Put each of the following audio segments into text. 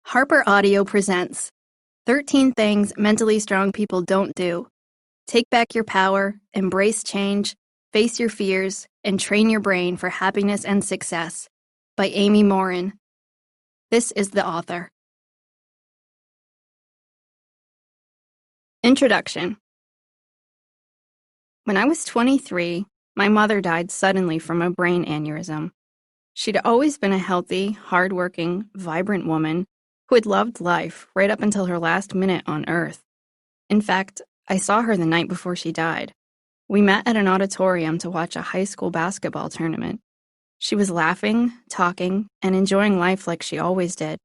Harper Audio presents 13 Things Mentally Strong People Don't Do. Take back your power, embrace change, face your fears, and train your brain for happiness and success by Amy Morin. This is the author. Introduction. When I was 23, my mother died suddenly from a brain aneurysm. She'd always been a healthy, hardworking, vibrant woman who had loved life right up until her last minute on Earth. In fact, I saw her the night before she died. We met at an auditorium to watch a high school basketball tournament. She was laughing, talking, and enjoying life like she always did.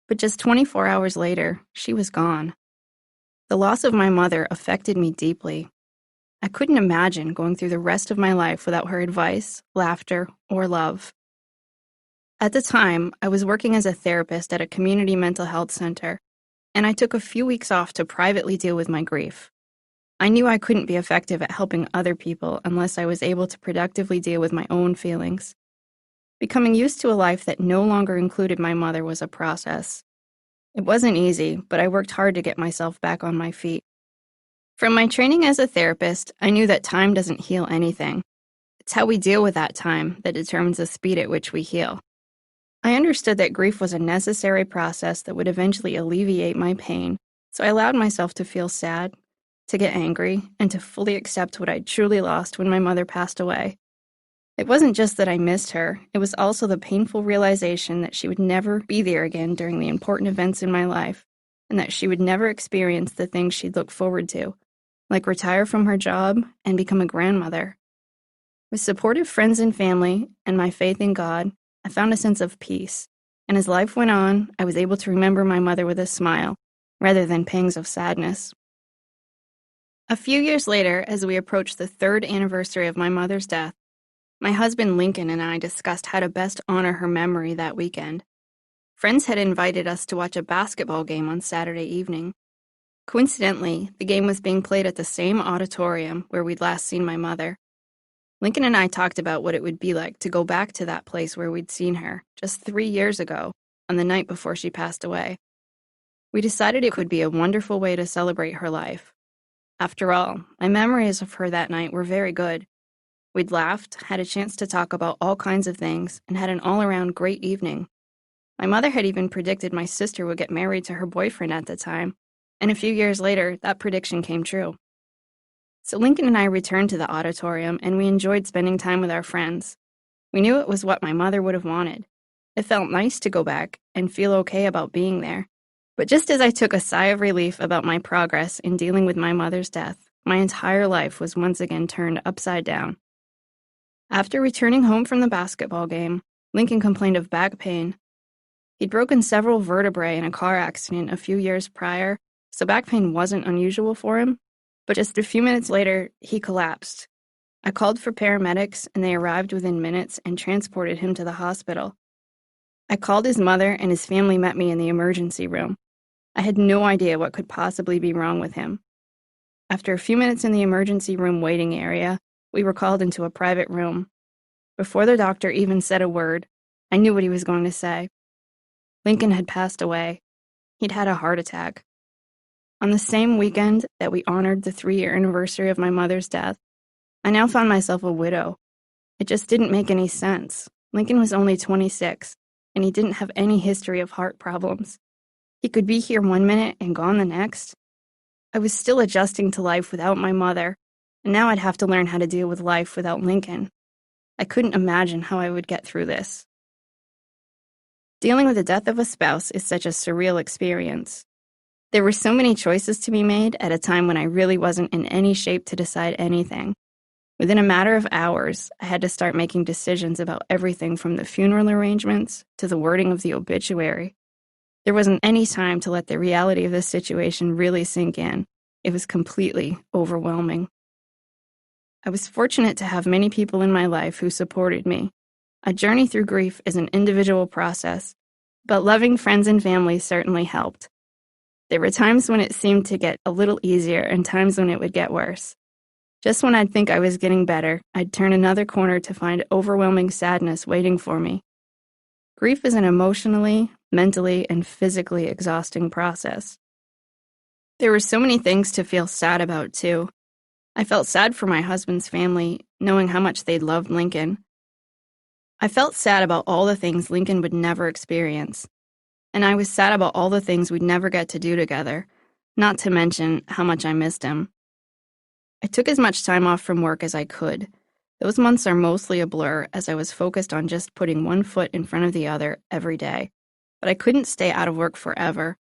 But just 24 hours later, she was gone. The loss of my mother affected me deeply. I couldn't imagine going through the rest of my life without her advice, laughter, or love. At the time, I was working as a therapist at a community mental health center, and I took a few weeks off to privately deal with my grief. I knew I couldn't be effective at helping other people unless I was able to productively deal with my own feelings. Becoming used to a life that no longer included my mother was a process. It wasn't easy, but I worked hard to get myself back on my feet. From my training as a therapist, I knew that time doesn't heal anything. It's how we deal with that time that determines the speed at which we heal. I understood that grief was a necessary process that would eventually alleviate my pain, so I allowed myself to feel sad, to get angry, and to fully accept what I'd truly lost when my mother passed away. It wasn't just that I missed her, it was also the painful realization that she would never be there again during the important events in my life, and that she would never experience the things she'd looked forward to, like retire from her job and become a grandmother. With supportive friends and family, and my faith in God, I found a sense of peace, and as life went on, I was able to remember my mother with a smile, rather than pangs of sadness. A few years later, as we approached the 3rd anniversary of my mother's death, my husband Lincoln and I discussed how to best honor her memory that weekend. Friends had invited us to watch a basketball game on Saturday evening. Coincidentally, the game was being played at the same auditorium where we'd last seen my mother. Lincoln and I talked about what it would be like to go back to that place where we'd seen her just 3 years ago, on the night before she passed away. We decided it would be a wonderful way to celebrate her life. After all, my memories of her that night were very good. We'd laughed, had a chance to talk about all kinds of things, and had an all-around great evening. My mother had even predicted my sister would get married to her boyfriend at the time, and a few years later, that prediction came true. So Lincoln and I returned to the auditorium, and we enjoyed spending time with our friends. We knew it was what my mother would have wanted. It felt nice to go back and feel okay about being there. But just as I took a sigh of relief about my progress in dealing with my mother's death, my entire life was once again turned upside down. After returning home from the basketball game, Lincoln complained of back pain. He'd broken several vertebrae in a car accident a few years prior, so back pain wasn't unusual for him. But just a few minutes later, he collapsed. I called for paramedics, and they arrived within minutes and transported him to the hospital. I called his mother, and his family met me in the emergency room. I had no idea what could possibly be wrong with him. After a few minutes in the emergency room waiting area, we were called into a private room. Before the doctor even said a word, I knew what he was going to say. Lincoln had passed away. He'd had a heart attack. On the same weekend that we honored the 3-year anniversary of my mother's death, I now found myself a widow. It just didn't make any sense. Lincoln was only 26, and he didn't have any history of heart problems. He could be here one minute and gone the next. I was still adjusting to life without my mother, and now I'd have to learn how to deal with life without Lincoln. I couldn't imagine how I would get through this. Dealing with the death of a spouse is such a surreal experience. There were so many choices to be made at a time when I really wasn't in any shape to decide anything. Within a matter of hours, I had to start making decisions about everything from the funeral arrangements to the wording of the obituary. There wasn't any time to let the reality of this situation really sink in. It was completely overwhelming. I was fortunate to have many people in my life who supported me. A journey through grief is an individual process, but loving friends and family certainly helped. There were times when it seemed to get a little easier and times when it would get worse. Just when I'd think I was getting better, I'd turn another corner to find overwhelming sadness waiting for me. Grief is an emotionally, mentally, and physically exhausting process. There were so many things to feel sad about, too. I felt sad for my husband's family, knowing how much they loved Lincoln. I felt sad about all the things Lincoln would never experience. And I was sad about all the things we'd never get to do together, not to mention how much I missed him. I took as much time off from work as I could. Those months are mostly a blur as I was focused on just putting one foot in front of the other every day. But I couldn't stay out of work forever.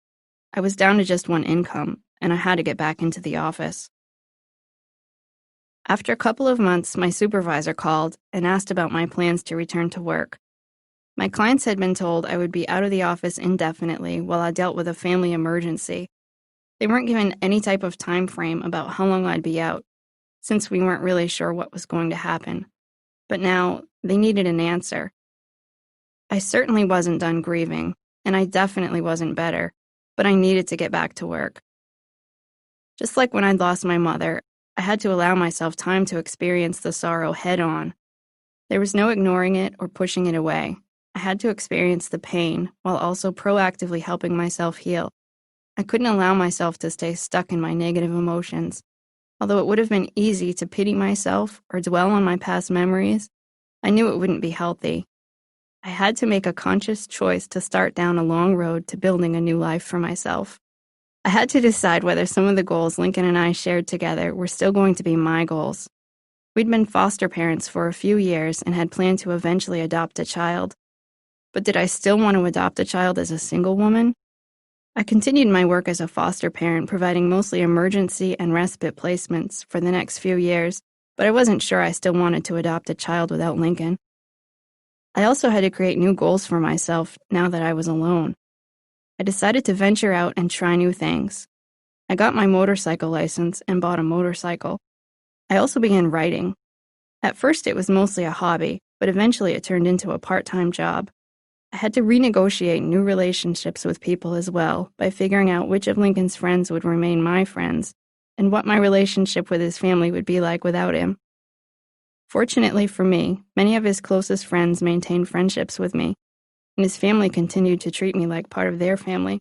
I was down to just one income, and I had to get back into the office. After a couple of months, my supervisor called and asked about my plans to return to work. My clients had been told I would be out of the office indefinitely while I dealt with a family emergency. They weren't given any type of time frame about how long I'd be out, since we weren't really sure what was going to happen. But now, they needed an answer. I certainly wasn't done grieving, and I definitely wasn't better, but I needed to get back to work. Just like when I'd lost my mother, I had to allow myself time to experience the sorrow head-on. There was no ignoring it or pushing it away. I had to experience the pain while also proactively helping myself heal. I couldn't allow myself to stay stuck in my negative emotions. Although it would have been easy to pity myself or dwell on my past memories, I knew it wouldn't be healthy. I had to make a conscious choice to start down a long road to building a new life for myself. I had to decide whether some of the goals Lincoln and I shared together were still going to be my goals. We'd been foster parents for a few years and had planned to eventually adopt a child. But did I still want to adopt a child as a single woman? I continued my work as a foster parent, providing mostly emergency and respite placements for the next few years, but I wasn't sure I still wanted to adopt a child without Lincoln. I also had to create new goals for myself now that I was alone. I decided to venture out and try new things. I got my motorcycle license and bought a motorcycle. I also began writing. At first it was mostly a hobby, but eventually it turned into a part-time job. I had to renegotiate new relationships with people as well by figuring out which of Lincoln's friends would remain my friends and what my relationship with his family would be like without him. Fortunately for me, many of his closest friends maintained friendships with me, and his family continued to treat me like part of their family.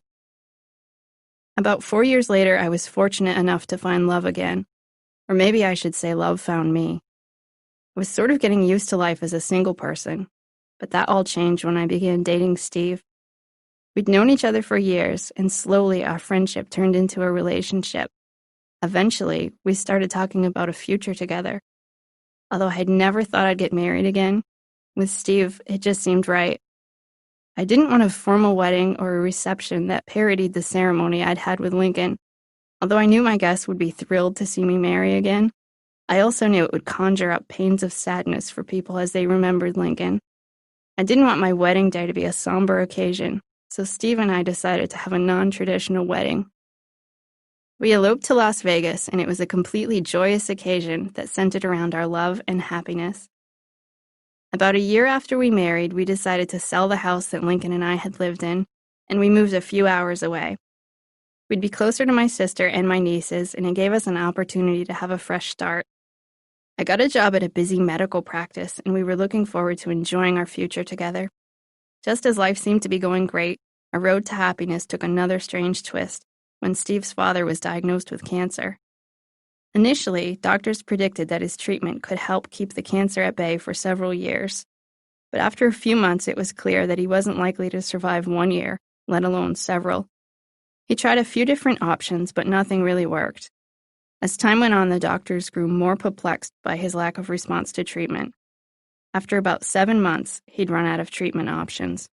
About 4 years later, I was fortunate enough to find love again, or maybe I should say love found me. I was sort of getting used to life as a single person, but that all changed when I began dating Steve. We'd known each other for years, and slowly our friendship turned into a relationship. Eventually, we started talking about a future together. Although I had never thought I'd get married again, with Steve, it just seemed right. I didn't want a formal wedding or a reception that parodied the ceremony I'd had with Lincoln. Although I knew my guests would be thrilled to see me marry again, I also knew it would conjure up pains of sadness for people as they remembered Lincoln. I didn't want my wedding day to be a somber occasion, so Steve and I decided to have a non-traditional wedding. We eloped to Las Vegas, and it was a completely joyous occasion that centered around our love and happiness. About a year after we married, we decided to sell the house that Lincoln and I had lived in, and we moved a few hours away. We'd be closer to my sister and my nieces, and it gave us an opportunity to have a fresh start. I got a job at a busy medical practice, and we were looking forward to enjoying our future together. Just as life seemed to be going great, our road to happiness took another strange twist when Steve's father was diagnosed with cancer. Initially, doctors predicted that his treatment could help keep the cancer at bay for several years. But after a few months, it was clear that he wasn't likely to survive 1 year, let alone several. He tried a few different options, but nothing really worked. As time went on, the doctors grew more perplexed by his lack of response to treatment. After about 7 months, he'd run out of treatment options.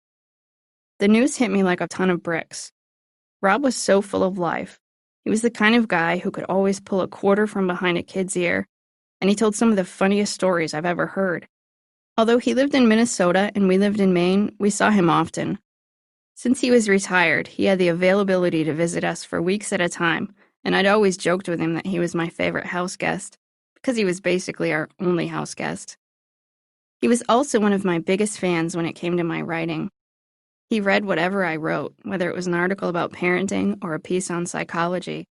The news hit me like a ton of bricks. Rob was so full of life. He was the kind of guy who could always pull a quarter from behind a kid's ear, and he told some of the funniest stories I've ever heard. Although he lived in Minnesota and we lived in Maine, we saw him often. Since he was retired, he had the availability to visit us for weeks at a time, and I'd always joked with him that he was my favorite house guest, because he was basically our only house guest. He was also one of my biggest fans when it came to my writing. He read whatever I wrote, whether it was an article about parenting or a piece on psychology.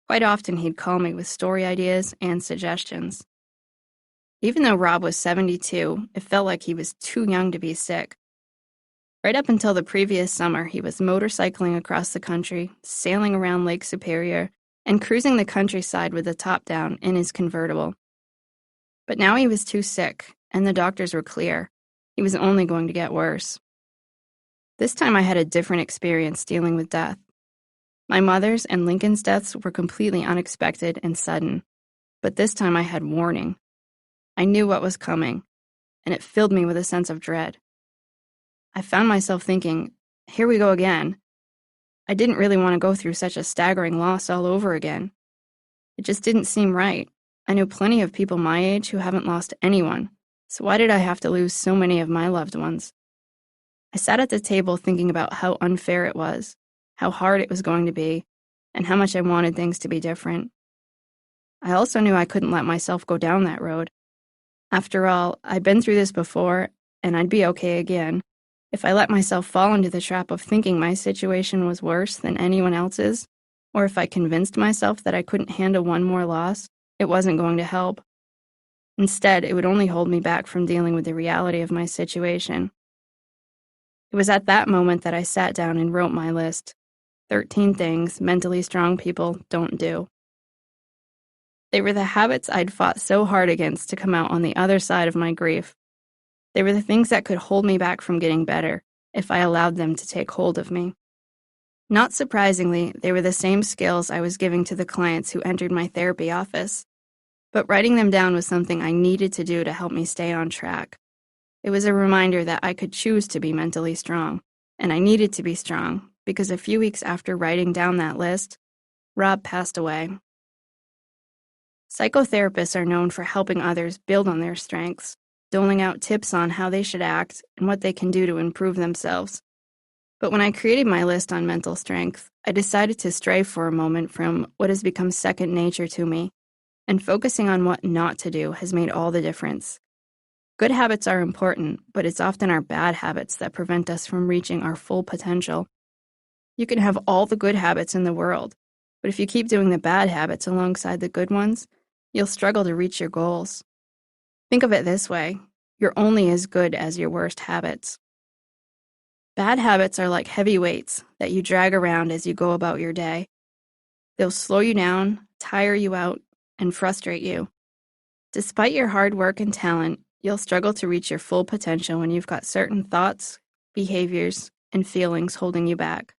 Quite often he'd call me with story ideas and suggestions. Even though Rob was 72, it felt like he was too young to be sick. Right up until the previous summer, he was motorcycling across the country, sailing around Lake Superior, and cruising the countryside with the top down in his convertible. But now he was too sick, and the doctors were clear. He was only going to get worse. This time I had a different experience dealing with death. My mother's and Lincoln's deaths were completely unexpected and sudden, but this time I had warning. I knew what was coming, and it filled me with a sense of dread. I found myself thinking, here we go again. I didn't really want to go through such a staggering loss all over again. It just didn't seem right. I knew plenty of people my age who haven't lost anyone, so why did I have to lose so many of my loved ones? I sat at the table thinking about how unfair it was, how hard it was going to be, and how much I wanted things to be different. I also knew I couldn't let myself go down that road. After all, I'd been through this before, and I'd be okay again. If I let myself fall into the trap of thinking my situation was worse than anyone else's, or if I convinced myself that I couldn't handle one more loss, it wasn't going to help. Instead, it would only hold me back from dealing with the reality of my situation. It was at that moment that I sat down and wrote my list. 13 things mentally strong people don't do. They were the habits I'd fought so hard against to come out on the other side of my grief. They were the things that could hold me back from getting better if I allowed them to take hold of me. Not surprisingly, they were the same skills I was giving to the clients who entered my therapy office. But writing them down was something I needed to do to help me stay on track. It was a reminder that I could choose to be mentally strong, and I needed to be strong because a few weeks after writing down that list, Rob passed away. Psychotherapists are known for helping others build on their strengths, doling out tips on how they should act and what they can do to improve themselves. But when I created my list on mental strength, I decided to stray for a moment from what has become second nature to me, and focusing on what not to do has made all the difference. Good habits are important, but it's often our bad habits that prevent us from reaching our full potential. You can have all the good habits in the world, but if you keep doing the bad habits alongside the good ones, you'll struggle to reach your goals. Think of it this way: you're only as good as your worst habits. Bad habits are like heavy weights that you drag around as you go about your day. They'll slow you down, tire you out, and frustrate you. Despite your hard work and talent, you'll struggle to reach your full potential when you've got certain thoughts, behaviors, and feelings holding you back.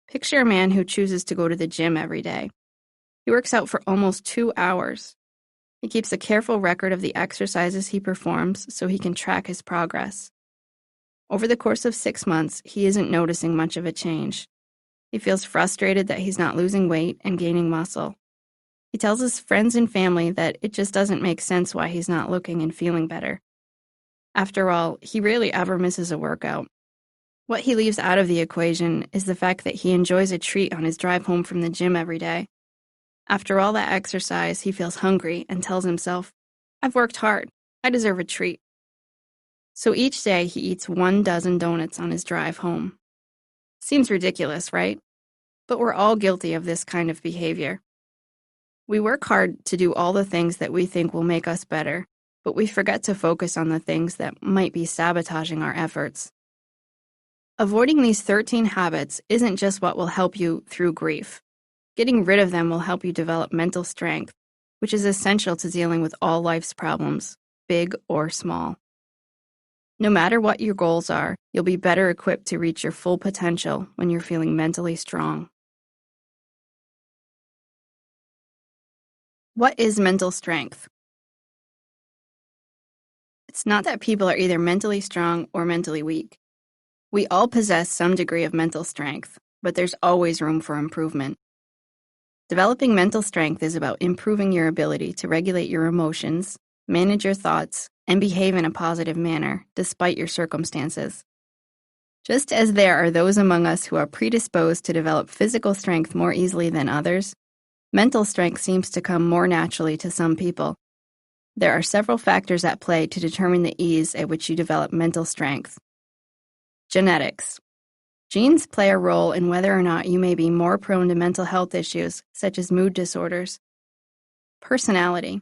Picture a man who chooses to go to the gym every day. He works out for almost 2 hours. He keeps a careful record of the exercises he performs so he can track his progress. Over the course of 6 months, he isn't noticing much of a change. He feels frustrated that he's not losing weight and gaining muscle. He tells his friends and family that it just doesn't make sense why he's not looking and feeling better. After all, he rarely ever misses a workout. What he leaves out of the equation is the fact that he enjoys a treat on his drive home from the gym every day. After all that exercise, he feels hungry and tells himself, "I've worked hard. I deserve a treat." So each day he eats 12 donuts on his drive home. Seems ridiculous, right? But we're all guilty of this kind of behavior. We work hard to do all the things that we think will make us better, but we forget to focus on the things that might be sabotaging our efforts. Avoiding these 13 habits isn't just what will help you through grief. Getting rid of them will help you develop mental strength, which is essential to dealing with all life's problems, big or small. No matter what your goals are, you'll be better equipped to reach your full potential when you're feeling mentally strong. What is mental strength? It's not that people are either mentally strong or mentally weak. We all possess some degree of mental strength, but there's always room for improvement. Developing mental strength is about improving your ability to regulate your emotions, manage your thoughts, and behave in a positive manner, despite your circumstances. Just as there are those among us who are predisposed to develop physical strength more easily than others, mental strength seems to come more naturally to some people. There are several factors at play to determine the ease at which you develop mental strength. Genetics. Genes play a role in whether or not you may be more prone to mental health issues, such as mood disorders. Personality.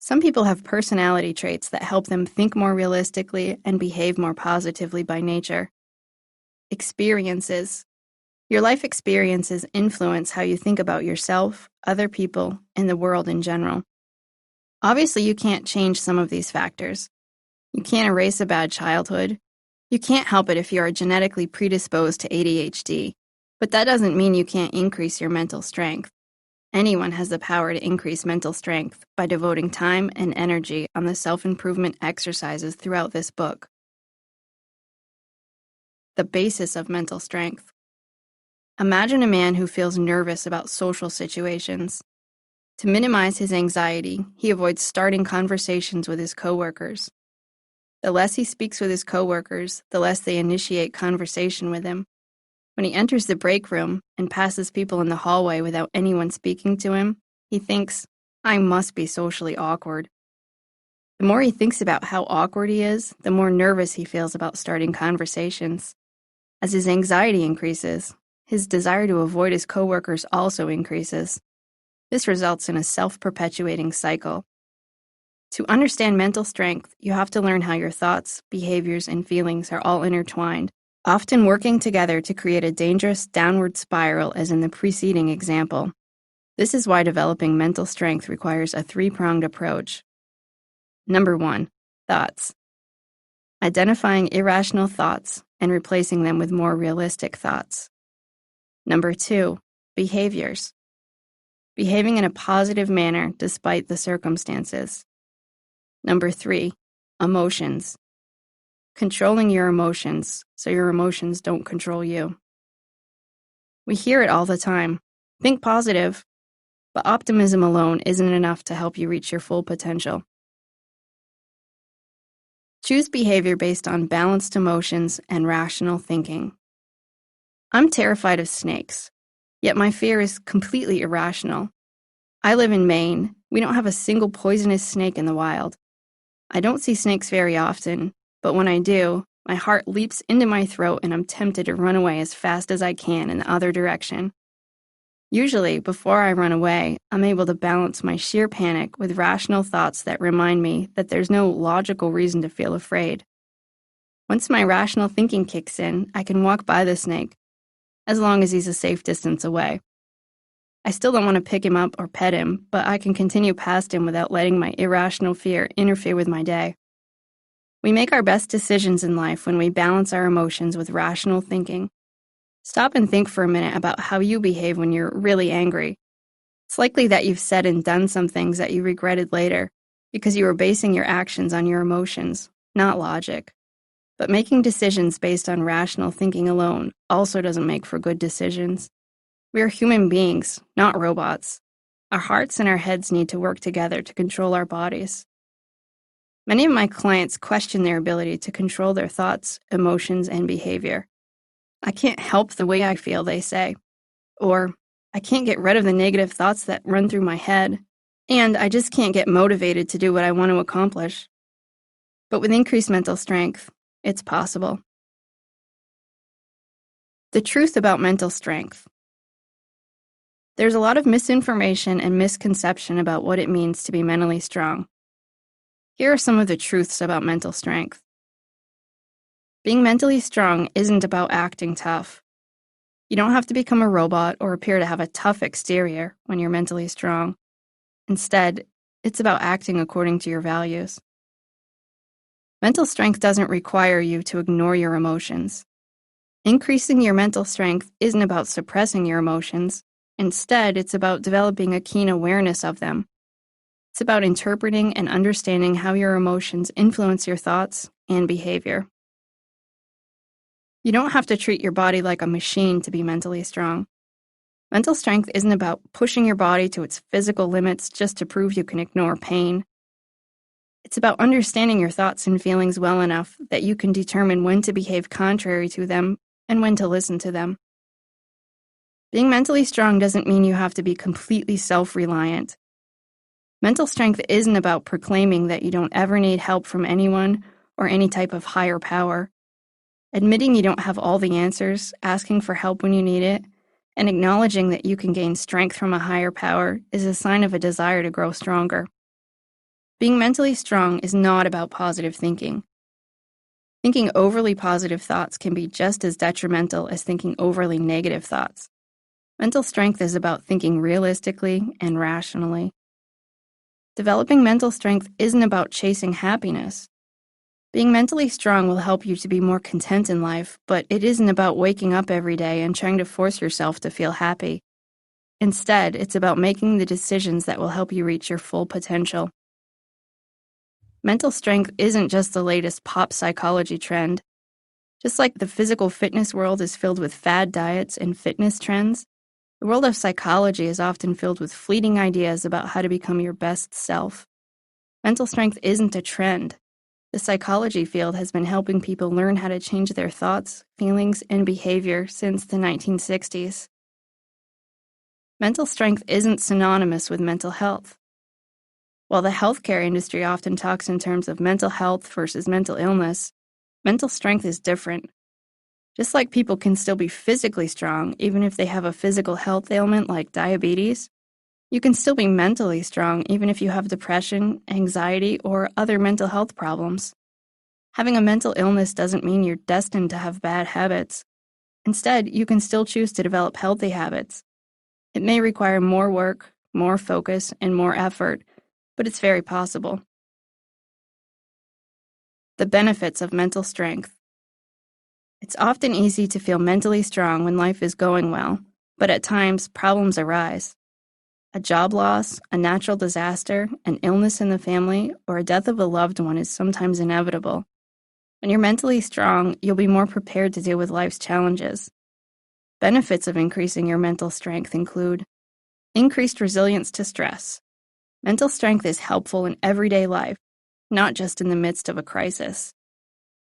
Some people have personality traits that help them think more realistically and behave more positively by nature. Experiences. Your life experiences influence how you think about yourself, other people, and the world in general. Obviously, you can't change some of these factors. You can't erase a bad childhood. You can't help it if you are genetically predisposed to ADHD, but that doesn't mean you can't increase your mental strength. Anyone has the power to increase mental strength by devoting time and energy on the self-improvement exercises throughout this book. The basis of mental strength. Imagine a man who feels nervous about social situations. To minimize his anxiety, he avoids starting conversations with his coworkers. The less he speaks with his coworkers, the less they initiate conversation with him. When he enters the break room and passes people in the hallway without anyone speaking to him, he thinks, "I must be socially awkward." The more he thinks about how awkward he is, the more nervous he feels about starting conversations. As his anxiety increases, his desire to avoid his coworkers also increases. This results in a self-perpetuating cycle. To understand mental strength, you have to learn how your thoughts, behaviors, and feelings are all intertwined, often working together to create a dangerous downward spiral as in the preceding example. This is why developing mental strength requires a three-pronged approach. Number 1, thoughts. Identifying irrational thoughts and replacing them with more realistic thoughts. Number 2, behaviors. Behaving in a positive manner despite the circumstances. Number 3, emotions. Controlling your emotions so your emotions don't control you. We hear it all the time. Think positive. But optimism alone isn't enough to help you reach your full potential. Choose behavior based on balanced emotions and rational thinking. I'm terrified of snakes, yet my fear is completely irrational. I live in Maine. We don't have a single poisonous snake in the wild. I don't see snakes very often, but when I do, my heart leaps into my throat and I'm tempted to run away as fast as I can in the other direction. Usually, before I run away, I'm able to balance my sheer panic with rational thoughts that remind me that there's no logical reason to feel afraid. Once my rational thinking kicks in, I can walk by the snake, as long as he's a safe distance away. I still don't want to pick him up or pet him, but I can continue past him without letting my irrational fear interfere with my day. We make our best decisions in life when we balance our emotions with rational thinking. Stop and think for a minute about how you behave when you're really angry. It's likely that you've said and done some things that you regretted later because you were basing your actions on your emotions, not logic. But making decisions based on rational thinking alone also doesn't make for good decisions. We are human beings, not robots. Our hearts and our heads need to work together to control our bodies. Many of my clients question their ability to control their thoughts, emotions, and behavior. I can't help the way I feel, they say. Or, I can't get rid of the negative thoughts that run through my head. And I just can't get motivated to do what I want to accomplish. But with increased mental strength, it's possible. The truth about mental strength. There's a lot of misinformation and misconception about what it means to be mentally strong. Here are some of the truths about mental strength. Being mentally strong isn't about acting tough. You don't have to become a robot or appear to have a tough exterior when you're mentally strong. Instead, it's about acting according to your values. Mental strength doesn't require you to ignore your emotions. Increasing your mental strength isn't about suppressing your emotions. Instead, it's about developing a keen awareness of them. It's about interpreting and understanding how your emotions influence your thoughts and behavior. You don't have to treat your body like a machine to be mentally strong. Mental strength isn't about pushing your body to its physical limits just to prove you can ignore pain. It's about understanding your thoughts and feelings well enough that you can determine when to behave contrary to them and when to listen to them. Being mentally strong doesn't mean you have to be completely self-reliant. Mental strength isn't about proclaiming that you don't ever need help from anyone or any type of higher power. Admitting you don't have all the answers, asking for help when you need it, and acknowledging that you can gain strength from a higher power is a sign of a desire to grow stronger. Being mentally strong is not about positive thinking. Thinking overly positive thoughts can be just as detrimental as thinking overly negative thoughts. Mental strength is about thinking realistically and rationally. Developing mental strength isn't about chasing happiness. Being mentally strong will help you to be more content in life, but it isn't about waking up every day and trying to force yourself to feel happy. Instead, it's about making the decisions that will help you reach your full potential. Mental strength isn't just the latest pop psychology trend. Just like the physical fitness world is filled with fad diets and fitness trends, the world of psychology is often filled with fleeting ideas about how to become your best self. Mental strength isn't a trend. The psychology field has been helping people learn how to change their thoughts, feelings, and behavior since the 1960s. Mental strength isn't synonymous with mental health. While the healthcare industry often talks in terms of mental health versus mental illness, mental strength is different. Just like people can still be physically strong even if they have a physical health ailment like diabetes, you can still be mentally strong even if you have depression, anxiety, or other mental health problems. Having a mental illness doesn't mean you're destined to have bad habits. Instead, you can still choose to develop healthy habits. It may require more work, more focus, and more effort, but it's very possible. The benefits of mental strength. It's often easy to feel mentally strong when life is going well, but at times problems arise. A job loss, a natural disaster, an illness in the family, or a death of a loved one is sometimes inevitable. When you're mentally strong, you'll be more prepared to deal with life's challenges. Benefits of increasing your mental strength include increased resilience to stress. Mental strength is helpful in everyday life, not just in the midst of a crisis.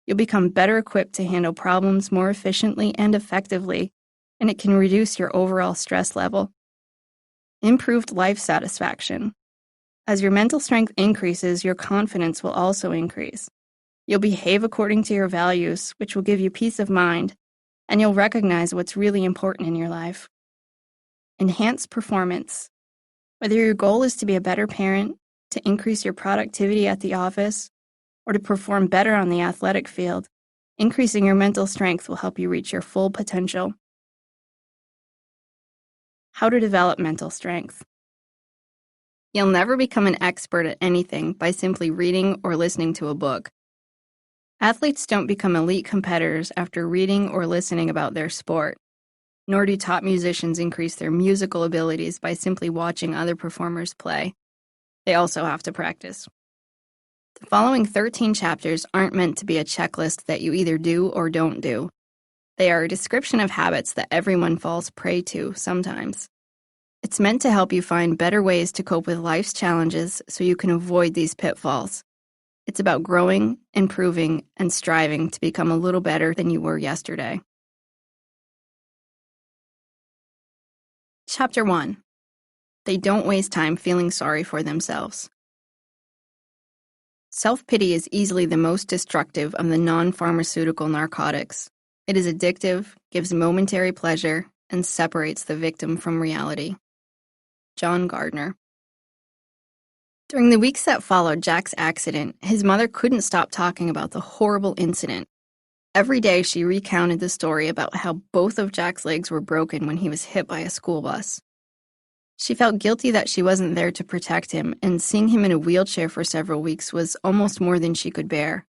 You'll become better equipped to handle problems more efficiently and effectively, and it can reduce your overall stress level. Improved life satisfaction. As your mental strength increases, your confidence will also increase. You'll behave according to your values, which will give you peace of mind, and you'll recognize what's really important in your life. Enhanced performance. Whether your goal is to be a better parent, to increase your productivity at the office, or to perform better on the athletic field, increasing your mental strength will help you reach your full potential. How to develop mental strength. You'll never become an expert at anything by simply reading or listening to a book. Athletes don't become elite competitors after reading or listening about their sport, nor do top musicians increase their musical abilities by simply watching other performers play. They also have to practice. The following 13 chapters aren't meant to be a checklist that you either do or don't do. They are a description of habits that everyone falls prey to sometimes. It's meant to help you find better ways to cope with life's challenges so you can avoid these pitfalls. It's about growing, improving, and striving to become a little better than you were yesterday. Chapter 1. They don't waste time feeling sorry for themselves. Self-pity is easily the most destructive of the non-pharmaceutical narcotics. It is addictive, gives momentary pleasure, and separates the victim from reality. John Gardner. During the weeks that followed Jack's accident, his mother couldn't stop talking about the horrible incident. Every day she recounted the story about how both of Jack's legs were broken when he was hit by a school bus. She felt guilty that she wasn't there to protect him, and seeing him in a wheelchair for several weeks was almost more than she could bear.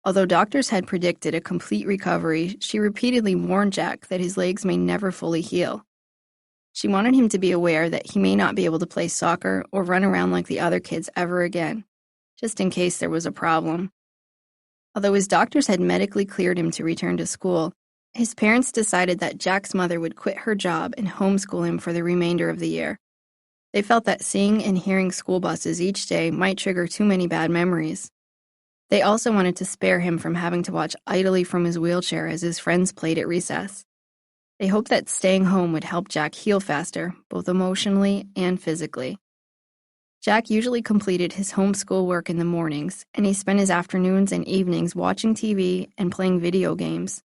Although doctors had predicted a complete recovery, she repeatedly warned Jack that his legs may never fully heal. She wanted him to be aware that he may not be able to play soccer or run around like the other kids ever again, just in case there was a problem. Although his doctors had medically cleared him to return to school, his parents decided that Jack's mother would quit her job and homeschool him for the remainder of the year. They felt that seeing and hearing school buses each day might trigger too many bad memories. They also wanted to spare him from having to watch idly from his wheelchair as his friends played at recess. They hoped that staying home would help Jack heal faster, both emotionally and physically. Jack usually completed his homeschool work in the mornings, and he spent his afternoons and evenings watching TV and playing video games.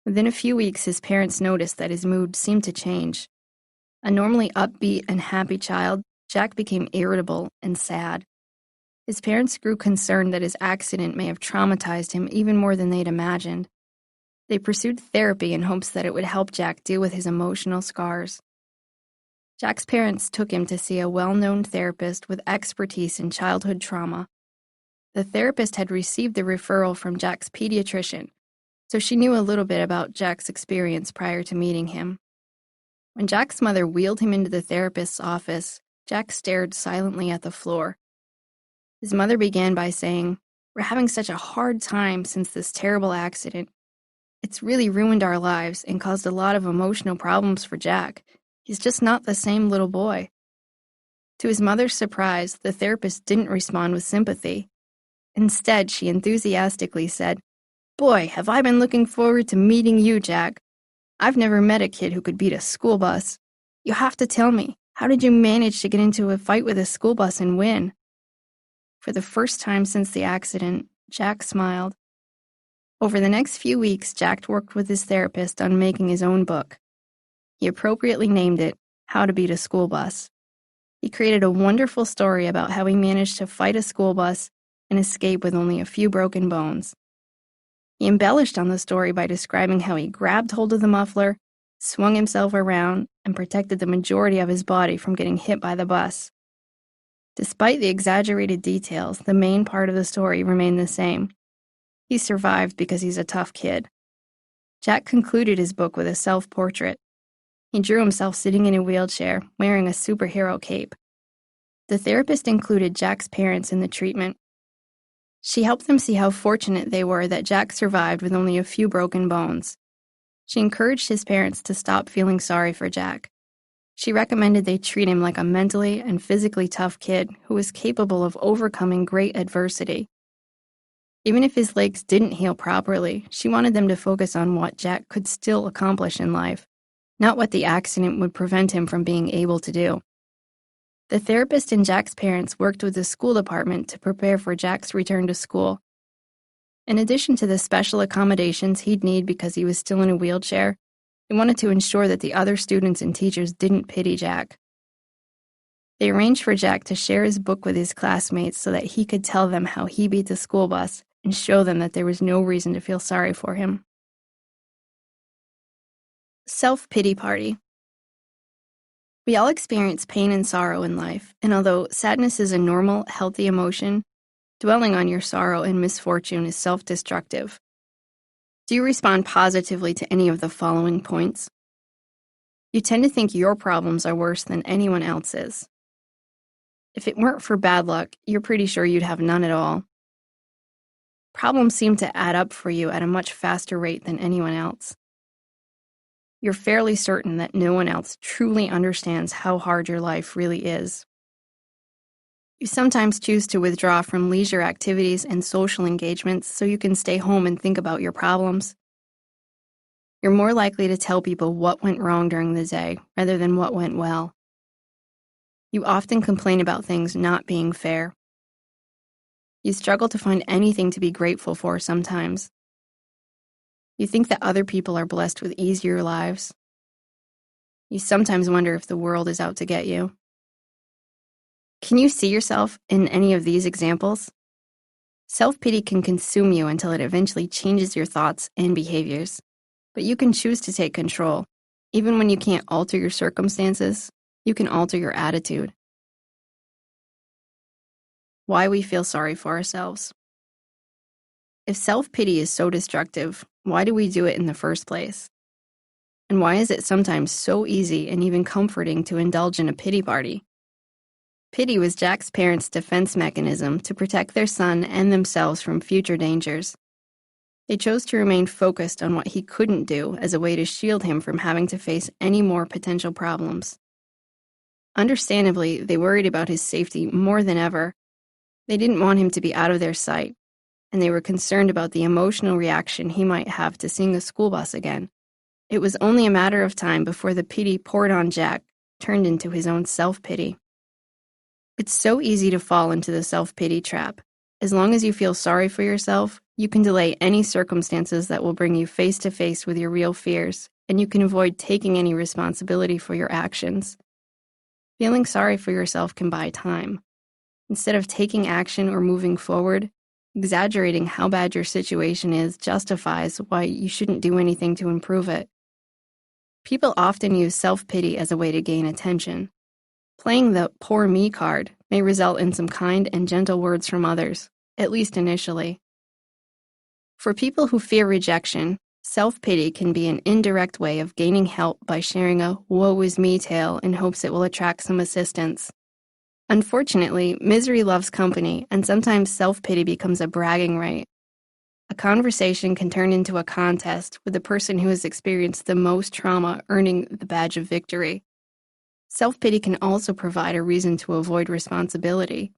Within a few weeks, his parents noticed that his mood seemed to change. A normally upbeat and happy child, Jack became irritable and sad. His parents grew concerned that his accident may have traumatized him even more than they'd imagined. They pursued therapy in hopes that it would help Jack deal with his emotional scars. Jack's parents took him to see a well-known therapist with expertise in childhood trauma. The therapist had received the referral from Jack's pediatrician, so she knew a little bit about Jack's experience prior to meeting him. When Jack's mother wheeled him into the therapist's office, Jack stared silently at the floor. His mother began by saying, "We're having such a hard time since this terrible accident. It's really ruined our lives and caused a lot of emotional problems for Jack. He's just not the same little boy." To his mother's surprise, the therapist didn't respond with sympathy. Instead, she enthusiastically said, "Boy, have I been looking forward to meeting you, Jack. I've never met a kid who could beat a school bus. You have to tell me, how did you manage to get into a fight with a school bus and win?" For the first time since the accident, Jack smiled. Over the next few weeks, Jack worked with his therapist on making his own book. He appropriately named it How to Beat a School Bus. He created a wonderful story about how he managed to fight a school bus and escape with only a few broken bones. He embellished on the story by describing how he grabbed hold of the muffler, swung himself around, and protected the majority of his body from getting hit by the bus. Despite the exaggerated details, the main part of the story remained the same. He survived because he's a tough kid. Jack concluded his book with a self-portrait. He drew himself sitting in a wheelchair, wearing a superhero cape. The therapist included Jack's parents in the treatment. She helped them see how fortunate they were that Jack survived with only a few broken bones. She encouraged his parents to stop feeling sorry for Jack. She recommended they treat him like a mentally and physically tough kid who was capable of overcoming great adversity. Even if his legs didn't heal properly, she wanted them to focus on what Jack could still accomplish in life, not what the accident would prevent him from being able to do. The therapist and Jack's parents worked with the school department to prepare for Jack's return to school. In addition to the special accommodations he'd need because he was still in a wheelchair, they wanted to ensure that the other students and teachers didn't pity Jack. They arranged for Jack to share his book with his classmates so that he could tell them how he beat the school bus and show them that there was no reason to feel sorry for him. Self-pity party. We all experience pain and sorrow in life, and although sadness is a normal, healthy emotion, dwelling on your sorrow and misfortune is self-destructive. Do you respond positively to any of the following points? You tend to think your problems are worse than anyone else's. If it weren't for bad luck, you're pretty sure you'd have none at all. Problems seem to add up for you at a much faster rate than anyone else. You're fairly certain that no one else truly understands how hard your life really is. You sometimes choose to withdraw from leisure activities and social engagements so you can stay home and think about your problems. You're more likely to tell people what went wrong during the day rather than what went well. You often complain about things not being fair. You struggle to find anything to be grateful for sometimes. You think that other people are blessed with easier lives. You sometimes wonder if the world is out to get you. Can you see yourself in any of these examples? Self-pity can consume you until it eventually changes your thoughts and behaviors. But you can choose to take control. Even when you can't alter your circumstances, you can alter your attitude. Why we feel sorry for ourselves. If self-pity is so destructive, why do we do it in the first place? And why is it sometimes so easy and even comforting to indulge in a pity party? Pity was Jack's parents' defense mechanism to protect their son and themselves from future dangers. They chose to remain focused on what he couldn't do as a way to shield him from having to face any more potential problems. Understandably, they worried about his safety more than ever. They didn't want him to be out of their sight, and they were concerned about the emotional reaction he might have to seeing a school bus again. It was only a matter of time before the pity poured on Jack turned into his own self-pity. It's so easy to fall into the self-pity trap. As long as you feel sorry for yourself, you can delay any circumstances that will bring you face to face with your real fears, and you can avoid taking any responsibility for your actions. Feeling sorry for yourself can buy time. Instead of taking action or moving forward, exaggerating how bad your situation is justifies why you shouldn't do anything to improve it. People often use self-pity as a way to gain attention. Playing the poor me card may result in some kind and gentle words from others, at least initially. For people who fear rejection, self-pity can be an indirect way of gaining help by sharing a woe is me tale in hopes it will attract some assistance. Unfortunately, misery loves company, and sometimes self-pity becomes a bragging right. A conversation can turn into a contest, with the person who has experienced the most trauma earning the badge of victory. Self-pity can also provide a reason to avoid responsibility.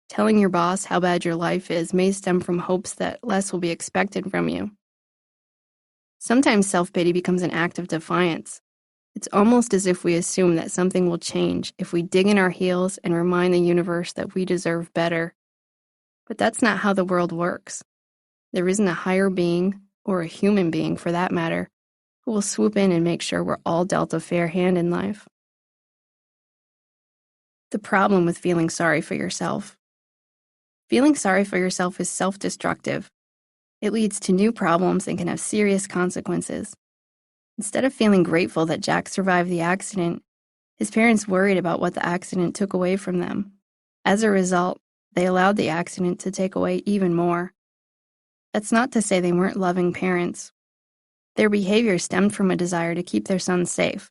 Telling your boss how bad your life is may stem from hopes that less will be expected from you. Sometimes self-pity becomes an act of defiance. It's almost as if we assume that something will change if we dig in our heels and remind the universe that we deserve better. But that's not how the world works. There isn't a higher being, or a human being for that matter, who will swoop in and make sure we're all dealt a fair hand in life. The problem with feeling sorry for yourself. Feeling sorry for yourself is self-destructive. It leads to new problems and can have serious consequences. Instead of feeling grateful that Jack survived the accident, his parents worried about what the accident took away from them. As a result, they allowed the accident to take away even more. That's not to say they weren't loving parents. Their behavior stemmed from a desire to keep their son safe.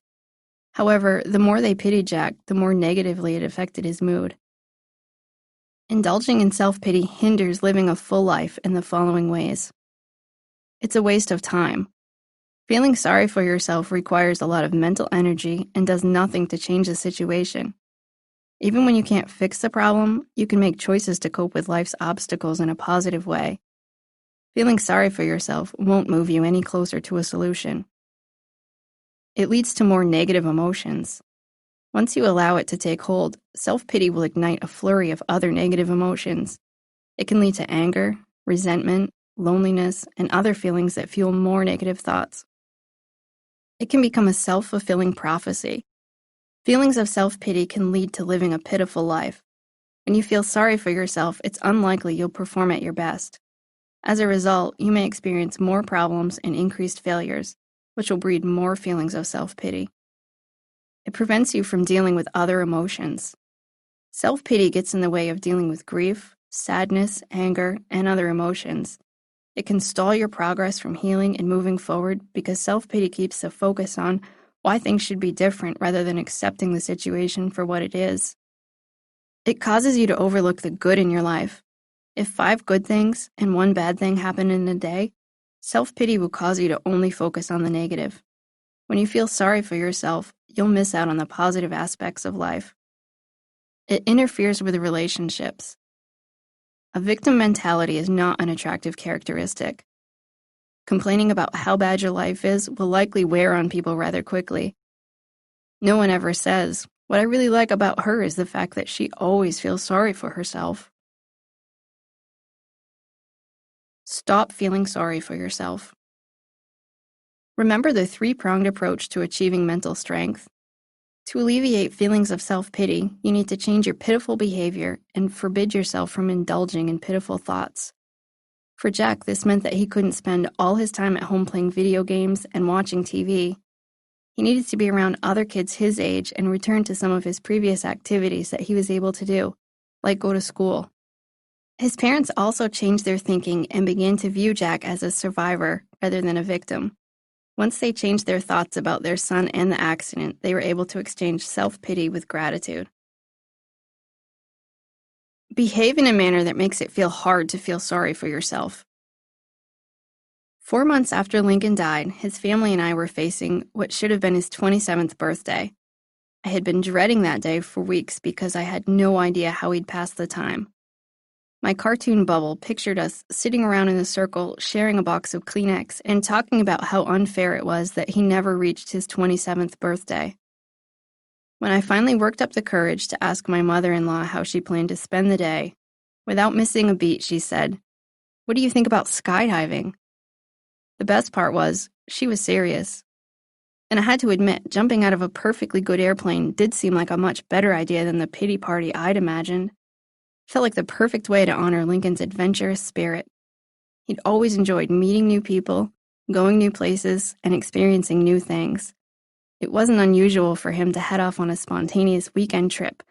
However, the more they pitied Jack, the more negatively it affected his mood. Indulging in self-pity hinders living a full life in the following ways. It's a waste of time. Feeling sorry for yourself requires a lot of mental energy and does nothing to change the situation. Even when you can't fix the problem, you can make choices to cope with life's obstacles in a positive way. Feeling sorry for yourself won't move you any closer to a solution. It leads to more negative emotions. Once you allow it to take hold, self-pity will ignite a flurry of other negative emotions. It can lead to anger, resentment, loneliness, and other feelings that fuel more negative thoughts. It can become a self-fulfilling prophecy. Feelings of self-pity can lead to living a pitiful life. When you feel sorry for yourself, it's unlikely you'll perform at your best. As a result, you may experience more problems and increased failures, which will breed more feelings of self-pity. It prevents you from dealing with other emotions. Self-pity gets in the way of dealing with grief, sadness, anger, and other emotions. It can stall your progress from healing and moving forward because self-pity keeps the focus on why things should be different rather than accepting the situation for what it is. It causes you to overlook the good in your life. If 5 good things and 1 bad thing happen in a day, self-pity will cause you to only focus on the negative. When you feel sorry for yourself, you'll miss out on the positive aspects of life. It interferes with relationships. A victim mentality is not an attractive characteristic. Complaining about how bad your life is will likely wear on people rather quickly. No one ever says, "What I really like about her is the fact that she always feels sorry for herself." Stop feeling sorry for yourself. Remember the 3-pronged approach to achieving mental strength. To alleviate feelings of self-pity, you need to change your pitiful behavior and forbid yourself from indulging in pitiful thoughts. For Jack, this meant that he couldn't spend all his time at home playing video games and watching TV. He needed to be around other kids his age and return to some of his previous activities that he was able to do, like go to school. His parents also changed their thinking and began to view Jack as a survivor rather than a victim. Once they changed their thoughts about their son and the accident, they were able to exchange self-pity with gratitude. Behave in a manner that makes it feel hard to feel sorry for yourself. 4 months after Lincoln died, his family and I were facing what should have been his 27th birthday. I had been dreading that day for weeks because I had no idea how he'd pass the time. My cartoon bubble pictured us sitting around in a circle, sharing a box of Kleenex, and talking about how unfair it was that he never reached his 27th birthday. When I finally worked up the courage to ask my mother-in-law how she planned to spend the day, without missing a beat, she said, "What do you think about skydiving?" The best part was, she was serious. And I had to admit, jumping out of a perfectly good airplane did seem like a much better idea than the pity party I'd imagined. felt like the perfect way to honor Lincoln's adventurous spirit. He'd always enjoyed meeting new people, going new places, and experiencing new things. It wasn't unusual for him to head off on a spontaneous weekend trip,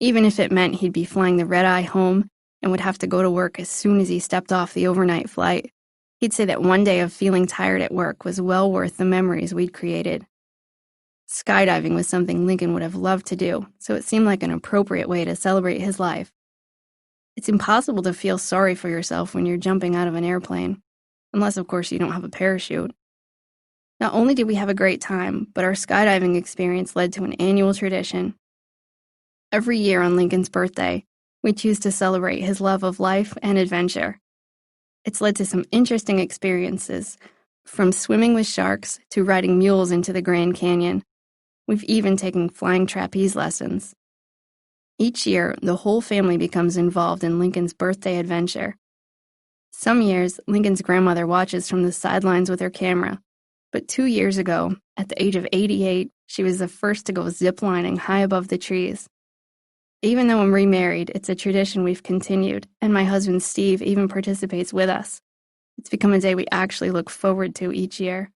even if it meant he'd be flying the red-eye home and would have to go to work as soon as he stepped off the overnight flight. He'd say that one day of feeling tired at work was well worth the memories we'd created. Skydiving was something Lincoln would have loved to do, so it seemed like an appropriate way to celebrate his life. It's impossible to feel sorry for yourself when you're jumping out of an airplane, unless, of course, you don't have a parachute. Not only did we have a great time, but our skydiving experience led to an annual tradition. Every year on Lincoln's birthday, we choose to celebrate his love of life and adventure. It's led to some interesting experiences, from swimming with sharks to riding mules into the Grand Canyon. We've even taken flying trapeze lessons. Each year, the whole family becomes involved in Lincoln's birthday adventure. Some years, Lincoln's grandmother watches from the sidelines with her camera, but 2 years ago, at the age of 88, she was the first to go ziplining high above the trees. Even though I'm remarried, it's a tradition we've continued, and my husband Steve even participates with us. It's become a day we actually look forward to each year.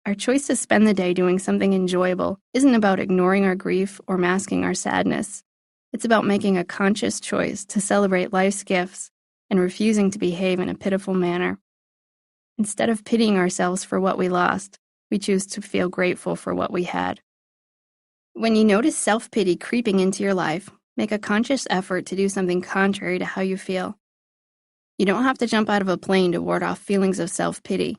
Our choice to spend the day doing something enjoyable isn't about ignoring our grief or masking our sadness. It's about making a conscious choice to celebrate life's gifts and refusing to behave in a pitiful manner. Instead of pitying ourselves for what we lost, we choose to feel grateful for what we had. When you notice self-pity creeping into your life, make a conscious effort to do something contrary to how you feel. You don't have to jump out of a plane to ward off feelings of self-pity.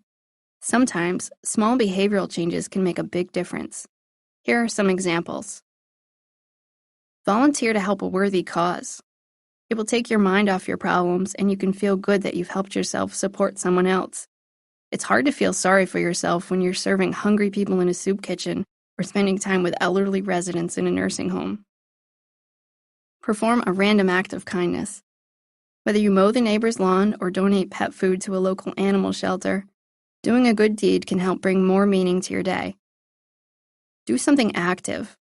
Sometimes, small behavioral changes can make a big difference. Here are some examples. Volunteer to help a worthy cause. It will take your mind off your problems, and you can feel good that you've helped yourself support someone else. It's hard to feel sorry for yourself when you're serving hungry people in a soup kitchen or spending time with elderly residents in a nursing home. Perform a random act of kindness. Whether you mow the neighbor's lawn or donate pet food to a local animal shelter, doing a good deed can help bring more meaning to your day. Do something active.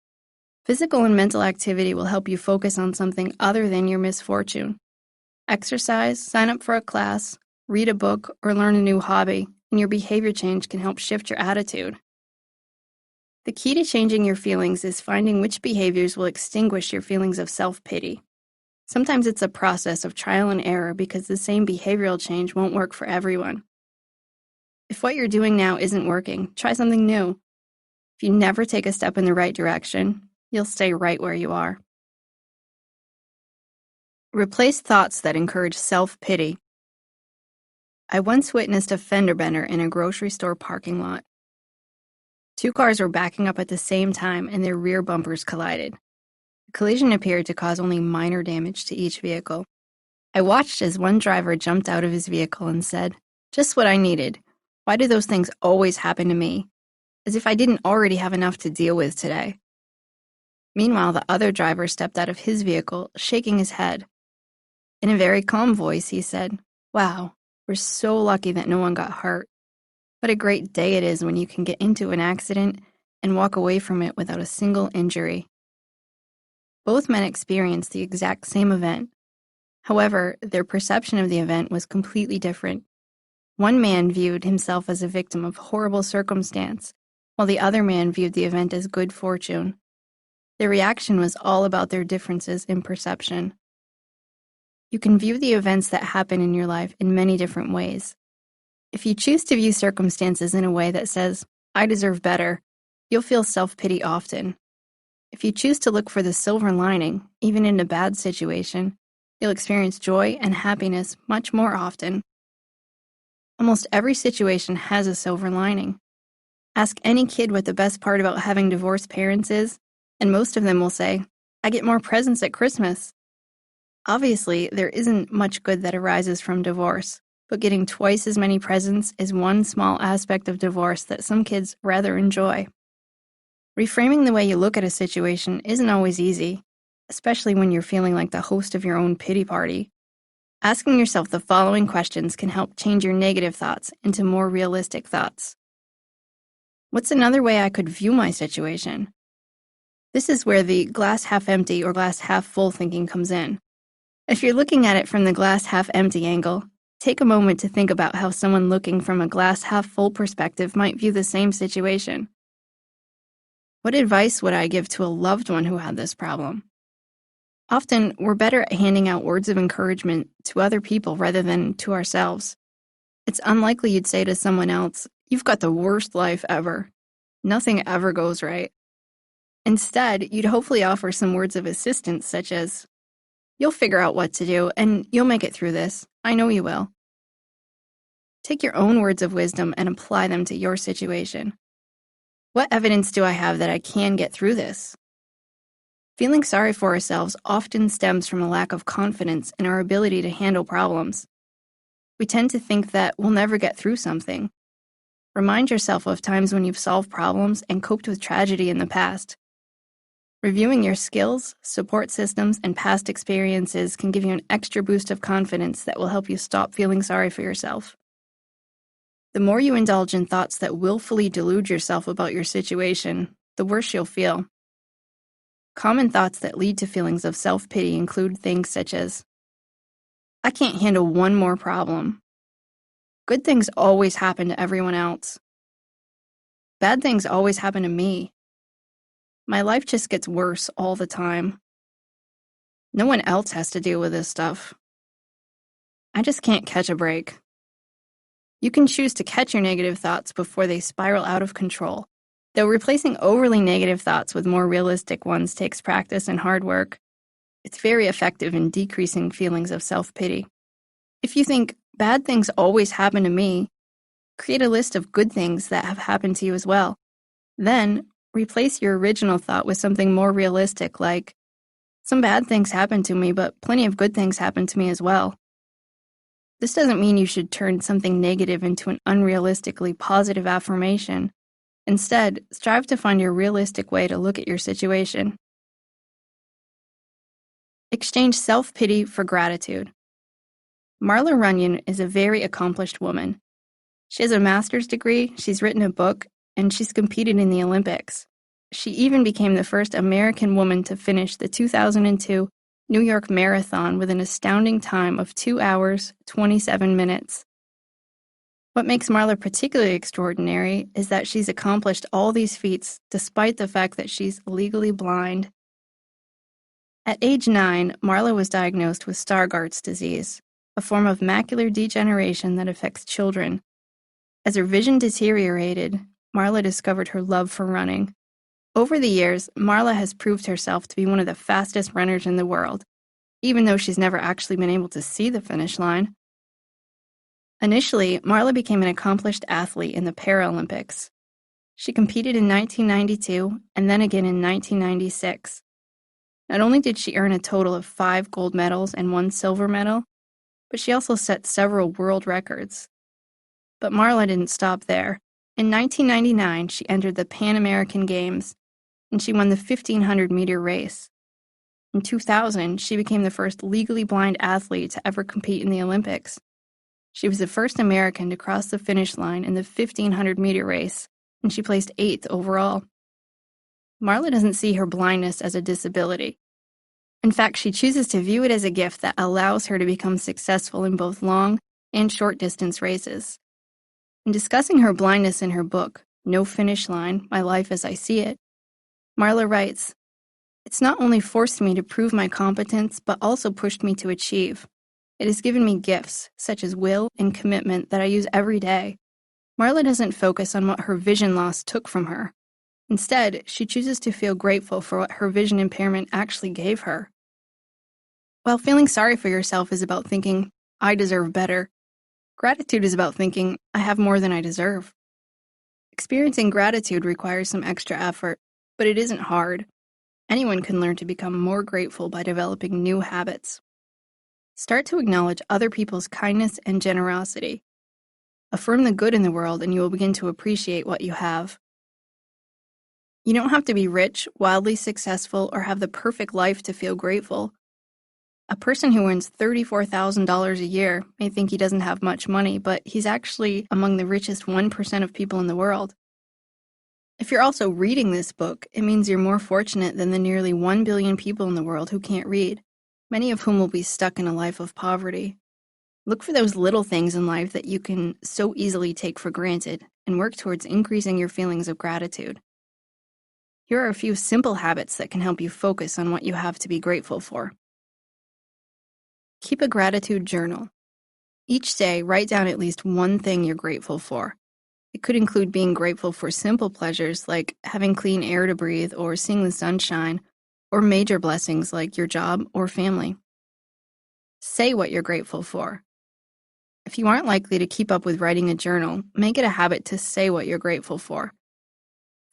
Physical and mental activity will help you focus on something other than your misfortune. Exercise, sign up for a class, read a book, or learn a new hobby, and your behavior change can help shift your attitude. The key to changing your feelings is finding which behaviors will extinguish your feelings of self-pity. Sometimes it's a process of trial and error because the same behavioral change won't work for everyone. If what you're doing now isn't working, try something new. If you never take a step in the right direction, you'll stay right where you are. Replace thoughts that encourage self-pity. I once witnessed a fender bender in a grocery store parking lot. 2 cars were backing up at the same time and their rear bumpers collided. The collision appeared to cause only minor damage to each vehicle. I watched as one driver jumped out of his vehicle and said, "Just what I needed. Why do those things always happen to me? As if I didn't already have enough to deal with today." Meanwhile, the other driver stepped out of his vehicle, shaking his head. In a very calm voice, he said, "Wow, we're so lucky that no one got hurt. What a great day it is when you can get into an accident and walk away from it without a single injury." Both men experienced the exact same event. However, their perception of the event was completely different. One man viewed himself as a victim of horrible circumstance, while the other man viewed the event as good fortune. Their reaction was all about their differences in perception. You can view the events that happen in your life in many different ways. If you choose to view circumstances in a way that says, "I deserve better," you'll feel self-pity often. If you choose to look for the silver lining, even in a bad situation, you'll experience joy and happiness much more often. Almost every situation has a silver lining. Ask any kid what the best part about having divorced parents is, and most of them will say, "I get more presents at Christmas." Obviously, there isn't much good that arises from divorce, but getting twice as many presents is one small aspect of divorce that some kids rather enjoy. Reframing the way you look at a situation isn't always easy, especially when you're feeling like the host of your own pity party. Asking yourself the following questions can help change your negative thoughts into more realistic thoughts. What's another way I could view my situation? This is where the glass half empty or glass half full thinking comes in. If you're looking at it from the glass half empty angle, take a moment to think about how someone looking from a glass half full perspective might view the same situation. What advice would I give to a loved one who had this problem? Often, we're better at handing out words of encouragement to other people rather than to ourselves. It's unlikely you'd say to someone else, "You've got the worst life ever. Nothing ever goes right." Instead, you'd hopefully offer some words of assistance, such as, "You'll figure out what to do, and you'll make it through this. I know you will." Take your own words of wisdom and apply them to your situation. What evidence do I have that I can get through this? Feeling sorry for ourselves often stems from a lack of confidence in our ability to handle problems. We tend to think that we'll never get through something. Remind yourself of times when you've solved problems and coped with tragedy in the past. Reviewing your skills, support systems, and past experiences can give you an extra boost of confidence that will help you stop feeling sorry for yourself. The more you indulge in thoughts that willfully delude yourself about your situation, the worse you'll feel. Common thoughts that lead to feelings of self-pity include things such as, "I can't handle one more problem." "Good things always happen to everyone else." "Bad things always happen to me." "My life just gets worse all the time." "No one else has to deal with this stuff." "I just can't catch a break." You can choose to catch your negative thoughts before they spiral out of control. Though replacing overly negative thoughts with more realistic ones takes practice and hard work, it's very effective in decreasing feelings of self-pity. If you think, "Bad things always happen to me," create a list of good things that have happened to you as well. Then, replace your original thought with something more realistic like, "Some bad things happen to me, but plenty of good things happen to me as well." This doesn't mean you should turn something negative into an unrealistically positive affirmation. Instead, strive to find your realistic way to look at your situation. Exchange self-pity for gratitude. Marla Runyon is a very accomplished woman. She has a master's degree, she's written a book, and she's competed in the Olympics. She even became the first American woman to finish the 2002 New York Marathon with an astounding time of 2 hours, 27 minutes. What makes Marla particularly extraordinary is that she's accomplished all these feats despite the fact that she's legally blind. At age 9, Marla was diagnosed with Stargardt's disease, a form of macular degeneration that affects children. As her vision deteriorated, Marla discovered her love for running. Over the years, Marla has proved herself to be one of the fastest runners in the world, even though she's never actually been able to see the finish line. Initially, Marla became an accomplished athlete in the Paralympics. She competed in 1992 and then again in 1996. Not only did she earn a total of 5 gold medals and 1 silver medal, but she also set several world records. But Marla didn't stop there. In 1999, she entered the Pan American Games, and she won the 1,500-meter race. In 2000, she became the first legally blind athlete to ever compete in the Olympics. She was the first American to cross the finish line in the 1,500-meter race, and she placed 8th overall. Marla doesn't see her blindness as a disability. In fact, she chooses to view it as a gift that allows her to become successful in both long and short-distance races. In discussing her blindness in her book, No Finish Line, My Life as I See It, Marla writes, "It's not only forced me to prove my competence, but also pushed me to achieve. It has given me gifts, such as will and commitment, that I use every day." Marla doesn't focus on what her vision loss took from her. Instead, she chooses to feel grateful for what her vision impairment actually gave her. While feeling sorry for yourself is about thinking, "I deserve better," gratitude is about thinking, "I have more than I deserve." Experiencing gratitude requires some extra effort, but it isn't hard. Anyone can learn to become more grateful by developing new habits. Start to acknowledge other people's kindness and generosity. Affirm the good in the world and you will begin to appreciate what you have. You don't have to be rich, wildly successful, or have the perfect life to feel grateful. A person who earns $34,000 a year may think he doesn't have much money, but he's actually among the richest 1% of people in the world. If you're also reading this book, it means you're more fortunate than the nearly 1 billion people in the world who can't read. many of whom will be stuck in a life of poverty. Look for those little things in life that you can so easily take for granted and work towards increasing your feelings of gratitude. Here are a few simple habits that can help you focus on what you have to be grateful for. Keep a gratitude journal. Each day, write down at least one thing you're grateful for. It could include being grateful for simple pleasures like having clean air to breathe or seeing the sunshine, or major blessings like your job or family. Say what you're grateful for. If you aren't likely to keep up with writing a journal, make it a habit to say what you're grateful for.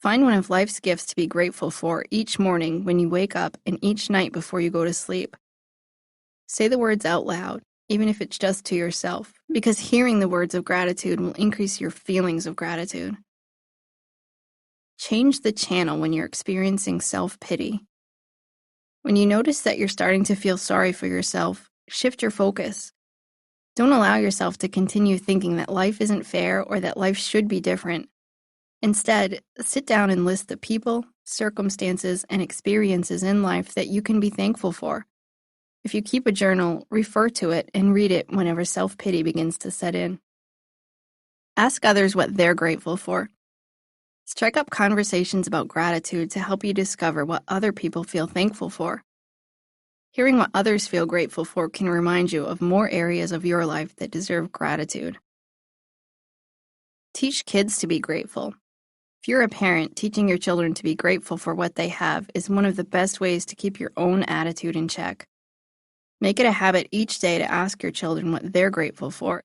Find one of life's gifts to be grateful for each morning when you wake up and each night before you go to sleep. Say the words out loud, even if it's just to yourself, because hearing the words of gratitude will increase your feelings of gratitude. Change the channel when you're experiencing self-pity. When you notice that you're starting to feel sorry for yourself, shift your focus. Don't allow yourself to continue thinking that life isn't fair or that life should be different. Instead, sit down and list the people, circumstances, and experiences in life that you can be thankful for. If you keep a journal, refer to it and read it whenever self-pity begins to set in. Ask others what they're grateful for. Strike up conversations about gratitude to help you discover what other people feel thankful for. Hearing what others feel grateful for can remind you of more areas of your life that deserve gratitude. Teach kids to be grateful. If you're a parent, teaching your children to be grateful for what they have is one of the best ways to keep your own attitude in check. Make it a habit each day to ask your children what they're grateful for.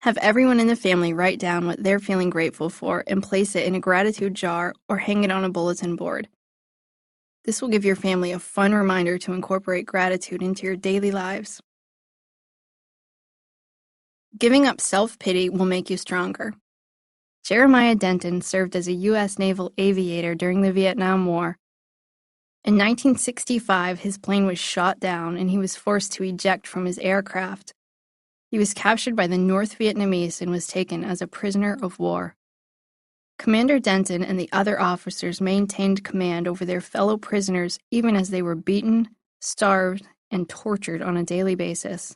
Have everyone in the family write down what they're feeling grateful for and place it in a gratitude jar or hang it on a bulletin board. This will give your family a fun reminder to incorporate gratitude into your daily lives. Giving up self-pity will make you stronger. Jeremiah Denton served as a U.S. naval aviator during the Vietnam War. In 1965, his plane was shot down and he was forced to eject from his aircraft. He was captured by the North Vietnamese and was taken as a prisoner of war. Commander Denton and the other officers maintained command over their fellow prisoners even as they were beaten, starved, and tortured on a daily basis.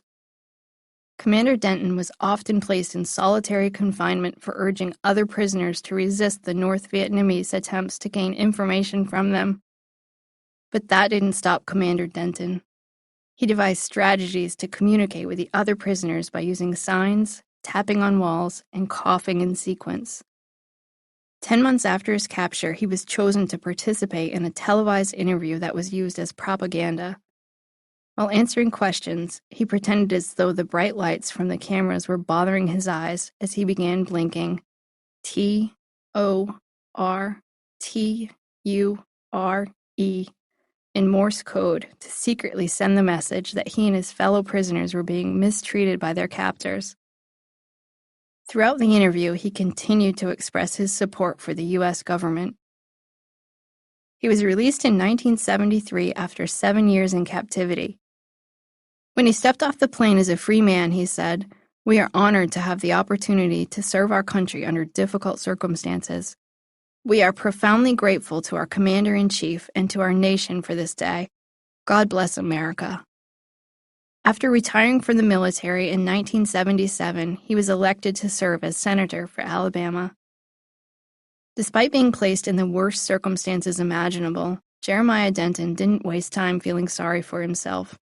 Commander Denton was often placed in solitary confinement for urging other prisoners to resist the North Vietnamese attempts to gain information from them. But that didn't stop Commander Denton. He devised strategies to communicate with the other prisoners by using signs, tapping on walls, and coughing in sequence. 10 months after his capture, he was chosen to participate in a televised interview that was used as propaganda. While answering questions, he pretended as though the bright lights from the cameras were bothering his eyes as he began blinking T-O-R-T-U-R-E in Morse code to secretly send the message that he and his fellow prisoners were being mistreated by their captors. Throughout the interview, he continued to express his support for the U.S. government. He was released in 1973 after 7 years in captivity. When he stepped off the plane as a free man, he said, "We are honored to have the opportunity to serve our country under difficult circumstances. We are profoundly grateful to our Commander-in-Chief and to our nation for this day. God bless America." After retiring from the military in 1977, he was elected to serve as senator for Alabama. Despite being placed in the worst circumstances imaginable, Jeremiah Denton didn't waste time feeling sorry for himself.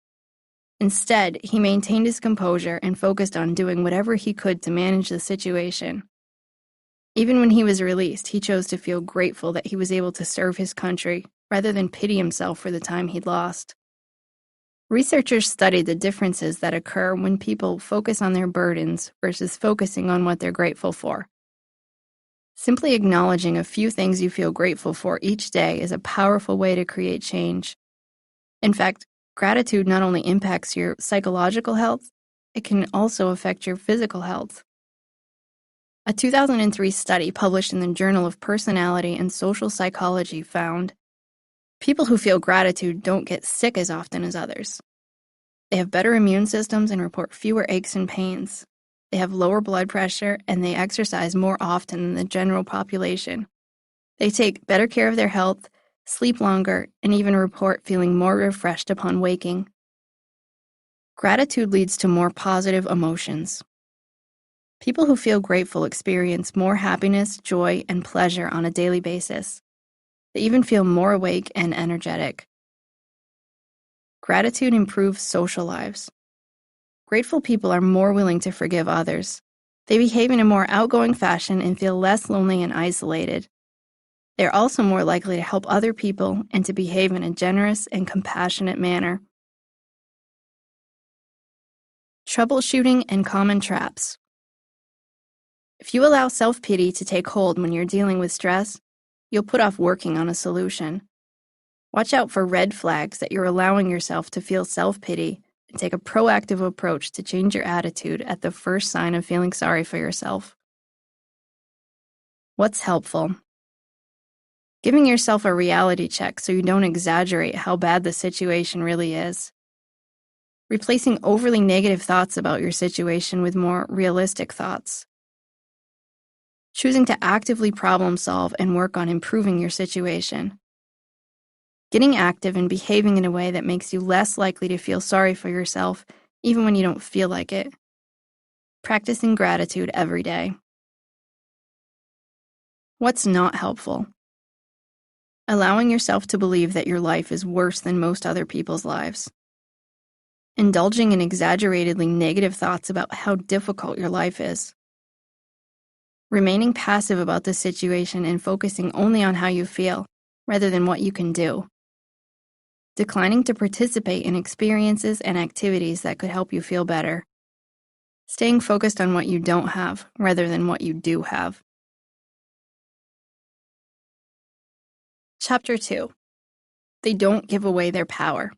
Instead, he maintained his composure and focused on doing whatever he could to manage the situation. Even when he was released, he chose to feel grateful that he was able to serve his country, rather than pity himself for the time he'd lost. Researchers studied the differences that occur when people focus on their burdens versus focusing on what they're grateful for. Simply acknowledging a few things you feel grateful for each day is a powerful way to create change. In fact, gratitude not only impacts your psychological health, it can also affect your physical health. A 2003 study published in the Journal of Personality and Social Psychology found people who feel gratitude don't get sick as often as others. They have better immune systems and report fewer aches and pains. They have lower blood pressure and they exercise more often than the general population. They take better care of their health, sleep longer, and even report feeling more refreshed upon waking. Gratitude leads to more positive emotions. People who feel grateful experience more happiness, joy, and pleasure on a daily basis. They even feel more awake and energetic. Gratitude improves social lives. Grateful people are more willing to forgive others. They behave in a more outgoing fashion and feel less lonely and isolated. They are also more likely to help other people and to behave in a generous and compassionate manner. Troubleshooting and common traps. If you allow self-pity to take hold when you're dealing with stress, you'll put off working on a solution. Watch out for red flags that you're allowing yourself to feel self-pity and take a proactive approach to change your attitude at the first sign of feeling sorry for yourself. What's helpful? Giving yourself a reality check so you don't exaggerate how bad the situation really is. Replacing overly negative thoughts about your situation with more realistic thoughts. Choosing to actively problem solve and work on improving your situation. Getting active and behaving in a way that makes you less likely to feel sorry for yourself, even when you don't feel like it. Practicing gratitude every day. What's not helpful? Allowing yourself to believe that your life is worse than most other people's lives. Indulging in exaggeratedly negative thoughts about how difficult your life is. Remaining passive about the situation and focusing only on how you feel, rather than what you can do. Declining to participate in experiences and activities that could help you feel better. Staying focused on what you don't have, rather than what you do have. Chapter 2. They don't give away their power.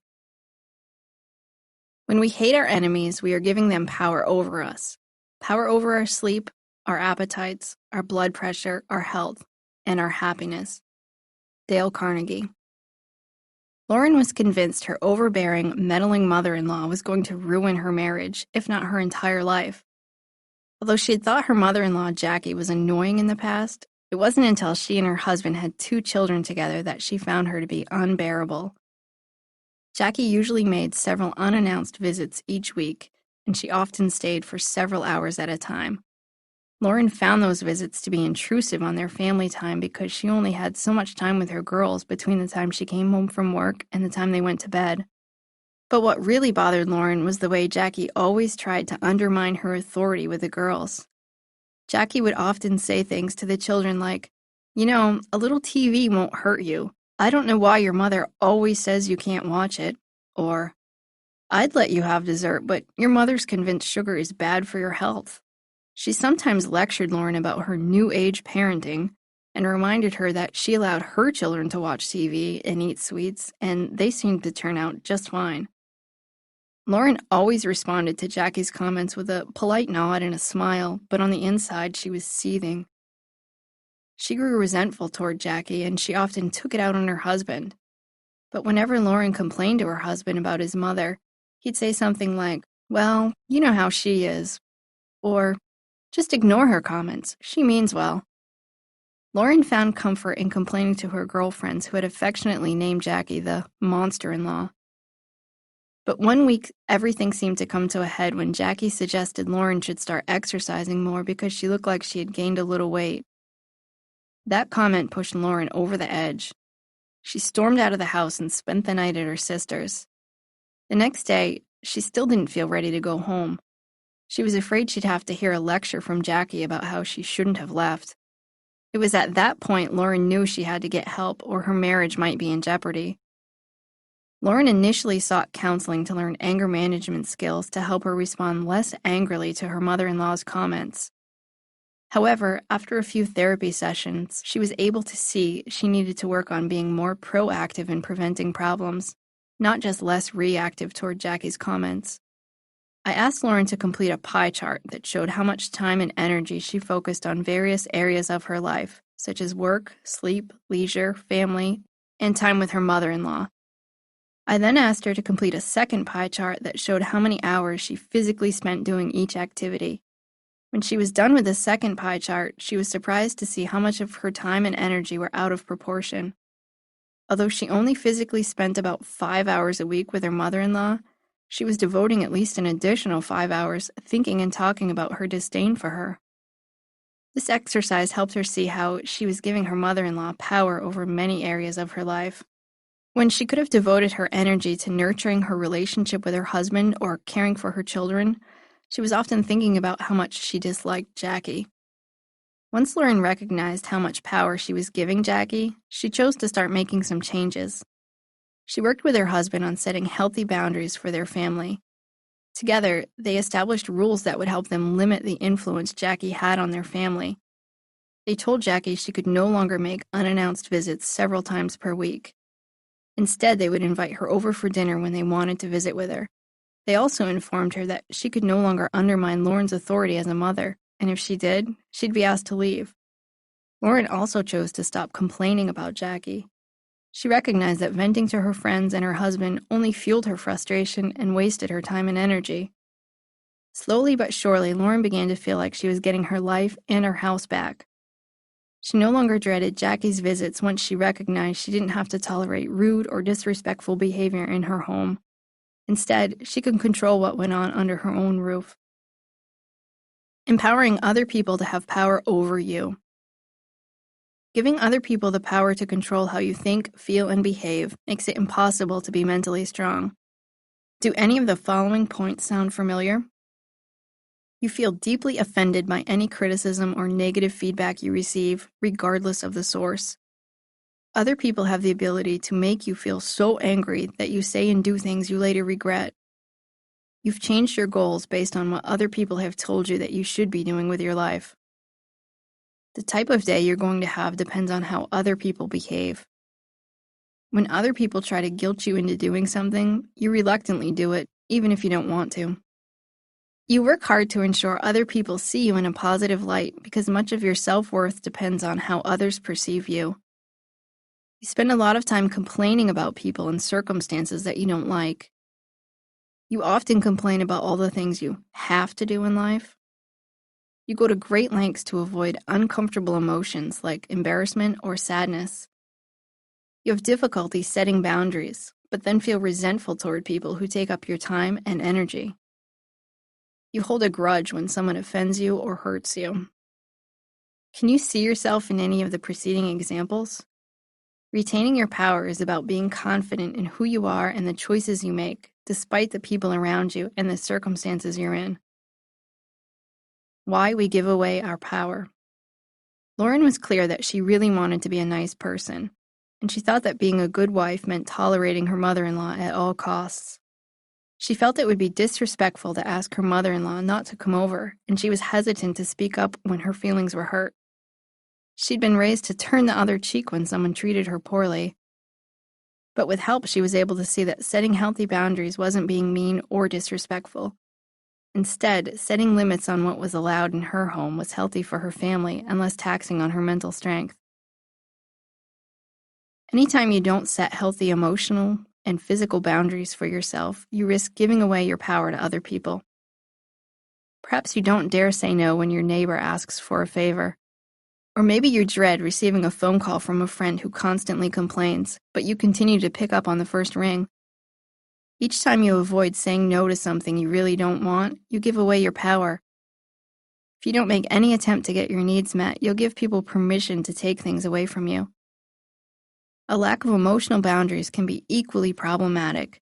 When we hate our enemies, we are giving them power over us. Power over our sleep, our appetites, our blood pressure, our health, and our happiness. Dale Carnegie. Morin was convinced her overbearing, meddling mother-in-law was going to ruin her marriage, if not her entire life. Although she had thought her mother-in-law, Jackie, was annoying in the past, it wasn't until she and her husband had 2 children together that she found her to be unbearable. Jackie usually made several unannounced visits each week, and she often stayed for several hours at a time. Morin found those visits to be intrusive on their family time because she only had so much time with her girls between the time she came home from work and the time they went to bed. But what really bothered Morin was the way Jackie always tried to undermine her authority with the girls. Jackie would often say things to the children like, "You know, a little TV won't hurt you. I don't know why your mother always says you can't watch it." Or, "I'd let you have dessert, but your mother's convinced sugar is bad for your health." She sometimes lectured Morin about her new age parenting and reminded her that she allowed her children to watch TV and eat sweets, and they seemed to turn out just fine. Morin always responded to Jackie's comments with a polite nod and a smile, but on the inside she was seething. She grew resentful toward Jackie, and she often took it out on her husband. But whenever Morin complained to her husband about his mother, he'd say something like, "Well, you know how she is," or, "Just ignore her comments. She means well." Morin found comfort in complaining to her girlfriends who had affectionately named Jackie the monster-in-law. But one week, everything seemed to come to a head when Jackie suggested Morin should start exercising more because she looked like she had gained a little weight. That comment pushed Morin over the edge. She stormed out of the house and spent the night at her sister's. The next day, she still didn't feel ready to go home. She was afraid she'd have to hear a lecture from Jackie about how she shouldn't have left. It was at that point Morin knew she had to get help or her marriage might be in jeopardy. Morin initially sought counseling to learn anger management skills to help her respond less angrily to her mother-in-law's comments. However, after a few therapy sessions, she was able to see she needed to work on being more proactive in preventing problems, not just less reactive toward Jackie's comments. I asked Morin to complete a pie chart that showed how much time and energy she focused on various areas of her life, such as work, sleep, leisure, family, and time with her mother-in-law. I then asked her to complete a second pie chart that showed how many hours she physically spent doing each activity. When she was done with the second pie chart, she was surprised to see how much of her time and energy were out of proportion. Although she only physically spent about 5 hours a week with her mother-in-law, She was devoting at least an additional 5 hours thinking and talking about her disdain for her. This exercise helped her see how she was giving her mother-in-law power over many areas of her life. When she could have devoted her energy to nurturing her relationship with her husband or caring for her children, she was often thinking about how much she disliked Jackie. Once Lauren recognized how much power she was giving Jackie, she chose to start making some changes. She worked with her husband on setting healthy boundaries for their family. Together, they established rules that would help them limit the influence Jackie had on their family. They told Jackie she could no longer make unannounced visits several times per week. Instead, they would invite her over for dinner when they wanted to visit with her. They also informed her that she could no longer undermine Lauren's authority as a mother, and if she did, she'd be asked to leave. Lauren also chose to stop complaining about Jackie. She recognized that venting to her friends and her husband only fueled her frustration and wasted her time and energy. Slowly but surely, Lauren began to feel like she was getting her life and her house back. She no longer dreaded Jackie's visits once she recognized she didn't have to tolerate rude or disrespectful behavior in her home. Instead, she could control what went on under her own roof. Empowering other people to have power over you. Giving other people the power to control how you think, feel, and behave makes it impossible to be mentally strong. Do any of the following points sound familiar? You feel deeply offended by any criticism or negative feedback you receive, regardless of the source. Other people have the ability to make you feel so angry that you say and do things you later regret. You've changed your goals based on what other people have told you that you should be doing with your life. The type of day you're going to have depends on how other people behave. When other people try to guilt you into doing something, you reluctantly do it, even if you don't want to. You work hard to ensure other people see you in a positive light because much of your self-worth depends on how others perceive you. You spend a lot of time complaining about people and circumstances that you don't like. You often complain about all the things you have to do in life. You go to great lengths to avoid uncomfortable emotions like embarrassment or sadness. You have difficulty setting boundaries, but then feel resentful toward people who take up your time and energy. You hold a grudge when someone offends you or hurts you. Can you see yourself in any of the preceding examples? Retaining your power is about being confident in who you are and the choices you make, despite the people around you and the circumstances you're in. Why we give away our power. Lauren was clear that she really wanted to be a nice person, and she thought that being a good wife meant tolerating her mother-in-law at all costs. She felt it would be disrespectful to ask her mother-in-law not to come over, and she was hesitant to speak up when her feelings were hurt. She'd been raised to turn the other cheek when someone treated her poorly. But with help, she was able to see that setting healthy boundaries wasn't being mean or disrespectful. Instead, setting limits on what was allowed in her home was healthy for her family and less taxing on her mental strength. Anytime you don't set healthy emotional and physical boundaries for yourself, you risk giving away your power to other people. Perhaps you don't dare say no when your neighbor asks for a favor. Or maybe you dread receiving a phone call from a friend who constantly complains, but you continue to pick up on the first ring. Each time you avoid saying no to something you really don't want, you give away your power. If you don't make any attempt to get your needs met, you'll give people permission to take things away from you. A lack of emotional boundaries can be equally problematic.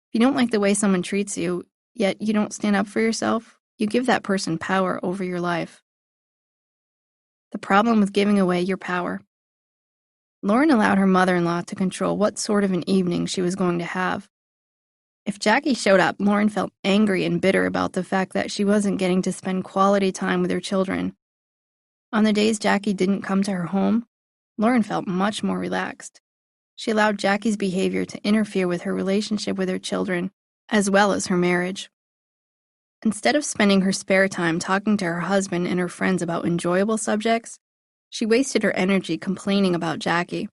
If you don't like the way someone treats you, yet you don't stand up for yourself, you give that person power over your life. The problem with giving away your power. Lauren allowed her mother-in-law to control what sort of an evening she was going to have. If Jackie showed up, Lauren felt angry and bitter about the fact that she wasn't getting to spend quality time with her children. On the days Jackie didn't come to her home, Lauren felt much more relaxed. She allowed Jackie's behavior to interfere with her relationship with her children, as well as her marriage. Instead of spending her spare time talking to her husband and her friends about enjoyable subjects, she wasted her energy complaining about Jackie.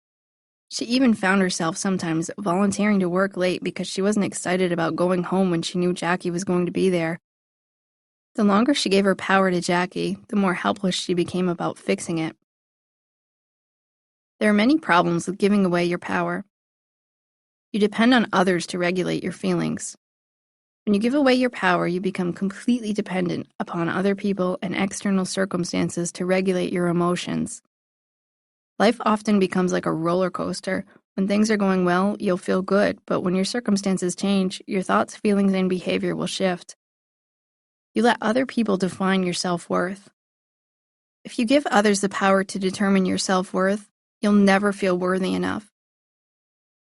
She even found herself sometimes volunteering to work late because she wasn't excited about going home when she knew Jackie was going to be there. The longer she gave her power to Jackie, the more helpless she became about fixing it. There are many problems with giving away your power. You depend on others to regulate your feelings. When you give away your power, you become completely dependent upon other people and external circumstances to regulate your emotions. Life often becomes like a roller coaster. When things are going well, you'll feel good, but when your circumstances change, your thoughts, feelings, and behavior will shift. You let other people define your self-worth. If you give others the power to determine your self-worth, you'll never feel worthy enough.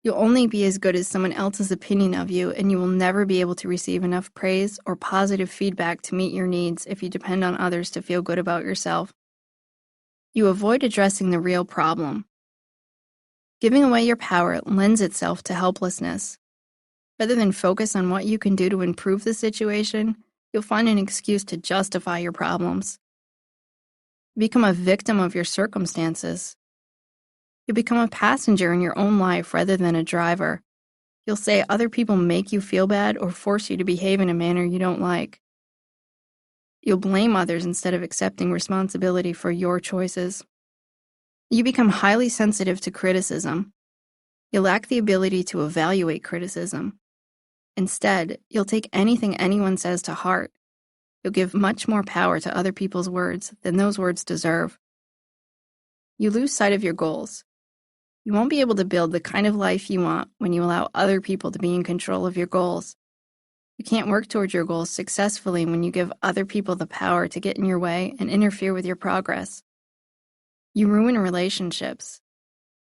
You'll only be as good as someone else's opinion of you, and you will never be able to receive enough praise or positive feedback to meet your needs if you depend on others to feel good about yourself. You avoid addressing the real problem. Giving away your power lends itself to helplessness. Rather than focus on what you can do to improve the situation, you'll find an excuse to justify your problems. You become a victim of your circumstances. You'll become a passenger in your own life rather than a driver. You'll say other people make you feel bad or force you to behave in a manner you don't like. You'll blame others instead of accepting responsibility for your choices. You become highly sensitive to criticism. You lack the ability to evaluate criticism. Instead, you'll take anything anyone says to heart. You'll give much more power to other people's words than those words deserve. You lose sight of your goals. You won't be able to build the kind of life you want when you allow other people to be in control of your goals. You can't work towards your goals successfully when you give other people the power to get in your way and interfere with your progress. You ruin relationships.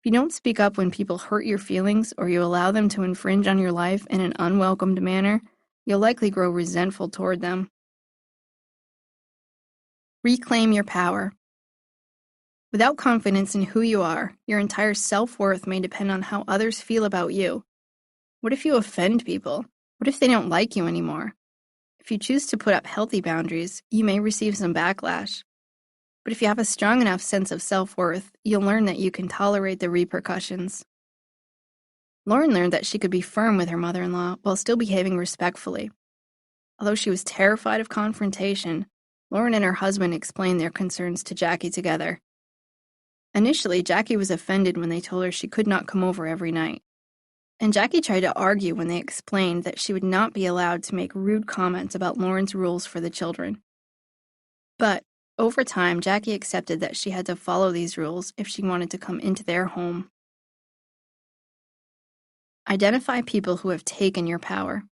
If you don't speak up when people hurt your feelings or you allow them to infringe on your life in an unwelcomed manner, you'll likely grow resentful toward them. Reclaim your power. Without confidence in who you are, your entire self-worth may depend on how others feel about you. What if you offend people? What if they don't like you anymore? If you choose to put up healthy boundaries, you may receive some backlash. But if you have a strong enough sense of self-worth, you'll learn that you can tolerate the repercussions. Lauren learned that she could be firm with her mother-in-law while still behaving respectfully. Although she was terrified of confrontation, Lauren and her husband explained their concerns to Jackie together. Initially, Jackie was offended when they told her she could not come over every night. And Jackie tried to argue when they explained that she would not be allowed to make rude comments about Lauren's rules for the children. But, over time, Jackie accepted that she had to follow these rules if she wanted to come into their home. Identify people who have taken your power.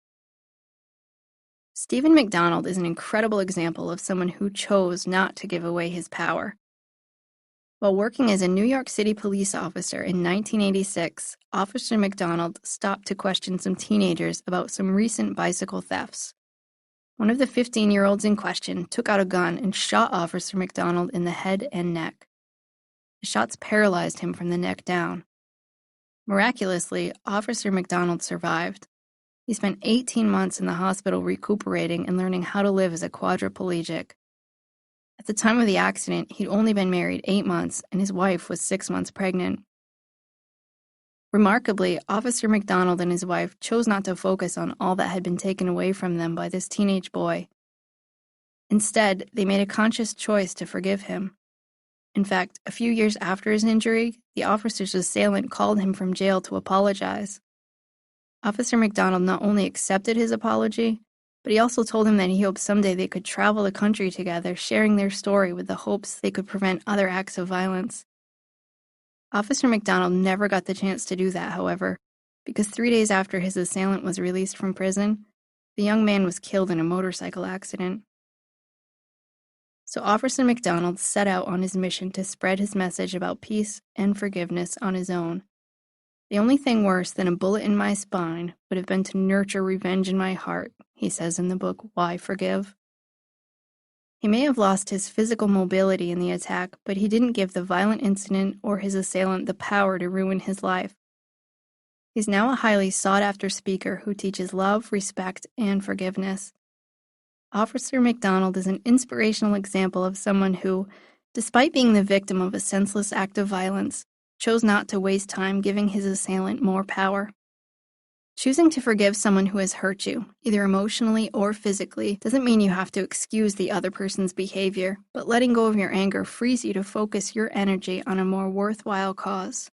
Stephen McDonald is an incredible example of someone who chose not to give away his power. While working as a New York City police officer in 1986, Officer McDonald stopped to question some teenagers about some recent bicycle thefts. One of the 15-year-olds in question took out a gun and shot Officer McDonald in the head and neck. The shots paralyzed him from the neck down. Miraculously, Officer McDonald survived. He spent 18 months in the hospital recuperating and learning how to live as a quadriplegic. At the time of the accident, he'd only been married 8 months, and his wife was 6 months pregnant. Remarkably, Officer McDonald and his wife chose not to focus on all that had been taken away from them by this teenage boy. Instead, they made a conscious choice to forgive him. In fact, a few years after his injury, the officer's assailant called him from jail to apologize. Officer McDonald not only accepted his apology, but he also told him that he hoped someday they could travel the country together, sharing their story with the hopes they could prevent other acts of violence. Officer McDonald never got the chance to do that, however, because 3 days after his assailant was released from prison, the young man was killed in a motorcycle accident. So Officer McDonald set out on his mission to spread his message about peace and forgiveness on his own. The only thing worse than a bullet in my spine would have been to nurture revenge in my heart, he says in the book, Why Forgive? He may have lost his physical mobility in the attack, but he didn't give the violent incident or his assailant the power to ruin his life. He's now a highly sought-after speaker who teaches love, respect, and forgiveness. Officer McDonald is an inspirational example of someone who, despite being the victim of a senseless act of violence, chose not to waste time giving his assailant more power. Choosing to forgive someone who has hurt you, either emotionally or physically, doesn't mean you have to excuse the other person's behavior, but letting go of your anger frees you to focus your energy on a more worthwhile cause.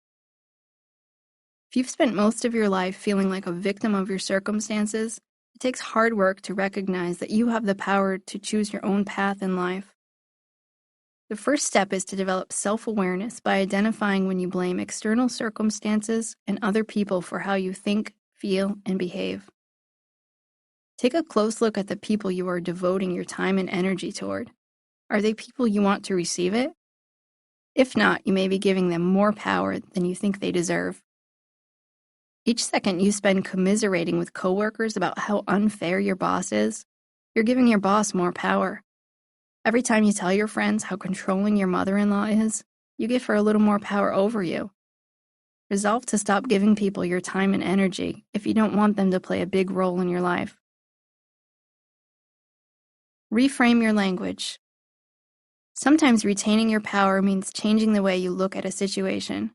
If you've spent most of your life feeling like a victim of your circumstances, It takes hard work to recognize that you have the power to choose your own path in life. The first step is to develop self-awareness by identifying when you blame external circumstances and other people for how you think, feel, and behave. Take a close look at the people you are devoting your time and energy toward. Are they people you want to receive it? If not, you may be giving them more power than you think they deserve. Each second you spend commiserating with coworkers about how unfair your boss is, you're giving your boss more power. Every time you tell your friends how controlling your mother-in-law is, you give her a little more power over you. Resolve to stop giving people your time and energy if you don't want them to play a big role in your life. Reframe your language. Sometimes retaining your power means changing the way you look at a situation.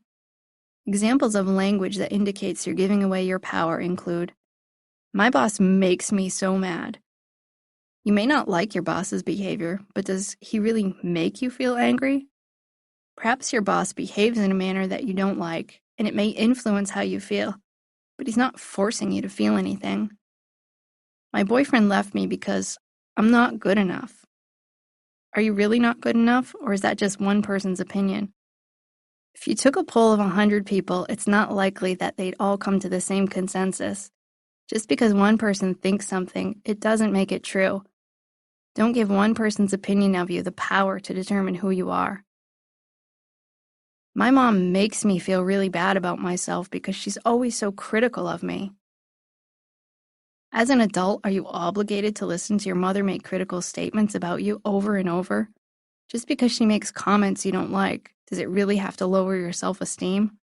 Examples of language that indicates you're giving away your power include, "My boss makes me so mad." You may not like your boss's behavior, but does he really make you feel angry? Perhaps your boss behaves in a manner that you don't like, and it may influence how you feel, but he's not forcing you to feel anything. "My boyfriend left me because I'm not good enough." Are you really not good enough, or is that just one person's opinion? If you took a poll of 100 people, it's not likely that they'd all come to the same consensus. Just because one person thinks something, it doesn't make it true. Don't give one person's opinion of you the power to determine who you are. "My mom makes me feel really bad about myself because she's always so critical of me." As an adult, are you obligated to listen to your mother make critical statements about you over and over? Just because she makes comments you don't like, does it really have to lower your self-esteem?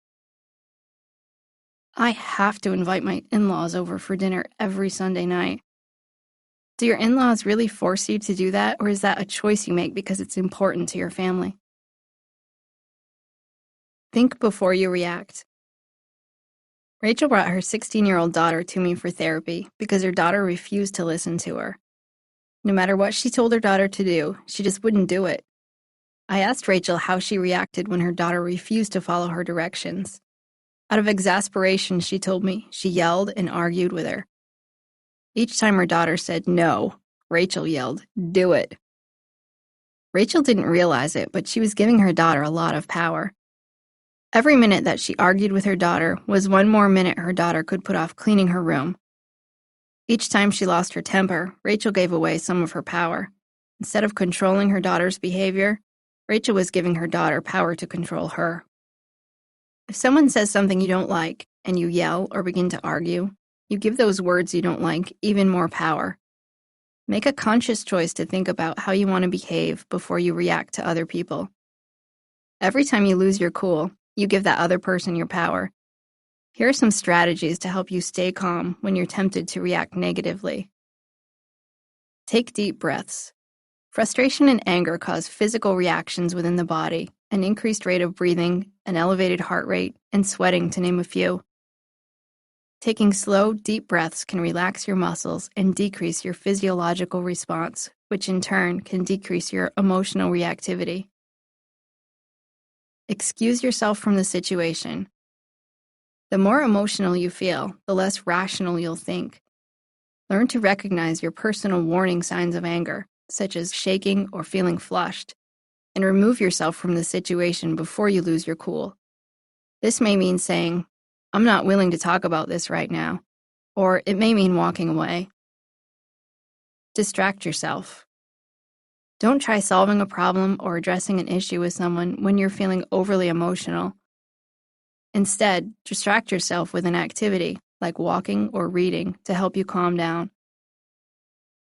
I have to invite my in-laws over for dinner every Sunday night. Do your in-laws really force you to do that, or is that a choice you make because it's important to your family? Think before you react. Rachel brought her 16-year-old daughter to me for therapy because her daughter refused to listen to her. No matter what she told her daughter to do, she just wouldn't do it. I asked Rachel how she reacted when her daughter refused to follow her directions. Out of exasperation, she told me she yelled and argued with her. Each time her daughter said no, Rachel yelled, "Do it." Rachel didn't realize it, but she was giving her daughter a lot of power. Every minute that she argued with her daughter was one more minute her daughter could put off cleaning her room. Each time she lost her temper, Rachel gave away some of her power. Instead of controlling her daughter's behavior, Rachel was giving her daughter power to control her. If someone says something you don't like, and you yell or begin to argue, you give those words you don't like even more power. Make a conscious choice to think about how you want to behave before you react to other people. Every time you lose your cool, you give that other person your power. Here are some strategies to help you stay calm when you're tempted to react negatively. Take deep breaths. Frustration and anger cause physical reactions within the body, an increased rate of breathing, an elevated heart rate, and sweating, to name a few. Taking slow, deep breaths can relax your muscles and decrease your physiological response, which in turn can decrease your emotional reactivity. Excuse yourself from the situation. The more emotional you feel, the less rational you'll think. Learn to recognize your personal warning signs of anger, such as shaking or feeling flushed, and remove yourself from the situation before you lose your cool. This may mean saying, "I'm not willing to talk about this right now," or it may mean walking away. Distract yourself. Don't try solving a problem or addressing an issue with someone when you're feeling overly emotional. Instead, distract yourself with an activity, like walking or reading, to help you calm down.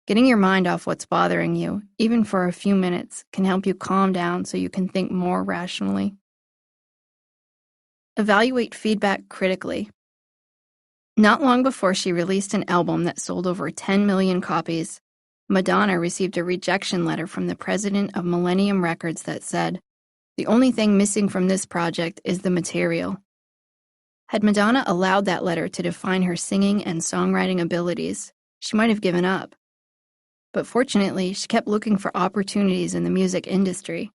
Getting your mind off what's bothering you, even for a few minutes, can help you calm down so you can think more rationally. Evaluate feedback critically. Not long before she released an album that sold over 10 million copies, Madonna received a rejection letter from the president of Millennium Records that said, "The only thing missing from this project is the material." Had Madonna allowed that letter to define her singing and songwriting abilities, she might have given up. But fortunately, she kept looking for opportunities in the music industry.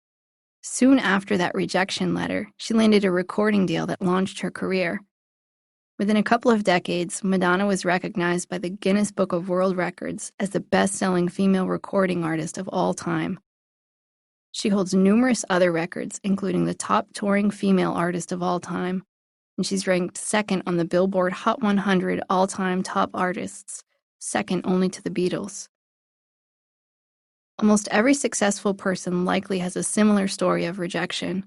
Soon after that rejection letter, she landed a recording deal that launched her career. Within a couple of decades, Madonna was recognized by the Guinness Book of World Records as the best-selling female recording artist of all time. She holds numerous other records, including the top touring female artist of all time, and she's ranked second on the Billboard Hot 100 all-time top artists, second only to the Beatles. Almost every successful person likely has a similar story of rejection.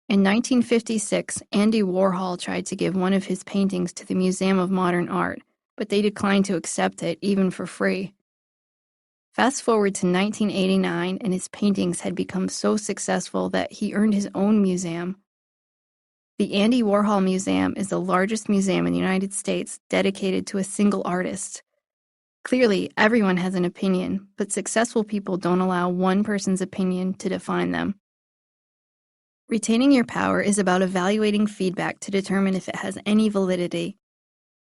In 1956, Andy Warhol tried to give one of his paintings to the Museum of Modern Art, but they declined to accept it, even for free. Fast forward to 1989, and his paintings had become so successful that he earned his own museum. The Andy Warhol Museum is the largest museum in the United States dedicated to a single artist. Clearly, everyone has an opinion, but successful people don't allow one person's opinion to define them. Retaining your power is about evaluating feedback to determine if it has any validity.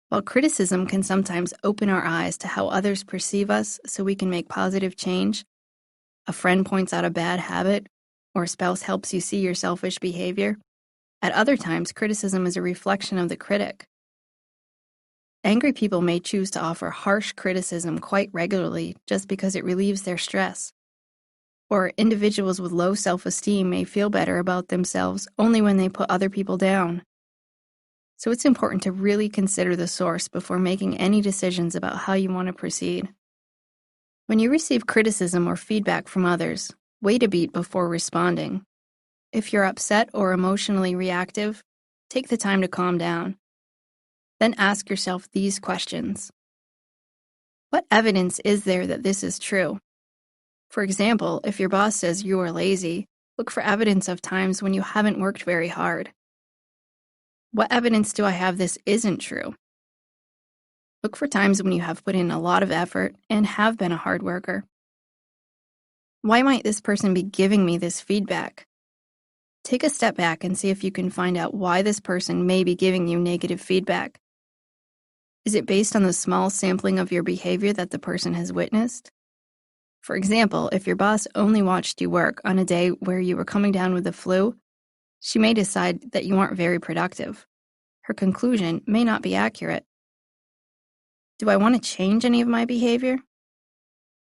While criticism can sometimes open our eyes to how others perceive us so we can make positive change, a friend points out a bad habit, or a spouse helps you see your selfish behavior, at other times criticism is a reflection of the critic. Angry people may choose to offer harsh criticism quite regularly just because it relieves their stress. Or individuals with low self-esteem may feel better about themselves only when they put other people down. So it's important to really consider the source before making any decisions about how you want to proceed. When you receive criticism or feedback from others, wait a beat before responding. If you're upset or emotionally reactive, take the time to calm down. Then ask yourself these questions. What evidence is there that this is true? For example, if your boss says you are lazy, look for evidence of times when you haven't worked very hard. What evidence do I have this isn't true? Look for times when you have put in a lot of effort and have been a hard worker. Why might this person be giving me this feedback? Take a step back and see if you can find out why this person may be giving you negative feedback. Is it based on the small sampling of your behavior that the person has witnessed? For example, if your boss only watched you work on a day where you were coming down with the flu, she may decide that you aren't very productive. Her conclusion may not be accurate. Do I want to change any of my behavior?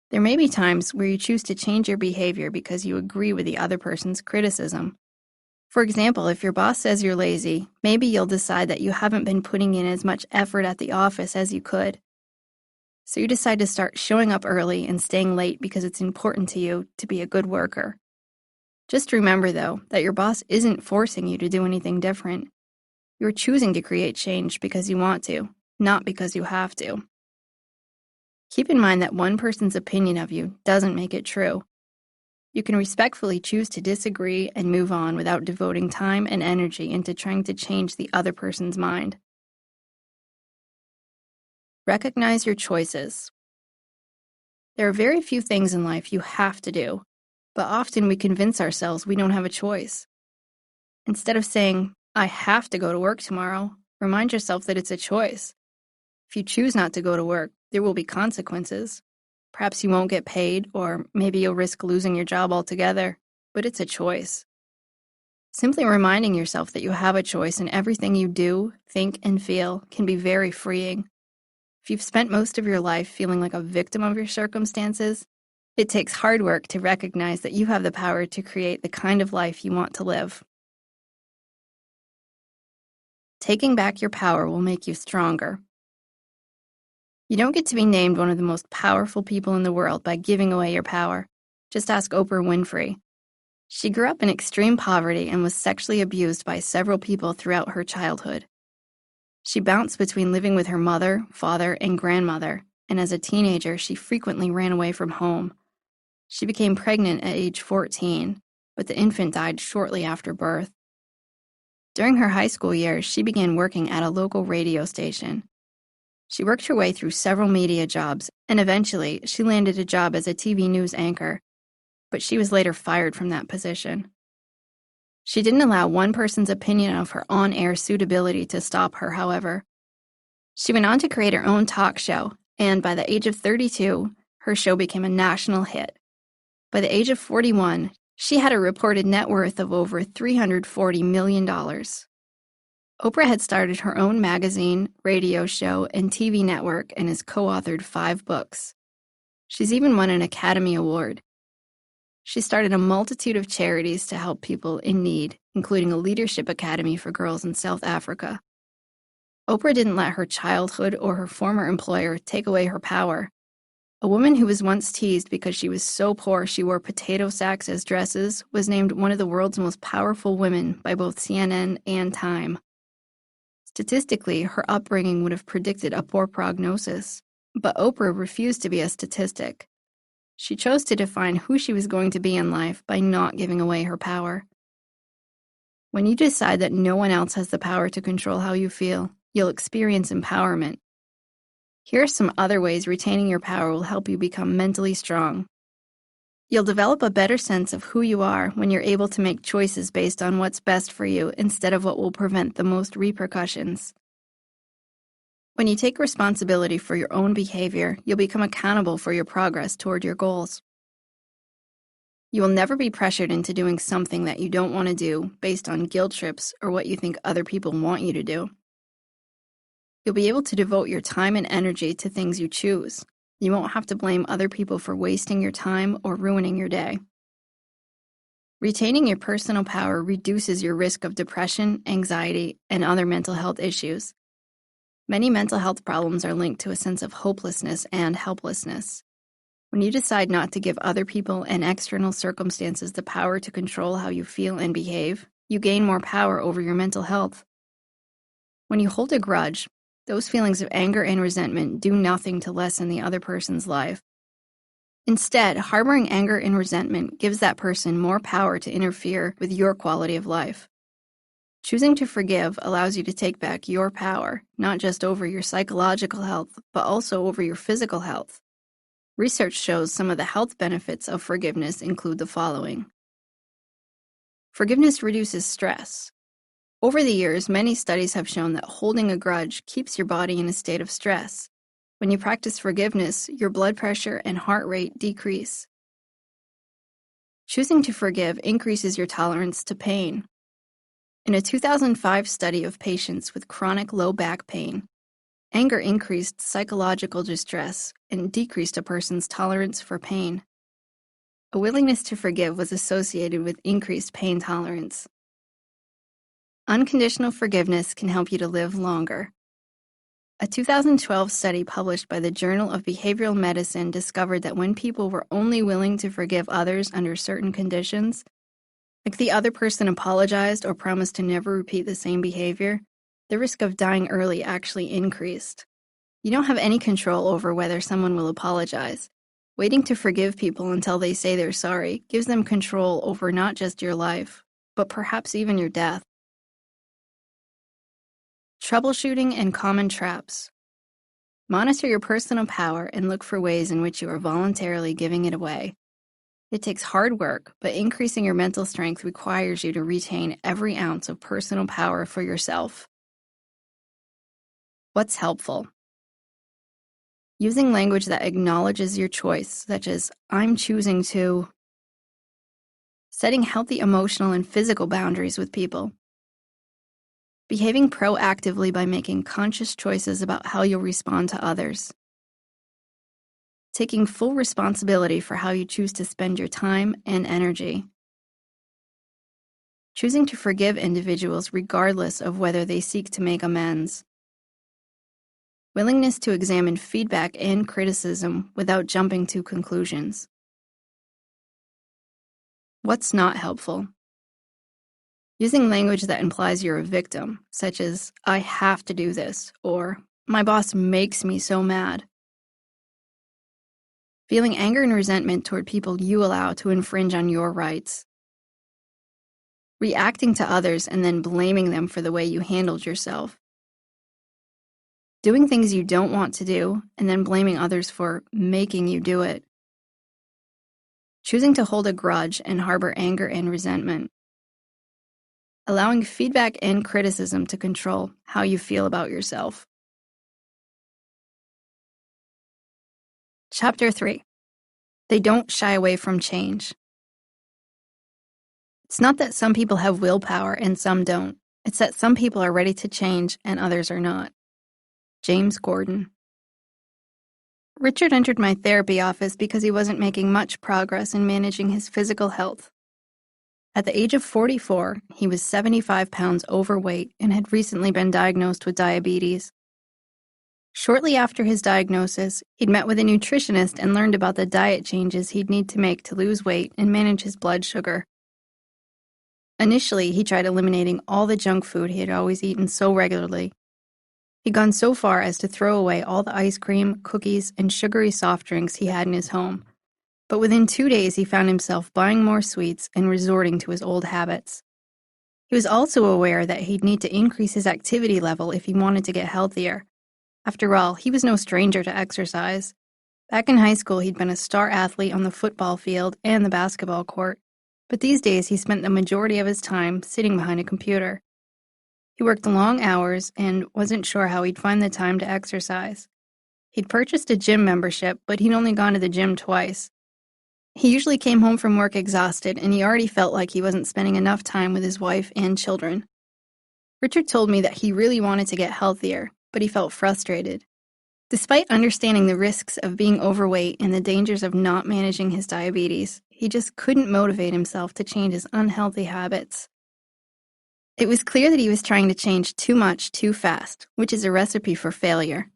There may be times where you choose to change your behavior because you agree with the other person's criticism. For example, if your boss says you're lazy, maybe you'll decide that you haven't been putting in as much effort at the office as you could. So you decide to start showing up early and staying late because it's important to you to be a good worker. Just remember, though, that your boss isn't forcing you to do anything different. You're choosing to create change because you want to, not because you have to. Keep in mind that one person's opinion of you doesn't make it true. You can respectfully choose to disagree and move on without devoting time and energy into trying to change the other person's mind. Recognize your choices. There are very few things in life you have to do, but often we convince ourselves we don't have a choice. Instead of saying, I have to go to work tomorrow, remind yourself that it's a choice. If you choose not to go to work, there will be consequences. Perhaps you won't get paid, or maybe you'll risk losing your job altogether, but it's a choice. Simply reminding yourself that you have a choice in everything you do, think, and feel can be very freeing. If you've spent most of your life feeling like a victim of your circumstances, it takes hard work to recognize that you have the power to create the kind of life you want to live. Taking back your power will make you stronger. You don't get to be named one of the most powerful people in the world by giving away your power. Just ask Oprah Winfrey. She grew up in extreme poverty and was sexually abused by several people throughout her childhood. She bounced between living with her mother, father, and grandmother, and as a teenager, she frequently ran away from home. She became pregnant at age 14, but the infant died shortly after birth. During her high school years, she began working at a local radio station. She worked her way through several media jobs, and eventually, she landed a job as a TV news anchor, but she was later fired from that position. She didn't allow one person's opinion of her on-air suitability to stop her, however. She went on to create her own talk show, and by the age of 32, her show became a national hit. By the age of 41, she had a reported net worth of over $340 million. Oprah had started her own magazine, radio show, and TV network and has co-authored 5 books. She's even won an Academy Award. She started a multitude of charities to help people in need, including a leadership academy for girls in South Africa. Oprah didn't let her childhood or her former employer take away her power. A woman who was once teased because she was so poor she wore potato sacks as dresses was named one of the world's most powerful women by both CNN and Time. Statistically, her upbringing would have predicted a poor prognosis, but Oprah refused to be a statistic. She chose to define who she was going to be in life by not giving away her power. When you decide that no one else has the power to control how you feel, you'll experience empowerment. Here are some other ways retaining your power will help you become mentally strong. You'll develop a better sense of who you are when you're able to make choices based on what's best for you instead of what will prevent the most repercussions. When you take responsibility for your own behavior, you'll become accountable for your progress toward your goals. You will never be pressured into doing something that you don't want to do based on guilt trips or what you think other people want you to do. You'll be able to devote your time and energy to things you choose. You won't have to blame other people for wasting your time or ruining your day. Retaining your personal power reduces your risk of depression, anxiety, and other mental health issues. Many mental health problems are linked to a sense of hopelessness and helplessness. When you decide not to give other people and external circumstances the power to control how you feel and behave, you gain more power over your mental health. When you hold a grudge, those feelings of anger and resentment do nothing to lessen the other person's life. Instead, harboring anger and resentment gives that person more power to interfere with your quality of life. Choosing to forgive allows you to take back your power, not just over your psychological health, but also over your physical health. Research shows some of the health benefits of forgiveness include the following. Forgiveness reduces stress. Over the years, many studies have shown that holding a grudge keeps your body in a state of stress. When you practice forgiveness, your blood pressure and heart rate decrease. Choosing to forgive increases your tolerance to pain. In a 2005 study of patients with chronic low back pain, anger increased psychological distress and decreased a person's tolerance for pain. A willingness to forgive was associated with increased pain tolerance. Unconditional forgiveness can help you to live longer. A 2012 study published by the Journal of Behavioral Medicine discovered that when people were only willing to forgive others under certain conditions, like the other person apologized or promised to never repeat the same behavior, the risk of dying early actually increased. You don't have any control over whether someone will apologize. Waiting to forgive people until they say they're sorry gives them control over not just your life, but perhaps even your death. Troubleshooting and common traps. Monitor your personal power and look for ways in which you are voluntarily giving it away. It takes hard work, but increasing your mental strength requires you to retain every ounce of personal power for yourself. What's helpful? Using language that acknowledges your choice, such as, I'm choosing to. Setting healthy emotional and physical boundaries with people. Behaving proactively by making conscious choices about how you'll respond to others. Taking full responsibility for how you choose to spend your time and energy. Choosing to forgive individuals regardless of whether they seek to make amends. Willingness to examine feedback and criticism without jumping to conclusions. What's not helpful? Using language that implies you're a victim, such as, I have to do this, or my boss makes me so mad. Feeling anger and resentment toward people you allow to infringe on your rights. Reacting to others and then blaming them for the way you handled yourself. Doing things you don't want to do and then blaming others for making you do it. Choosing to hold a grudge and harbor anger and resentment. Allowing feedback and criticism to control how you feel about yourself. Chapter 3. They don't shy away from change. It's not that some people have willpower and some don't. It's that some people are ready to change and others are not. James Gordon. Richard entered my therapy office because he wasn't making much progress in managing his physical health. At the age of 44, he was 75 pounds overweight and had recently been diagnosed with diabetes. Shortly after his diagnosis, he'd met with a nutritionist and learned about the diet changes he'd need to make to lose weight and manage his blood sugar. Initially, he tried eliminating all the junk food he had always eaten so regularly. He'd gone so far as to throw away all the ice cream, cookies, and sugary soft drinks he had in his home. But within 2 days, he found himself buying more sweets and resorting to his old habits. He was also aware that he'd need to increase his activity level if he wanted to get healthier. After all, he was no stranger to exercise. Back in high school, he'd been a star athlete on the football field and the basketball court, but these days he spent the majority of his time sitting behind a computer. He worked long hours and wasn't sure how he'd find the time to exercise. He'd purchased a gym membership, but he'd only gone to the gym twice. He usually came home from work exhausted, and he already felt like he wasn't spending enough time with his wife and children. Richard told me that he really wanted to get healthier, but he felt frustrated. Despite understanding the risks of being overweight and the dangers of not managing his diabetes, he just couldn't motivate himself to change his unhealthy habits. It was clear that he was trying to change too much too fast, which is a recipe for failure.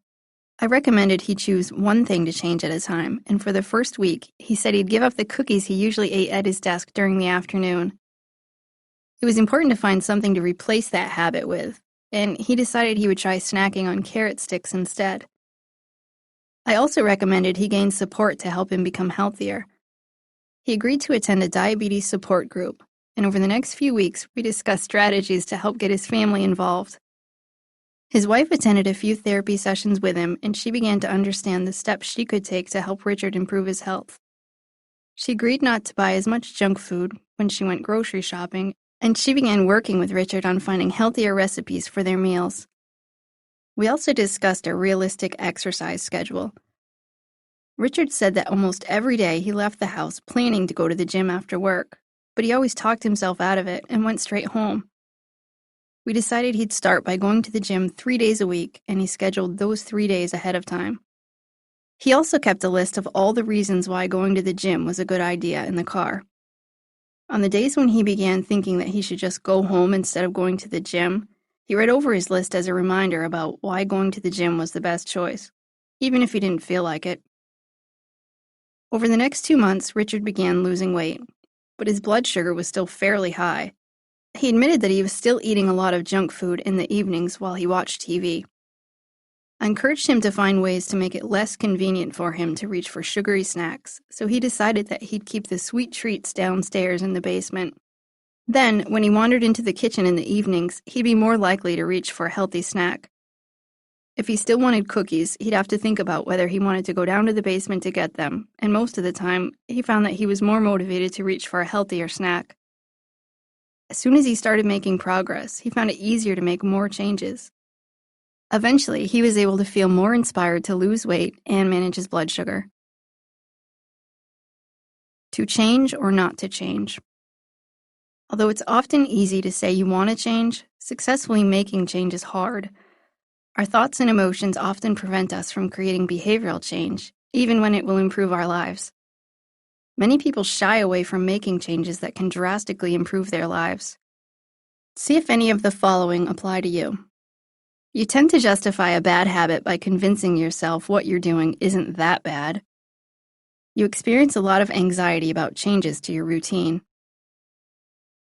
I recommended he choose one thing to change at a time, and for the first week, he said he'd give up the cookies he usually ate at his desk during the afternoon. It was important to find something to replace that habit with, and he decided he would try snacking on carrot sticks instead. I also recommended he gain support to help him become healthier. He agreed to attend a diabetes support group, and over the next few weeks, we discussed strategies to help get his family involved. His wife attended a few therapy sessions with him, and she began to understand the steps she could take to help Richard improve his health. She agreed not to buy as much junk food when she went grocery shopping, and she began working with Richard on finding healthier recipes for their meals. We also discussed a realistic exercise schedule. Richard said that almost every day he left the house planning to go to the gym after work, but he always talked himself out of it and went straight home. We decided he'd start by going to the gym 3 days a week, and he scheduled those 3 days ahead of time. He also kept a list of all the reasons why going to the gym was a good idea in the car. On the days when he began thinking that he should just go home instead of going to the gym, he read over his list as a reminder about why going to the gym was the best choice, even if he didn't feel like it. Over the next 2 months, Richard began losing weight, but his blood sugar was still fairly high. He admitted that he was still eating a lot of junk food in the evenings while he watched TV. I encouraged him to find ways to make it less convenient for him to reach for sugary snacks, so he decided that he'd keep the sweet treats downstairs in the basement. Then, when he wandered into the kitchen in the evenings, he'd be more likely to reach for a healthy snack. If he still wanted cookies, he'd have to think about whether he wanted to go down to the basement to get them, and most of the time, he found that he was more motivated to reach for a healthier snack. As soon as he started making progress, he found it easier to make more changes. Eventually, he was able to feel more inspired to lose weight and manage his blood sugar. To change or not to change. Although it's often easy to say you want to change, successfully making change is hard. Our thoughts and emotions often prevent us from creating behavioral change, even when it will improve our lives. Many people shy away from making changes that can drastically improve their lives. See if any of the following apply to you. You tend to justify a bad habit by convincing yourself what you're doing isn't that bad. You experience a lot of anxiety about changes to your routine.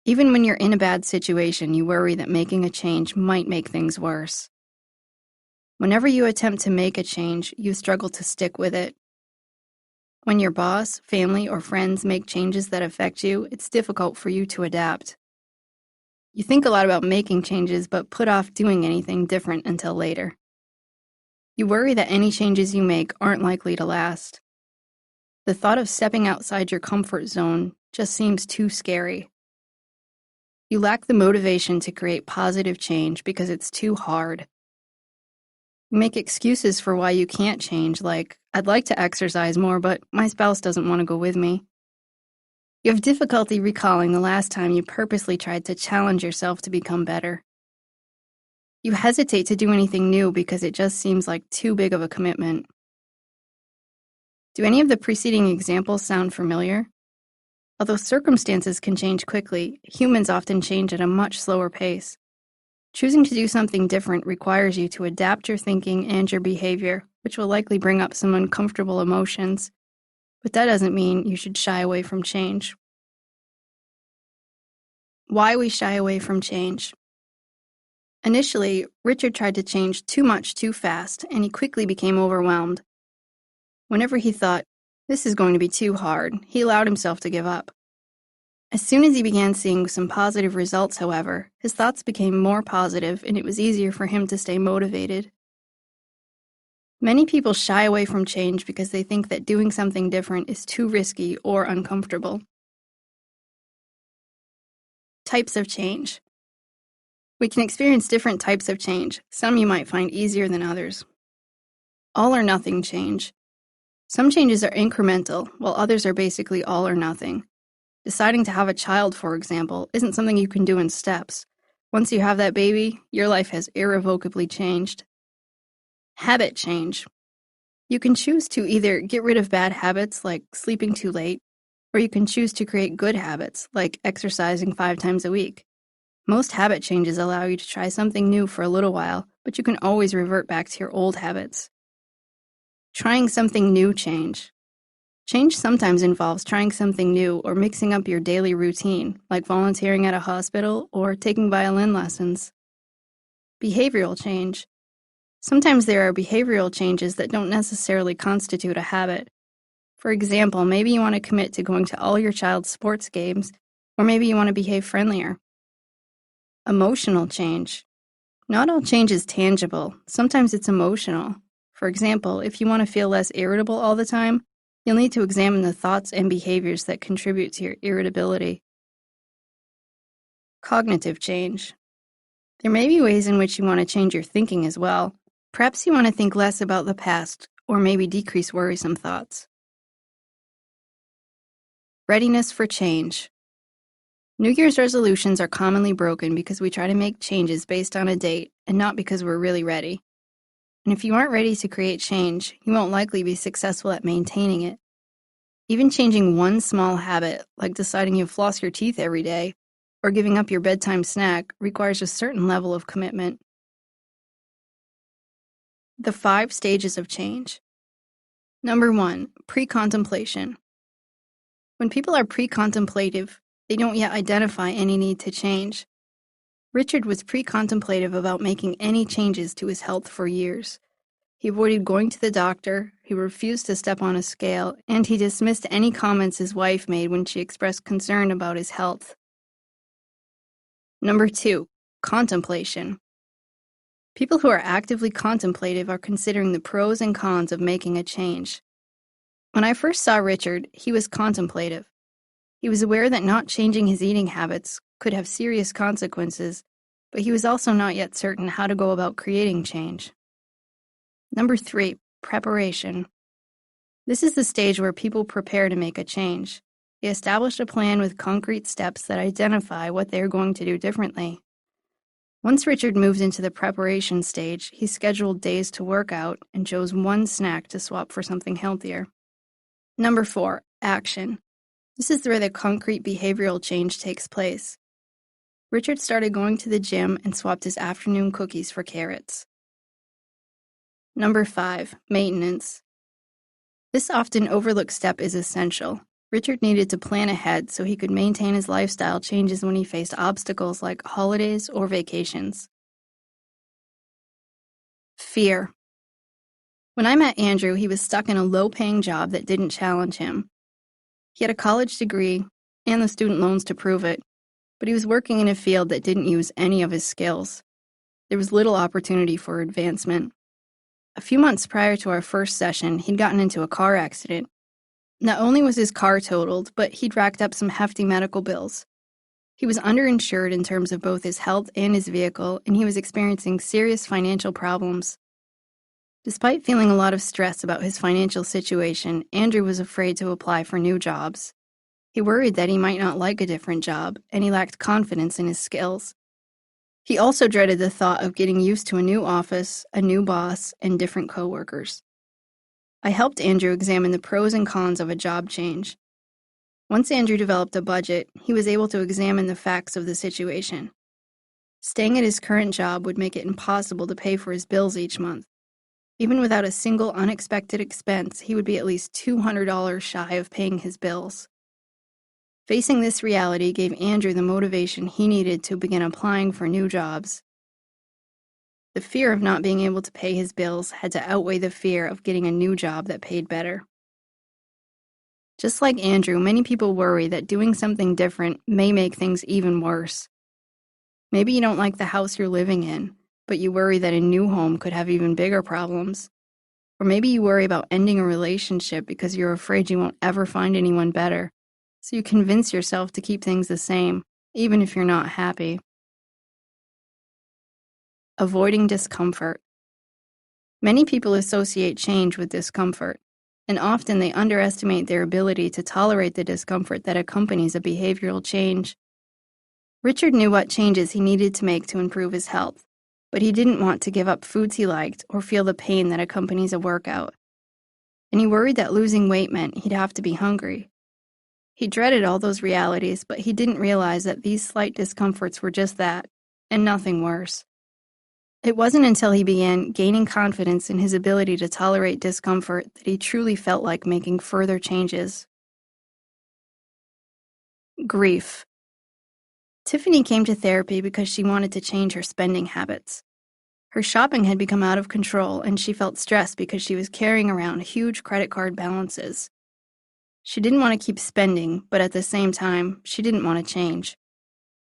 Even when you're in a bad situation, you worry that making a change might make things worse. Whenever you attempt to make a change, you struggle to stick with it. When your boss, family, or friends make changes that affect you, it's difficult for you to adapt. You think a lot about making changes, but put off doing anything different until later. You worry that any changes you make aren't likely to last. The thought of stepping outside your comfort zone just seems too scary. You lack the motivation to create positive change because it's too hard. You make excuses for why you can't change, like, I'd like to exercise more, but my spouse doesn't want to go with me. You have difficulty recalling the last time you purposely tried to challenge yourself to become better. You hesitate to do anything new because it just seems like too big of a commitment. Do any of the preceding examples sound familiar? Although circumstances can change quickly, humans often change at a much slower pace. Choosing to do something different requires you to adapt your thinking and your behavior, which will likely bring up some uncomfortable emotions. But that doesn't mean you should shy away from change. Why we shy away from change. Initially, Richard tried to change too much too fast, and he quickly became overwhelmed. Whenever he thought, this is going to be too hard, he allowed himself to give up. As soon as he began seeing some positive results, however, his thoughts became more positive and it was easier for him to stay motivated. Many people shy away from change because they think that doing something different is too risky or uncomfortable. Types of change. We can experience different types of change. Some you might find easier than others. All or nothing change. Some changes are incremental, while others are basically all or nothing. Deciding to have a child, for example, isn't something you can do in steps. Once you have that baby, your life has irrevocably changed. Habit change. You can choose to either get rid of bad habits like sleeping too late, or you can choose to create good habits like exercising 5 times a week. Most habit changes allow you to try something new for a little while, but you can always revert back to your old habits. Trying something new change. Change sometimes involves trying something new or mixing up your daily routine, like volunteering at a hospital or taking violin lessons. Behavioral change. Sometimes there are behavioral changes that don't necessarily constitute a habit. For example, maybe you want to commit to going to all your child's sports games, or maybe you want to behave friendlier. Emotional change. Not all change is tangible. Sometimes it's emotional. For example, if you want to feel less irritable all the time, you'll need to examine the thoughts and behaviors that contribute to your irritability. Cognitive change. There may be ways in which you want to change your thinking as well. Perhaps you want to think less about the past, or maybe decrease worrisome thoughts. Readiness for change. New Year's resolutions are commonly broken because we try to make changes based on a date and not because we're really ready. And if you aren't ready to create change, you won't likely be successful at maintaining it. Even changing one small habit, like deciding you floss your teeth every day, or giving up your bedtime snack, requires a certain level of commitment. The 5 stages of change. Number 1, pre-contemplation. When people are pre-contemplative, they don't yet identify any need to change. Richard was pre-contemplative about making any changes to his health for years. He avoided going to the doctor, he refused to step on a scale, and he dismissed any comments his wife made when she expressed concern about his health. Number 2, contemplation. People who are actively contemplative are considering the pros and cons of making a change. When I first saw Richard, he was contemplative. He was aware that not changing his eating habits could have serious consequences, but he was also not yet certain how to go about creating change. Number 3, preparation. This is the stage where people prepare to make a change. They establish a plan with concrete steps that identify what they are going to do differently. Once Richard moved into the preparation stage, he scheduled days to work out and chose one snack to swap for something healthier. Number 4, action. This is where the concrete behavioral change takes place. Richard started going to the gym and swapped his afternoon cookies for carrots. Number 5, maintenance. This often overlooked step is essential. Richard needed to plan ahead so he could maintain his lifestyle changes when he faced obstacles like holidays or vacations. Fear. When I met Andrew, he was stuck in a low-paying job that didn't challenge him. He had a college degree and the student loans to prove it, but he was working in a field that didn't use any of his skills. There was little opportunity for advancement. A few months prior to our first session, he'd gotten into a car accident. Not only was his car totaled, but he'd racked up some hefty medical bills. He was underinsured in terms of both his health and his vehicle, and he was experiencing serious financial problems. Despite feeling a lot of stress about his financial situation, Andrew was afraid to apply for new jobs. He worried that he might not like a different job, and he lacked confidence in his skills. He also dreaded the thought of getting used to a new office, a new boss, and different coworkers. I helped Andrew examine the pros and cons of a job change. Once Andrew developed a budget, he was able to examine the facts of the situation. Staying at his current job would make it impossible to pay for his bills each month. Even without a single unexpected expense, he would be at least $200 shy of paying his bills. Facing this reality gave Andrew the motivation he needed to begin applying for new jobs. The fear of not being able to pay his bills had to outweigh the fear of getting a new job that paid better. Just like Andrew, many people worry that doing something different may make things even worse. Maybe you don't like the house you're living in, but you worry that a new home could have even bigger problems. Or maybe you worry about ending a relationship because you're afraid you won't ever find anyone better. So you convince yourself to keep things the same, even if you're not happy. Avoiding discomfort. Many people associate change with discomfort, and often they underestimate their ability to tolerate the discomfort that accompanies a behavioral change. Richard knew what changes he needed to make to improve his health, but he didn't want to give up foods he liked or feel the pain that accompanies a workout. And he worried that losing weight meant he'd have to be hungry. He dreaded all those realities, but he didn't realize that these slight discomforts were just that, and nothing worse. It wasn't until he began gaining confidence in his ability to tolerate discomfort that he truly felt like making further changes. Grief. Tiffany came to therapy because she wanted to change her spending habits. Her shopping had become out of control, and she felt stressed because she was carrying around huge credit card balances. She didn't want to keep spending, but at the same time, she didn't want to change.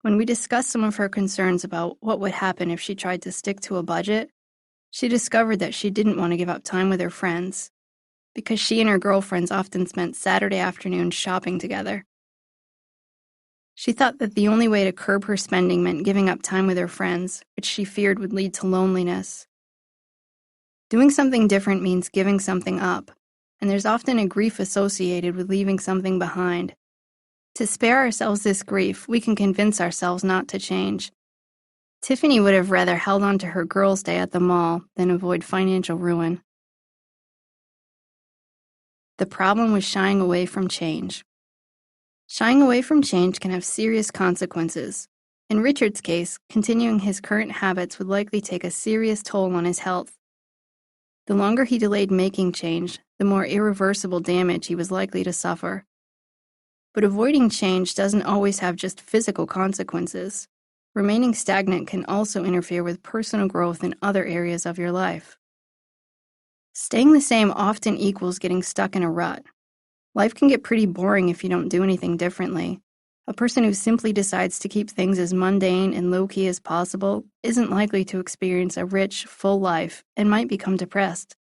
When we discussed some of her concerns about what would happen if she tried to stick to a budget, she discovered that she didn't want to give up time with her friends, because she and her girlfriends often spent Saturday afternoons shopping together. She thought that the only way to curb her spending meant giving up time with her friends, which she feared would lead to loneliness. Doing something different means giving something up, and there's often a grief associated with leaving something behind. To spare ourselves this grief, we can convince ourselves not to change. Tiffany would have rather held on to her girls' day at the mall than avoid financial ruin. The problem was shying away from change. Shying away from change can have serious consequences. In Richard's case, continuing his current habits would likely take a serious toll on his health. The longer he delayed making change, the more irreversible damage he was likely to suffer. But avoiding change doesn't always have just physical consequences. Remaining stagnant can also interfere with personal growth in other areas of your life. Staying the same often equals getting stuck in a rut. Life can get pretty boring if you don't do anything differently. A person who simply decides to keep things as mundane and low-key as possible isn't likely to experience a rich, full life and might become depressed.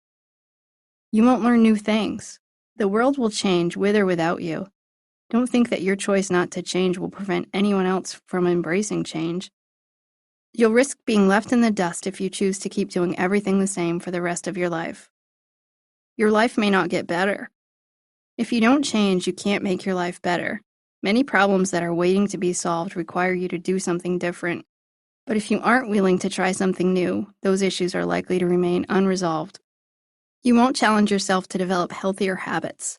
You won't learn new things. The world will change with or without you. Don't think that your choice not to change will prevent anyone else from embracing change. You'll risk being left in the dust if you choose to keep doing everything the same for the rest of your life. Your life may not get better. If you don't change, you can't make your life better. Many problems that are waiting to be solved require you to do something different. But if you aren't willing to try something new, those issues are likely to remain unresolved. You won't challenge yourself to develop healthier habits.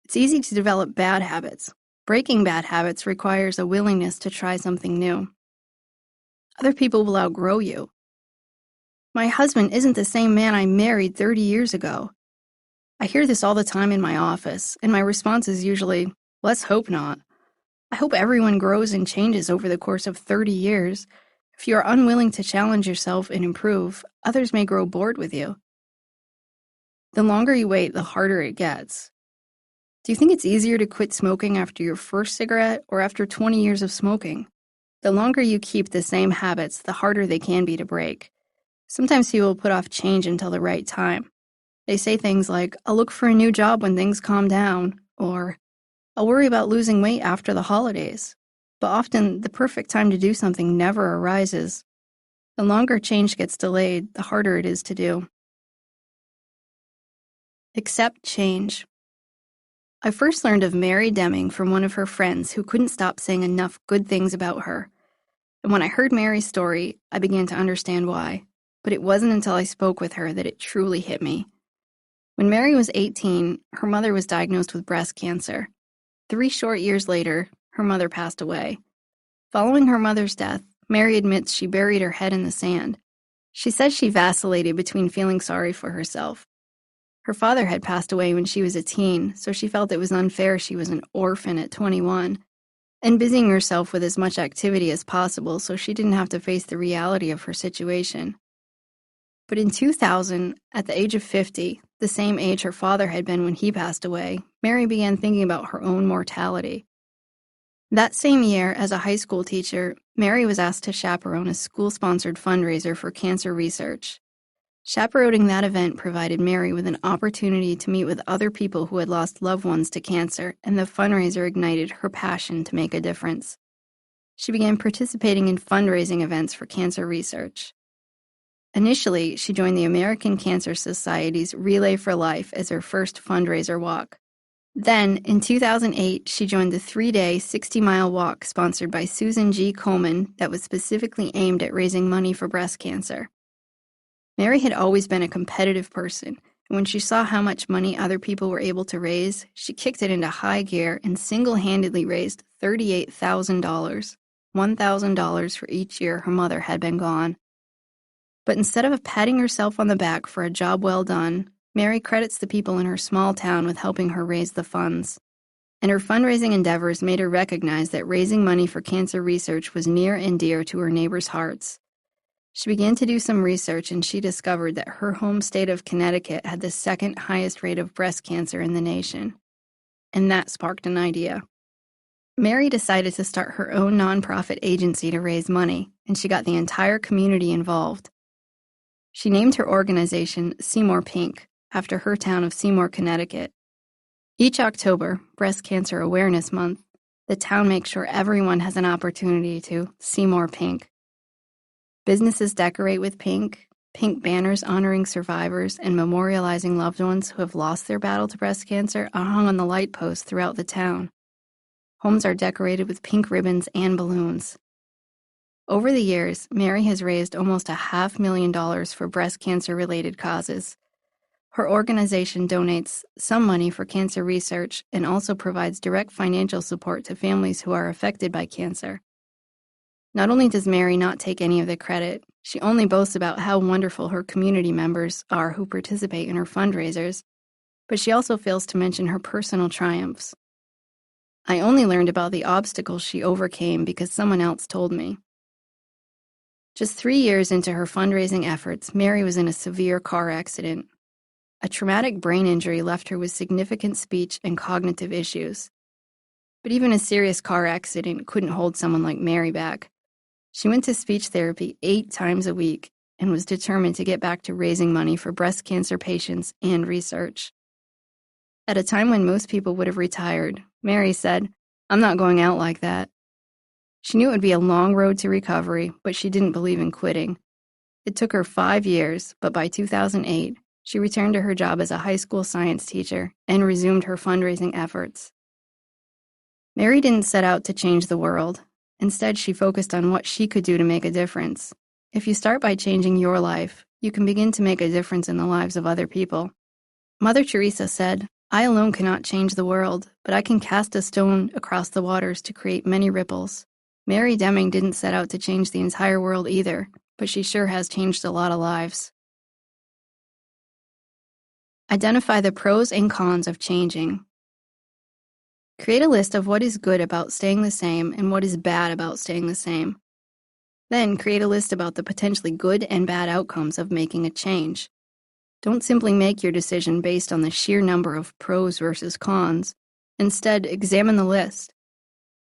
It's easy to develop bad habits. Breaking bad habits requires a willingness to try something new. Other people will outgrow you. My husband isn't the same man I married 30 years ago. I hear this all the time in my office, and my response is usually, let's hope not. I hope everyone grows and changes over the course of 30 years. If you are unwilling to challenge yourself and improve, others may grow bored with you. The longer you wait, the harder it gets. Do you think it's easier to quit smoking after your first cigarette or after 20 years of smoking? The longer you keep the same habits, the harder they can be to break. Sometimes people put off change until the right time. They say things like, I'll look for a new job when things calm down, or I'll worry about losing weight after the holidays. But often, the perfect time to do something never arises. The longer change gets delayed, the harder it is to do. Accept change. I first learned of Mary Deming from one of her friends who couldn't stop saying enough good things about her. And when I heard Mary's story, I began to understand why. But it wasn't until I spoke with her that it truly hit me. When Mary was 18, her mother was diagnosed with breast cancer. 3 short years later, her mother passed away. Following her mother's death, Mary admits she buried her head in the sand. She says she vacillated between feeling sorry for herself. Her father had passed away when she was a teen, so she felt it was unfair she was an orphan at 21, and busying herself with as much activity as possible so she didn't have to face the reality of her situation. But in 2000, at the age of 50, the same age her father had been when he passed away, Mary began thinking about her own mortality. That same year, as a high school teacher, Mary was asked to chaperone a school-sponsored fundraiser for cancer research. Chaperoning that event provided Mary with an opportunity to meet with other people who had lost loved ones to cancer, and the fundraiser ignited her passion to make a difference. She began participating in fundraising events for cancer research. Initially, she joined the American Cancer Society's Relay for Life as her first fundraiser walk. Then, in 2008, she joined the 3-day, 60-mile walk sponsored by Susan G. Komen that was specifically aimed at raising money for breast cancer. Mary had always been a competitive person, and when she saw how much money other people were able to raise, she kicked it into high gear and single-handedly raised $38,000, $1,000 for each year her mother had been gone. But instead of patting herself on the back for a job well done, Mary credits the people in her small town with helping her raise the funds. And her fundraising endeavors made her recognize that raising money for cancer research was near and dear to her neighbors' hearts. She began to do some research, and she discovered that her home state of Connecticut had the second highest rate of breast cancer in the nation. And that sparked an idea. Mary decided to start her own nonprofit agency to raise money, and she got the entire community involved. She named her organization Seymour Pink, after her town of Seymour, Connecticut. Each October, Breast Cancer Awareness Month, the town makes sure everyone has an opportunity to see more pink. Businesses decorate with pink banners honoring survivors and memorializing loved ones who have lost their battle to breast cancer are hung on the light posts throughout the town. Homes are decorated with pink ribbons and balloons. Over the years, Mary has raised almost $500,000 for breast cancer-related causes. Her organization donates some money for cancer research and also provides direct financial support to families who are affected by cancer. Not only does Mary not take any of the credit, she only boasts about how wonderful her community members are who participate in her fundraisers, but she also fails to mention her personal triumphs. I only learned about the obstacles she overcame because someone else told me. Just 3 years into her fundraising efforts, Mary was in a severe car accident. A traumatic brain injury left her with significant speech and cognitive issues. But even a serious car accident couldn't hold someone like Mary back. She went to speech therapy 8 times a week and was determined to get back to raising money for breast cancer patients and research. At a time when most people would have retired, Mary said, "I'm not going out like that." She knew it would be a long road to recovery, but she didn't believe in quitting. It took her 5 years, but by 2008, she returned to her job as a high school science teacher and resumed her fundraising efforts. Mary didn't set out to change the world. Instead, she focused on what she could do to make a difference. If you start by changing your life, you can begin to make a difference in the lives of other people. Mother Teresa said, "I alone cannot change the world, but I can cast a stone across the waters to create many ripples." Mary Deming didn't set out to change the entire world either, but she sure has changed a lot of lives. Identify the pros and cons of changing. Create a list of what is good about staying the same and what is bad about staying the same. Then create a list about the potentially good and bad outcomes of making a change. Don't simply make your decision based on the sheer number of pros versus cons. Instead, examine the list.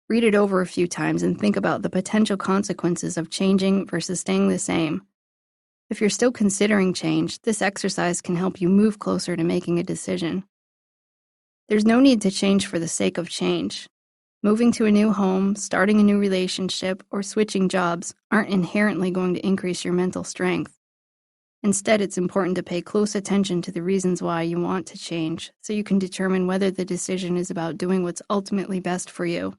Read it over a few times and think about the potential consequences of changing versus staying the same. If you're still considering change, this exercise can help you move closer to making a decision. There's no need to change for the sake of change. Moving to a new home, starting a new relationship, or switching jobs aren't inherently going to increase your mental strength. Instead, it's important to pay close attention to the reasons why you want to change so you can determine whether the decision is about doing what's ultimately best for you.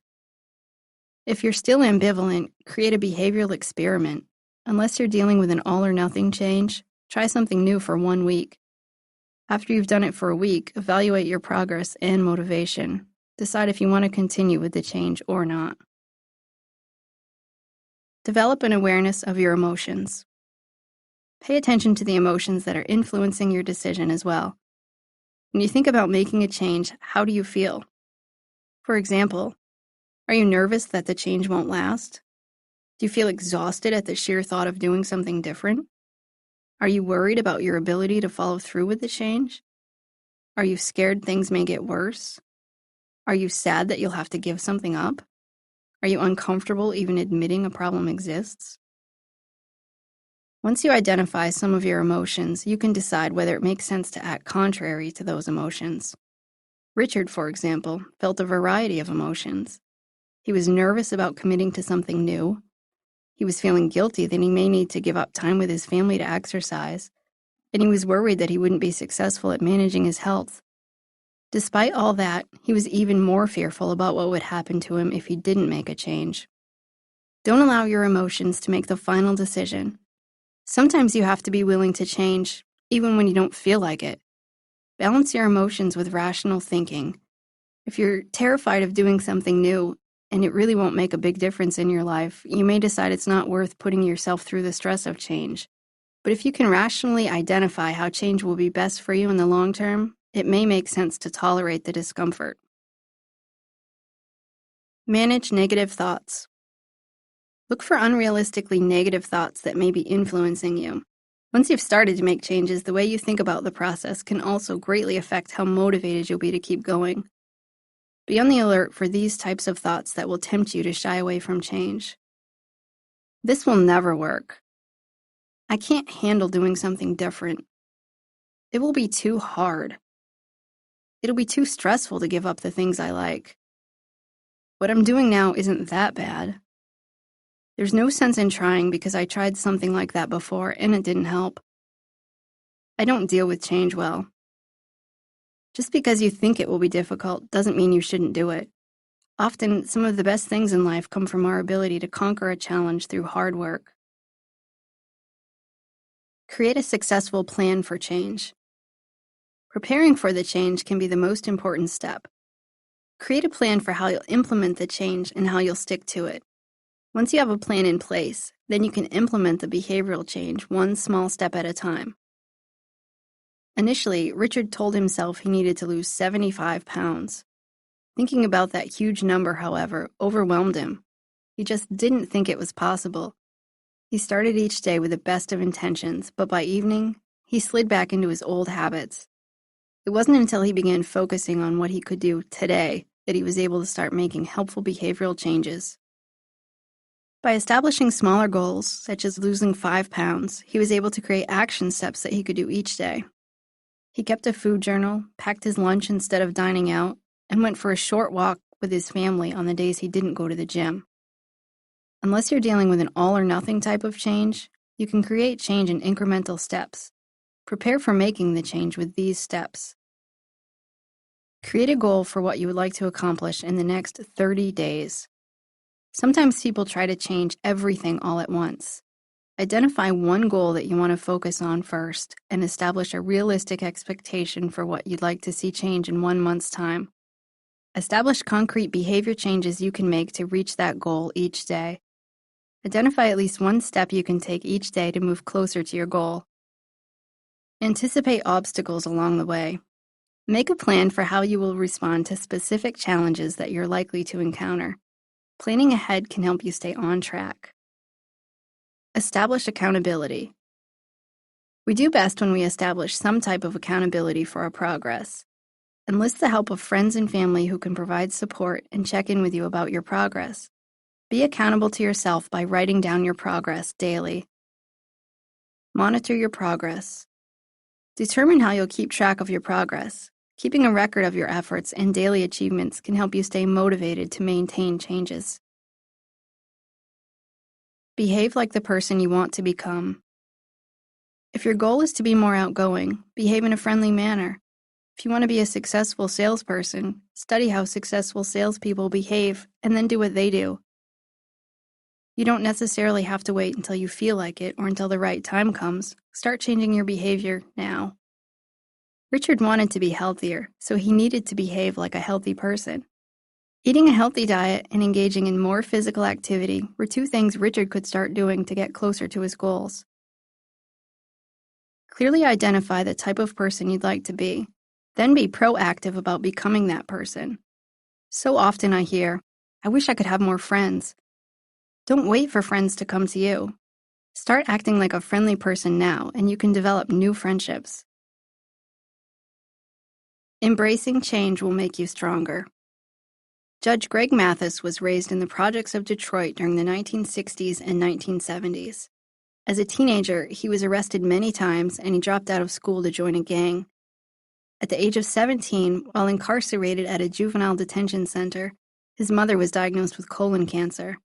If you're still ambivalent, create a behavioral experiment. Unless you're dealing with an all or nothing change, try something new for 1 week. After you've done it for a week, evaluate your progress and motivation. Decide if you want to continue with the change or not. Develop an awareness of your emotions. Pay attention to the emotions that are influencing your decision as well. When you think about making a change, how do you feel? For example, are you nervous that the change won't last? Do you feel exhausted at the sheer thought of doing something different? Are you worried about your ability to follow through with the change? Are you scared things may get worse? Are you sad that you'll have to give something up? Are you uncomfortable even admitting a problem exists? Once you identify some of your emotions, you can decide whether it makes sense to act contrary to those emotions. Richard, for example, felt a variety of emotions. He was nervous about committing to something new. He was feeling guilty that he may need to give up time with his family to exercise, and he was worried that he wouldn't be successful at managing his health. Despite all that, he was even more fearful about what would happen to him if he didn't make a change. Don't allow your emotions to make the final decision. Sometimes you have to be willing to change, even when you don't feel like it. Balance your emotions with rational thinking. If you're terrified of doing something new, and it really won't make a big difference in your life, you may decide it's not worth putting yourself through the stress of change. But if you can rationally identify how change will be best for you in the long term, it may make sense to tolerate the discomfort. Manage negative thoughts. Look for unrealistically negative thoughts that may be influencing you. Once you've started to make changes, the way you think about the process can also greatly affect how motivated you'll be to keep going. Be on the alert for these types of thoughts that will tempt you to shy away from change. This will never work. I can't handle doing something different. It will be too hard. It'll be too stressful to give up the things I like. What I'm doing now isn't that bad. There's no sense in trying because I tried something like that before and it didn't help. I don't deal with change well. Just because you think it will be difficult doesn't mean you shouldn't do it. Often, some of the best things in life come from our ability to conquer a challenge through hard work. Create a successful plan for change. Preparing for the change can be the most important step. Create a plan for how you'll implement the change and how you'll stick to it. Once you have a plan in place, then you can implement the behavioral change one small step at a time. Initially, Richard told himself he needed to lose 75 pounds. Thinking about that huge number, however, overwhelmed him. He just didn't think it was possible. He started each day with the best of intentions, but by evening, he slid back into his old habits. It wasn't until he began focusing on what he could do today that he was able to start making helpful behavioral changes. By establishing smaller goals, such as losing 5 pounds, he was able to create action steps that he could do each day. He kept a food journal, packed his lunch instead of dining out, and went for a short walk with his family on the days he didn't go to the gym. Unless you're dealing with an all-or-nothing type of change, you can create change in incremental steps. Prepare for making the change with these steps. Create a goal for what you would like to accomplish in the next 30 days. Sometimes people try to change everything all at once. Identify one goal that you want to focus on first and establish a realistic expectation for what you'd like to see change in 1 month's time. Establish concrete behavior changes you can make to reach that goal each day. Identify at least one step you can take each day to move closer to your goal. Anticipate obstacles along the way. Make a plan for how you will respond to specific challenges that you're likely to encounter. Planning ahead can help you stay on track. Establish accountability. We do best when we establish some type of accountability for our progress. Enlist the help of friends and family who can provide support and check in with you about your progress. Be accountable to yourself by writing down your progress daily. Monitor your progress. Determine how you'll keep track of your progress. Keeping a record of your efforts and daily achievements can help you stay motivated to maintain changes. Behave like the person you want to become. If your goal is to be more outgoing, behave in a friendly manner. If you want to be a successful salesperson, study how successful salespeople behave and then do what they do. You don't necessarily have to wait until you feel like it or until the right time comes. Start changing your behavior now. Richard wanted to be healthier, so he needed to behave like a healthy person. Eating a healthy diet and engaging in more physical activity were two things Richard could start doing to get closer to his goals. Clearly identify the type of person you'd like to be, then be proactive about becoming that person. So often I hear, "I wish I could have more friends." Don't wait for friends to come to you. Start acting like a friendly person now, and you can develop new friendships. Embracing change will make you stronger. Judge Greg Mathis was raised in the projects of Detroit during the 1960s and 1970s. As a teenager, he was arrested many times and he dropped out of school to join a gang. At the age of 17, while incarcerated at a juvenile detention center, his mother was diagnosed with colon cancer.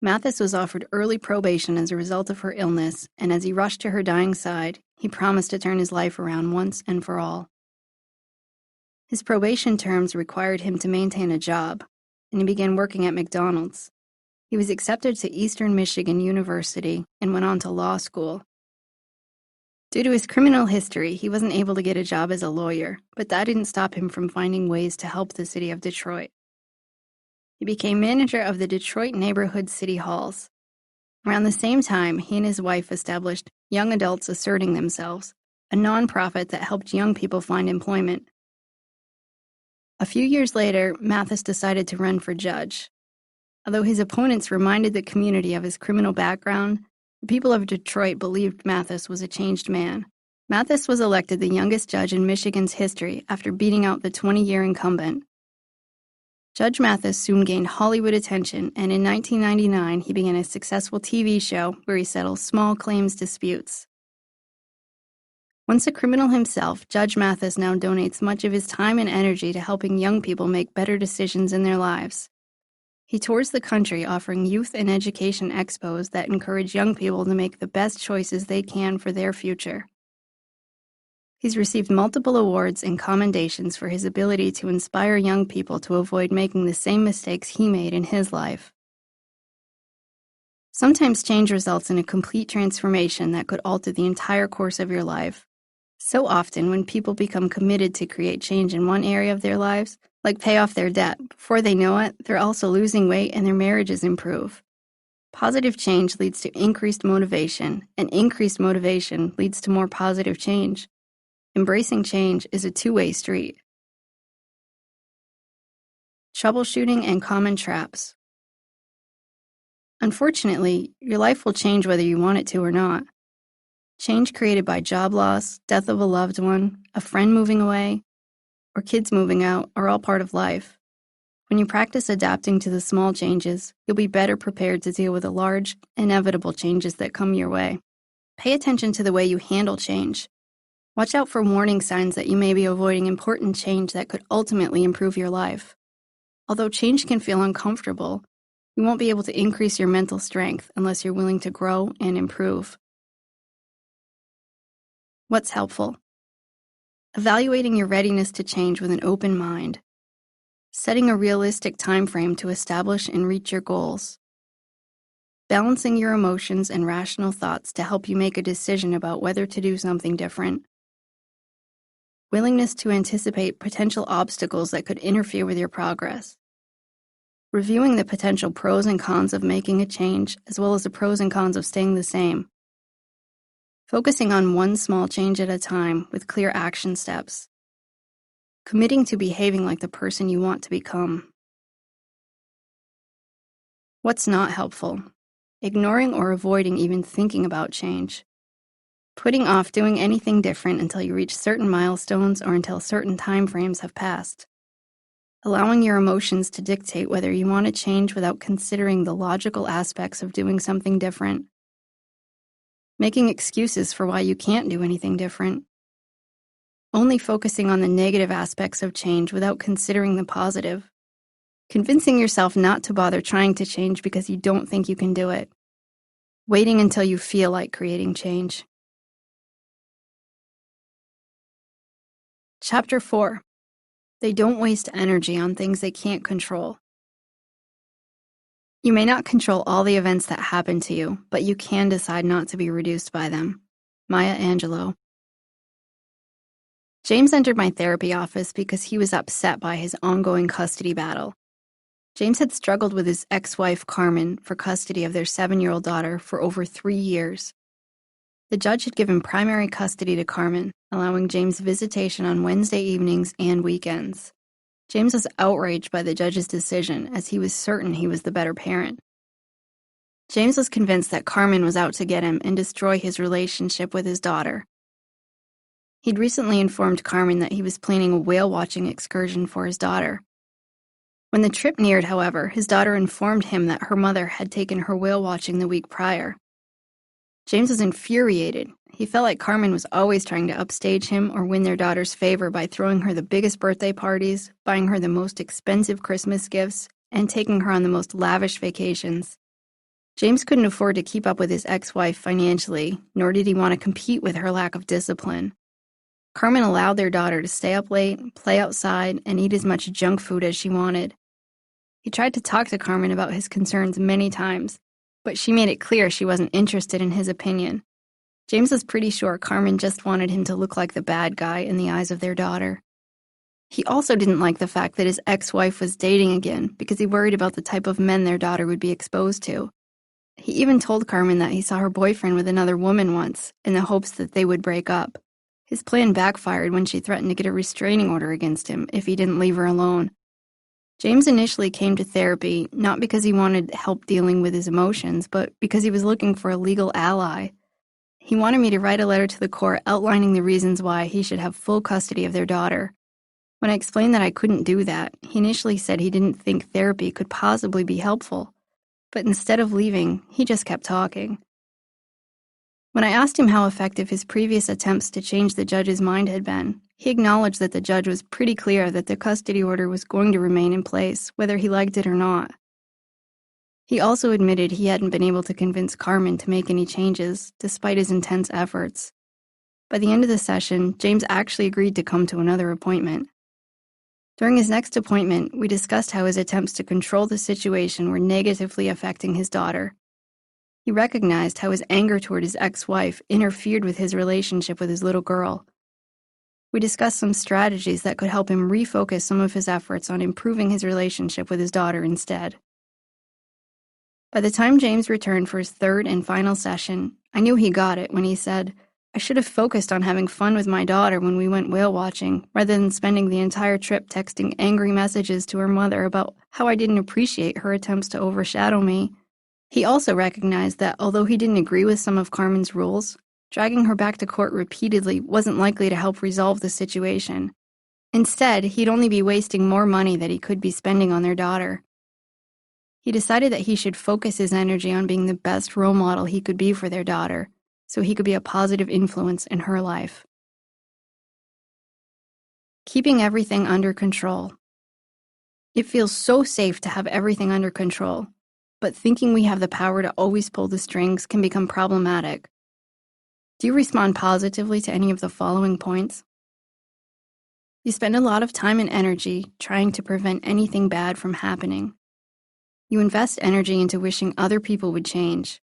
Mathis was offered early probation as a result of her illness, and as he rushed to her dying side, he promised to turn his life around once and for all. His probation terms required him to maintain a job, and he began working at McDonald's. He was accepted to Eastern Michigan University and went on to law school. Due to his criminal history, he wasn't able to get a job as a lawyer, but that didn't stop him from finding ways to help the city of Detroit. He became manager of the Detroit Neighborhood City Halls. Around the same time, he and his wife established Young Adults Asserting Themselves, a nonprofit that helped young people find employment. A few years later, Mathis decided to run for judge. Although his opponents reminded the community of his criminal background, the people of Detroit believed Mathis was a changed man. Mathis was elected the youngest judge in Michigan's history after beating out the 20-year incumbent. Judge Mathis soon gained Hollywood attention, and in 1999 he began a successful TV show where he settles small claims disputes. Once a criminal himself, Judge Mathis now donates much of his time and energy to helping young people make better decisions in their lives. He tours the country offering youth and education expos that encourage young people to make the best choices they can for their future. He's received multiple awards and commendations for his ability to inspire young people to avoid making the same mistakes he made in his life. Sometimes change results in a complete transformation that could alter the entire course of your life. So often, when people become committed to create change in one area of their lives, like pay off their debt, before they know it, they're also losing weight and their marriages improve. Positive change leads to increased motivation, and increased motivation leads to more positive change. Embracing change is a two-way street. Troubleshooting and common traps. Unfortunately, your life will change whether you want it to or not. Change created by job loss, death of a loved one, a friend moving away, or kids moving out are all part of life. When you practice adapting to the small changes, you'll be better prepared to deal with the large, inevitable changes that come your way. Pay attention to the way you handle change. Watch out for warning signs that you may be avoiding important change that could ultimately improve your life. Although change can feel uncomfortable, you won't be able to increase your mental strength unless you're willing to grow and improve. What's helpful? Evaluating your readiness to change with an open mind. Setting a realistic time frame to establish and reach your goals. Balancing your emotions and rational thoughts to help you make a decision about whether to do something different. Willingness to anticipate potential obstacles that could interfere with your progress. Reviewing the potential pros and cons of making a change, as well as the pros and cons of staying the same. Focusing on one small change at a time with clear action steps. Committing to behaving like the person you want to become. What's not helpful? Ignoring or avoiding even thinking about change. Putting off doing anything different until you reach certain milestones or until certain time frames have passed. Allowing your emotions to dictate whether you want to change without considering the logical aspects of doing something different. Making excuses for why you can't do anything different. Only focusing on the negative aspects of change without considering the positive. Convincing yourself not to bother trying to change because you don't think you can do it. Waiting until you feel like creating change. Chapter 4. They don't waste energy on things they can't control. You may not control all the events that happen to you, but you can decide not to be reduced by them. Maya Angelou. James entered my therapy office because he was upset by his ongoing custody battle. James had struggled with his ex-wife, Carmen, for custody of their 7-year-old daughter for over 3 years. The judge had given primary custody to Carmen, allowing James visitation on Wednesday evenings and weekends. James was outraged by the judge's decision, as he was certain he was the better parent. James was convinced that Carmen was out to get him and destroy his relationship with his daughter. He'd recently informed Carmen that he was planning a whale-watching excursion for his daughter. When the trip neared, however, his daughter informed him that her mother had taken her whale-watching the week prior. James was infuriated. He felt like Carmen was always trying to upstage him or win their daughter's favor by throwing her the biggest birthday parties, buying her the most expensive Christmas gifts, and taking her on the most lavish vacations. James couldn't afford to keep up with his ex-wife financially, nor did he want to compete with her lack of discipline. Carmen allowed their daughter to stay up late, play outside, and eat as much junk food as she wanted. He tried to talk to Carmen about his concerns many times, but she made it clear she wasn't interested in his opinion. James was pretty sure Carmen just wanted him to look like the bad guy in the eyes of their daughter. He also didn't like the fact that his ex-wife was dating again because he worried about the type of men their daughter would be exposed to. He even told Carmen that he saw her boyfriend with another woman once, in the hopes that they would break up. His plan backfired when she threatened to get a restraining order against him if he didn't leave her alone. James initially came to therapy not because he wanted help dealing with his emotions, but because he was looking for a legal ally. He wanted me to write a letter to the court outlining the reasons why he should have full custody of their daughter. When I explained that I couldn't do that, he initially said he didn't think therapy could possibly be helpful. But instead of leaving, he just kept talking. When I asked him how effective his previous attempts to change the judge's mind had been, he acknowledged that the judge was pretty clear that the custody order was going to remain in place, whether he liked it or not. He also admitted he hadn't been able to convince Carmen to make any changes, despite his intense efforts. By the end of the session, James actually agreed to come to another appointment. During his next appointment, we discussed how his attempts to control the situation were negatively affecting his daughter. He recognized how his anger toward his ex-wife interfered with his relationship with his little girl. We discussed some strategies that could help him refocus some of his efforts on improving his relationship with his daughter instead. By the time James returned for his third and final session, I knew he got it when he said, "I should have focused on having fun with my daughter when we went whale watching, rather than spending the entire trip texting angry messages to her mother about how I didn't appreciate her attempts to overshadow me." He also recognized that although he didn't agree with some of Carmen's rules, dragging her back to court repeatedly wasn't likely to help resolve the situation. Instead, he'd only be wasting more money that he could be spending on their daughter. He decided that he should focus his energy on being the best role model he could be for their daughter, so he could be a positive influence in her life. Keeping everything under control. It feels so safe to have everything under control, but thinking we have the power to always pull the strings can become problematic. Do you respond positively to any of the following points? You spend a lot of time and energy trying to prevent anything bad from happening. You invest energy into wishing other people would change.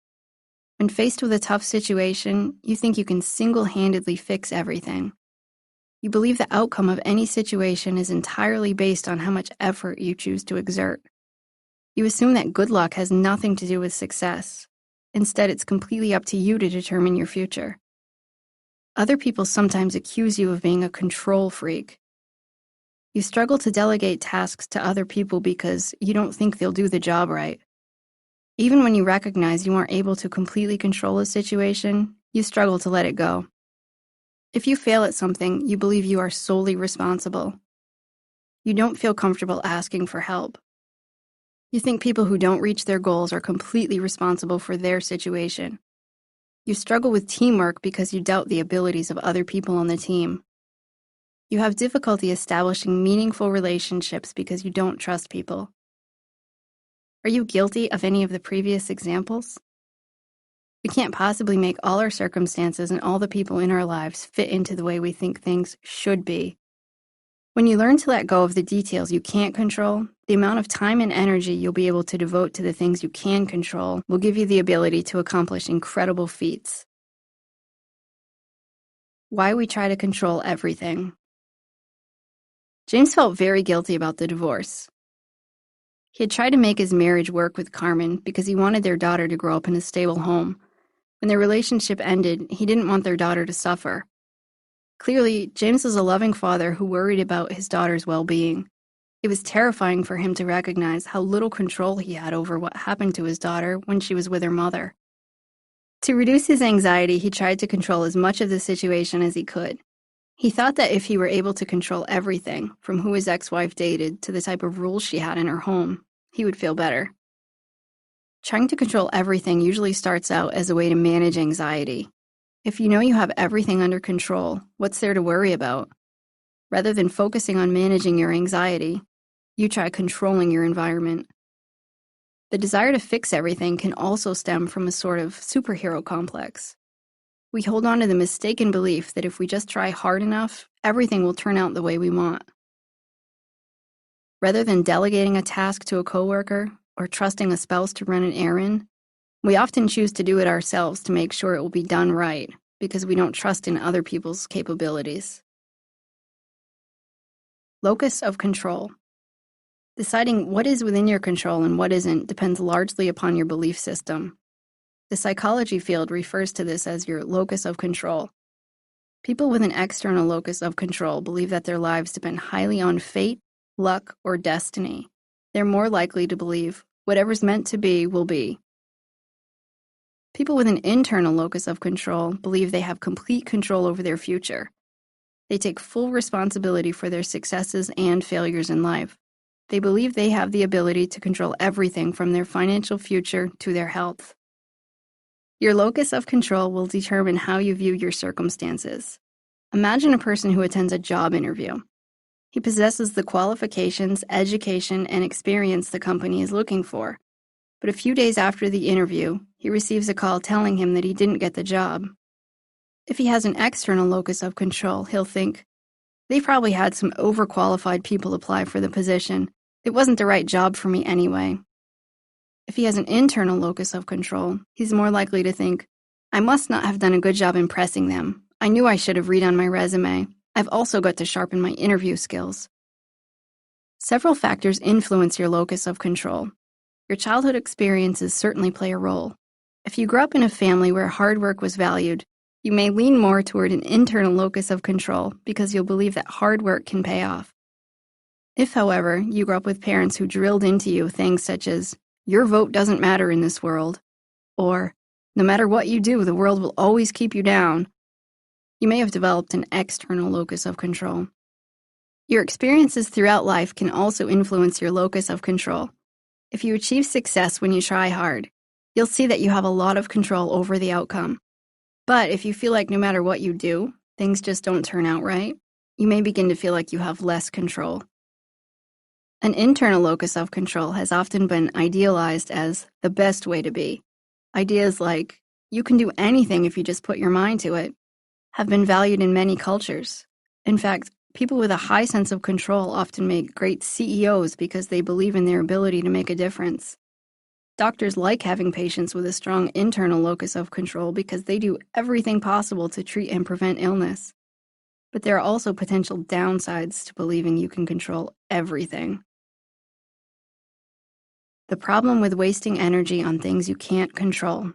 When faced with a tough situation, you think you can single-handedly fix everything. You believe the outcome of any situation is entirely based on how much effort you choose to exert. You assume that good luck has nothing to do with success. Instead, it's completely up to you to determine your future. Other people sometimes accuse you of being a control freak. You struggle to delegate tasks to other people because you don't think they'll do the job right. Even when you recognize you aren't able to completely control a situation, you struggle to let it go. If you fail at something, you believe you are solely responsible. You don't feel comfortable asking for help. You think people who don't reach their goals are completely responsible for their situation. You struggle with teamwork because you doubt the abilities of other people on the team. You have difficulty establishing meaningful relationships because you don't trust people. Are you guilty of any of the previous examples? We can't possibly make all our circumstances and all the people in our lives fit into the way we think things should be. When you learn to let go of the details you can't control, the amount of time and energy you'll be able to devote to the things you can control will give you the ability to accomplish incredible feats. Why we try to control everything. James felt very guilty about the divorce. He had tried to make his marriage work with Carmen because he wanted their daughter to grow up in a stable home. When their relationship ended, he didn't want their daughter to suffer. Clearly, James was a loving father who worried about his daughter's well-being. It was terrifying for him to recognize how little control he had over what happened to his daughter when she was with her mother. To reduce his anxiety, he tried to control as much of the situation as he could. He thought that if he were able to control everything, from who his ex-wife dated to the type of rules she had in her home, he would feel better. Trying to control everything usually starts out as a way to manage anxiety. If you know you have everything under control, what's there to worry about? Rather than focusing on managing your anxiety, you try controlling your environment. The desire to fix everything can also stem from a sort of superhero complex. We hold on to the mistaken belief that if we just try hard enough, everything will turn out the way we want. Rather than delegating a task to a coworker or trusting a spouse to run an errand, we often choose to do it ourselves to make sure it will be done right because we don't trust in other people's capabilities. Locus of control. Deciding what is within your control and what isn't depends largely upon your belief system. The psychology field refers to this as your locus of control. People with an external locus of control believe that their lives depend highly on fate, luck, or destiny. They're more likely to believe whatever's meant to be will be. People with an internal locus of control believe they have complete control over their future. They take full responsibility for their successes and failures in life. They believe they have the ability to control everything from their financial future to their health. Your locus of control will determine how you view your circumstances. Imagine a person who attends a job interview. He possesses the qualifications, education, and experience the company is looking for. But a few days after the interview, he receives a call telling him that he didn't get the job. If he has an external locus of control, he'll think, they probably had some overqualified people apply for the position. It wasn't the right job for me anyway. If he has an internal locus of control, he's more likely to think, I must not have done a good job impressing them. I knew I should have redone my resume. I've also got to sharpen my interview skills. Several factors influence your locus of control. Your childhood experiences certainly play a role. If you grew up in a family where hard work was valued, you may lean more toward an internal locus of control because you'll believe that hard work can pay off. If, however, you grew up with parents who drilled into you things such as, your vote doesn't matter in this world, or, no matter what you do, the world will always keep you down, you may have developed an external locus of control. Your experiences throughout life can also influence your locus of control. If you achieve success when you try hard, you'll see that you have a lot of control over the outcome. But if you feel like no matter what you do, things just don't turn out right, you may begin to feel like you have less control. An internal locus of control has often been idealized as the best way to be. Ideas like, you can do anything if you just put your mind to it, have been valued in many cultures. In fact, people with a high sense of control often make great CEOs because they believe in their ability to make a difference. Doctors like having patients with a strong internal locus of control because they do everything possible to treat and prevent illness. But there are also potential downsides to believing you can control everything. The problem with wasting energy on things you can't control.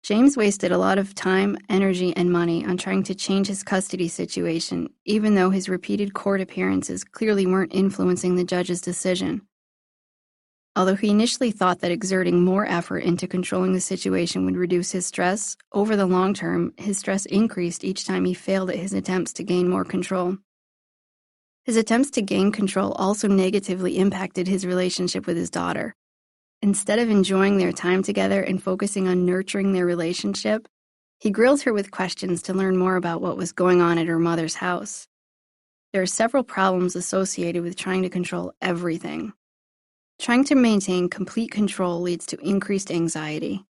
James wasted a lot of time, energy, and money on trying to change his custody situation, even though his repeated court appearances clearly weren't influencing the judge's decision. Although he initially thought that exerting more effort into controlling the situation would reduce his stress, over the long term, his stress increased each time he failed at his attempts to gain more control. His attempts to gain control also negatively impacted his relationship with his daughter. Instead of enjoying their time together and focusing on nurturing their relationship, he grilled her with questions to learn more about what was going on at her mother's house. There are several problems associated with trying to control everything. Trying to maintain complete control leads to increased anxiety.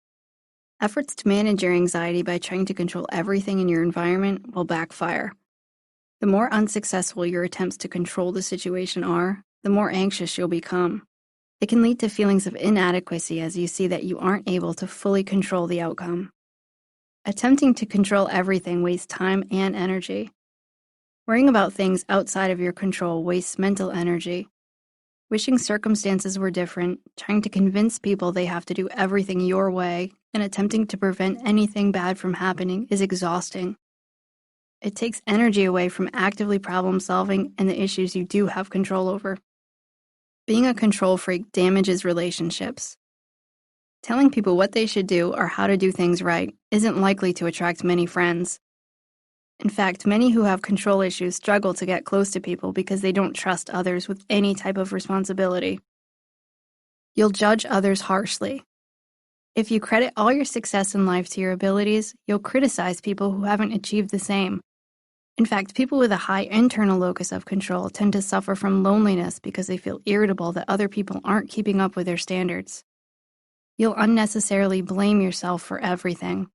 Efforts to manage your anxiety by trying to control everything in your environment will backfire. The more unsuccessful your attempts to control the situation are, the more anxious you'll become. It can lead to feelings of inadequacy as you see that you aren't able to fully control the outcome. Attempting to control everything wastes time and energy. Worrying about things outside of your control wastes mental energy. Wishing circumstances were different, trying to convince people they have to do everything your way, and attempting to prevent anything bad from happening is exhausting. It takes energy away from actively problem solving and the issues you do have control over. Being a control freak damages relationships. Telling people what they should do or how to do things right isn't likely to attract many friends. In fact, many who have control issues struggle to get close to people because they don't trust others with any type of responsibility. You'll judge others harshly. If you credit all your success in life to your abilities, you'll criticize people who haven't achieved the same. In fact, people with a high internal locus of control tend to suffer from loneliness because they feel irritable that other people aren't keeping up with their standards. You'll unnecessarily blame yourself for everything.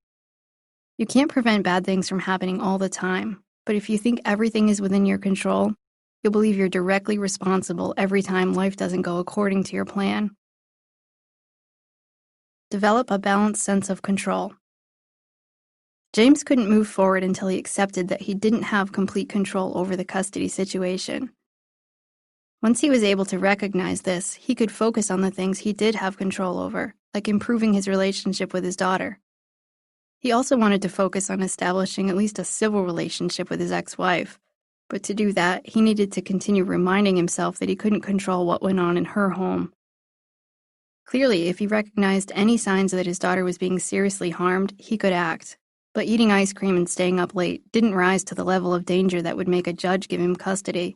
You can't prevent bad things from happening all the time, but if you think everything is within your control, you'll believe you're directly responsible every time life doesn't go according to your plan. Develop a balanced sense of control. James couldn't move forward until he accepted that he didn't have complete control over the custody situation. Once he was able to recognize this, he could focus on the things he did have control over, like improving his relationship with his daughter. He also wanted to focus on establishing at least a civil relationship with his ex-wife, but to do that, he needed to continue reminding himself that he couldn't control what went on in her home. Clearly, if he recognized any signs that his daughter was being seriously harmed, he could act. But eating ice cream and staying up late didn't rise to the level of danger that would make a judge give him custody.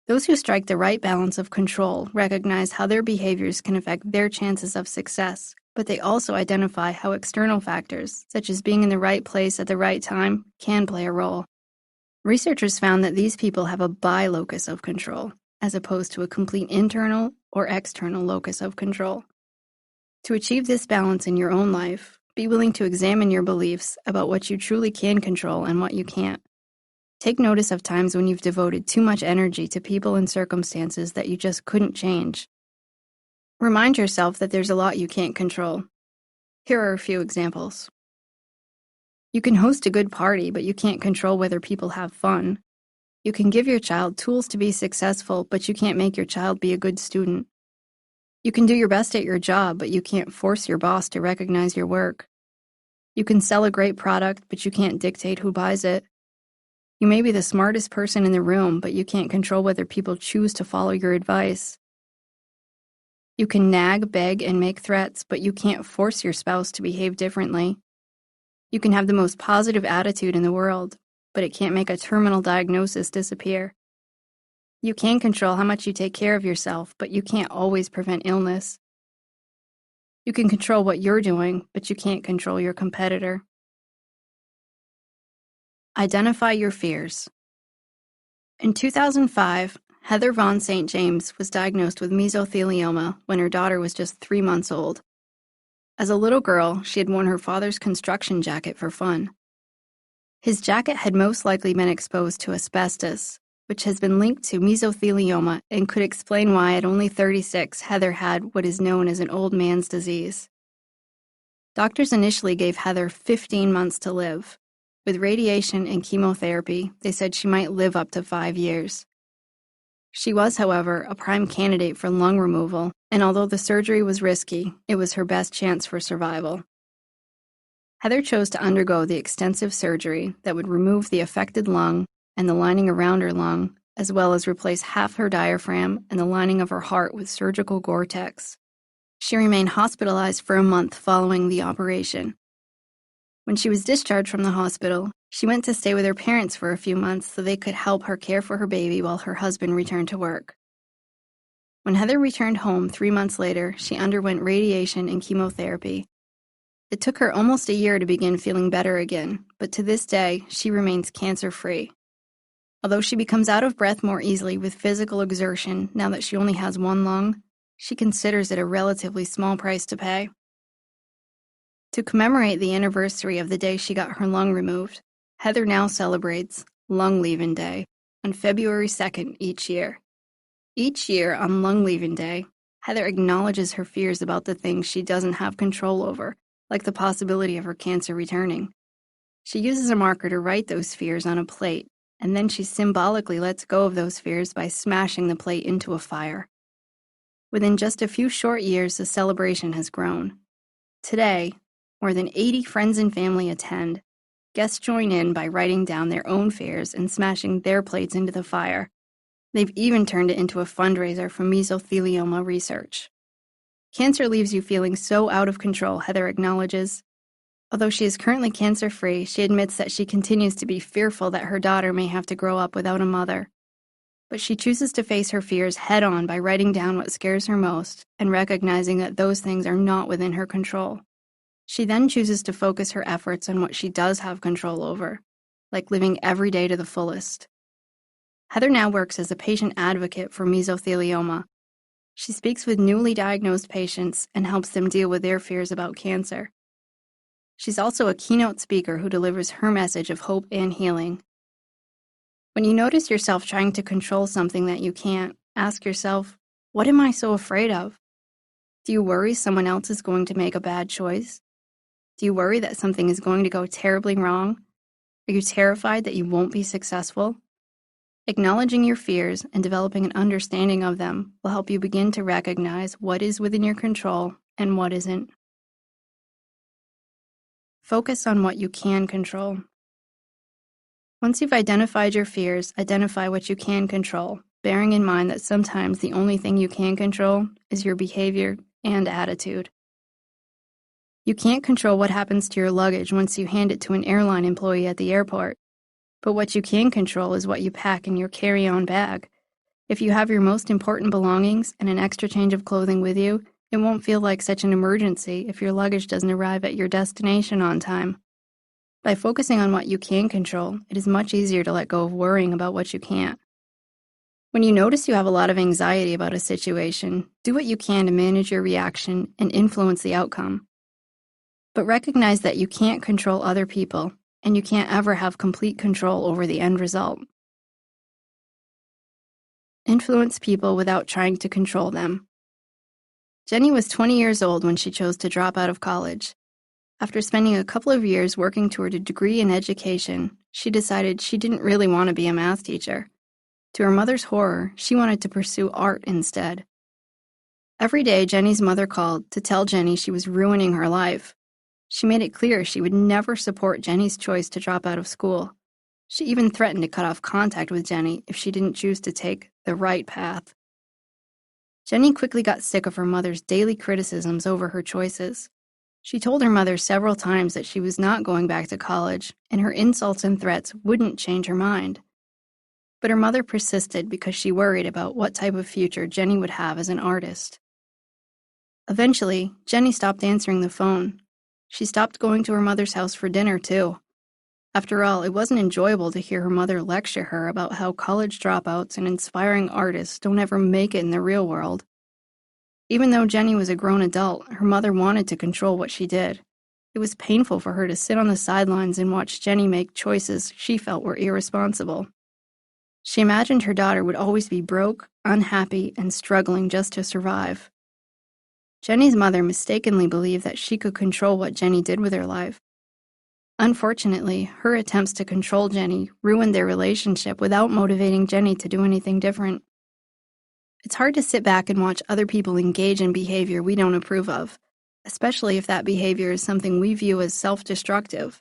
Those who strike the right balance of control recognize how their behaviors can affect their chances of success, but they also identify how external factors, such as being in the right place at the right time, can play a role. Researchers found that these people have a bi-locus of control, as opposed to a complete internal or external locus of control. To achieve this balance in your own life, be willing to examine your beliefs about what you truly can control and what you can't. Take notice of times when you've devoted too much energy to people and circumstances that you just couldn't change. Remind yourself that there's a lot you can't control. Here are a few examples. You can host a good party, but you can't control whether people have fun. You can give your child tools to be successful, but you can't make your child be a good student. You can do your best at your job, but you can't force your boss to recognize your work. You can sell a great product, but you can't dictate who buys it. You may be the smartest person in the room, but you can't control whether people choose to follow your advice. You can nag, beg, and make threats, but you can't force your spouse to behave differently. You can have the most positive attitude in the world, but it can't make a terminal diagnosis disappear. You can control how much you take care of yourself, but you can't always prevent illness. You can control what you're doing, but you can't control your competitor. Identify your fears. In 2005, Heather Von St. James was diagnosed with mesothelioma when her daughter was just 3 months old. As a little girl, she had worn her father's construction jacket for fun. His jacket had most likely been exposed to asbestos, which has been linked to mesothelioma and could explain why at only 36, Heather had what is known as an old man's disease. Doctors initially gave Heather 15 months to live. With radiation and chemotherapy, they said she might live up to 5 years. She was, however, a prime candidate for lung removal, and although the surgery was risky, it was her best chance for survival. Heather chose to undergo the extensive surgery that would remove the affected lung and the lining around her lung, as well as replace half her diaphragm and the lining of her heart with surgical Gore-Tex. She remained hospitalized for a month following the operation. When she was discharged from the hospital, she went to stay with her parents for a few months so they could help her care for her baby while her husband returned to work. When Heather returned home 3 months later, she underwent radiation and chemotherapy. It took her almost a year to begin feeling better again, but to this day, she remains cancer-free. Although she becomes out of breath more easily with physical exertion now that she only has one lung, she considers it a relatively small price to pay. To commemorate the anniversary of the day she got her lung removed, Heather now celebrates Lung Leaving Day, on February 2nd each year. Each year on Lung Leaving Day, Heather acknowledges her fears about the things she doesn't have control over, like the possibility of her cancer returning. She uses a marker to write those fears on a plate, and then she symbolically lets go of those fears by smashing the plate into a fire. Within just a few short years, the celebration has grown. Today, more than 80 friends and family attend. Guests join in by writing down their own fears and smashing their plates into the fire. They've even turned it into a fundraiser for mesothelioma research. Cancer leaves you feeling so out of control, Heather acknowledges. Although she is currently cancer-free, she admits that she continues to be fearful that her daughter may have to grow up without a mother. But she chooses to face her fears head-on by writing down what scares her most and recognizing that those things are not within her control. She then chooses to focus her efforts on what she does have control over, like living every day to the fullest. Heather now works as a patient advocate for mesothelioma. She speaks with newly diagnosed patients and helps them deal with their fears about cancer. She's also a keynote speaker who delivers her message of hope and healing. When you notice yourself trying to control something that you can't, ask yourself, what am I so afraid of? Do you worry someone else is going to make a bad choice? Do you worry that something is going to go terribly wrong? Are you terrified that you won't be successful? Acknowledging your fears and developing an understanding of them will help you begin to recognize what is within your control and what isn't. Focus on what you can control. Once you've identified your fears, identify what you can control, bearing in mind that sometimes the only thing you can control is your behavior and attitude. You can't control what happens to your luggage once you hand it to an airline employee at the airport, but what you can control is what you pack in your carry-on bag. If you have your most important belongings and an extra change of clothing with you, it won't feel like such an emergency if your luggage doesn't arrive at your destination on time. By focusing on what you can control, it is much easier to let go of worrying about what you can't. When you notice you have a lot of anxiety about a situation, do what you can to manage your reaction and influence the outcome. But recognize that you can't control other people, and you can't ever have complete control over the end result. Influence people without trying to control them. Jenny was 20 years old when she chose to drop out of college. After spending a couple of years working toward a degree in education, she decided she didn't really want to be a math teacher. To her mother's horror, she wanted to pursue art instead. Every day, Jenny's mother called to tell Jenny she was ruining her life. She made it clear she would never support Jenny's choice to drop out of school. She even threatened to cut off contact with Jenny if she didn't choose to take the right path. Jenny quickly got sick of her mother's daily criticisms over her choices. She told her mother several times that she was not going back to college, and her insults and threats wouldn't change her mind. But her mother persisted because she worried about what type of future Jenny would have as an artist. Eventually, Jenny stopped answering the phone. She stopped going to her mother's house for dinner, too. After all, it wasn't enjoyable to hear her mother lecture her about how college dropouts and inspiring artists don't ever make it in the real world. Even though Jenny was a grown adult, her mother wanted to control what she did. It was painful for her to sit on the sidelines and watch Jenny make choices she felt were irresponsible. She imagined her daughter would always be broke, unhappy, and struggling just to survive. Jenny's mother mistakenly believed that she could control what Jenny did with her life. Unfortunately, her attempts to control Jenny ruined their relationship without motivating Jenny to do anything different. It's hard to sit back and watch other people engage in behavior we don't approve of, especially if that behavior is something we view as self-destructive.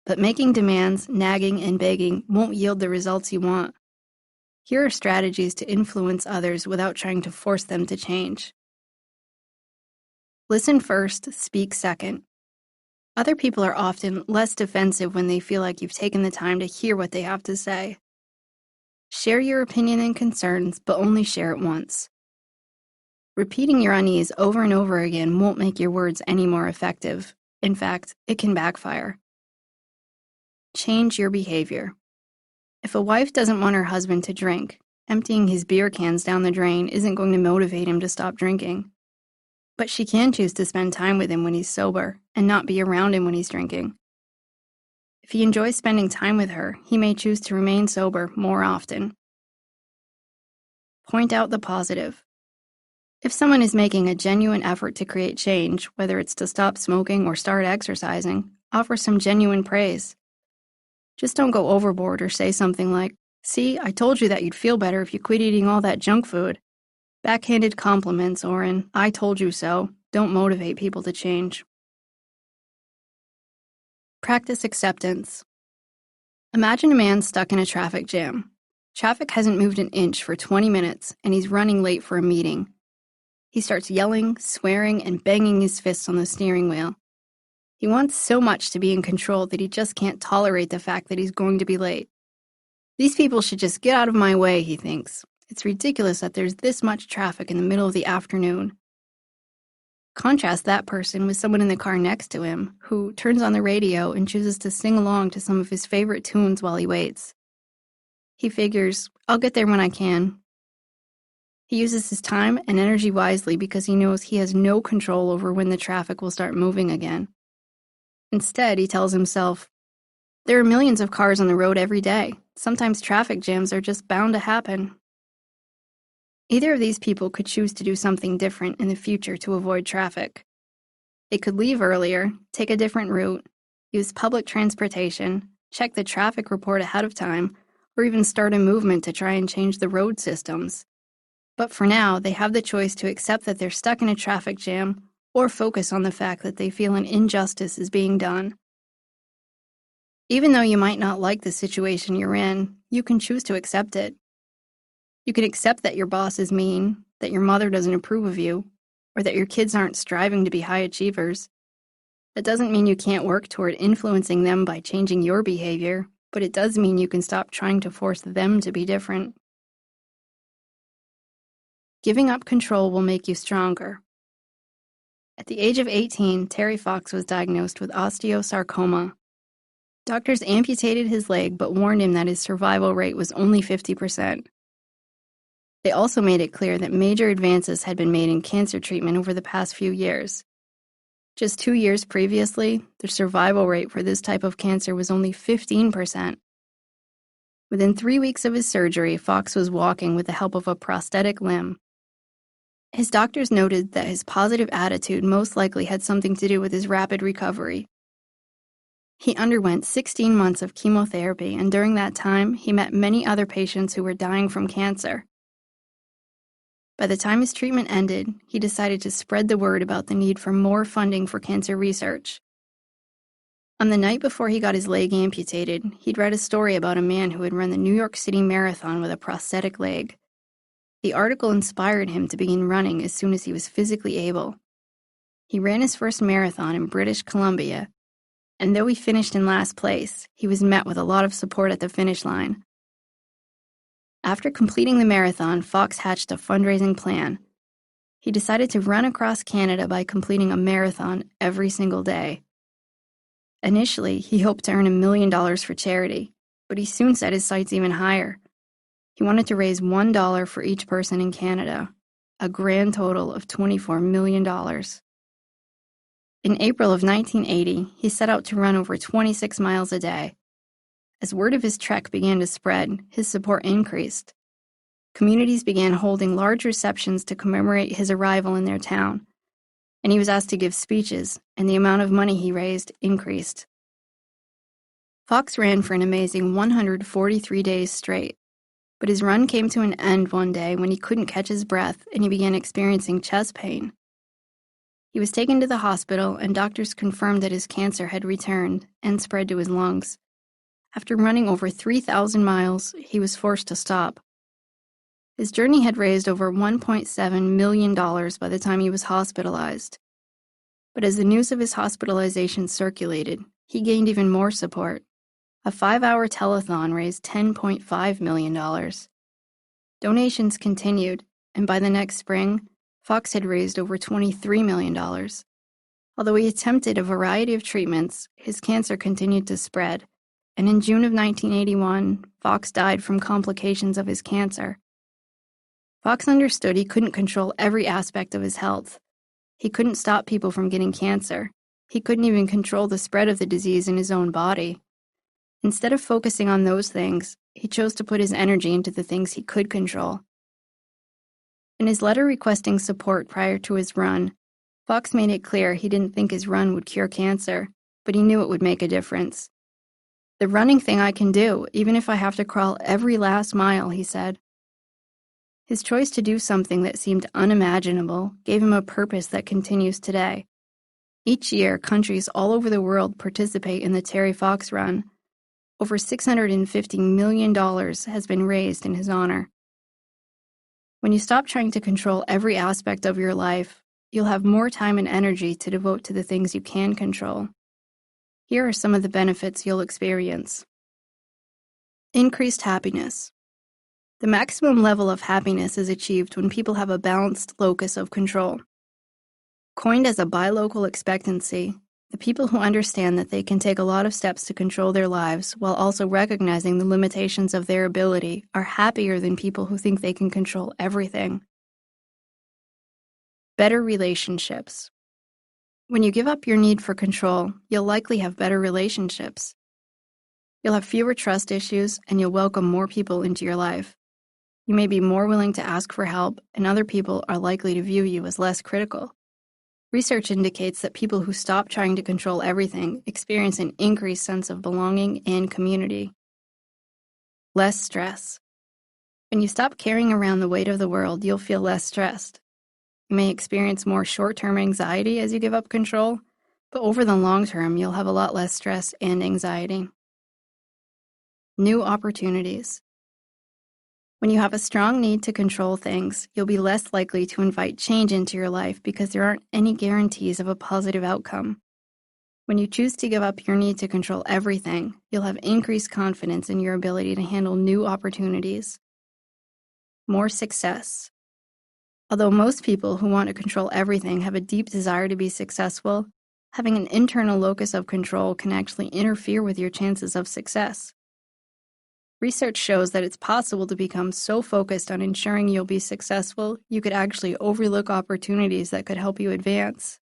But making demands, nagging, and begging won't yield the results you want. Here are strategies to influence others without trying to force them to change. Listen first, speak second. Other people are often less defensive when they feel like you've taken the time to hear what they have to say. Share your opinion and concerns, but only share it once. Repeating your unease over and over again won't make your words any more effective. In fact, it can backfire. Change your behavior. If a wife doesn't want her husband to drink, emptying his beer cans down the drain isn't going to motivate him to stop drinking. But she can choose to spend time with him when he's sober and not be around him when he's drinking. If he enjoys spending time with her, he may choose to remain sober more often. Point out the positive. If someone is making a genuine effort to create change, whether it's to stop smoking or start exercising, offer some genuine praise. Just don't go overboard or say something like, "See, I told you that you'd feel better if you quit eating all that junk food." Backhanded compliments or an "I told you so" don't motivate people to change. Practice acceptance. Imagine a man stuck in a traffic jam. Traffic hasn't moved an inch for 20 minutes, and he's running late for a meeting. He starts yelling, swearing, and banging his fists on the steering wheel. He wants so much to be in control that he just can't tolerate the fact that he's going to be late. These people should just get out of my way, he thinks. It's ridiculous that there's this much traffic in the middle of the afternoon. Contrast that person with someone in the car next to him, who turns on the radio and chooses to sing along to some of his favorite tunes while he waits. He figures, "I'll get there when I can." He uses his time and energy wisely because he knows he has no control over when the traffic will start moving again. Instead, he tells himself, "There are millions of cars on the road every day. Sometimes traffic jams are just bound to happen." Either of these people could choose to do something different in the future to avoid traffic. They could leave earlier, take a different route, use public transportation, check the traffic report ahead of time, or even start a movement to try and change the road systems. But for now, they have the choice to accept that they're stuck in a traffic jam or focus on the fact that they feel an injustice is being done. Even though you might not like the situation you're in, you can choose to accept it. You can accept that your boss is mean, that your mother doesn't approve of you, or that your kids aren't striving to be high achievers. That doesn't mean you can't work toward influencing them by changing your behavior, but it does mean you can stop trying to force them to be different. Giving up control will make you stronger. At the age of 18, Terry Fox was diagnosed with osteosarcoma. Doctors amputated his leg but warned him that his survival rate was only 50%. They also made it clear that major advances had been made in cancer treatment over the past few years. Just 2 years previously, the survival rate for this type of cancer was only 15%. Within 3 weeks of his surgery, Fox was walking with the help of a prosthetic limb. His doctors noted that his positive attitude most likely had something to do with his rapid recovery. He underwent 16 months of chemotherapy, and during that time, he met many other patients who were dying from cancer. By the time his treatment ended, he decided to spread the word about the need for more funding for cancer research. On the night before he got his leg amputated, he'd read a story about a man who had run the New York City Marathon with a prosthetic leg. The article inspired him to begin running as soon as he was physically able. He ran his first marathon in British Columbia, and though he finished in last place, he was met with a lot of support at the finish line. After completing the marathon, Fox hatched a fundraising plan. He decided to run across Canada by completing a marathon every single day. Initially, he hoped to earn $1 million for charity, but he soon set his sights even higher. He wanted to raise $1 for each person in Canada, a grand total of $24 million. In April of 1980, he set out to run over 26 miles a day. As word of his trek began to spread, his support increased. Communities began holding large receptions to commemorate his arrival in their town, and he was asked to give speeches, and the amount of money he raised increased. Fox ran for an amazing 143 days straight. But his run came to an end one day when he couldn't catch his breath and he began experiencing chest pain. He was taken to the hospital and doctors confirmed that his cancer had returned and spread to his lungs. After running over 3,000 miles, he was forced to stop. His journey had raised over $1.7 million by the time he was hospitalized. But as the news of his hospitalization circulated, he gained even more support. A 5-hour telethon raised $10.5 million. Donations continued, and by the next spring, Fox had raised over $23 million. Although he attempted a variety of treatments, his cancer continued to spread, and in June of 1981, Fox died from complications of his cancer. Fox understood he couldn't control every aspect of his health. He couldn't stop people from getting cancer. He couldn't even control the spread of the disease in his own body. Instead of focusing on those things, he chose to put his energy into the things he could control. In his letter requesting support prior to his run, Fox made it clear he didn't think his run would cure cancer, but he knew it would make a difference. "The running thing I can do, even if I have to crawl every last mile," he said. His choice to do something that seemed unimaginable gave him a purpose that continues today. Each year, countries all over the world participate in the Terry Fox Run. Over $650 million has been raised in his honor. When you stop trying to control every aspect of your life, you'll have more time and energy to devote to the things you can control. Here are some of the benefits you'll experience. Increased happiness. The maximum level of happiness is achieved when people have a balanced locus of control. Coined as a bilocal expectancy, the people who understand that they can take a lot of steps to control their lives while also recognizing the limitations of their ability are happier than people who think they can control everything. Better relationships. When you give up your need for control, you'll likely have better relationships. You'll have fewer trust issues, and you'll welcome more people into your life. You may be more willing to ask for help, and other people are likely to view you as less critical. Research indicates that people who stop trying to control everything experience an increased sense of belonging and community. Less stress. When you stop carrying around the weight of the world, you'll feel less stressed. You may experience more short-term anxiety as you give up control, but over the long term, you'll have a lot less stress and anxiety. New opportunities. When you have a strong need to control things, you'll be less likely to invite change into your life because there aren't any guarantees of a positive outcome. When you choose to give up your need to control everything, you'll have increased confidence in your ability to handle new opportunities. More success. Although most people who want to control everything have a deep desire to be successful, having an internal locus of control can actually interfere with your chances of success. Research shows that it's possible to become so focused on ensuring you'll be successful, you could actually overlook opportunities that could help you advance.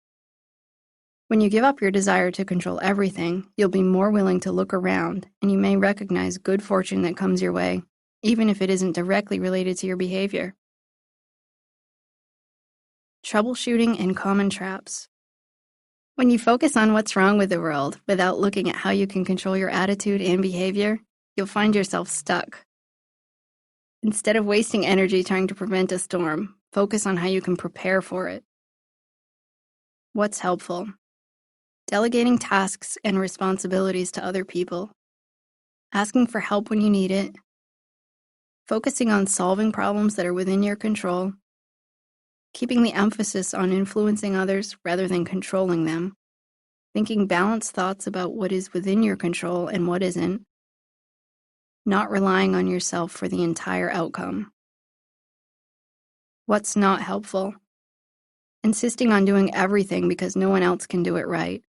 When you give up your desire to control everything, you'll be more willing to look around, and you may recognize good fortune that comes your way, even if it isn't directly related to your behavior. Troubleshooting and common traps. When you focus on what's wrong with the world without looking at how you can control your attitude and behavior, you'll find yourself stuck. Instead of wasting energy trying to prevent a storm, focus on how you can prepare for it. What's helpful? Delegating tasks and responsibilities to other people. Asking for help when you need it. Focusing on solving problems that are within your control. Keeping the emphasis on influencing others rather than controlling them. Thinking balanced thoughts about what is within your control and what isn't. Not relying on yourself for the entire outcome. What's not helpful? Insisting on doing everything because no one else can do it right.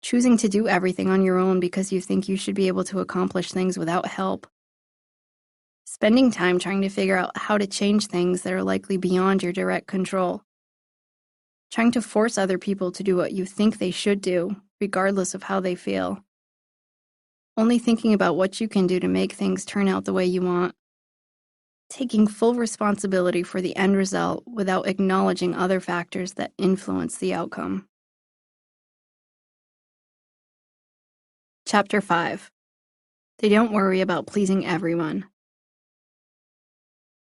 Choosing to do everything on your own because you think you should be able to accomplish things without help. Spending time trying to figure out how to change things that are likely beyond your direct control. Trying to force other people to do what you think they should do, regardless of how they feel. Only thinking about what you can do to make things turn out the way you want. Taking full responsibility for the end result without acknowledging other factors that influence the outcome. Chapter 5. They don't worry about pleasing everyone.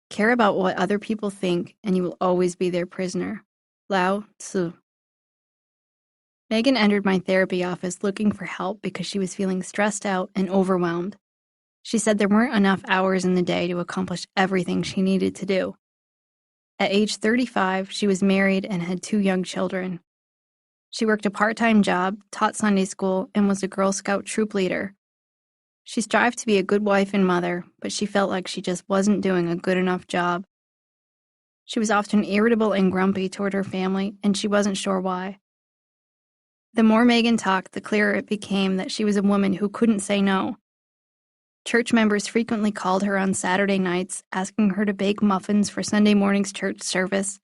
Care about what other people think, and you will always be their prisoner. Lao Tzu. Megan entered my therapy office looking for help because she was feeling stressed out and overwhelmed. She said there weren't enough hours in the day to accomplish everything she needed to do. At age 35, she was married and had 2 young children. She worked a part-time job, taught Sunday school, and was a Girl Scout troop leader. She strived to be a good wife and mother, but she felt like she just wasn't doing a good enough job. She was often irritable and grumpy toward her family, and she wasn't sure why. The more Megan talked, the clearer it became that she was a woman who couldn't say no. Church members frequently called her on Saturday nights, asking her to bake muffins for Sunday morning's church service.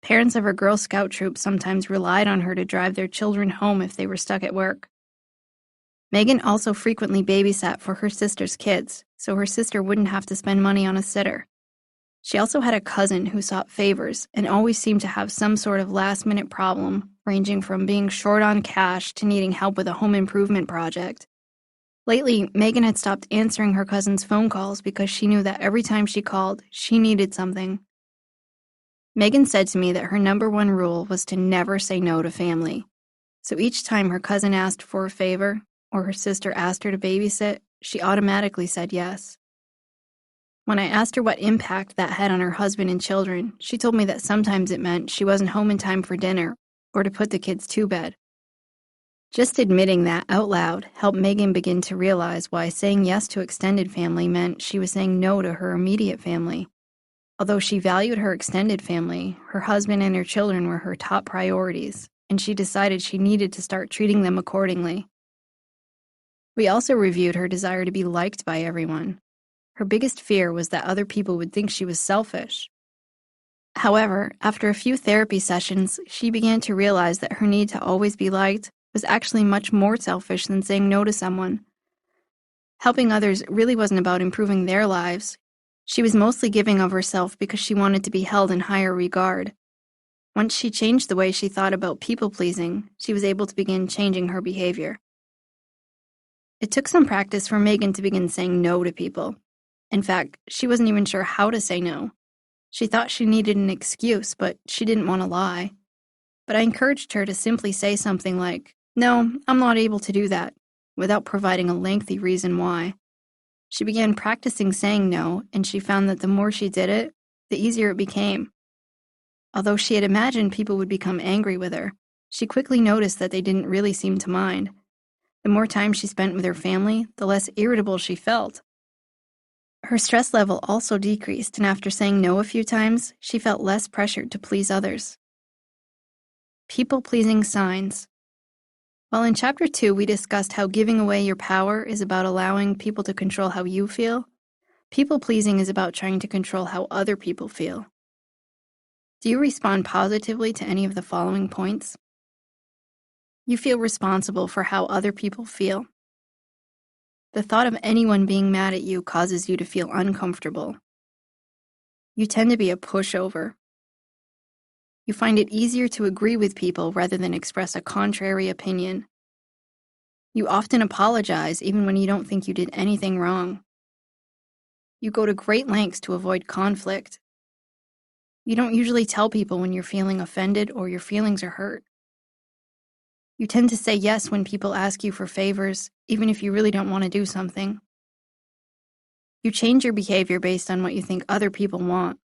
Parents of her Girl Scout troop sometimes relied on her to drive their children home if they were stuck at work. Megan also frequently babysat for her sister's kids, so her sister wouldn't have to spend money on a sitter. She also had a cousin who sought favors and always seemed to have some sort of last-minute problem, ranging from being short on cash to needing help with a home improvement project. Lately, Megan had stopped answering her cousin's phone calls because she knew that every time she called, she needed something. Megan said to me that her number one rule was to never say no to family. So each time her cousin asked for a favor, or her sister asked her to babysit, she automatically said yes. When I asked her what impact that had on her husband and children, she told me that sometimes it meant she wasn't home in time for dinner or to put the kids to bed. Just admitting that out loud helped Megan begin to realize why saying yes to extended family meant she was saying no to her immediate family. Although she valued her extended family, her husband and her children were her top priorities, and she decided she needed to start treating them accordingly. We also reviewed her desire to be liked by everyone. Her biggest fear was that other people would think she was selfish. However, after a few therapy sessions, she began to realize that her need to always be liked was actually much more selfish than saying no to someone. Helping others really wasn't about improving their lives. She was mostly giving of herself because she wanted to be held in higher regard. Once she changed the way she thought about people-pleasing, she was able to begin changing her behavior. It took some practice for Megan to begin saying no to people. In fact, she wasn't even sure how to say no. She thought she needed an excuse, but she didn't want to lie. But I encouraged her to simply say something like, "No, I'm not able to do that," without providing a lengthy reason why. She began practicing saying no, and she found that the more she did it, the easier it became. Although she had imagined people would become angry with her, she quickly noticed that they didn't really seem to mind. The more time she spent with her family, the less irritable she felt. Her stress level also decreased, and after saying no a few times, she felt less pressured to please others. People-pleasing signs. While in Chapter 2 we discussed how giving away your power is about allowing people to control how you feel, people-pleasing is about trying to control how other people feel. Do you respond positively to any of the following points? You feel responsible for how other people feel. The thought of anyone being mad at you causes you to feel uncomfortable. You tend to be a pushover. You find it easier to agree with people rather than express a contrary opinion. You often apologize even when you don't think you did anything wrong. You go to great lengths to avoid conflict. You don't usually tell people when you're feeling offended or your feelings are hurt. You tend to say yes when people ask you for favors, even if you really don't want to do something. You change your behavior based on what you think other people want.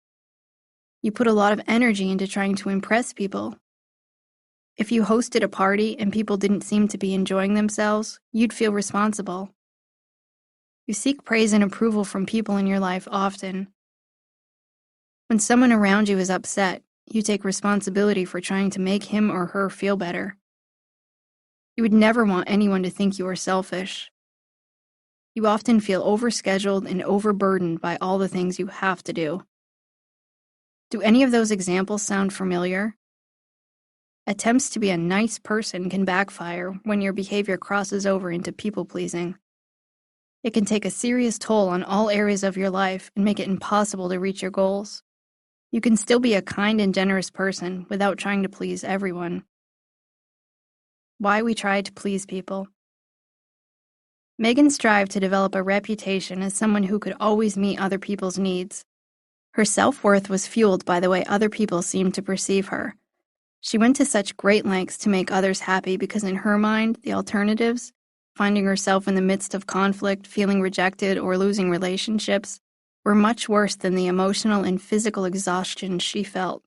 You put a lot of energy into trying to impress people. If you hosted a party and people didn't seem to be enjoying themselves, you'd feel responsible. You seek praise and approval from people in your life often. When someone around you is upset, you take responsibility for trying to make him or her feel better. You would never want anyone to think you are selfish. You often feel overscheduled and overburdened by all the things you have to do. Do any of those examples sound familiar? Attempts to be a nice person can backfire when your behavior crosses over into people-pleasing. It can take a serious toll on all areas of your life and make it impossible to reach your goals. You can still be a kind and generous person without trying to please everyone. Why we try to please people. Megan strived to develop a reputation as someone who could always meet other people's needs. Her self-worth was fueled by the way other people seemed to perceive her. She went to such great lengths to make others happy because in her mind, the alternatives, finding herself in the midst of conflict, feeling rejected, or losing relationships, were much worse than the emotional and physical exhaustion she felt.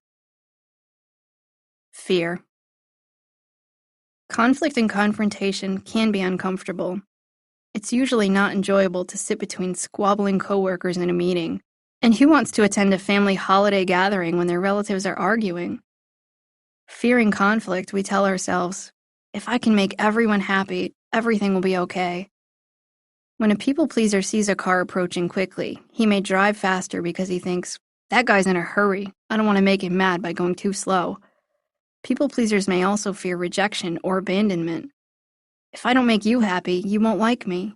Fear. Conflict and confrontation can be uncomfortable. It's usually not enjoyable to sit between squabbling coworkers in a meeting. And who wants to attend a family holiday gathering when their relatives are arguing? Fearing conflict, we tell ourselves, if I can make everyone happy, everything will be okay. When a people pleaser sees a car approaching quickly, he may drive faster because he thinks, that guy's in a hurry. I don't want to make him mad by going too slow. People pleasers may also fear rejection or abandonment. If I don't make you happy, you won't like me.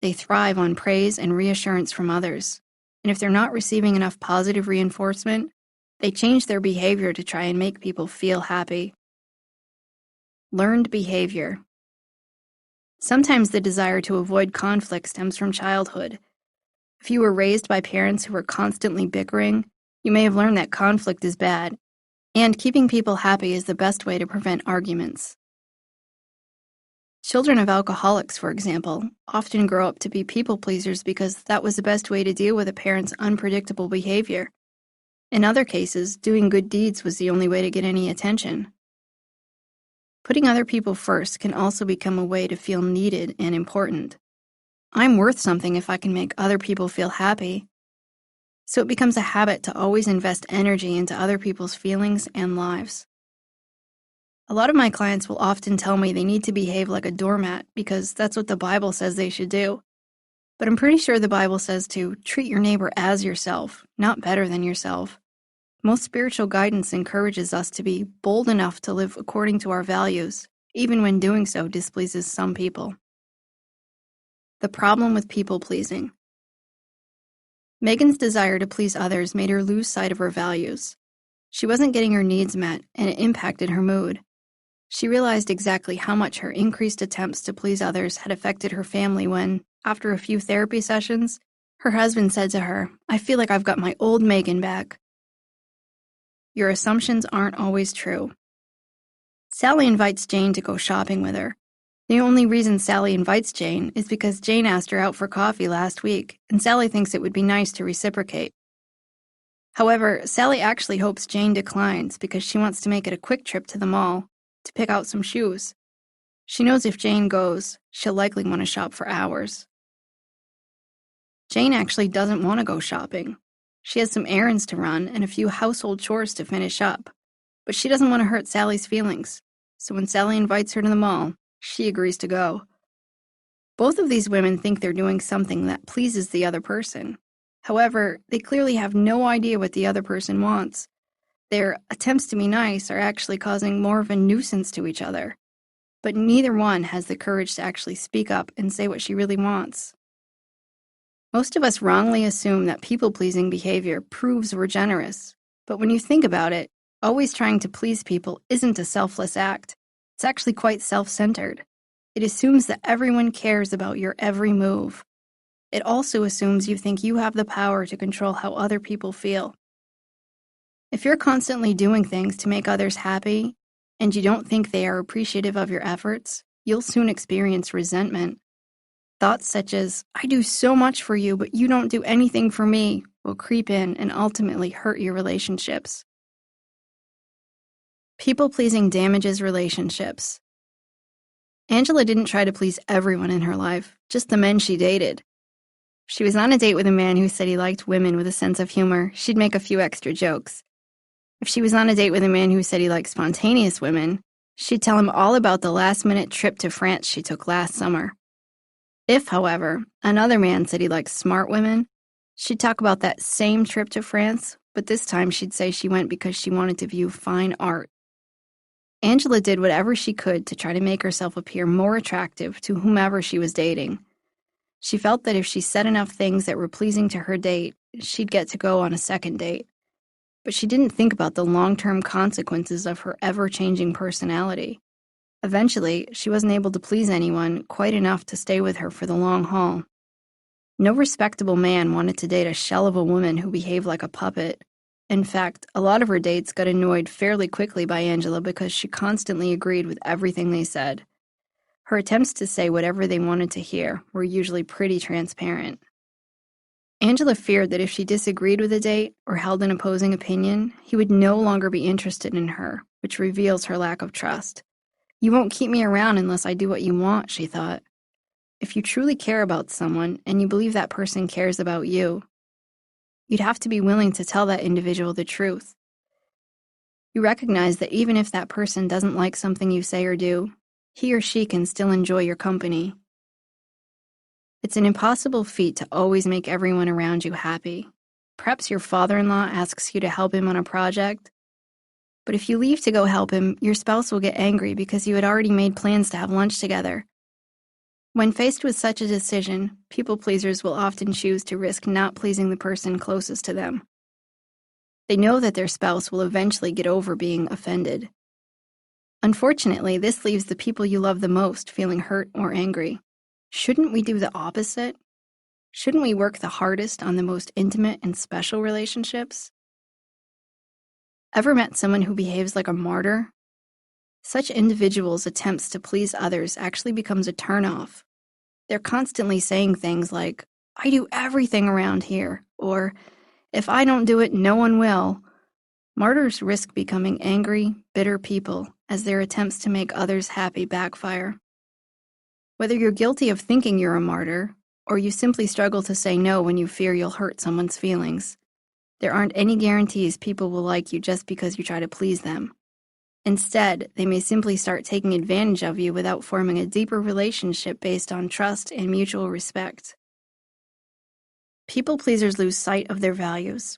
They thrive on praise and reassurance from others. And if they're not receiving enough positive reinforcement, they change their behavior to try and make people feel happy. Learned behavior. Sometimes the desire to avoid conflict stems from childhood. If you were raised by parents who were constantly bickering, you may have learned that conflict is bad, and keeping people happy is the best way to prevent arguments. Children of alcoholics, for example, often grow up to be people pleasers because that was the best way to deal with a parent's unpredictable behavior. In other cases, doing good deeds was the only way to get any attention. Putting other people first can also become a way to feel needed and important. I'm worth something if I can make other people feel happy. So it becomes a habit to always invest energy into other people's feelings and lives. A lot of my clients will often tell me they need to behave like a doormat because that's what the Bible says they should do. But I'm pretty sure the Bible says to treat your neighbor as yourself, not better than yourself. Most spiritual guidance encourages us to be bold enough to live according to our values, even when doing so displeases some people. The problem with people-pleasing. Megan's desire to please others made her lose sight of her values. She wasn't getting her needs met, and it impacted her mood. She realized exactly how much her increased attempts to please others had affected her family when, after a few therapy sessions, her husband said to her, "I feel like I've got my old Megan back." Your assumptions aren't always true. Sally invites Jane to go shopping with her. The only reason Sally invites Jane is because Jane asked her out for coffee last week, and Sally thinks it would be nice to reciprocate. However, Sally actually hopes Jane declines because she wants to make it a quick trip to the mall to pick out some shoes. She knows if Jane goes, she'll likely want to shop for hours. Jane actually doesn't want to go shopping. She has some errands to run and a few household chores to finish up, but she doesn't want to hurt Sally's feelings, so when Sally invites her to the mall, she agrees to go. Both of these women think they're doing something that pleases the other person. However, they clearly have no idea what the other person wants. Their attempts to be nice are actually causing more of a nuisance to each other. But neither one has the courage to actually speak up and say what she really wants. Most of us wrongly assume that people-pleasing behavior proves we're generous. But when you think about it, always trying to please people isn't a selfless act. It's actually quite self-centered. It assumes that everyone cares about your every move. It also assumes you think you have the power to control how other people feel. If you're constantly doing things to make others happy, and you don't think they are appreciative of your efforts, you'll soon experience resentment. Thoughts such as, "I do so much for you, but you don't do anything for me," will creep in and ultimately hurt your relationships. People-pleasing damages relationships. Angela didn't try to please everyone in her life, just the men she dated. If she was on a date with a man who said he liked women with a sense of humor, she'd make a few extra jokes. If she was on a date with a man who said he liked spontaneous women, she'd tell him all about the last-minute trip to France she took last summer. If, however, another man said he liked smart women, she'd talk about that same trip to France, but this time she'd say she went because she wanted to view fine art. Angela did whatever she could to try to make herself appear more attractive to whomever she was dating. She felt that if she said enough things that were pleasing to her date, she'd get to go on a second date. But she didn't think about the long-term consequences of her ever-changing personality. Eventually, she wasn't able to please anyone quite enough to stay with her for the long haul. No respectable man wanted to date a shell of a woman who behaved like a puppet. In fact, a lot of her dates got annoyed fairly quickly by Angela because she constantly agreed with everything they said. Her attempts to say whatever they wanted to hear were usually pretty transparent. Angela feared that if she disagreed with a date or held an opposing opinion, he would no longer be interested in her, which reveals her lack of trust. "You won't keep me around unless I do what you want," she thought. If you truly care about someone and you believe that person cares about you, you'd have to be willing to tell that individual the truth. You recognize that even if that person doesn't like something you say or do, he or she can still enjoy your company. It's an impossible feat to always make everyone around you happy. Perhaps your father-in-law asks you to help him on a project. But if you leave to go help him, your spouse will get angry because you had already made plans to have lunch together. When faced with such a decision, people pleasers will often choose to risk not pleasing the person closest to them. They know that their spouse will eventually get over being offended. Unfortunately, this leaves the people you love the most feeling hurt or angry. Shouldn't we do the opposite? Shouldn't we work the hardest on the most intimate and special relationships? Ever met someone who behaves like a martyr? Such individuals' attempts to please others actually becomes a turnoff. They're constantly saying things like, "I do everything around here," or, "If I don't do it, no one will." Martyrs risk becoming angry, bitter people as their attempts to make others happy backfire. Whether you're guilty of thinking you're a martyr, or you simply struggle to say no when you fear you'll hurt someone's feelings, there aren't any guarantees people will like you just because you try to please them. Instead, they may simply start taking advantage of you without forming a deeper relationship based on trust and mutual respect. People pleasers lose sight of their values.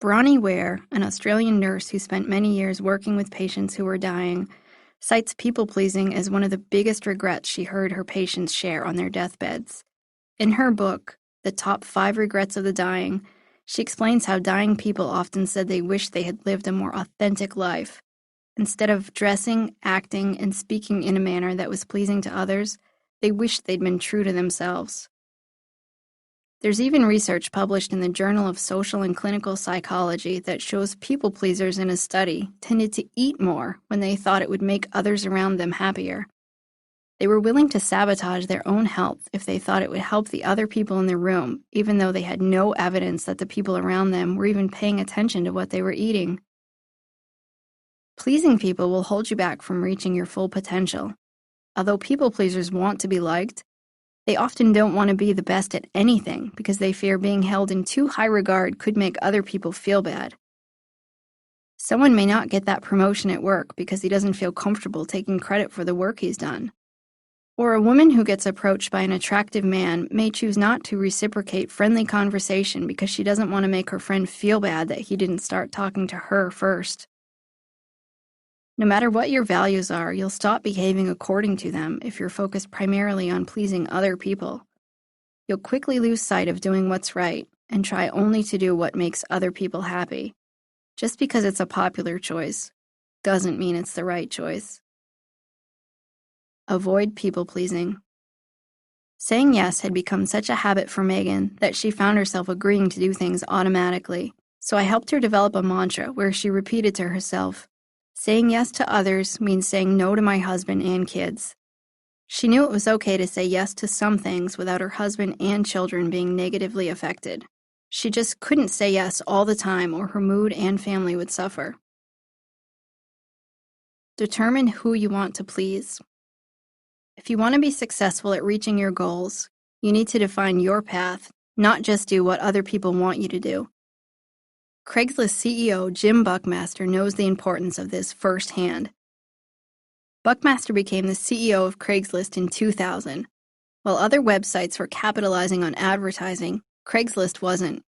Bronnie Ware, an Australian nurse who spent many years working with patients who were dying, cites people-pleasing as one of the biggest regrets she heard her patients share on their deathbeds. In her book, The Top 5 Regrets of the Dying, she explains how dying people often said they wished they had lived a more authentic life. Instead of dressing, acting, and speaking in a manner that was pleasing to others, they wished they'd been true to themselves. There's even research published in the Journal of Social and Clinical Psychology that shows people pleasers in a study tended to eat more when they thought it would make others around them happier. They were willing to sabotage their own health if they thought it would help the other people in the room, even though they had no evidence that the people around them were even paying attention to what they were eating. Pleasing people will hold you back from reaching your full potential. Although people pleasers want to be liked, they often don't want to be the best at anything because they fear being held in too high regard could make other people feel bad. Someone may not get that promotion at work because he doesn't feel comfortable taking credit for the work he's done. Or a woman who gets approached by an attractive man may choose not to reciprocate friendly conversation because she doesn't want to make her friend feel bad that he didn't start talking to her first. No matter what your values are, you'll stop behaving according to them if you're focused primarily on pleasing other people. You'll quickly lose sight of doing what's right and try only to do what makes other people happy. Just because it's a popular choice doesn't mean it's the right choice. Avoid people-pleasing. Saying yes had become such a habit for Megan that she found herself agreeing to do things automatically. So I helped her develop a mantra where she repeated to herself, "Saying yes to others means saying no to my husband and kids." She knew it was okay to say yes to some things without her husband and children being negatively affected. She just couldn't say yes all the time or her mood and family would suffer. Determine who you want to please. If you want to be successful at reaching your goals, you need to define your path, not just do what other people want you to do. Craigslist CEO Jim Buckmaster knows the importance of this firsthand. Buckmaster became the CEO of Craigslist in 2000. While other websites were capitalizing on advertising, Craigslist wasn't.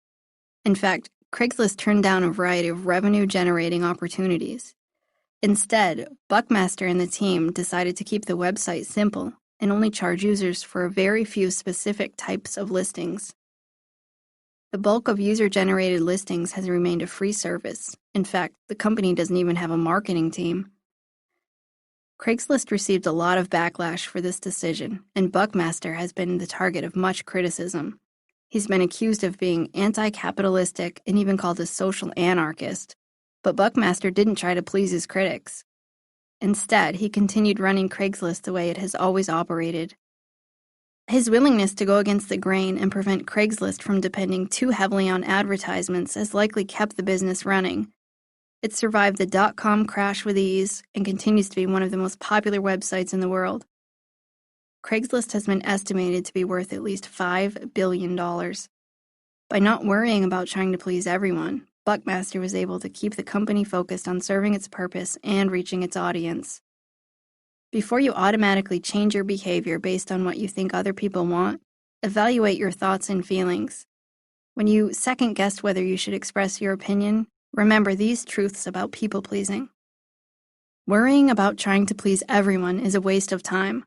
In fact, Craigslist turned down a variety of revenue-generating opportunities. Instead, Buckmaster and the team decided to keep the website simple and only charge users for a very few specific types of listings. The bulk of user-generated listings has remained a free service. In fact, the company doesn't even have a marketing team. Craigslist received a lot of backlash for this decision, and Buckmaster has been the target of much criticism. He's been accused of being anti-capitalistic and even called a social anarchist. But Buckmaster didn't try to please his critics. Instead, he continued running Craigslist the way it has always operated. His willingness to go against the grain and prevent Craigslist from depending too heavily on advertisements has likely kept the business running. It survived the dot-com crash with ease and continues to be one of the most popular websites in the world. Craigslist has been estimated to be worth at least $5 billion. By not worrying about trying to please everyone, Buckmaster was able to keep the company focused on serving its purpose and reaching its audience. Before you automatically change your behavior based on what you think other people want, evaluate your thoughts and feelings. When you second-guess whether you should express your opinion, Remember these truths about people-pleasing. Worrying about trying to please everyone is a waste of time.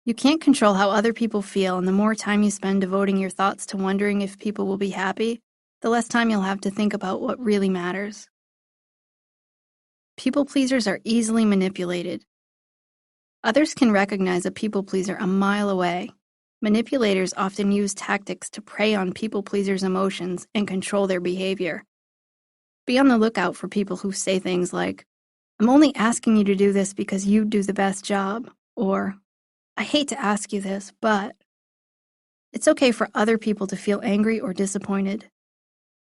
You can't control how other people feel, and the more time you spend devoting your thoughts to wondering if people will be happy, the less time you'll have to think about what really matters. People pleasers are easily manipulated. Others can recognize a people pleaser a mile away. Manipulators often use tactics to prey on people pleasers' emotions and control their behavior. Be on the lookout for people who say things like, "I'm only asking you to do this because you do the best job," or, "I hate to ask you this, but..." It's okay for other people to feel angry or disappointed.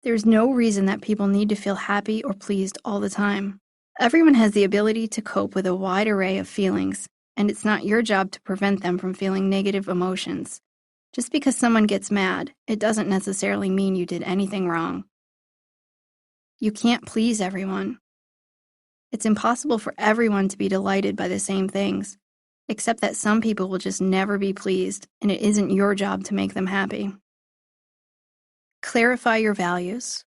There's no reason that people need to feel happy or pleased all the time. Everyone has the ability to cope with a wide array of feelings, and it's not your job to prevent them from feeling negative emotions. Just because someone gets mad, it doesn't necessarily mean you did anything wrong. You can't please everyone. It's impossible for everyone to be delighted by the same things, except that some people will just never be pleased, and it isn't your job to make them happy. Clarify your values.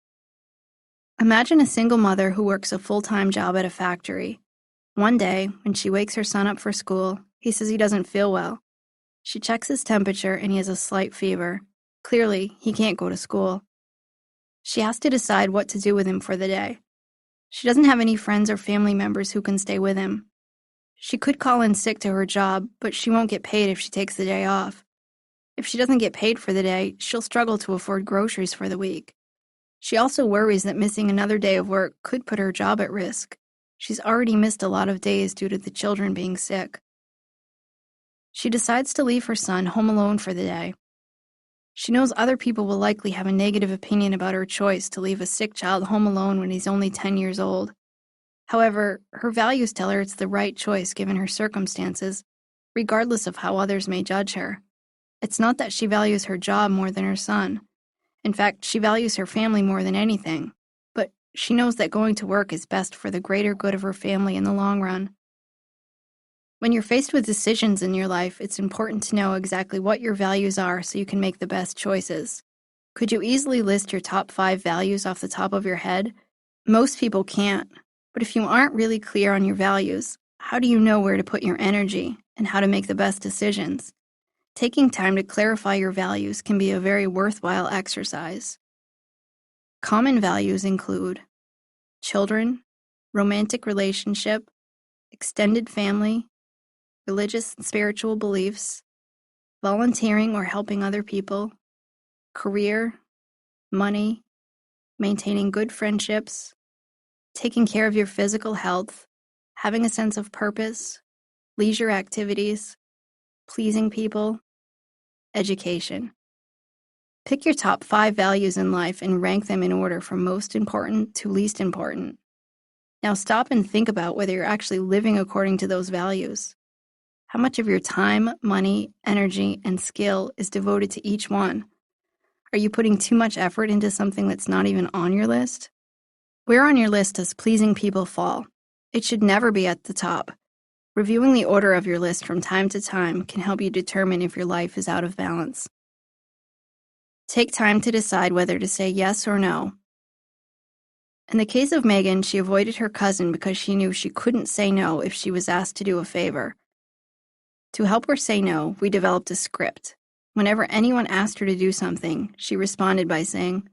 Imagine a single mother who works a full-time job at a factory. One day, when she wakes her son up for school, he says he doesn't feel well. She checks his temperature and he has a slight fever. Clearly, he can't go to school. She has to decide what to do with him for the day. She doesn't have any friends or family members who can stay with him. She could call in sick to her job, but she won't get paid if she takes the day off. If she doesn't get paid for the day, she'll struggle to afford groceries for the week. She also worries that missing another day of work could put her job at risk. She's already missed a lot of days due to the children being sick. She decides to leave her son home alone for the day. She knows other people will likely have a negative opinion about her choice to leave a sick child home alone when he's only 10 years old. However, her values tell her it's the right choice given her circumstances, regardless of how others may judge her. It's not that she values her job more than her son. In fact, she values her family more than anything. But she knows that going to work is best for the greater good of her family in the long run. When you're faced with decisions in your life, it's important to know exactly what your values are so you can make the best choices. Could you easily list your top 5 values off the top of your head? Most people can't. But if you aren't really clear on your values, how do you know where to put your energy and how to make the best decisions? Taking time to clarify your values can be a very worthwhile exercise. Common values include children, romantic relationship, extended family, religious and spiritual beliefs, volunteering or helping other people, career, money, maintaining good friendships, taking care of your physical health, having a sense of purpose, leisure activities, pleasing people, education. Pick your top 5 values in life and rank them in order from most important to least important. Now stop and think about whether you're actually living according to those values. How much of your time, money, energy, and skill is devoted to each one? Are you putting too much effort into something that's not even on your list? Where on your list does pleasing people fall? It should never be at the top. Reviewing the order of your list from time to time can help you determine if your life is out of balance. Take time to decide whether to say yes or no. In the case of Megan, she avoided her cousin because she knew she couldn't say no if she was asked to do a favor. To help her say no, we developed a script. Whenever anyone asked her to do something, she responded by saying,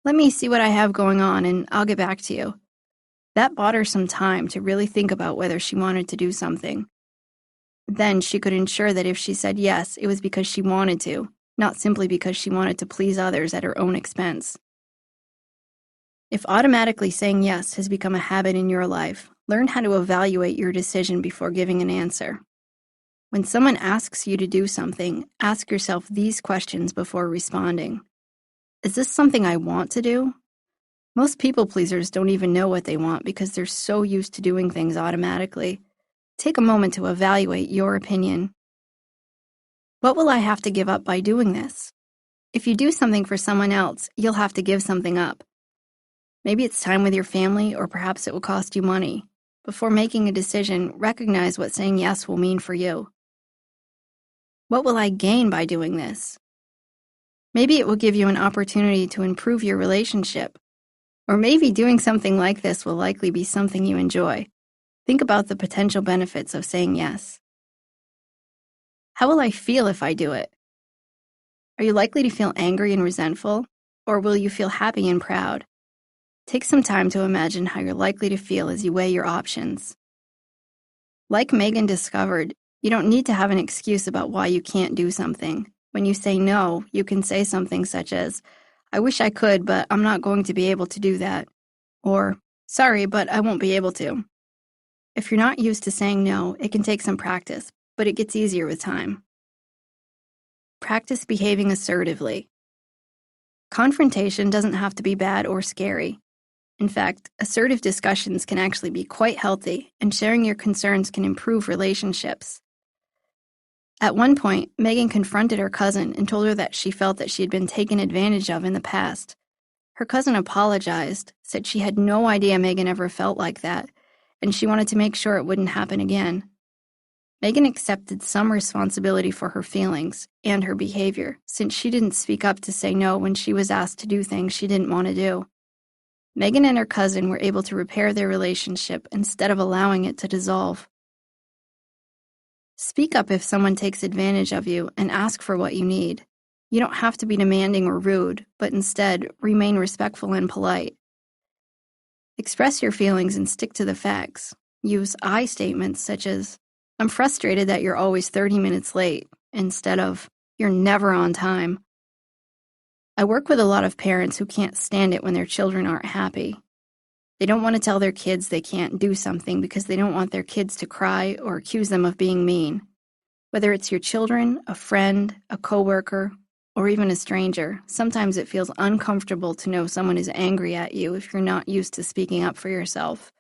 "Let me see what I have going on and I'll get back to you." That bought her some time to really think about whether she wanted to do something. Then she could ensure that if she said yes, it was because she wanted to, not simply because she wanted to please others at her own expense. If automatically saying yes has become a habit in your life, learn how to evaluate your decision before giving an answer. When someone asks you to do something, ask yourself these questions before responding. Is this something I want to do? Most people pleasers don't even know what they want because they're so used to doing things automatically. Take a moment to evaluate your opinion. What will I have to give up by doing this? If you do something for someone else, you'll have to give something up. Maybe it's time with your family, or perhaps it will cost you money. Before making a decision, recognize what saying yes will mean for you. What will I gain by doing this? Maybe it will give you an opportunity to improve your relationship. Or maybe doing something like this will likely be something you enjoy. Think about the potential benefits of saying yes. How will I feel if I do it? Are you likely to feel angry and resentful? Or will you feel happy and proud? Take some time to imagine how you're likely to feel as you weigh your options. Like Megan discovered, you don't need to have an excuse about why you can't do something. When you say no, you can say something such as, I wish I could, but I'm not going to be able to do that. Or, sorry, but I won't be able to. If you're not used to saying no, it can take some practice, but it gets easier with time. Practice behaving assertively. Confrontation doesn't have to be bad or scary. In fact, assertive discussions can actually be quite healthy, and sharing your concerns can improve relationships. At one point, Megan confronted her cousin and told her that she felt that she had been taken advantage of in the past. Her cousin apologized, said she had no idea Megan ever felt like that, and she wanted to make sure it wouldn't happen again. Megan accepted some responsibility for her feelings and her behavior, since she didn't speak up to say no when she was asked to do things she didn't want to do. Megan and her cousin were able to repair their relationship instead of allowing it to dissolve. Speak up if someone takes advantage of you and ask for what you need. You don't have to be demanding or rude, but instead, remain respectful and polite. Express your feelings and stick to the facts. Use I statements such as, I'm frustrated that you're always 30 minutes late, instead of, you're never on time. I work with a lot of parents who can't stand it when their children aren't happy. They don't want to tell their kids they can't do something because they don't want their kids to cry or accuse them of being mean. Whether it's your children, a friend, a coworker, or even a stranger, sometimes it feels uncomfortable to know someone is angry at you if you're not used to speaking up for yourself.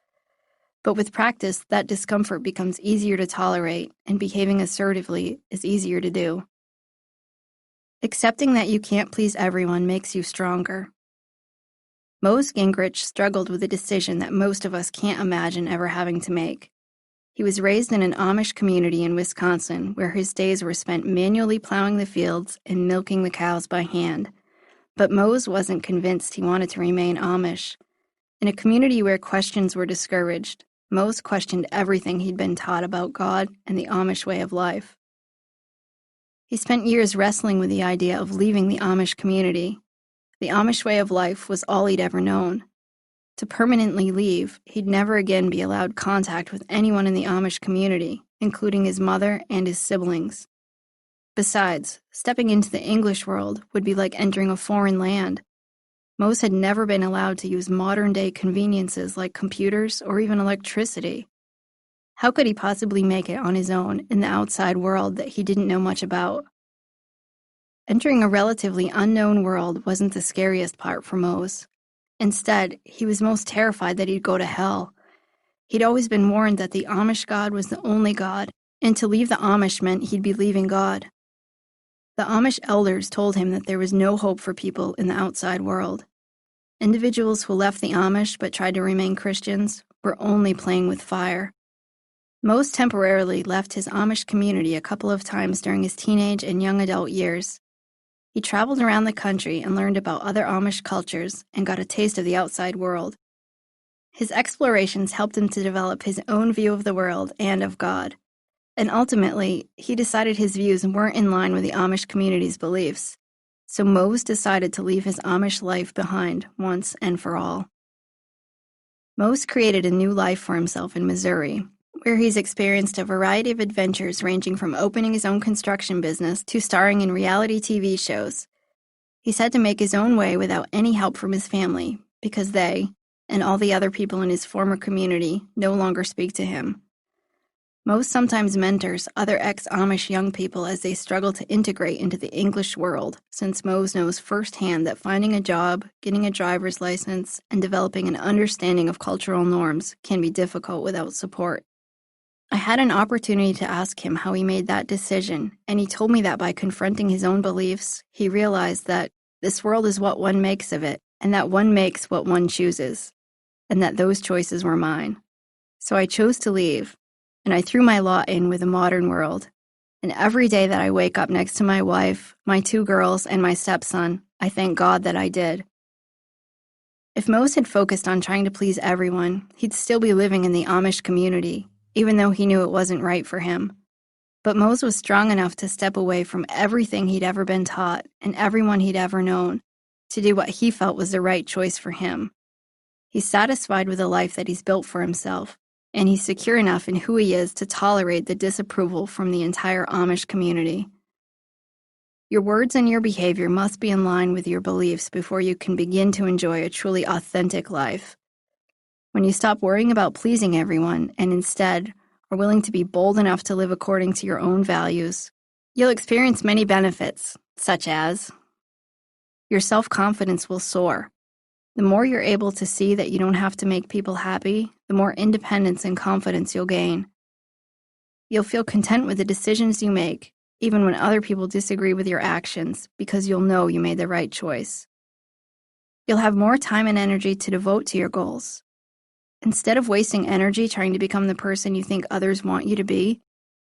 But with practice, that discomfort becomes easier to tolerate, and behaving assertively is easier to do. Accepting that you can't please everyone makes you stronger. Mose Gingrich struggled with a decision that most of us can't imagine ever having to make. He was raised in an Amish community in Wisconsin where his days were spent manually plowing the fields and milking the cows by hand. But Mose wasn't convinced he wanted to remain Amish. In a community where questions were discouraged, Mose questioned everything he'd been taught about God and the Amish way of life. He spent years wrestling with the idea of leaving the Amish community. The Amish way of life was all he'd ever known. To permanently leave, he'd never again be allowed contact with anyone in the Amish community, including his mother and his siblings. Besides, stepping into the English world would be like entering a foreign land. Mose had never been allowed to use modern-day conveniences like computers or even electricity. How could he possibly make it on his own in the outside world that he didn't know much about? Entering a relatively unknown world wasn't the scariest part for Mose. Instead, he was most terrified that he'd go to hell. He'd always been warned that the Amish God was the only God, and to leave the Amish meant he'd be leaving God. The Amish elders told him that there was no hope for people in the outside world. Individuals who left the Amish but tried to remain Christians were only playing with fire. Mose temporarily left his Amish community a couple of times during his teenage and young adult years. He traveled around the country and learned about other Amish cultures and got a taste of the outside world. His explorations helped him to develop his own view of the world and of God. And ultimately, he decided his views weren't in line with the Amish community's beliefs. So Mose decided to leave his Amish life behind once and for all. Mose created a new life for himself in Missouri, where he's experienced a variety of adventures ranging from opening his own construction business to starring in reality TV shows. He's had to make his own way without any help from his family because they, and all the other people in his former community, no longer speak to him. Mose sometimes mentors other ex-Amish young people as they struggle to integrate into the English world, since Mose knows firsthand that finding a job, getting a driver's license, and developing an understanding of cultural norms can be difficult without support. I had an opportunity to ask him how he made that decision, and he told me that by confronting his own beliefs, he realized that this world is what one makes of it, and that one makes what one chooses, and that those choices were mine. So I chose to leave, and I threw my lot in with the modern world. And every day that I wake up next to my wife, my 2 girls, and my stepson, I thank God that I did. If Mose had focused on trying to please everyone, he'd still be living in the Amish community, even though he knew it wasn't right for him. But Mose was strong enough to step away from everything he'd ever been taught and everyone he'd ever known to do what he felt was the right choice for him. He's satisfied with the life that he's built for himself, and he's secure enough in who he is to tolerate the disapproval from the entire Amish community. Your words and your behavior must be in line with your beliefs before you can begin to enjoy a truly authentic life. When you stop worrying about pleasing everyone and instead are willing to be bold enough to live according to your own values, you'll experience many benefits, such as your self-confidence will soar. The more you're able to see that you don't have to make people happy, the more independence and confidence you'll gain. You'll feel content with the decisions you make, even when other people disagree with your actions, because you'll know you made the right choice. You'll have more time and energy to devote to your goals. Instead of wasting energy trying to become the person you think others want you to be,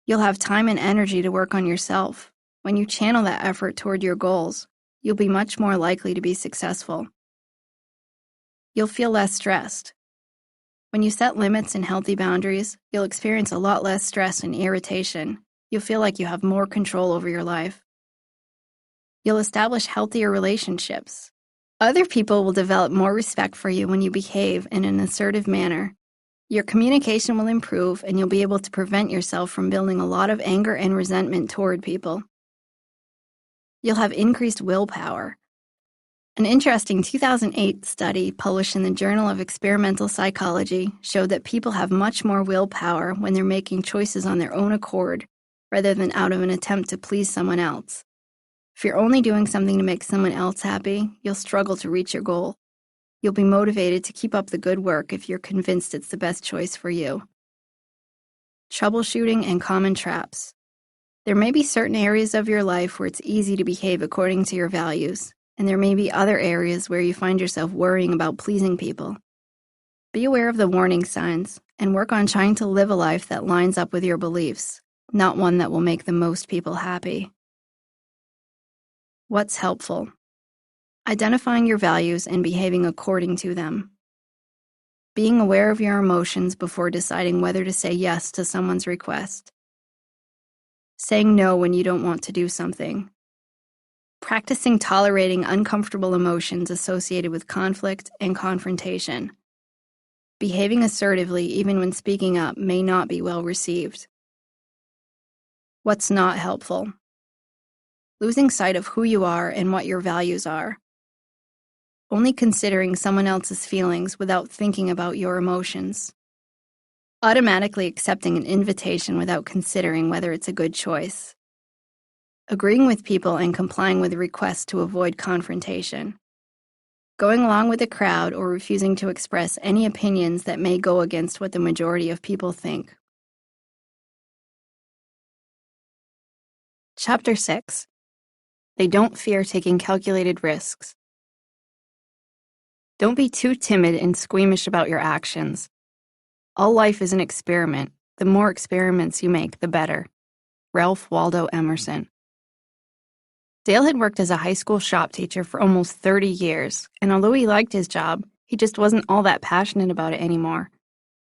you'll have time and energy to work on yourself. When you channel that effort toward your goals, you'll be much more likely to be successful. You'll feel less stressed. When you set limits and healthy boundaries, you'll experience a lot less stress and irritation. You'll feel like you have more control over your life. You'll establish healthier relationships. Other people will develop more respect for you when you behave in an assertive manner. Your communication will improve, and you'll be able to prevent yourself from building a lot of anger and resentment toward people. You'll have increased willpower. An interesting 2008 study published in the Journal of Experimental Psychology showed that people have much more willpower when they're making choices on their own accord, rather than out of an attempt to please someone else. If you're only doing something to make someone else happy, you'll struggle to reach your goal. You'll be motivated to keep up the good work if you're convinced it's the best choice for you. Troubleshooting and common traps. There may be certain areas of your life where it's easy to behave according to your values, and there may be other areas where you find yourself worrying about pleasing people. Be aware of the warning signs and work on trying to live a life that lines up with your beliefs, not one that will make the most people happy. What's helpful? Identifying your values and behaving according to them. Being aware of your emotions before deciding whether to say yes to someone's request. Saying no when you don't want to do something. Practicing tolerating uncomfortable emotions associated with conflict and confrontation. Behaving assertively even when speaking up may not be well received. What's not helpful? Losing sight of who you are and what your values are. Only considering someone else's feelings without thinking about your emotions. Automatically accepting an invitation without considering whether it's a good choice. Agreeing with people and complying with requests to avoid confrontation. Going along with the crowd or refusing to express any opinions that may go against what the majority of people think. Chapter 6. They don't fear taking calculated risks. Don't be too timid and squeamish about your actions. All life is an experiment. The more experiments you make, the better. Ralph Waldo Emerson. Dale had worked as a high school shop teacher for almost 30 years, and although he liked his job, he just wasn't all that passionate about it anymore.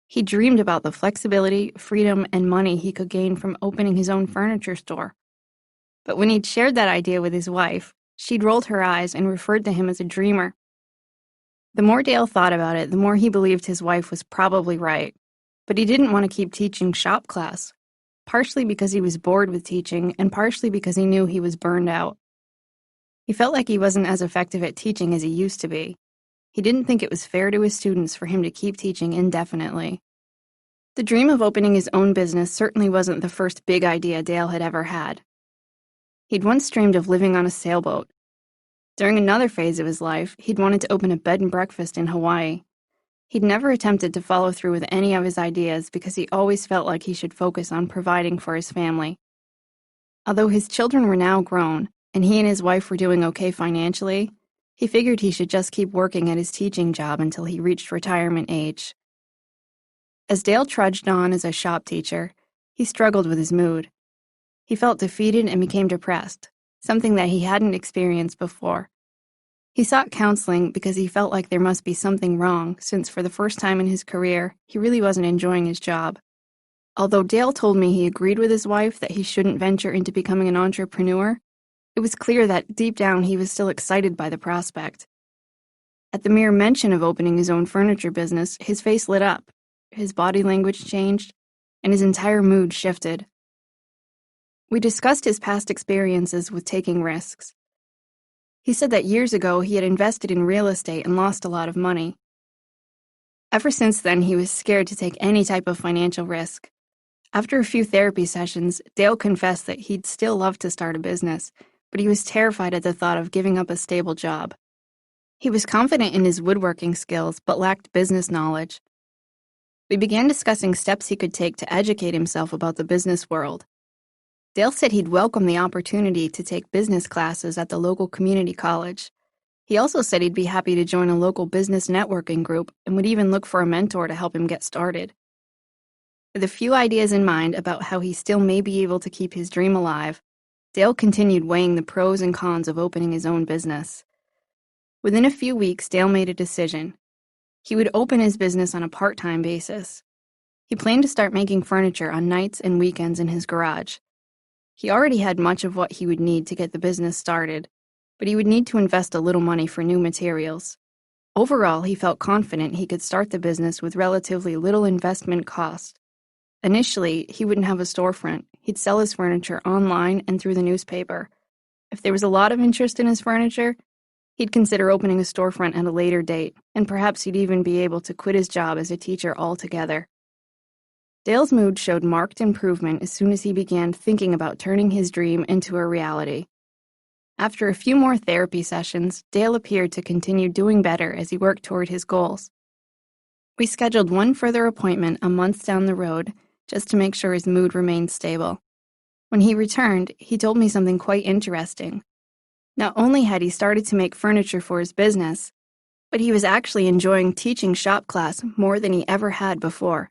He dreamed about the flexibility, freedom, and money he could gain from opening his own furniture store. But when he'd shared that idea with his wife, she'd rolled her eyes and referred to him as a dreamer. The more Dale thought about it, the more he believed his wife was probably right. But he didn't want to keep teaching shop class, partially because he was bored with teaching and partially because he knew he was burned out. He felt like he wasn't as effective at teaching as he used to be. He didn't think it was fair to his students for him to keep teaching indefinitely. The dream of opening his own business certainly wasn't the first big idea Dale had ever had. He'd once dreamed of living on a sailboat. During another phase of his life, he'd wanted to open a bed and breakfast in Hawaii. He'd never attempted to follow through with any of his ideas because he always felt like he should focus on providing for his family. Although his children were now grown, and he and his wife were doing okay financially, he figured he should just keep working at his teaching job until he reached retirement age. As Dale trudged on as a shop teacher, he struggled with his mood. He felt defeated and became depressed, something that he hadn't experienced before. He sought counseling because he felt like there must be something wrong, since for the first time in his career, he really wasn't enjoying his job. Although Dale told me he agreed with his wife that he shouldn't venture into becoming an entrepreneur, it was clear that deep down he was still excited by the prospect. At the mere mention of opening his own furniture business, his face lit up, his body language changed, and his entire mood shifted. We discussed his past experiences with taking risks. He said that years ago he had invested in real estate and lost a lot of money. Ever since then, he was scared to take any type of financial risk. After a few therapy sessions, Dale confessed that he'd still love to start a business, but he was terrified at the thought of giving up a stable job. He was confident in his woodworking skills, but lacked business knowledge. We began discussing steps he could take to educate himself about the business world. Dale said he'd welcome the opportunity to take business classes at the local community college. He also said he'd be happy to join a local business networking group and would even look for a mentor to help him get started. With a few ideas in mind about how he still may be able to keep his dream alive, Dale continued weighing the pros and cons of opening his own business. Within a few weeks, Dale made a decision. He would open his business on a part-time basis. He planned to start making furniture on nights and weekends in his garage. He already had much of what he would need to get the business started, but he would need to invest a little money for new materials. Overall, he felt confident he could start the business with relatively little investment cost. Initially, he wouldn't have a storefront. He'd sell his furniture online and through the newspaper. If there was a lot of interest in his furniture, he'd consider opening a storefront at a later date, and perhaps he'd even be able to quit his job as a teacher altogether. Dale's mood showed marked improvement as soon as he began thinking about turning his dream into a reality. After a few more therapy sessions, Dale appeared to continue doing better as he worked toward his goals. We scheduled one further appointment a month down the road just to make sure his mood remained stable. When he returned, he told me something quite interesting. Not only had he started to make furniture for his business, but he was actually enjoying teaching shop class more than he ever had before.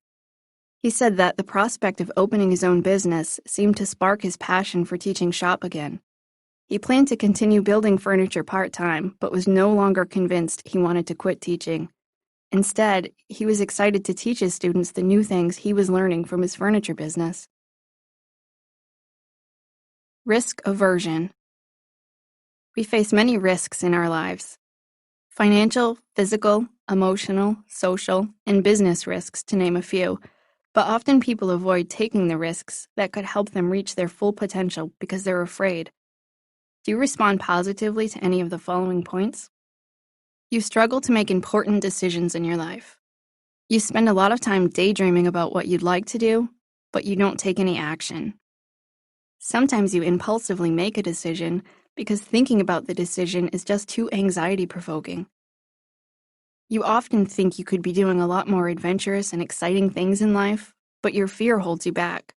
He said that the prospect of opening his own business seemed to spark his passion for teaching shop again. He planned to continue building furniture part-time, but was no longer convinced he wanted to quit teaching. Instead, he was excited to teach his students the new things he was learning from his furniture business. Risk aversion. We face many risks in our lives. Financial, physical, emotional, social, and business risks, to name a few. But often people avoid taking the risks that could help them reach their full potential because they're afraid. Do you respond positively to any of the following points? You struggle to make important decisions in your life. You spend a lot of time daydreaming about what you'd like to do, but you don't take any action. Sometimes you impulsively make a decision because thinking about the decision is just too anxiety-provoking. You often think you could be doing a lot more adventurous and exciting things in life, but your fear holds you back.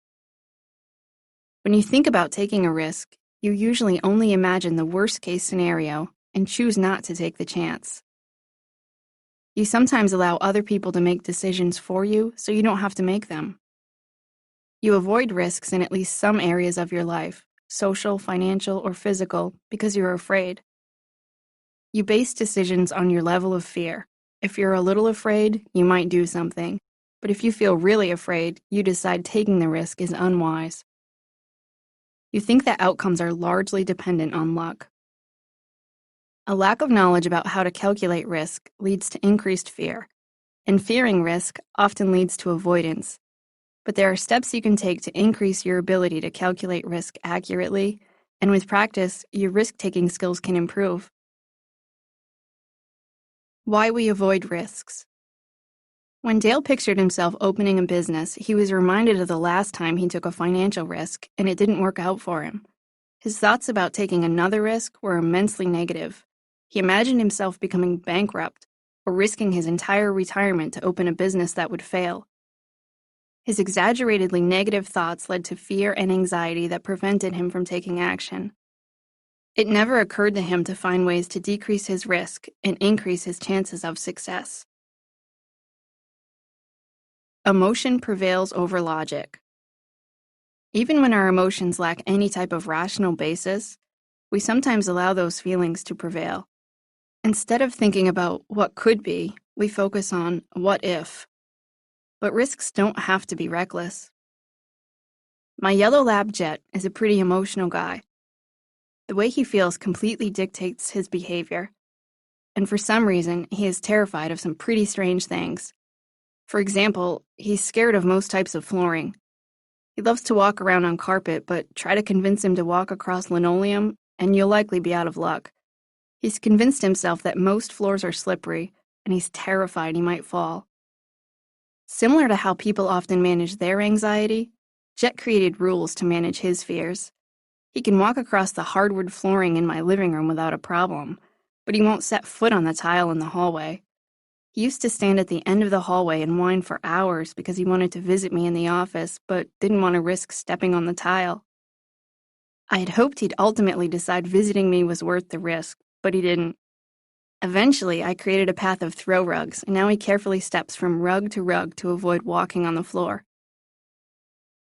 When you think about taking a risk, you usually only imagine the worst-case scenario and choose not to take the chance. You sometimes allow other people to make decisions for you so you don't have to make them. You avoid risks in at least some areas of your life, social, financial, or physical, because you're afraid. You base decisions on your level of fear. If you're a little afraid, you might do something. But if you feel really afraid, you decide taking the risk is unwise. You think that outcomes are largely dependent on luck. A lack of knowledge about how to calculate risk leads to increased fear, and fearing risk often leads to avoidance. But there are steps you can take to increase your ability to calculate risk accurately, and with practice, your risk-taking skills can improve. Why we avoid risks. When Dale pictured himself opening a business, he was reminded of the last time he took a financial risk, and it didn't work out for him. His thoughts about taking another risk were immensely negative. He imagined himself becoming bankrupt or risking his entire retirement to open a business that would fail. His exaggeratedly negative thoughts led to fear and anxiety that prevented him from taking action. It never occurred to him to find ways to decrease his risk and increase his chances of success. Emotion prevails over logic. Even when our emotions lack any type of rational basis, we sometimes allow those feelings to prevail. Instead of thinking about what could be, we focus on what if. But risks don't have to be reckless. My yellow lab Jet is a pretty emotional guy. The way he feels completely dictates his behavior. And for some reason, he is terrified of some pretty strange things. For example, he's scared of most types of flooring. He loves to walk around on carpet, but try to convince him to walk across linoleum, and you'll likely be out of luck. He's convinced himself that most floors are slippery, and he's terrified he might fall. Similar to how people often manage their anxiety, Jet created rules to manage his fears. He can walk across the hardwood flooring in my living room without a problem, but he won't set foot on the tile in the hallway. He used to stand at the end of the hallway and whine for hours because he wanted to visit me in the office, but didn't want to risk stepping on the tile. I had hoped he'd ultimately decide visiting me was worth the risk, but he didn't. Eventually, I created a path of throw rugs, and now he carefully steps from rug to avoid walking on the floor.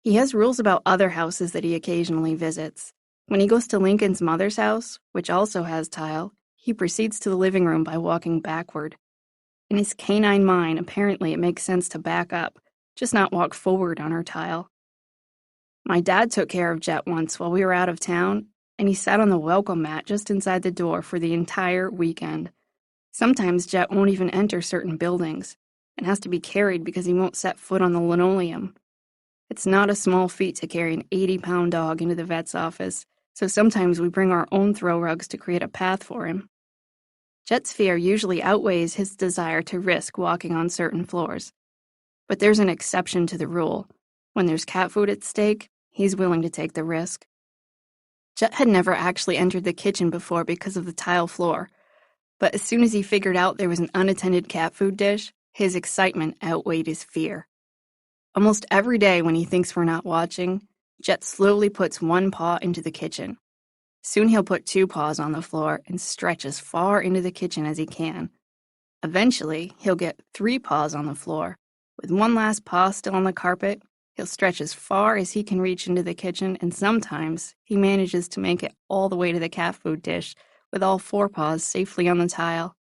He has rules about other houses that he occasionally visits. When he goes to Lincoln's mother's house, which also has tile, he proceeds to the living room by walking backward. In his canine mind, apparently it makes sense to back up, just not walk forward on our tile. My dad took care of Jet once while we were out of town, and he sat on the welcome mat just inside the door for the entire weekend. Sometimes Jet won't even enter certain buildings, and has to be carried because he won't set foot on the linoleum. It's not a small feat to carry an 80-pound dog into the vet's office, so sometimes we bring our own throw rugs to create a path for him. Jet's fear usually outweighs his desire to risk walking on certain floors. But there's an exception to the rule. When there's cat food at stake, he's willing to take the risk. Jet had never actually entered the kitchen before because of the tile floor, but as soon as he figured out there was an unattended cat food dish, his excitement outweighed his fear. Almost every day when he thinks we're not watching, Jet slowly puts one paw into the kitchen. Soon he'll put two paws on the floor and stretch as far into the kitchen as he can. Eventually, he'll get three paws on the floor. With one last paw still on the carpet, he'll stretch as far as he can reach into the kitchen, and sometimes he manages to make it all the way to the cat food dish with all four paws safely on the tile.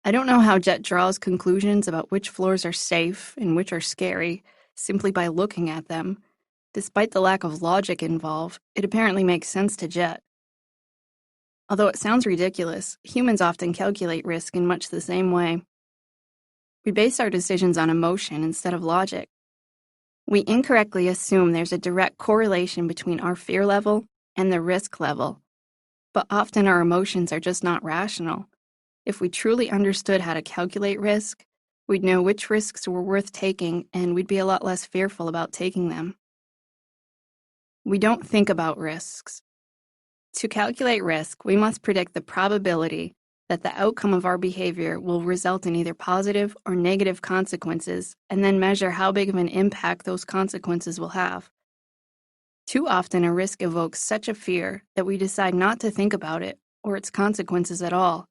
I don't know how Jet draws conclusions about which floors are safe and which are scary simply by looking at them. Despite the lack of logic involved, it apparently makes sense to Jet. Although it sounds ridiculous, humans often calculate risk in much the same way. We base our decisions on emotion instead of logic. We incorrectly assume there's a direct correlation between our fear level and the risk level, but often our emotions are just not rational. If we truly understood how to calculate risk, we'd know which risks were worth taking, and we'd be a lot less fearful about taking them. We don't think about risks. To calculate risk, we must predict the probability that the outcome of our behavior will result in either positive or negative consequences, and then measure how big of an impact those consequences will have. Too often, a risk evokes such a fear that we decide not to think about it or its consequences at all.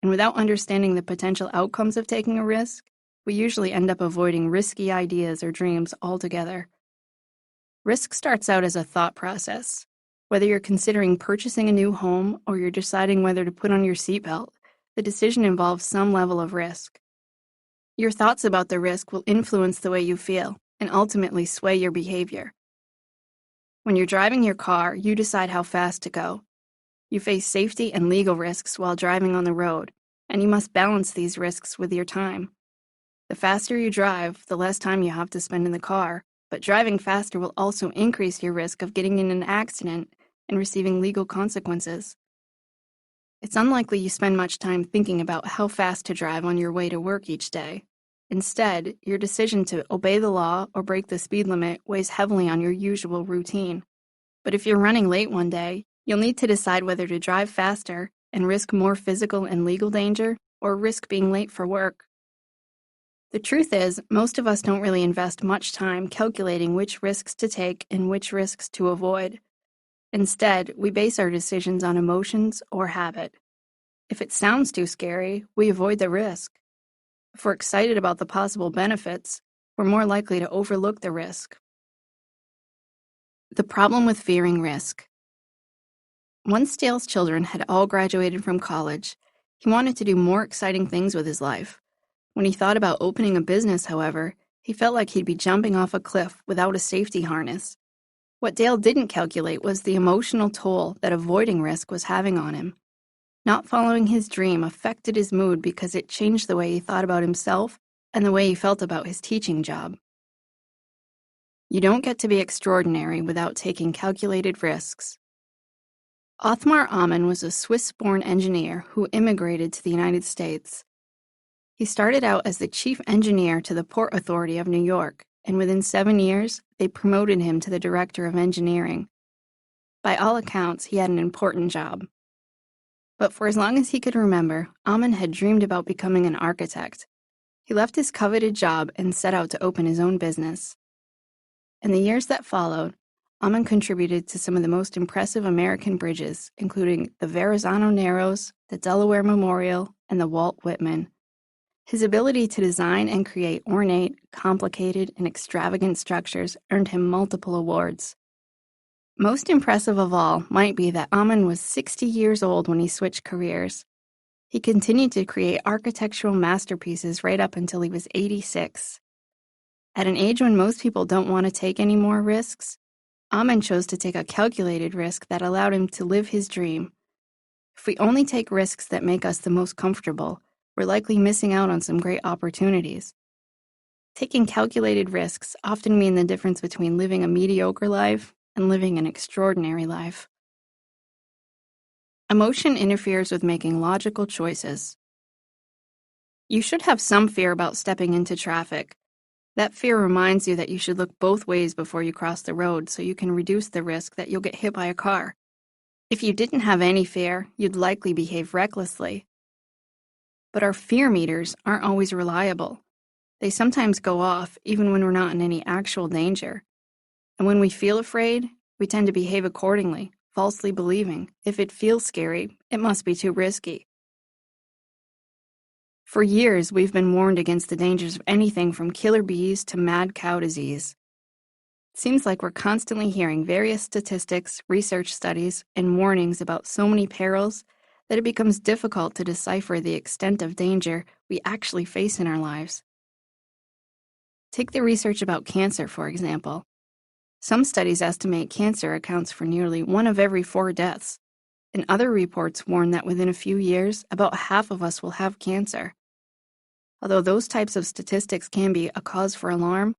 And without understanding the potential outcomes of taking a risk, we usually end up avoiding risky ideas or dreams altogether. Risk starts out as a thought process. Whether you're considering purchasing a new home or you're deciding whether to put on your seatbelt, the decision involves some level of risk. Your thoughts about the risk will influence the way you feel and ultimately sway your behavior. When you're driving your car, you decide how fast to go. You face safety and legal risks while driving on the road, and you must balance these risks with your time. The faster you drive, the less time you have to spend in the car, but driving faster will also increase your risk of getting in an accident and receiving legal consequences. It's unlikely you spend much time thinking about how fast to drive on your way to work each day. Instead, your decision to obey the law or break the speed limit weighs heavily on your usual routine. But if you're running late one day, you'll need to decide whether to drive faster and risk more physical and legal danger, or risk being late for work. The truth is, most of us don't really invest much time calculating which risks to take and which risks to avoid. Instead, we base our decisions on emotions or habit. If it sounds too scary, we avoid the risk. If we're excited about the possible benefits, we're more likely to overlook the risk. The problem with fearing risk. Once Dale's children had all graduated from college, He wanted to do more exciting things with his life. When he thought about opening a business, however, he felt like he'd be jumping off a cliff without a safety harness. What Dale didn't calculate was the emotional toll that avoiding risk was having on him. Not following his dream affected his mood because it changed the way he thought about himself and the way he felt about his teaching job. You don't get to be extraordinary without taking calculated risks. Othmar Ammann was a Swiss-born engineer who immigrated to the United States. He started out as the chief engineer to the Port Authority of New York, and within 7 years, they promoted him to the director of engineering. By all accounts, he had an important job. But for as long as he could remember, Ammann had dreamed about becoming an architect. He left his coveted job and set out to open his own business. In the years that followed, Ammann contributed to some of the most impressive American bridges, including the Verrazano Narrows, the Delaware Memorial, and the Walt Whitman. His ability to design and create ornate, complicated, and extravagant structures earned him multiple awards. Most impressive of all might be that Ammann was 60 years old when he switched careers. He continued to create architectural masterpieces right up until he was 86. At an age when most people don't want to take any more risks, Ammann chose to take a calculated risk that allowed him to live his dream. If we only take risks that make us the most comfortable, we're likely missing out on some great opportunities. Taking calculated risks often mean the difference between living a mediocre life and living an extraordinary life. Emotion interferes with making logical choices. You should have some fear about stepping into traffic. That fear reminds you that you should look both ways before you cross the road so you can reduce the risk that you'll get hit by a car. If you didn't have any fear, you'd likely behave recklessly. But our fear meters aren't always reliable. They sometimes go off even when we're not in any actual danger. And when we feel afraid, we tend to behave accordingly, falsely believing if it feels scary, it must be too risky. For years, we've been warned against the dangers of anything from killer bees to mad cow disease. It seems like we're constantly hearing various statistics, research studies, and warnings about so many perils that it becomes difficult to decipher the extent of danger we actually face in our lives. Take the research about cancer, for example. Some studies estimate cancer accounts for nearly 1 of every 4 deaths, and other reports warn that within a few years, about half of us will have cancer. Although those types of statistics can be a cause for alarm,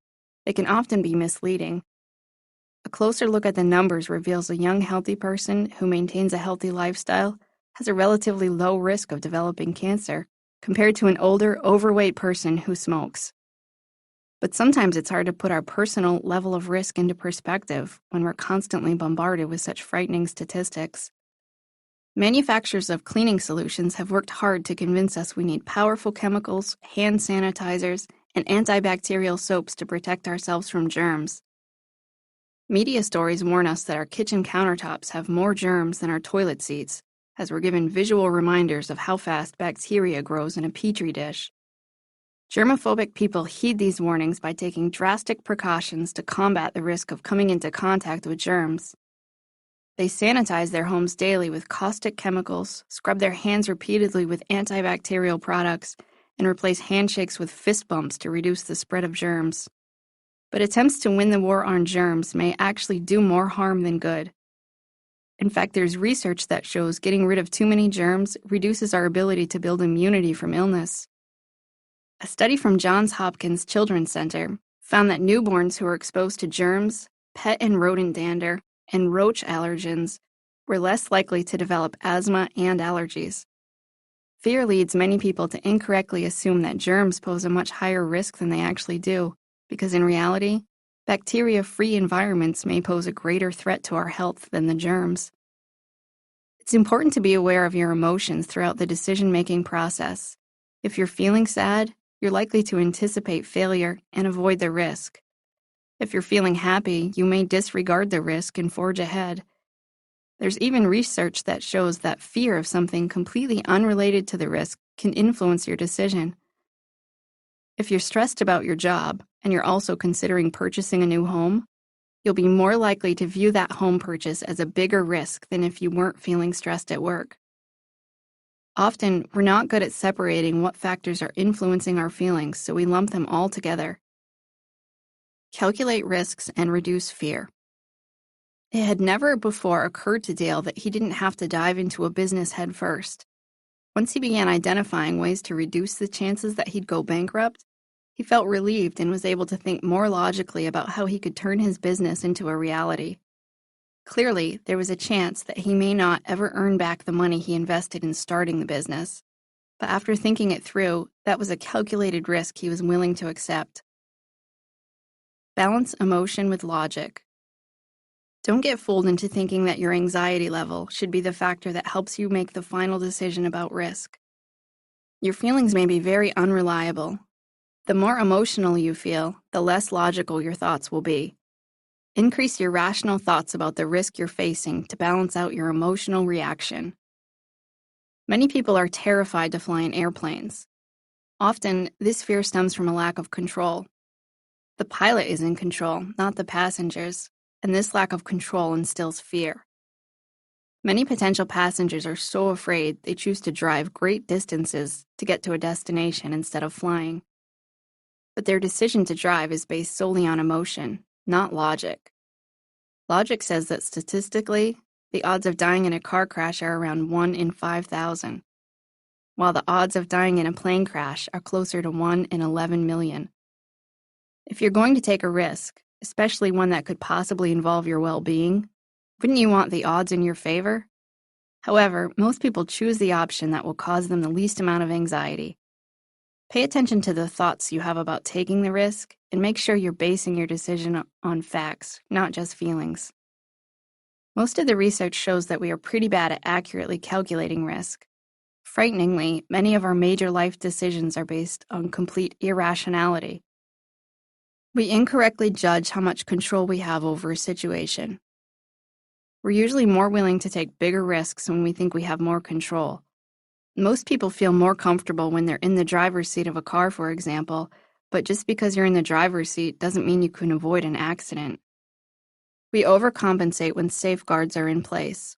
they can often be misleading. A closer look at the numbers reveals a young, healthy person who maintains a healthy lifestyle has a relatively low risk of developing cancer compared to an older, overweight person who smokes. But sometimes it's hard to put our personal level of risk into perspective when we're constantly bombarded with such frightening statistics. Manufacturers of cleaning solutions have worked hard to convince us we need powerful chemicals, hand sanitizers, and antibacterial soaps to protect ourselves from germs. Media stories warn us that our kitchen countertops have more germs than our toilet seats, as we're given visual reminders of how fast bacteria grows in a petri dish. Germophobic people heed these warnings by taking drastic precautions to combat the risk of coming into contact with germs. They sanitize their homes daily with caustic chemicals, scrub their hands repeatedly with antibacterial products, and replace handshakes with fist bumps to reduce the spread of germs. But attempts to win the war on germs may actually do more harm than good. In fact, there's research that shows getting rid of too many germs reduces our ability to build immunity from illness. A study from Johns Hopkins Children's Center found that newborns who were exposed to germs, pet and rodent dander, and roach allergens were less likely to develop asthma and allergies. Fear leads many people to incorrectly assume that germs pose a much higher risk than they actually do, because in reality, bacteria-free environments may pose a greater threat to our health than the germs. It's important to be aware of your emotions throughout the decision-making process. If you're feeling sad, you're likely to anticipate failure and avoid the risk. If you're feeling happy, you may disregard the risk and forge ahead. There's even research that shows that fear of something completely unrelated to the risk can influence your decision. If you're stressed about your job and you're also considering purchasing a new home, you'll be more likely to view that home purchase as a bigger risk than if you weren't feeling stressed at work. Often, we're not good at separating what factors are influencing our feelings, so we lump them all together. Calculate risks and reduce fear. It had never before occurred to Dale that he didn't have to dive into a business head first. Once he began identifying ways to reduce the chances that he'd go bankrupt, he felt relieved and was able to think more logically about how he could turn his business into a reality. Clearly, there was a chance that he may not ever earn back the money he invested in starting the business. But after thinking it through, that was a calculated risk he was willing to accept. Balance emotion with logic. Don't get fooled into thinking that your anxiety level should be the factor that helps you make the final decision about risk. Your feelings may be very unreliable. The more emotional you feel, the less logical your thoughts will be. Increase your rational thoughts about the risk you're facing to balance out your emotional reaction. Many people are terrified to fly in airplanes. Often, this fear stems from a lack of control. The pilot is in control, not the passengers, and this lack of control instills fear. Many potential passengers are so afraid they choose to drive great distances to get to a destination instead of flying. But their decision to drive is based solely on emotion, not logic. Logic says that statistically, the odds of dying in a car crash are around 1 in 5,000, while the odds of dying in a plane crash are closer to 1 in 11 million. If you're going to take a risk, especially one that could possibly involve your well-being, wouldn't you want the odds in your favor? However, most people choose the option that will cause them the least amount of anxiety. Pay attention to the thoughts you have about taking the risk, and make sure you're basing your decision on facts, not just feelings. Most of the research shows that we are pretty bad at accurately calculating risk. Frighteningly, many of our major life decisions are based on complete irrationality. We incorrectly judge how much control we have over a situation. We're usually more willing to take bigger risks when we think we have more control. Most people feel more comfortable when they're in the driver's seat of a car, for example, but just because you're in the driver's seat doesn't mean you can avoid an accident. We overcompensate when safeguards are in place.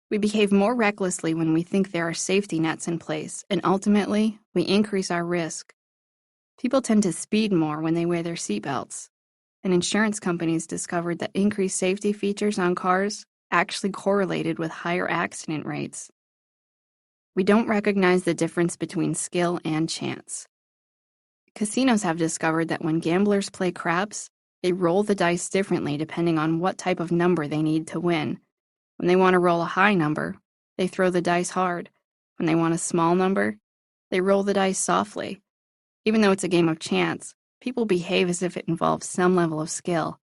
We behave more recklessly when we think there are safety nets in place, and ultimately, we increase our risk. People tend to speed more when they wear their seatbelts, and insurance companies discovered that increased safety features on cars actually correlated with higher accident rates. We don't recognize the difference between skill and chance. Casinos have discovered that when gamblers play craps, they roll the dice differently depending on what type of number they need to win. When they want to roll a high number, they throw the dice hard. When they want a small number, they roll the dice softly. Even though it's a game of chance, people behave as if it involves some level of skill.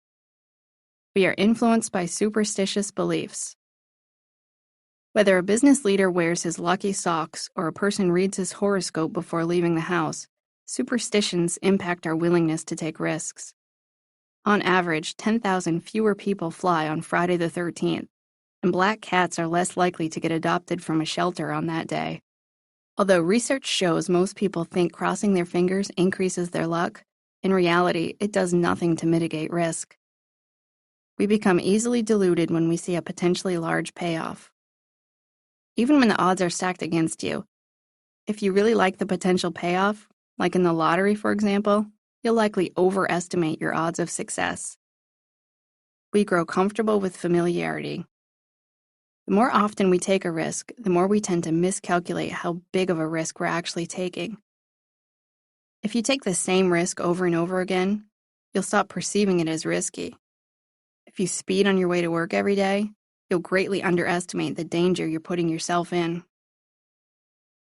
We are influenced by superstitious beliefs. Whether a business leader wears his lucky socks or a person reads his horoscope before leaving the house, superstitions impact our willingness to take risks. On average, 10,000 fewer people fly on Friday the 13th, and black cats are less likely to get adopted from a shelter on that day. Although research shows most people think crossing their fingers increases their luck, in reality, it does nothing to mitigate risk. We become easily deluded when we see a potentially large payoff. Even when the odds are stacked against you, if you really like the potential payoff, like in the lottery, for example, you'll likely overestimate your odds of success. We grow comfortable with familiarity. The more often we take a risk, the more we tend to miscalculate how big of a risk we're actually taking. If you take the same risk over and over again, you'll stop perceiving it as risky. If you speed on your way to work every day, you'll greatly underestimate the danger you're putting yourself in.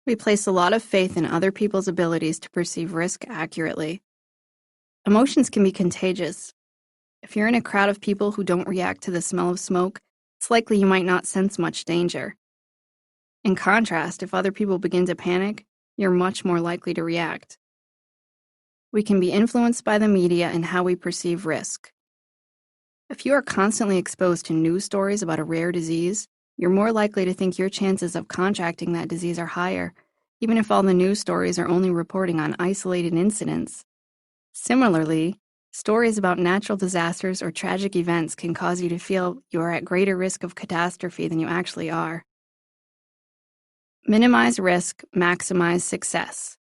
We place a lot of faith in other people's abilities to perceive risk accurately. Emotions can be contagious. If you're in a crowd of people who don't react to the smell of smoke, it's likely you might not sense much danger. In contrast, if other people begin to panic, you're much more likely to react. We can be influenced by the media and how we perceive risk. If you are constantly exposed to news stories about a rare disease, you're more likely to think your chances of contracting that disease are higher, even if all the news stories are only reporting on isolated incidents. Similarly, stories about natural disasters or tragic events can cause you to feel you are at greater risk of catastrophe than you actually are. Minimize risk, maximize success.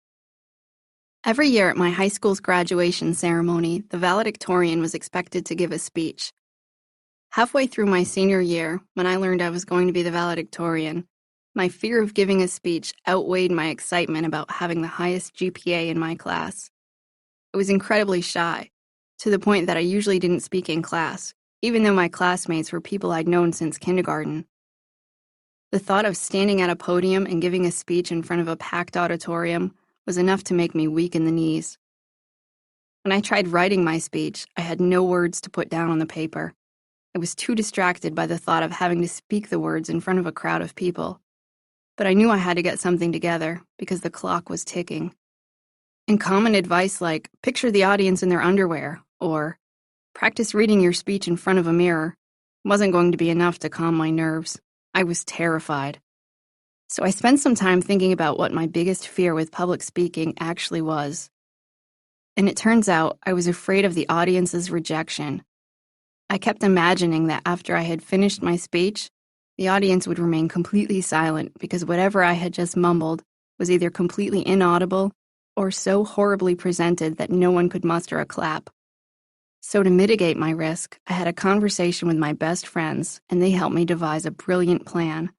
Every year at my high school's graduation ceremony, the valedictorian was expected to give a speech. Halfway through my senior year, when I learned I was going to be the valedictorian, my fear of giving a speech outweighed my excitement about having the highest GPA in my class. I was incredibly shy, to the point that I usually didn't speak in class, even though my classmates were people I'd known since kindergarten. The thought of standing at a podium and giving a speech in front of a packed auditorium was enough to make me weak in the knees. When I tried writing my speech, I had no words to put down on the paper. I was too distracted by the thought of having to speak the words in front of a crowd of people. But I knew I had to get something together because the clock was ticking. And common advice like, picture the audience in their underwear, or practice reading your speech in front of a mirror, wasn't going to be enough to calm my nerves. I was terrified. So I spent some time thinking about what my biggest fear with public speaking actually was. And it turns out I was afraid of the audience's rejection. I kept imagining that after I had finished my speech, the audience would remain completely silent because whatever I had just mumbled was either completely inaudible or so horribly presented that no one could muster a clap. So to mitigate my risk, I had a conversation with my best friends, and they helped me devise a brilliant plan.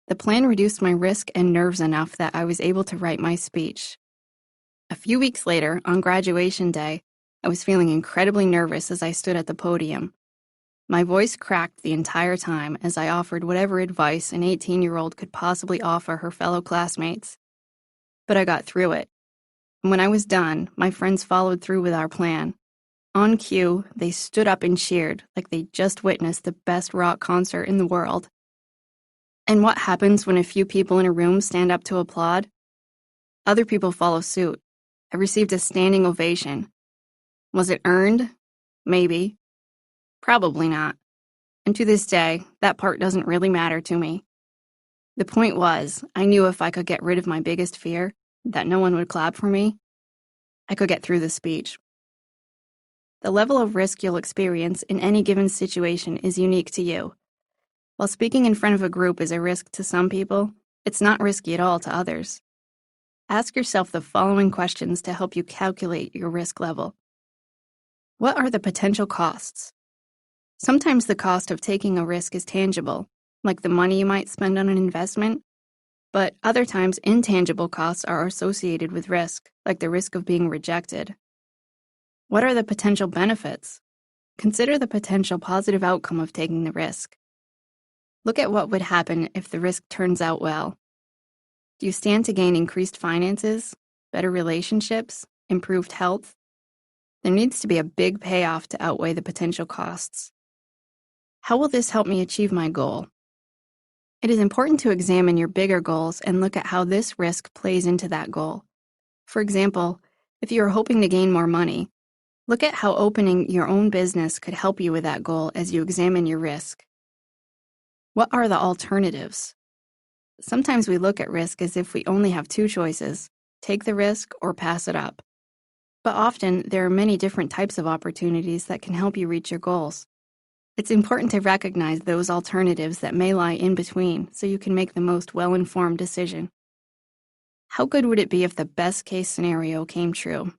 The plan reduced my risk and nerves enough that I was able to write my speech. A few weeks later, on graduation day, I was feeling incredibly nervous as I stood at the podium. My voice cracked the entire time as I offered whatever advice an 18-year-old could possibly offer her fellow classmates. But I got through it. And when I was done, my friends followed through with our plan. On cue, they stood up and cheered like they'd just witnessed the best rock concert in the world. And what happens when a few people in a room stand up to applaud? Other people follow suit. I received a standing ovation. Was it earned? Maybe. Probably not. And to this day, that part doesn't really matter to me. The point was, I knew if I could get rid of my biggest fear, that no one would clap for me, I could get through the speech. The level of risk you'll experience in any given situation is unique to you. While speaking in front of a group is a risk to some people, it's not risky at all to others. Ask yourself the following questions to help you calculate your risk level. What are the potential costs? Sometimes the cost of taking a risk is tangible, like the money you might spend on an investment, but other times intangible costs are associated with risk, like the risk of being rejected. What are the potential benefits? Consider the potential positive outcome of taking the risk. Look at what would happen if the risk turns out well. Do you stand to gain increased finances, better relationships, improved health? There needs to be a big payoff to outweigh the potential costs. How will this help me achieve my goal? It is important to examine your bigger goals and look at how this risk plays into that goal. For example, if you are hoping to gain more money, look at how opening your own business could help you with that goal as you examine your risk. What are the alternatives? Sometimes we look at risk as if we only have two choices, take the risk or pass it up. But often, there are many different types of opportunities that can help you reach your goals. It's important to recognize those alternatives that may lie in between so you can make the most well-informed decision. How good would it be if the best-case scenario came true?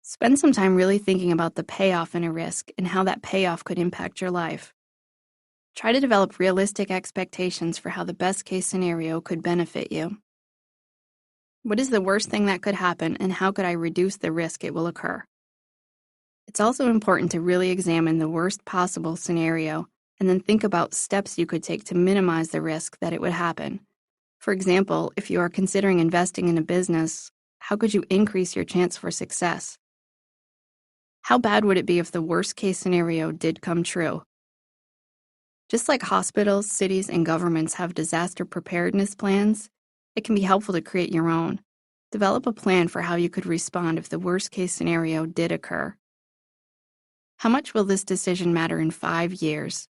Spend some time really thinking about the payoff in a risk and how that payoff could impact your life. Try to develop realistic expectations for how the best-case scenario could benefit you. What is the worst thing that could happen, and how could I reduce the risk it will occur? It's also important to really examine the worst possible scenario and then think about steps you could take to minimize the risk that it would happen. For example, if you are considering investing in a business, how could you increase your chance for success? How bad would it be if the worst-case scenario did come true? Just like hospitals, cities, and governments have disaster preparedness plans, it can be helpful to create your own. Develop a plan for how you could respond if the worst-case scenario did occur. How much will this decision matter in 5 years?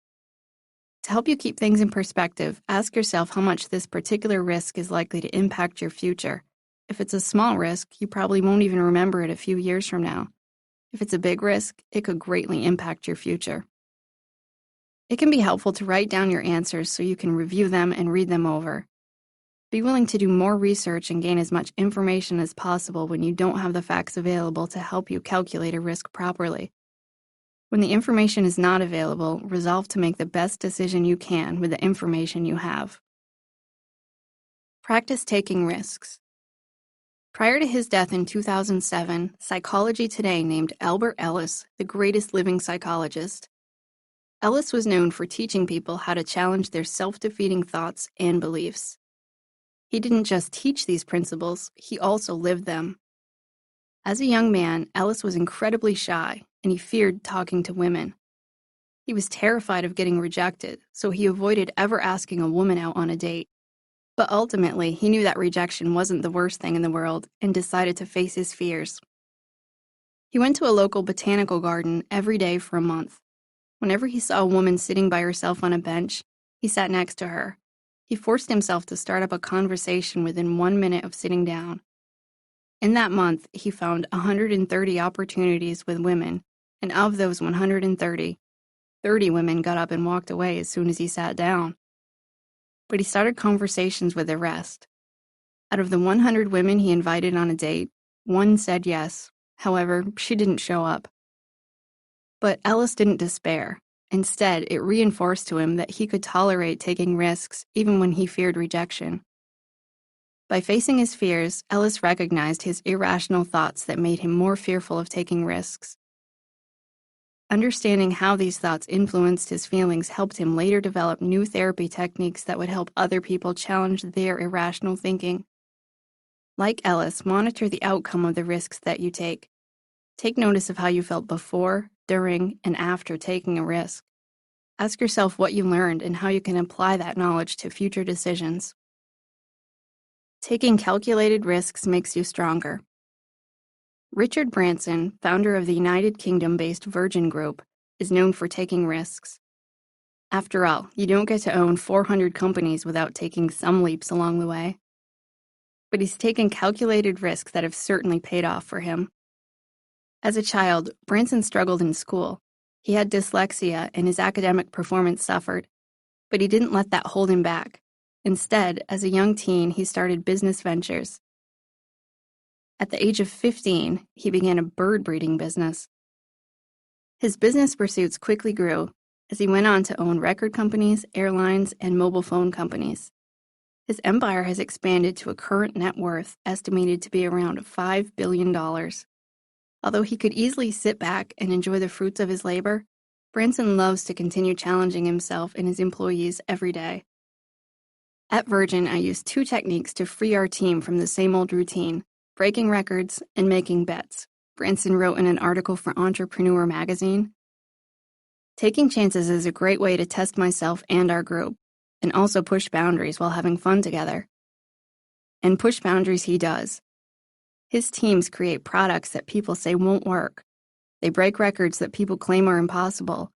To help you keep things in perspective, ask yourself how much this particular risk is likely to impact your future. If it's a small risk, you probably won't even remember it a few years from now. If it's a big risk, it could greatly impact your future. It can be helpful to write down your answers so you can review them and read them over. Be willing to do more research and gain as much information as possible when you don't have the facts available to help you calculate a risk properly. When the information is not available, resolve to make the best decision you can with the information you have. Practice taking risks. Prior to his death in 2007, Psychology Today named Albert Ellis the greatest living psychologist. Ellis was known for teaching people how to challenge their self-defeating thoughts and beliefs. He didn't just teach these principles, he also lived them. As a young man, Ellis was incredibly shy, and he feared talking to women. He was terrified of getting rejected, so he avoided ever asking a woman out on a date. But ultimately, he knew that rejection wasn't the worst thing in the world and decided to face his fears. He went to a local botanical garden every day for a month. Whenever he saw a woman sitting by herself on a bench, he sat next to her. He forced himself to start up a conversation within 1 minute of sitting down. In that month, he found 130 opportunities with women, and of those 130, 30 women got up and walked away as soon as he sat down. But he started conversations with the rest. Out of the 100 women he invited on a date, one said yes. However, she didn't show up. But Ellis didn't despair. Instead, it reinforced to him that he could tolerate taking risks even when he feared rejection. By facing his fears, Ellis recognized his irrational thoughts that made him more fearful of taking risks. Understanding how these thoughts influenced his feelings helped him later develop new therapy techniques that would help other people challenge their irrational thinking. Like Ellis, monitor the outcome of the risks that you take. Take notice of how you felt before, during, and after taking a risk. Ask yourself what you learned and how you can apply that knowledge to future decisions. Taking calculated risks makes you stronger. Richard Branson, founder of the United Kingdom-based Virgin Group, is known for taking risks. After all, you don't get to own 400 companies without taking some leaps along the way. But he's taken calculated risks that have certainly paid off for him. As a child, Branson struggled in school. He had dyslexia and his academic performance suffered, but he didn't let that hold him back. Instead, as a young teen, he started business ventures. At the age of 15, he began a bird breeding business. His business pursuits quickly grew as he went on to own record companies, airlines, and mobile phone companies. His empire has expanded to a current net worth estimated to be around $5 billion. Although he could easily sit back and enjoy the fruits of his labor, Branson loves to continue challenging himself and his employees every day. At Virgin, I use 2 techniques to free our team from the same old routine: breaking records and making bets, Branson wrote in an article for Entrepreneur magazine. Taking chances is a great way to test myself and our group, and also push boundaries while having fun together. And push boundaries he does. His teams create products that people say won't work. They break records that people claim are impossible,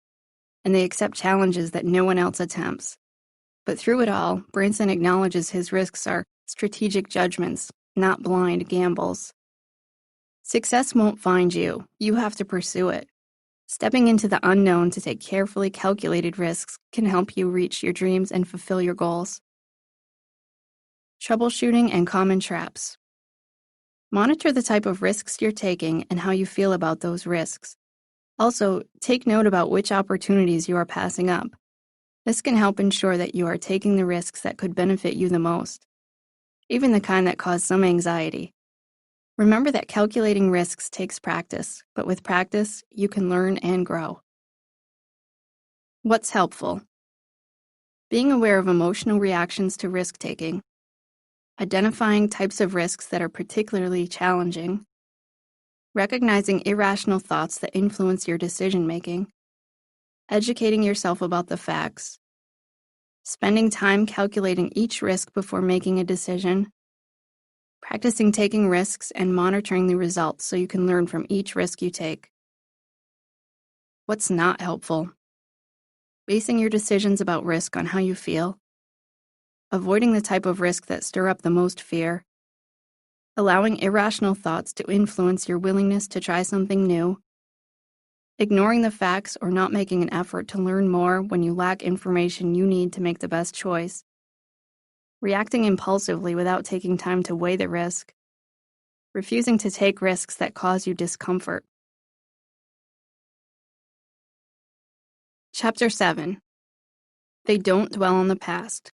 and they accept challenges that no one else attempts. But through it all, Branson acknowledges his risks are strategic judgments, not blind gambles. Success won't find you. You have to pursue it. Stepping into the unknown to take carefully calculated risks can help you reach your dreams and fulfill your goals. Troubleshooting and common traps. Monitor the type of risks you're taking and how you feel about those risks. Also, take note about which opportunities you are passing up. This can help ensure that you are taking the risks that could benefit you the most, even the kind that cause some anxiety. Remember that calculating risks takes practice, but with practice, you can learn and grow. What's helpful? Being aware of emotional reactions to risk-taking, identifying types of risks that are particularly challenging, recognizing irrational thoughts that influence your decision-making, educating yourself about the facts, spending time calculating each risk before making a decision, practicing taking risks and monitoring the results so you can learn from each risk you take. What's not helpful? Basing your decisions about risk on how you feel, avoiding the type of risk that stir up the most fear, allowing irrational thoughts to influence your willingness to try something new, ignoring the facts or not making an effort to learn more when you lack information you need to make the best choice, reacting impulsively without taking time to weigh the risk, refusing to take risks that cause you discomfort. Chapter 7. They don't dwell on the past.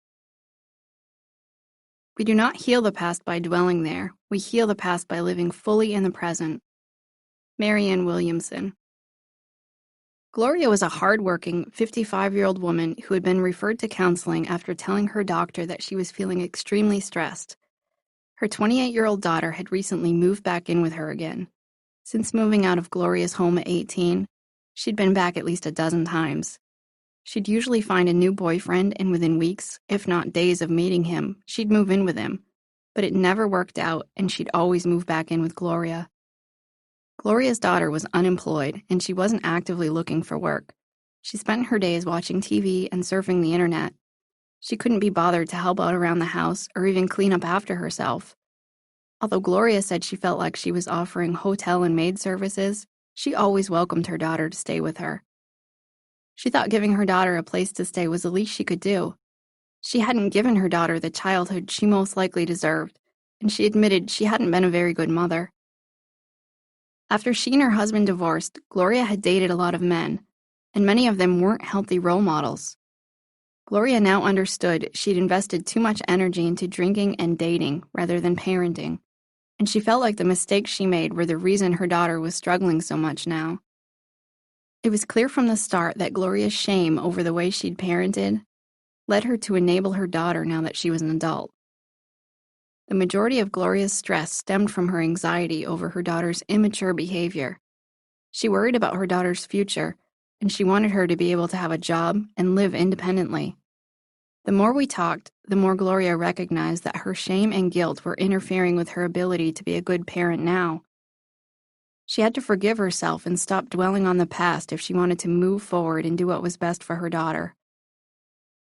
We do not heal the past by dwelling there. We heal the past by living fully in the present. Marianne Williamson. Gloria was a hard-working, 55-year-old woman who had been referred to counseling after telling her doctor that she was feeling extremely stressed. Her 28-year-old daughter had recently moved back in with her again. Since moving out of Gloria's home at 18, she'd been back at least a dozen times. She'd usually find a new boyfriend, and within weeks, if not days of meeting him, she'd move in with him. But it never worked out, and she'd always move back in with Gloria. Gloria's daughter was unemployed, and she wasn't actively looking for work. She spent her days watching TV and surfing the internet. She couldn't be bothered to help out around the house or even clean up after herself. Although Gloria said she felt like she was offering hotel and maid services, she always welcomed her daughter to stay with her. She thought giving her daughter a place to stay was the least she could do. She hadn't given her daughter the childhood she most likely deserved, and she admitted she hadn't been a very good mother. After she and her husband divorced, Gloria had dated a lot of men, and many of them weren't healthy role models. Gloria now understood she'd invested too much energy into drinking and dating rather than parenting, and she felt like the mistakes she made were the reason her daughter was struggling so much now. It was clear from the start that Gloria's shame over the way she'd parented led her to enable her daughter now that she was an adult. The majority of Gloria's stress stemmed from her anxiety over her daughter's immature behavior. She worried about her daughter's future, and she wanted her to be able to have a job and live independently. The more we talked, the more Gloria recognized that her shame and guilt were interfering with her ability to be a good parent now. She had to forgive herself and stop dwelling on the past if she wanted to move forward and do what was best for her daughter.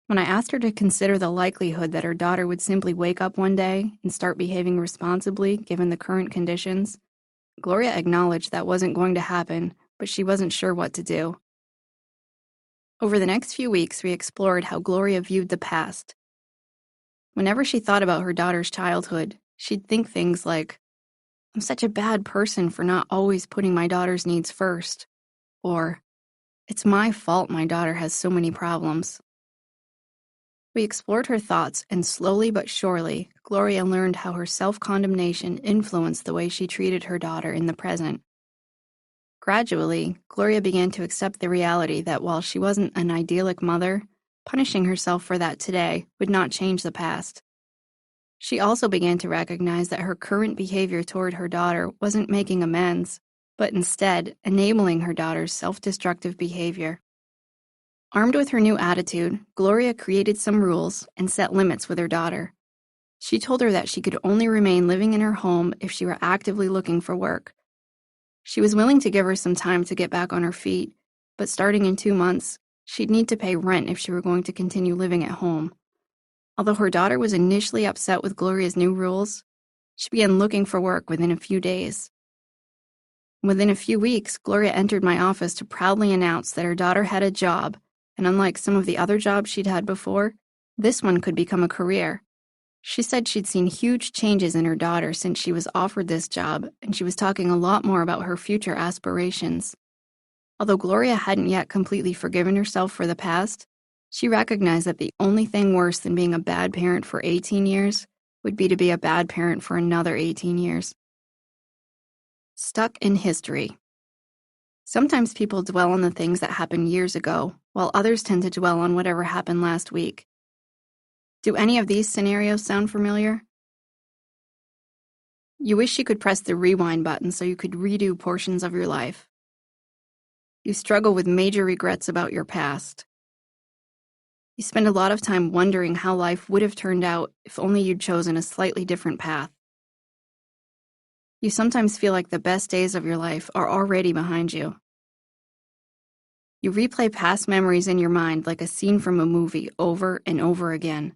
When I asked her to consider the likelihood that her daughter would simply wake up one day and start behaving responsibly given the current conditions, Gloria acknowledged that wasn't going to happen, but she wasn't sure what to do. Over the next few weeks, we explored how Gloria viewed the past. Whenever she thought about her daughter's childhood, she'd think things like, "I'm such a bad person for not always putting my daughter's needs first," or, "It's my fault my daughter has so many problems." We explored her thoughts, and slowly but surely, Gloria learned how her self-condemnation influenced the way she treated her daughter in the present. Gradually, Gloria began to accept the reality that while she wasn't an idyllic mother, punishing herself for that today would not change the past. She also began to recognize that her current behavior toward her daughter wasn't making amends, but instead enabling her daughter's self-destructive behavior. Armed with her new attitude, Gloria created some rules and set limits with her daughter. She told her that she could only remain living in her home if she were actively looking for work. She was willing to give her some time to get back on her feet, but starting in 2 months, she'd need to pay rent if she were going to continue living at home. Although her daughter was initially upset with Gloria's new rules, she began looking for work within a few days. Within a few weeks, Gloria entered my office to proudly announce that her daughter had a job, and unlike some of the other jobs she'd had before, this one could become a career. She said she'd seen huge changes in her daughter since she was offered this job, and she was talking a lot more about her future aspirations. Although Gloria hadn't yet completely forgiven herself for the past, she recognized that the only thing worse than being a bad parent for 18 years would be to be a bad parent for another 18 years. Stuck in history. Sometimes people dwell on the things that happened years ago, while others tend to dwell on whatever happened last week. Do any of these scenarios sound familiar? You wish you could press the rewind button so you could redo portions of your life. You struggle with major regrets about your past. You spend a lot of time wondering how life would have turned out if only you'd chosen a slightly different path. You sometimes feel like the best days of your life are already behind you. You replay past memories in your mind like a scene from a movie over and over again.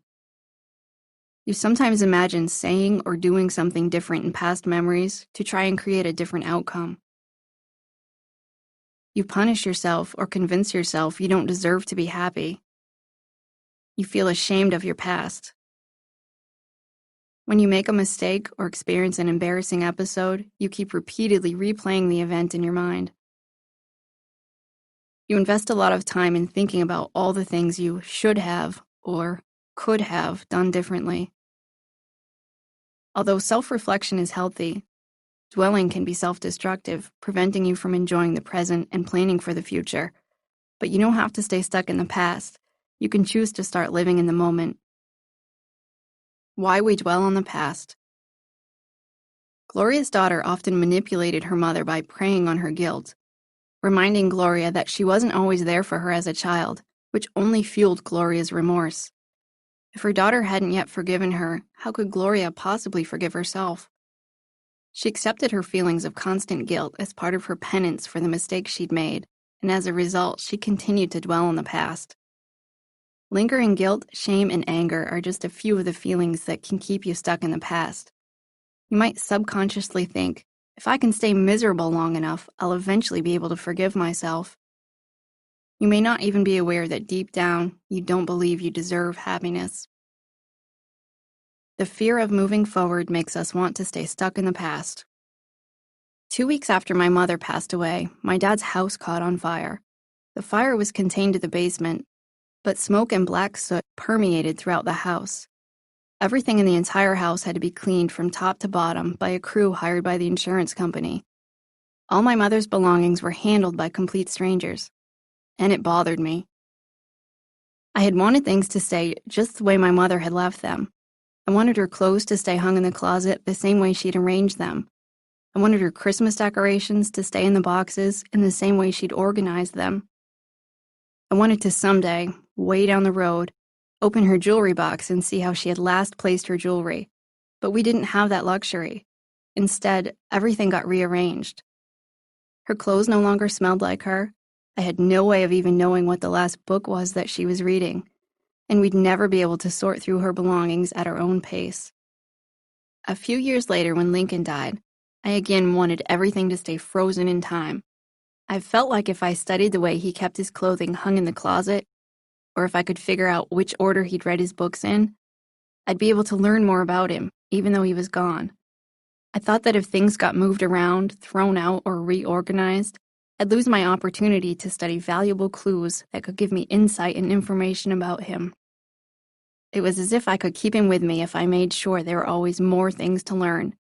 You sometimes imagine saying or doing something different in past memories to try and create a different outcome. You punish yourself or convince yourself you don't deserve to be happy. You feel ashamed of your past. When you make a mistake or experience an embarrassing episode, you keep repeatedly replaying the event in your mind. You invest a lot of time in thinking about all the things you should have or could have done differently. Although self-reflection is healthy, dwelling can be self-destructive, preventing you from enjoying the present and planning for the future. But you don't have to stay stuck in the past. You can choose to start living in the moment. Why we dwell on the past. Gloria's daughter often manipulated her mother by preying on her guilt, reminding Gloria that she wasn't always there for her as a child, which only fueled Gloria's remorse. If her daughter hadn't yet forgiven her, how could Gloria possibly forgive herself? She accepted her feelings of constant guilt as part of her penance for the mistakes she'd made, and as a result, she continued to dwell on the past. Lingering guilt, shame, and anger are just a few of the feelings that can keep you stuck in the past. You might subconsciously think, if I can stay miserable long enough, I'll eventually be able to forgive myself. You may not even be aware that deep down, you don't believe you deserve happiness. The fear of moving forward makes us want to stay stuck in the past. 2 weeks after my mother passed away, my dad's house caught on fire. The fire was contained to the basement, but smoke and black soot permeated throughout the house. Everything in the entire house had to be cleaned from top to bottom by a crew hired by the insurance company. All my mother's belongings were handled by complete strangers, and it bothered me. I had wanted things to stay just the way my mother had left them. I wanted her clothes to stay hung in the closet the same way she'd arranged them. I wanted her Christmas decorations to stay in the boxes in the same way she'd organized them. I wanted to someday, way down the road, open her jewelry box and see how she had last placed her jewelry. But we didn't have that luxury. Instead, everything got rearranged. Her clothes no longer smelled like her. I had no way of even knowing what the last book was that she was reading, and we'd never be able to sort through her belongings at our own pace. A few years later, when Lincoln died, I again wanted everything to stay frozen in time. I felt like if I studied the way he kept his clothing hung in the closet, or if I could figure out which order he'd read his books in, I'd be able to learn more about him, even though he was gone. I thought that if things got moved around, thrown out, or reorganized, I'd lose my opportunity to study valuable clues that could give me insight and information about him. It was as if I could keep him with me if I made sure there were always more things to learn.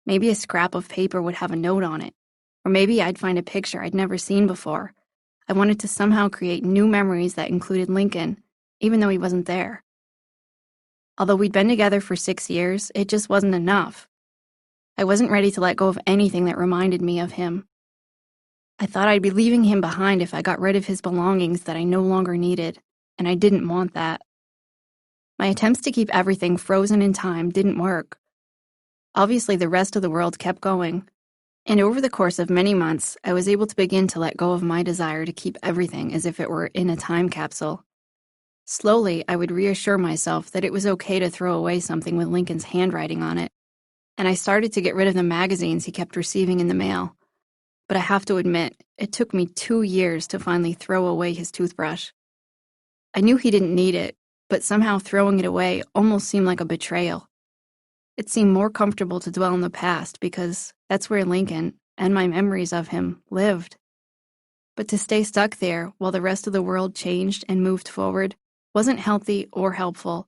Maybe a scrap of paper would have a note on it, or maybe I'd find a picture I'd never seen before. I wanted to somehow create new memories that included Lincoln, even though he wasn't there. Although we'd been together for 6 years, it just wasn't enough. I wasn't ready to let go of anything that reminded me of him. I thought I'd be leaving him behind if I got rid of his belongings that I no longer needed, and I didn't want that. My attempts to keep everything frozen in time didn't work. Obviously, the rest of the world kept going, and over the course of many months, I was able to begin to let go of my desire to keep everything as if it were in a time capsule. Slowly, I would reassure myself that it was okay to throw away something with Lincoln's handwriting on it, and I started to get rid of the magazines he kept receiving in the mail. But I have to admit, it took me 2 years to finally throw away his toothbrush. I knew he didn't need it, but somehow throwing it away almost seemed like a betrayal. It seemed more comfortable to dwell in the past because that's where Lincoln, and my memories of him, lived. But to stay stuck there while the rest of the world changed and moved forward wasn't healthy or helpful.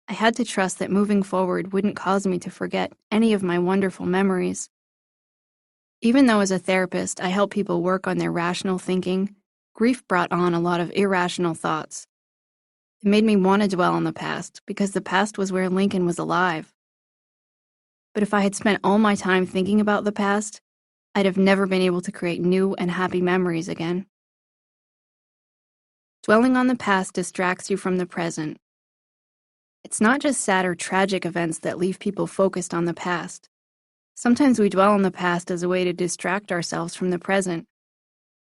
I had to trust that moving forward wouldn't cause me to forget any of my wonderful memories. Even though as a therapist I help people work on their rational thinking, grief brought on a lot of irrational thoughts. It made me want to dwell on the past because the past was where Lincoln was alive. But if I had spent all my time thinking about the past, I'd have never been able to create new and happy memories again. Dwelling on the past distracts you from the present. It's not just sad or tragic events that leave people focused on the past. Sometimes we dwell on the past as a way to distract ourselves from the present.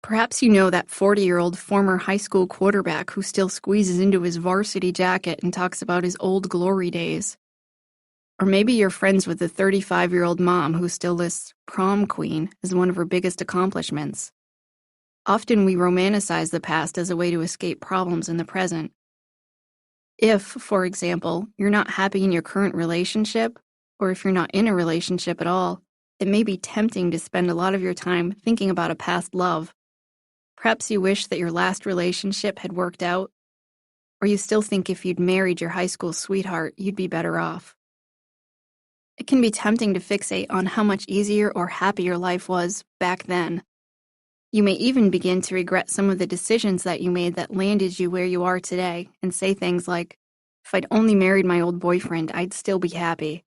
Perhaps you know that 40-year-old former high school quarterback who still squeezes into his varsity jacket and talks about his old glory days. Or maybe you're friends with the 35-year-old mom who still lists prom queen as one of her biggest accomplishments. Often we romanticize the past as a way to escape problems in the present. If, for example, you're not happy in your current relationship, or if you're not in a relationship at all, it may be tempting to spend a lot of your time thinking about a past love. Perhaps you wish that your last relationship had worked out, or you still think if you'd married your high school sweetheart, you'd be better off. It can be tempting to fixate on how much easier or happier life was back then. You may even begin to regret some of the decisions that you made that landed you where you are today, and say things like, if I'd only married my old boyfriend, I'd still be happy.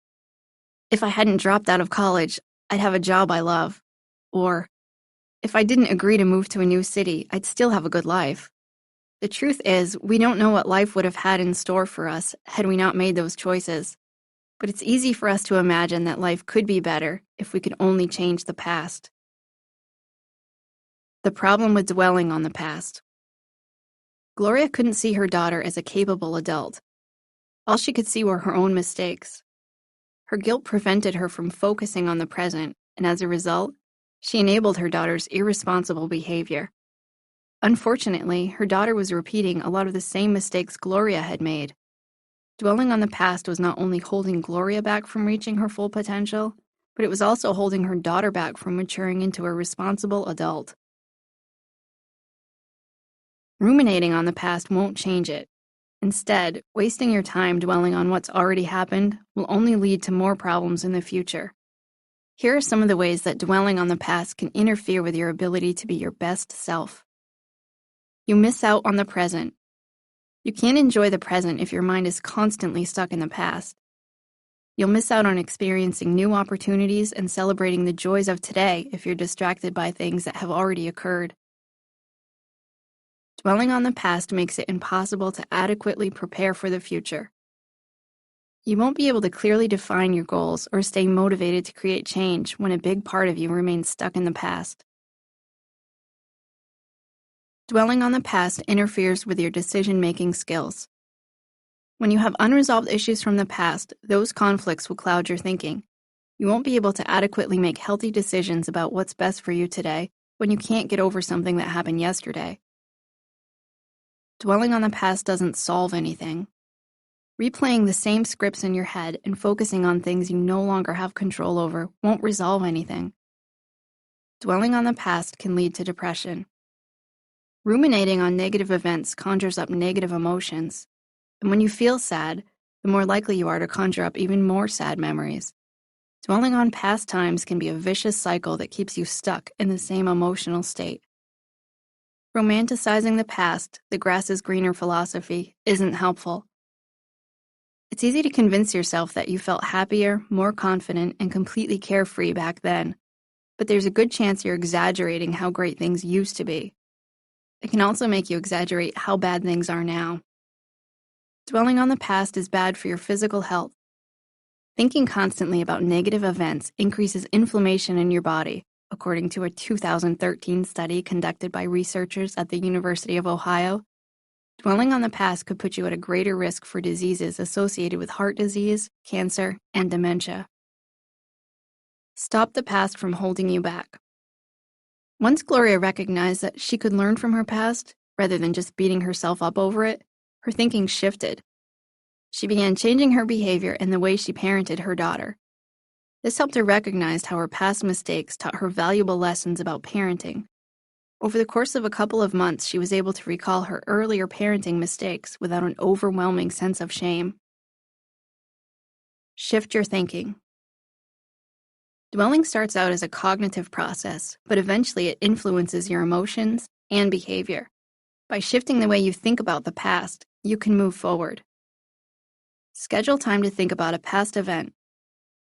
If I hadn't dropped out of college, I'd have a job I love. Or, if I didn't agree to move to a new city, I'd still have a good life. The truth is, we don't know what life would have had in store for us had we not made those choices. But it's easy for us to imagine that life could be better if we could only change the past. The problem with dwelling on the past. Gloria couldn't see her daughter as a capable adult. All she could see were her own mistakes. Her guilt prevented her from focusing on the present, and as a result, she enabled her daughter's irresponsible behavior. Unfortunately, her daughter was repeating a lot of the same mistakes Gloria had made. Dwelling on the past was not only holding Gloria back from reaching her full potential, but it was also holding her daughter back from maturing into a responsible adult. Ruminating on the past won't change it. Instead, wasting your time dwelling on what's already happened will only lead to more problems in the future. Here are some of the ways that dwelling on the past can interfere with your ability to be your best self. You miss out on the present. You can't enjoy the present if your mind is constantly stuck in the past. You'll miss out on experiencing new opportunities and celebrating the joys of today if you're distracted by things that have already occurred. Dwelling on the past makes it impossible to adequately prepare for the future. You won't be able to clearly define your goals or stay motivated to create change when a big part of you remains stuck in the past. Dwelling on the past interferes with your decision-making skills. When you have unresolved issues from the past, those conflicts will cloud your thinking. You won't be able to adequately make healthy decisions about what's best for you today when you can't get over something that happened yesterday. Dwelling on the past doesn't solve anything. Replaying the same scripts in your head and focusing on things you no longer have control over won't resolve anything. Dwelling on the past can lead to depression. Ruminating on negative events conjures up negative emotions, and when you feel sad, the more likely you are to conjure up even more sad memories. Dwelling on past times can be a vicious cycle that keeps you stuck in the same emotional state. Romanticizing the past, the grass is greener philosophy, isn't helpful. It's easy to convince yourself that you felt happier, more confident, and completely carefree back then, but there's a good chance you're exaggerating how great things used to be. It can also make you exaggerate how bad things are now. Dwelling on the past is bad for your physical health. Thinking constantly about negative events increases inflammation in your body, according to a 2013 study conducted by researchers at the University of Ohio. Dwelling on the past could put you at a greater risk for diseases associated with heart disease, cancer, and dementia. Stop the past from holding you back. Once Gloria recognized that she could learn from her past, rather than just beating herself up over it, her thinking shifted. She began changing her behavior and the way she parented her daughter. This helped her recognize how her past mistakes taught her valuable lessons about parenting. Over the course of a couple of months, she was able to recall her earlier parenting mistakes without an overwhelming sense of shame. Shift your thinking. Dwelling starts out as a cognitive process, but eventually it influences your emotions and behavior. By shifting the way you think about the past, you can move forward. Schedule time to think about a past event.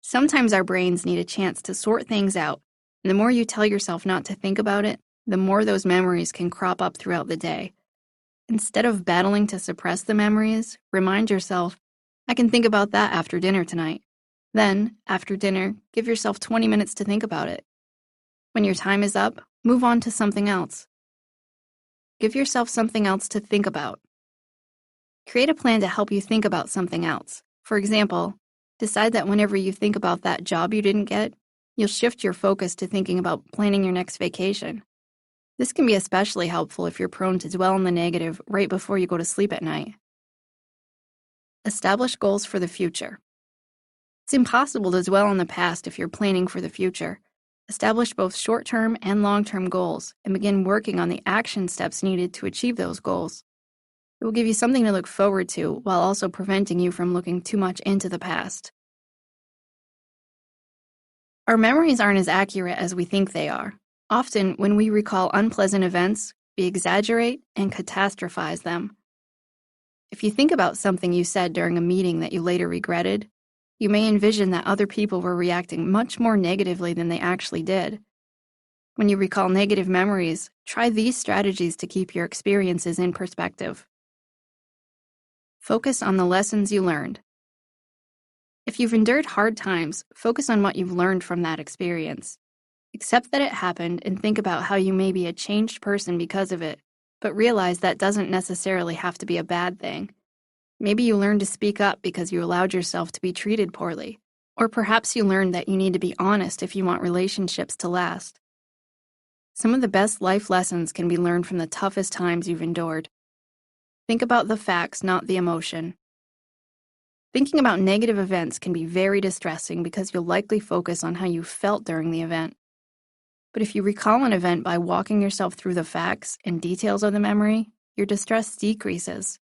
Sometimes our brains need a chance to sort things out, and the more you tell yourself not to think about it, the more those memories can crop up throughout the day. Instead of battling to suppress the memories, remind yourself, I can think about that after dinner tonight. Then, after dinner, give yourself 20 minutes to think about it. When your time is up, move on to something else. Give yourself something else to think about. Create a plan to help you think about something else. For example, decide that whenever you think about that job you didn't get, you'll shift your focus to thinking about planning your next vacation. This can be especially helpful if you're prone to dwell on the negative right before you go to sleep at night. Establish goals for the future. It's impossible to dwell on the past if you're planning for the future. Establish both short-term and long-term goals and begin working on the action steps needed to achieve those goals. It will give you something to look forward to while also preventing you from looking too much into the past. Our memories aren't as accurate as we think they are. Often, when we recall unpleasant events, we exaggerate and catastrophize them. If you think about something you said during a meeting that you later regretted, you may envision that other people were reacting much more negatively than they actually did. When you recall negative memories, try these strategies to keep your experiences in perspective. Focus on the lessons you learned. If you've endured hard times, focus on what you've learned from that experience. Accept that it happened and think about how you may be a changed person because of it, but realize that doesn't necessarily have to be a bad thing. Maybe you learned to speak up because you allowed yourself to be treated poorly. Or perhaps you learned that you need to be honest if you want relationships to last. Some of the best life lessons can be learned from the toughest times you've endured. Think about the facts, not the emotion. Thinking about negative events can be very distressing because you'll likely focus on how you felt during the event. But if you recall an event by walking yourself through the facts and details of the memory, your distress decreases.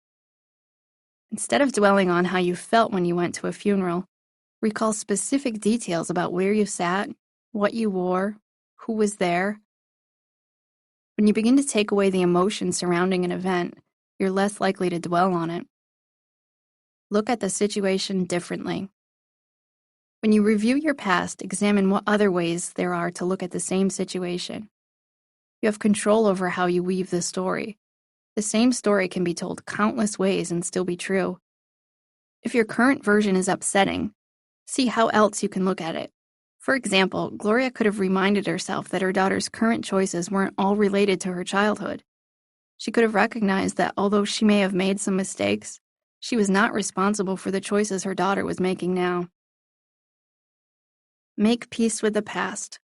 Instead of dwelling on how you felt when you went to a funeral, recall specific details about where you sat, what you wore, who was there. When you begin to take away the emotion surrounding an event, you're less likely to dwell on it. Look at the situation differently. When you review your past, examine what other ways there are to look at the same situation. You have control over how you weave the story. The same story can be told countless ways and still be true. If your current version is upsetting, see how else you can look at it. For example, Gloria could have reminded herself that her daughter's current choices weren't all related to her childhood. She could have recognized that although she may have made some mistakes, she was not responsible for the choices her daughter was making now. Make peace with the past.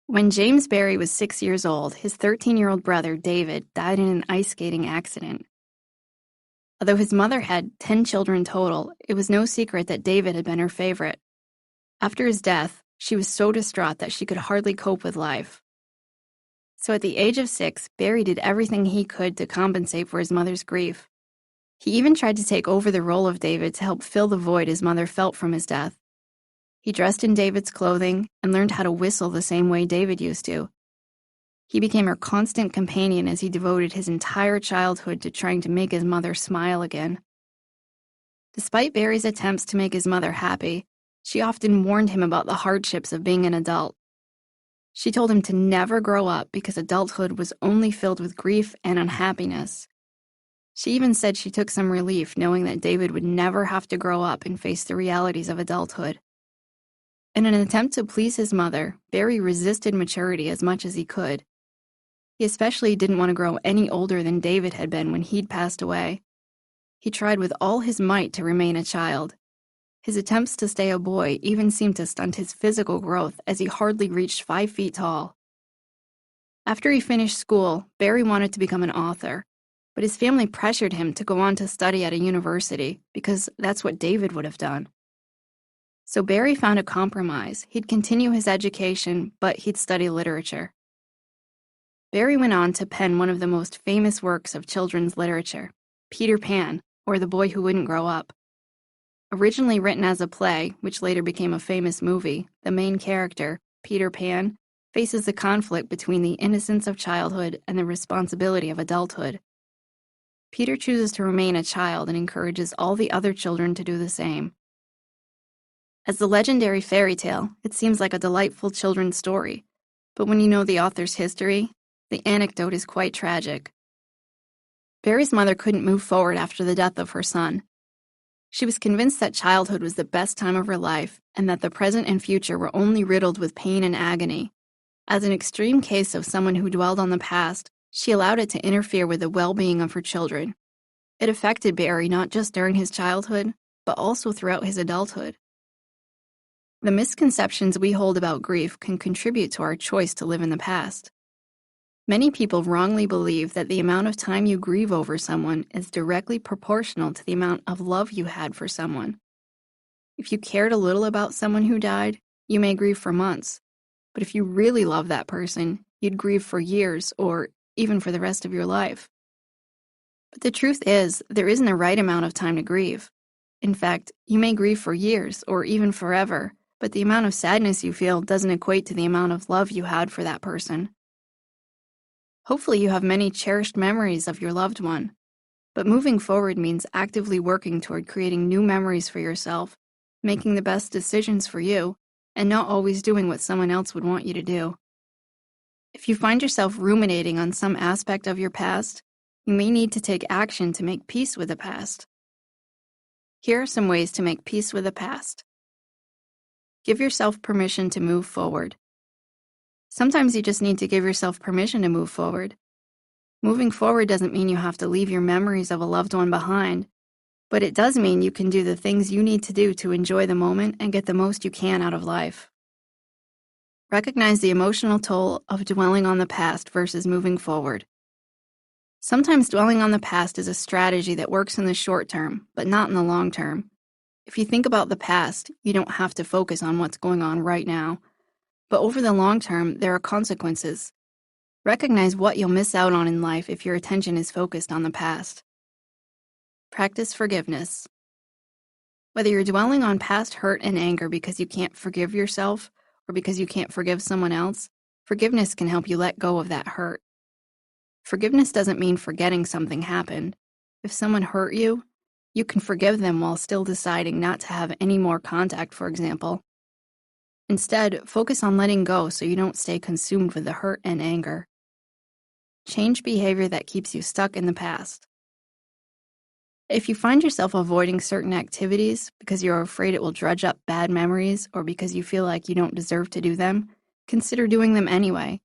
When James Barry was 6 years old, his 13-year-old brother, David, died in an ice skating accident. Although his mother had 10 children total, it was no secret that David had been her favorite. After his death, she was so distraught that she could hardly cope with life. So at the age of 6, Barry did everything he could to compensate for his mother's grief. He even tried to take over the role of David to help fill the void his mother felt from his death. He dressed in David's clothing and learned how to whistle the same way David used to. He became her constant companion as he devoted his entire childhood to trying to make his mother smile again. Despite Barry's attempts to make his mother happy, she often warned him about the hardships of being an adult. She told him to never grow up because adulthood was only filled with grief and unhappiness. She even said she took some relief knowing that David would never have to grow up and face the realities of adulthood. In an attempt to please his mother, Barry resisted maturity as much as he could. He especially didn't want to grow any older than David had been when he'd passed away. He tried with all his might to remain a child. His attempts to stay a boy even seemed to stunt his physical growth as he hardly reached 5 feet tall. After he finished school, Barry wanted to become an author, but his family pressured him to go on to study at a university because that's what David would have done. So Barry found a compromise. He'd continue his education, but he'd study literature. Barry went on to pen one of the most famous works of children's literature, Peter Pan, or The Boy Who Wouldn't Grow Up. Originally written as a play, which later became a famous movie, the main character, Peter Pan, faces the conflict between the innocence of childhood and the responsibility of adulthood. Peter chooses to remain a child and encourages all the other children to do the same. As the legendary fairy tale, it seems like a delightful children's story, but when you know the author's history, the anecdote is quite tragic. Barry's mother couldn't move forward after the death of her son. She was convinced that childhood was the best time of her life and that the present and future were only riddled with pain and agony. As an extreme case of someone who dwelled on the past, she allowed it to interfere with the well-being of her children. It affected Barry not just during his childhood, but also throughout his adulthood. The misconceptions we hold about grief can contribute to our choice to live in the past. Many people wrongly believe that the amount of time you grieve over someone is directly proportional to the amount of love you had for someone. If you cared a little about someone who died, you may grieve for months. But if you really love that person, you'd grieve for years or even for the rest of your life. But the truth is, there isn't a right amount of time to grieve. In fact, you may grieve for years or even forever, but the amount of sadness you feel doesn't equate to the amount of love you had for that person. Hopefully, you have many cherished memories of your loved one, but moving forward means actively working toward creating new memories for yourself, making the best decisions for you, and not always doing what someone else would want you to do. If you find yourself ruminating on some aspect of your past, you may need to take action to make peace with the past. Here are some ways to make peace with the past. Give yourself permission to move forward. Sometimes you just need to give yourself permission to move forward. Moving forward doesn't mean you have to leave your memories of a loved one behind, but it does mean you can do the things you need to do to enjoy the moment and get the most you can out of life. Recognize the emotional toll of dwelling on the past versus moving forward. Sometimes dwelling on the past is a strategy that works in the short term, but not in the long term. If you think about the past, you don't have to focus on what's going on right now. But over the long term, there are consequences. Recognize what you'll miss out on in life if your attention is focused on the past. Practice forgiveness. Whether you're dwelling on past hurt and anger because you can't forgive yourself or because you can't forgive someone else, forgiveness can help you let go of that hurt. Forgiveness doesn't mean forgetting something happened. If someone hurt you, you can forgive them while still deciding not to have any more contact, for example. Instead, focus on letting go so you don't stay consumed with the hurt and anger. Change behavior that keeps you stuck in the past. If you find yourself avoiding certain activities because you're afraid it will dredge up bad memories or because you feel like you don't deserve to do them, consider doing them anyway.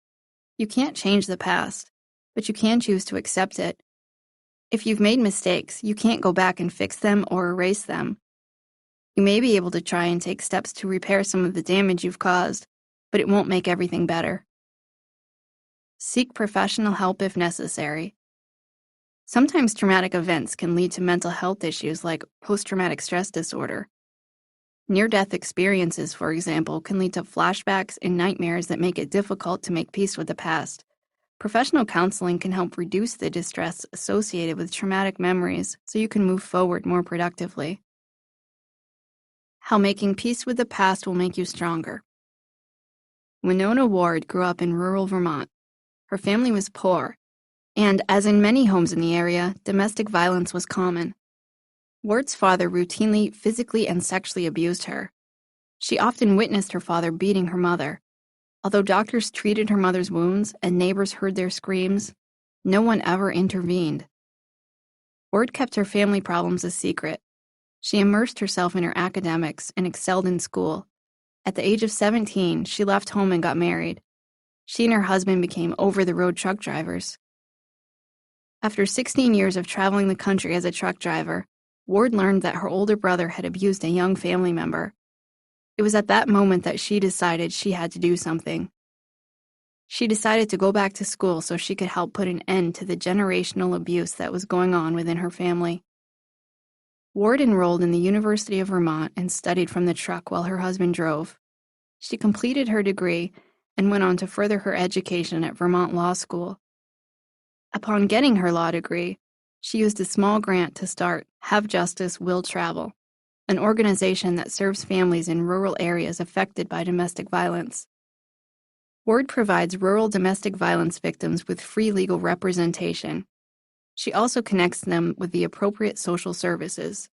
You can't change the past, but you can choose to accept it. If you've made mistakes, you can't go back and fix them or erase them. You may be able to try and take steps to repair some of the damage you've caused, but it won't make everything better. Seek professional help if necessary. Sometimes traumatic events can lead to mental health issues like post-traumatic stress disorder. Near-death experiences, for example, can lead to flashbacks and nightmares that make it difficult to make peace with the past. Professional counseling can help reduce the distress associated with traumatic memories so you can move forward more productively. How making peace with the past will make you stronger. Winona Ward grew up in rural Vermont. Her family was poor, and as in many homes in the area, domestic violence was common. Ward's father routinely physically and sexually abused her. She often witnessed her father beating her mother. Although doctors treated her mother's wounds and neighbors heard their screams, no one ever intervened. Ward kept her family problems a secret. She immersed herself in her academics and excelled in school. At the age of 17, she left home and got married. She and her husband became over-the-road truck drivers. After 16 years of traveling the country as a truck driver, Ward learned that her older brother had abused a young family member. It was at that moment that she decided she had to do something. She decided to go back to school so she could help put an end to the generational abuse that was going on within her family. Ward enrolled in the University of Vermont and studied from the truck while her husband drove. She completed her degree and went on to further her education at Vermont Law School. Upon getting her law degree, she used a small grant to start Have Justice, Will Travel, an organization that serves families in rural areas affected by domestic violence. Ward provides rural domestic violence victims with free legal representation. She also connects them with the appropriate social services.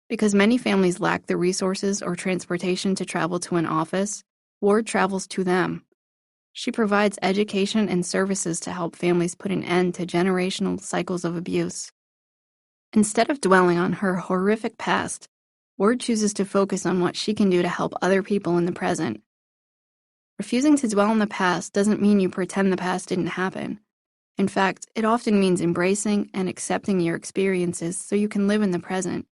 Because many families lack the resources or transportation to travel to an office, Ward travels to them. She provides education and services to help families put an end to generational cycles of abuse. Instead of dwelling on her horrific past, Ward chooses to focus on what she can do to help other people in the present. Refusing to dwell on the past doesn't mean you pretend the past didn't happen. In fact, it often means embracing and accepting your experiences so you can live in the present.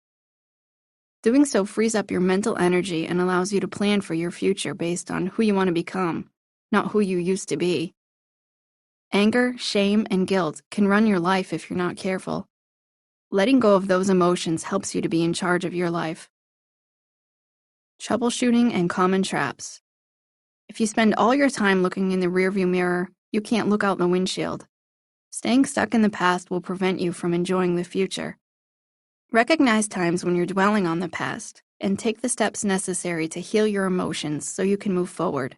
Doing so frees up your mental energy and allows you to plan for your future based on who you want to become, not who you used to be. Anger, shame, and guilt can run your life if you're not careful. Letting go of those emotions helps you to be in charge of your life. Troubleshooting and common traps. If you spend all your time looking in the rearview mirror, you can't look out the windshield. Staying stuck in the past will prevent you from enjoying the future. Recognize times when you're dwelling on the past and take the steps necessary to heal your emotions so you can move forward.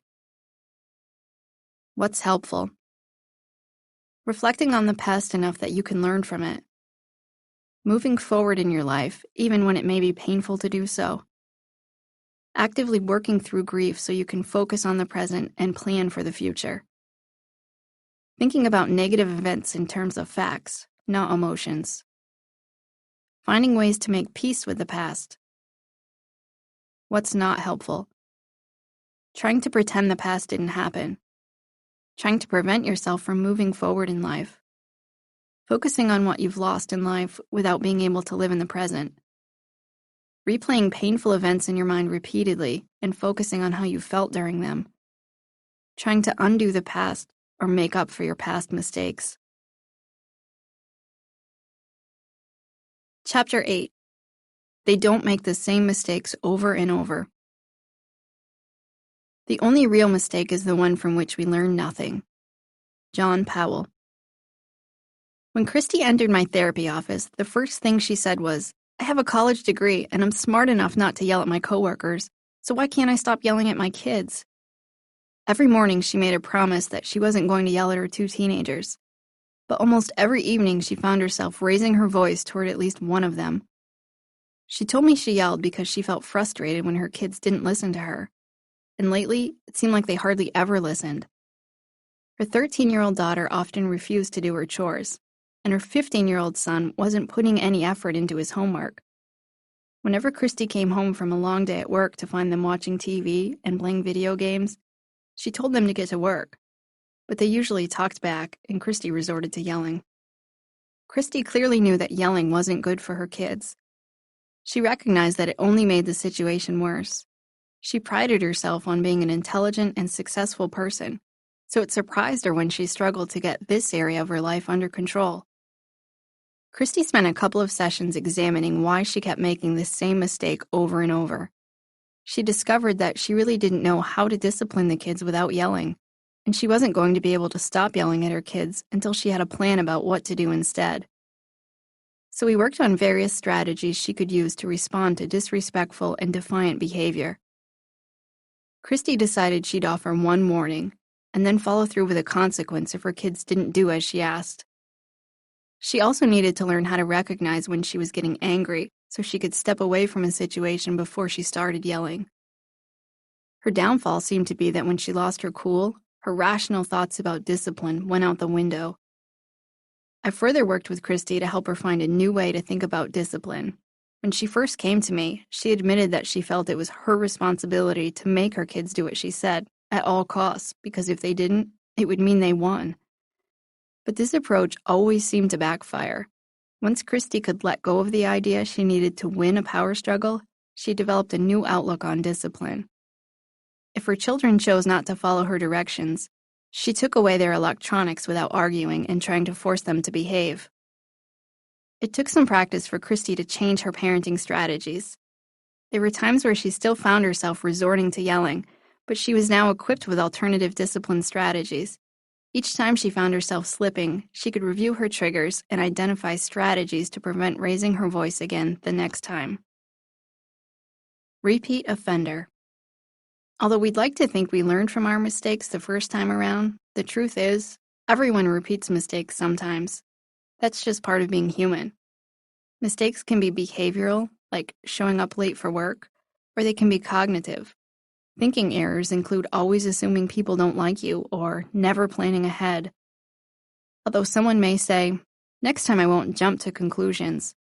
What's helpful? Reflecting on the past enough that you can learn from it. Moving forward in your life, even when it may be painful to do so. Actively working through grief so you can focus on the present and plan for the future. Thinking about negative events in terms of facts, not emotions. Finding ways to make peace with the past. What's not helpful? Trying to pretend the past didn't happen. Trying to prevent yourself from moving forward in life. Focusing on what you've lost in life without being able to live in the present. Replaying painful events in your mind repeatedly and focusing on how you felt during them. Trying to undo the past or make up for your past mistakes. Chapter 8. They don't make the same mistakes over and over. The only real mistake is the one from which we learn nothing. John Powell. When Christy entered my therapy office, the first thing she said was, "I have a college degree and I'm smart enough not to yell at my coworkers, so why can't I stop yelling at my kids?" Every morning she made a promise that she wasn't going to yell at her two teenagers, but almost every evening she found herself raising her voice toward at least one of them. She told me she yelled because she felt frustrated when her kids didn't listen to her, and lately it seemed like they hardly ever listened. Her 13-year-old daughter often refused to do her chores, and her 15-year-old son wasn't putting any effort into his homework. Whenever Christy came home from a long day at work to find them watching TV and playing video games, she told them to get to work, but they usually talked back, and Christy resorted to yelling. Christy clearly knew that yelling wasn't good for her kids. She recognized that it only made the situation worse. She prided herself on being an intelligent and successful person, so it surprised her when she struggled to get this area of her life under control. Christy spent a couple of sessions examining why she kept making this same mistake over and over. She discovered that she really didn't know how to discipline the kids without yelling, and she wasn't going to be able to stop yelling at her kids until she had a plan about what to do instead. So we worked on various strategies she could use to respond to disrespectful and defiant behavior. Christy decided she'd offer one warning, and then follow through with a consequence if her kids didn't do as she asked. She also needed to learn how to recognize when she was getting angry so she could step away from a situation before she started yelling. Her downfall seemed to be that when she lost her cool, her rational thoughts about discipline went out the window. I further worked with Christy to help her find a new way to think about discipline. When she first came to me, she admitted that she felt it was her responsibility to make her kids do what she said, at all costs, because if they didn't, it would mean they won. But this approach always seemed to backfire. Once Christy could let go of the idea she needed to win a power struggle, she developed a new outlook on discipline. If her children chose not to follow her directions, she took away their electronics without arguing and trying to force them to behave. It took some practice for Christy to change her parenting strategies. There were times where she still found herself resorting to yelling, but she was now equipped with alternative discipline strategies. Each time she found herself slipping, she could review her triggers and identify strategies to prevent raising her voice again the next time. Repeat offender. Although we'd like to think we learned from our mistakes the first time around, the truth is, everyone repeats mistakes sometimes. That's just part of being human. Mistakes can be behavioral, like showing up late for work, or they can be cognitive. Thinking errors include always assuming people don't like you or never planning ahead. Although someone may say, "Next time I won't jump to conclusions,"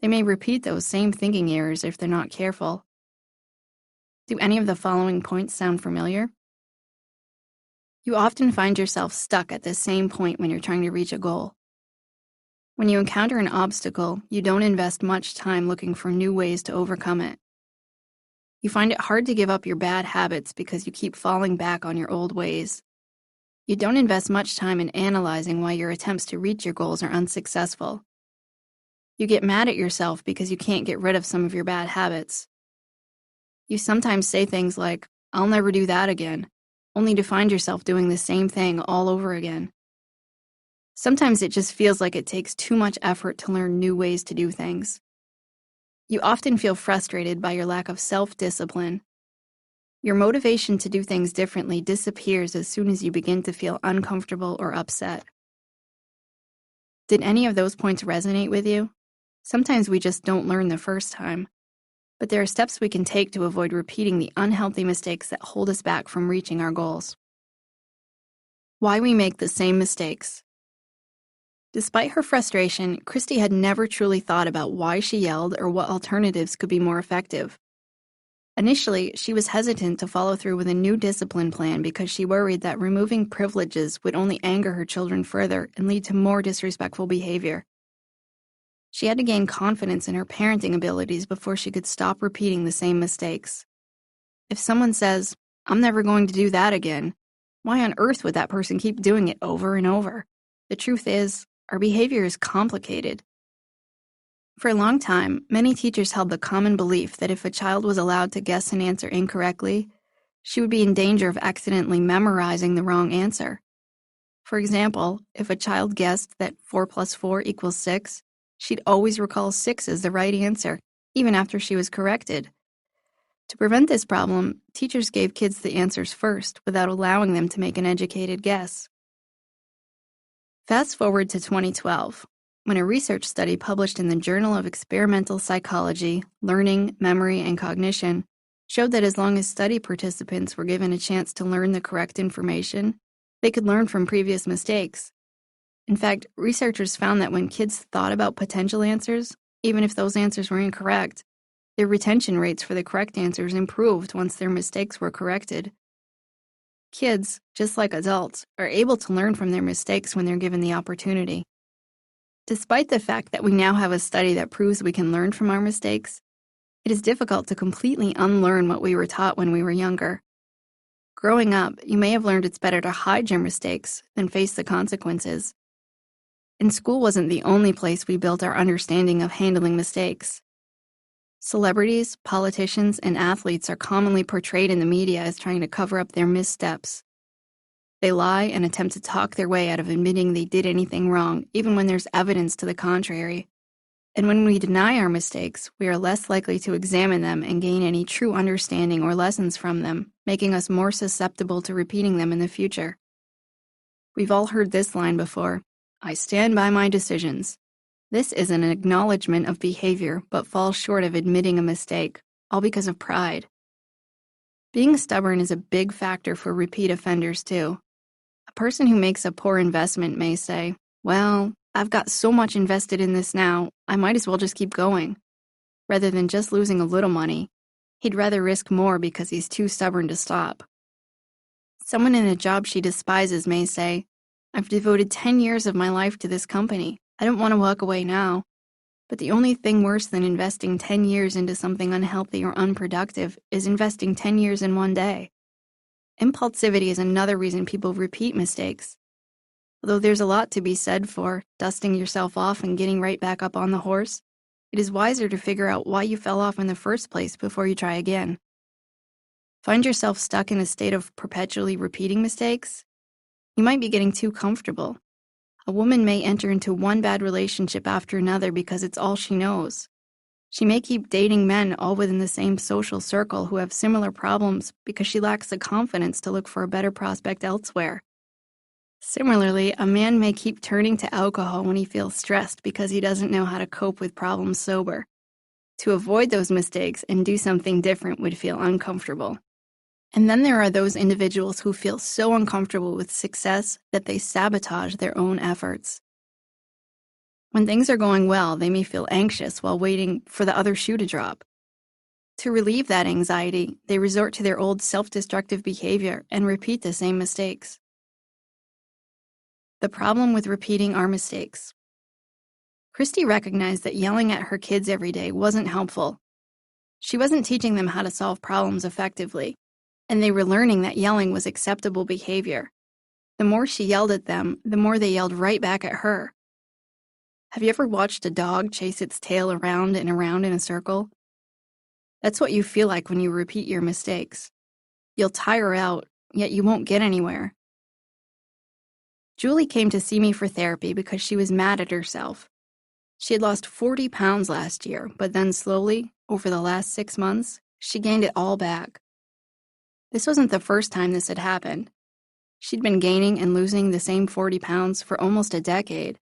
they may repeat those same thinking errors if they're not careful. Do any of the following points sound familiar? You often find yourself stuck at the same point when you're trying to reach a goal. When you encounter an obstacle, you don't invest much time looking for new ways to overcome it. You find it hard to give up your bad habits because you keep falling back on your old ways. You don't invest much time in analyzing why your attempts to reach your goals are unsuccessful. You get mad at yourself because you can't get rid of some of your bad habits. You sometimes say things like, "I'll never do that again," only to find yourself doing the same thing all over again. Sometimes it just feels like it takes too much effort to learn new ways to do things. You often feel frustrated by your lack of self-discipline. Your motivation to do things differently disappears as soon as you begin to feel uncomfortable or upset. Did any of those points resonate with you? Sometimes we just don't learn the first time, but there are steps we can take to avoid repeating the unhealthy mistakes that hold us back from reaching our goals. Why we make the same mistakes. Despite her frustration, Christy had never truly thought about why she yelled or what alternatives could be more effective. Initially, she was hesitant to follow through with a new discipline plan because she worried that removing privileges would only anger her children further and lead to more disrespectful behavior. She had to gain confidence in her parenting abilities before she could stop repeating the same mistakes. If someone says, "I'm never going to do that again," why on earth would that person keep doing it over and over? The truth is, our behavior is complicated. For a long time, many teachers held the common belief that if a child was allowed to guess an answer incorrectly, she would be in danger of accidentally memorizing the wrong answer. For example, if a child guessed that 4 plus 4 equals 6, she'd always recall 6 as the right answer, even after she was corrected. To prevent this problem, teachers gave kids the answers first without allowing them to make an educated guess. Fast forward to 2012, when a research study published in the Journal of Experimental Psychology, Learning, Memory, and Cognition showed that as long as study participants were given a chance to learn the correct information, they could learn from previous mistakes. In fact, researchers found that when kids thought about potential answers, even if those answers were incorrect, their retention rates for the correct answers improved once their mistakes were corrected. Kids, just like adults, are able to learn from their mistakes when they're given the opportunity. Despite the fact that we now have a study that proves we can learn from our mistakes, it is difficult to completely unlearn what we were taught when we were younger. Growing up, you may have learned it's better to hide your mistakes than face the consequences. And school wasn't the only place we built our understanding of handling mistakes. Celebrities, politicians, and athletes are commonly portrayed in the media as trying to cover up their missteps. They lie and attempt to talk their way out of admitting they did anything wrong, even when there's evidence to the contrary. And when we deny our mistakes, we are less likely to examine them and gain any true understanding or lessons from them, making us more susceptible to repeating them in the future. We've all heard this line before: "I stand by my decisions." This is an acknowledgement of behavior, but falls short of admitting a mistake, all because of pride. Being stubborn is a big factor for repeat offenders, too. A person who makes a poor investment may say, "Well, I've got so much invested in this now, I might as well just keep going." Rather than just losing a little money, he'd rather risk more because he's too stubborn to stop. Someone in a job she despises may say, "I've devoted 10 years of my life to this company. I don't want to walk away now." But the only thing worse than investing 10 years into something unhealthy or unproductive is investing 10 years in one day. Impulsivity is another reason people repeat mistakes. Although there's a lot to be said for dusting yourself off and getting right back up on the horse, it is wiser to figure out why you fell off in the first place before you try again. Find yourself stuck in a state of perpetually repeating mistakes? You might be getting too comfortable. A woman may enter into one bad relationship after another because it's all she knows. She may keep dating men all within the same social circle who have similar problems because she lacks the confidence to look for a better prospect elsewhere. Similarly, a man may keep turning to alcohol when he feels stressed because he doesn't know how to cope with problems sober. To avoid those mistakes and do something different would feel uncomfortable. And then there are those individuals who feel so uncomfortable with success that they sabotage their own efforts. When things are going well, they may feel anxious while waiting for the other shoe to drop. To relieve that anxiety, they resort to their old self-destructive behavior and repeat the same mistakes. The problem with repeating our mistakes. Christy recognized that yelling at her kids every day wasn't helpful. She wasn't teaching them how to solve problems effectively, and they were learning that yelling was acceptable behavior. The more she yelled at them, the more they yelled right back at her. Have you ever watched a dog chase its tail around and around in a circle? That's what you feel like when you repeat your mistakes. You'll tire out, yet you won't get anywhere. Julie came to see me for therapy because she was mad at herself. She had lost 40 pounds last year, but then slowly, over the last 6 months, she gained it all back. This wasn't the first time this had happened. She'd been gaining and losing the same 40 pounds for almost a decade.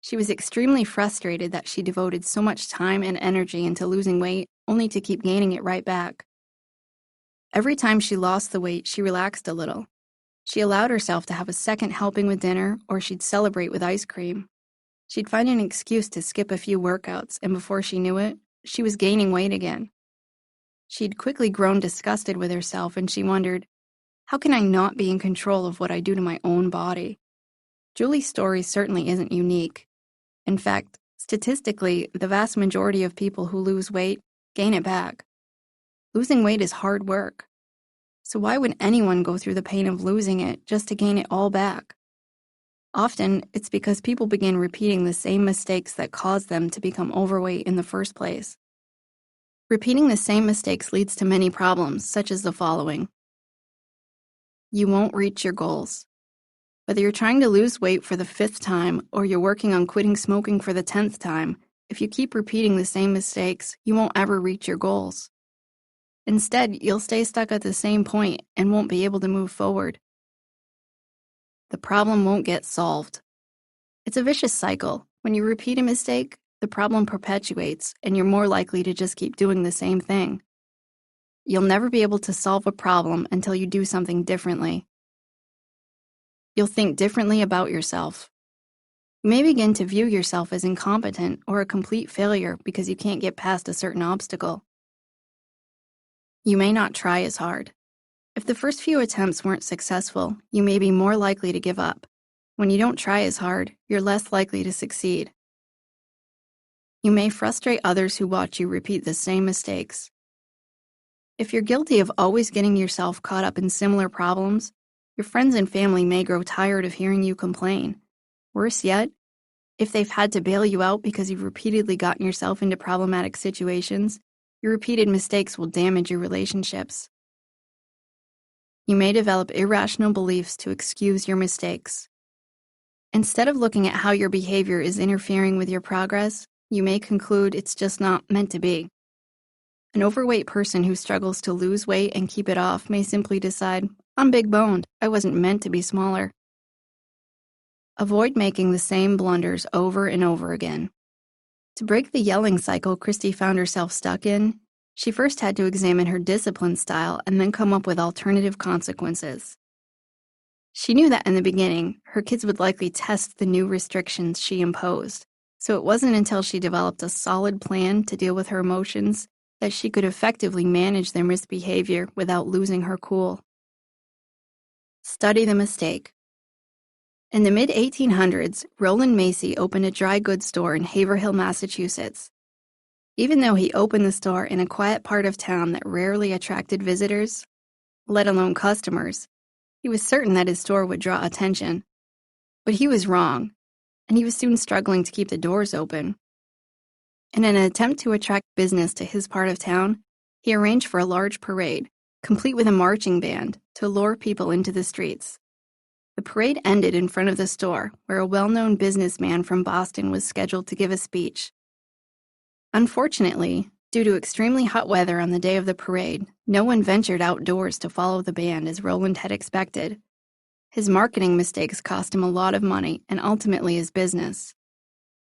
She was extremely frustrated that she devoted so much time and energy into losing weight only to keep gaining it right back. Every time she lost the weight, she relaxed a little. She allowed herself to have a second helping with dinner, or she'd celebrate with ice cream. She'd find an excuse to skip a few workouts, and before she knew it, she was gaining weight again. She'd quickly grown disgusted with herself, and she wondered, how can I not be in control of what I do to my own body? Julie's story certainly isn't unique. In fact, statistically, the vast majority of people who lose weight gain it back. Losing weight is hard work. So why would anyone go through the pain of losing it just to gain it all back? Often, it's because people begin repeating the same mistakes that caused them to become overweight in the first place. Repeating the same mistakes leads to many problems, such as the following. You won't reach your goals. Whether you're trying to lose weight for the 5th time or you're working on quitting smoking for the 10th time, if you keep repeating the same mistakes, you won't ever reach your goals. Instead, you'll stay stuck at the same point and won't be able to move forward. The problem won't get solved. It's a vicious cycle. When you repeat a mistake, the problem perpetuates, and you're more likely to just keep doing the same thing. You'll never be able to solve a problem until you do something differently. You'll think differently about yourself. You may begin to view yourself as incompetent or a complete failure because you can't get past a certain obstacle. You may not try as hard. If the first few attempts weren't successful, you may be more likely to give up. When you don't try as hard, you're less likely to succeed. You may frustrate others who watch you repeat the same mistakes. If you're guilty of always getting yourself caught up in similar problems, your friends and family may grow tired of hearing you complain. Worse yet, if they've had to bail you out because you've repeatedly gotten yourself into problematic situations, your repeated mistakes will damage your relationships. You may develop irrational beliefs to excuse your mistakes. Instead of looking at how your behavior is interfering with your progress, you may conclude it's just not meant to be. An overweight person who struggles to lose weight and keep it off may simply decide, I'm big boned, I wasn't meant to be smaller. Avoid making the same blunders over and over again. To break the yelling cycle Christy found herself stuck in, she first had to examine her discipline style and then come up with alternative consequences. She knew that in the beginning, her kids would likely test the new restrictions she imposed, so it wasn't until she developed a solid plan to deal with her emotions that she could effectively manage their misbehavior without losing her cool. Study the mistake. In the mid-1800s, Roland Macy opened a dry goods store in Haverhill, Massachusetts. Even though he opened the store in a quiet part of town that rarely attracted visitors, let alone customers, he was certain that his store would draw attention. But he was wrong, and he was soon struggling to keep the doors open. In an attempt to attract business to his part of town, he arranged for a large parade, complete with a marching band, to lure people into the streets. The parade ended in front of the store, where a well-known businessman from Boston was scheduled to give a speech. Unfortunately, due to extremely hot weather on the day of the parade, no one ventured outdoors to follow the band as Roland had expected. His marketing mistakes cost him a lot of money and ultimately his business.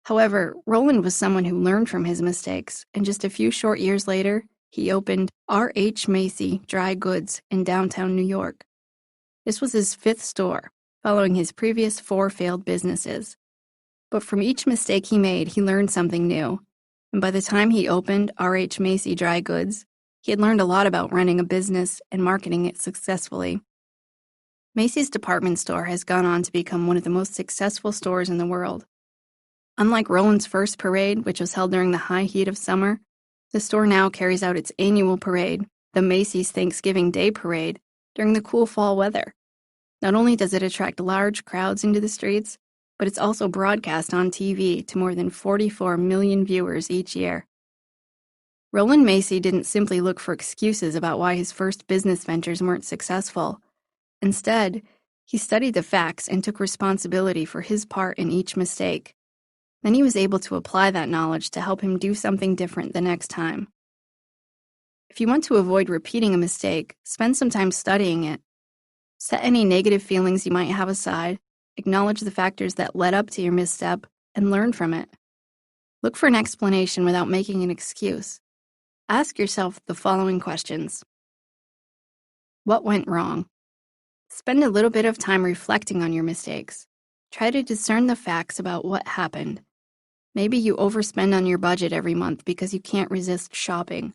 However, Roland was someone who learned from his mistakes, and just a few short years later, he opened R.H. Macy Dry Goods in downtown New York. This was his 5th store, following his previous 4 failed businesses. But from each mistake he made, he learned something new. And by the time he opened R.H. Macy Dry Goods, he had learned a lot about running a business and marketing it successfully. Macy's department store has gone on to become one of the most successful stores in the world. Unlike Roland's first parade, which was held during the high heat of summer, the store now carries out its annual parade, the Macy's Thanksgiving Day Parade, during the cool fall weather. Not only does it attract large crowds into the streets, but it's also broadcast on TV to more than 44 million viewers each year. Roland Macy didn't simply look for excuses about why his first business ventures weren't successful. Instead, he studied the facts and took responsibility for his part in each mistake. Then he was able to apply that knowledge to help him do something different the next time. If you want to avoid repeating a mistake, spend some time studying it. Set any negative feelings you might have aside, acknowledge the factors that led up to your misstep, and learn from it. Look for an explanation without making an excuse. Ask yourself the following questions. What went wrong? Spend a little bit of time reflecting on your mistakes. Try to discern the facts about what happened. Maybe you overspend on your budget every month because you can't resist shopping.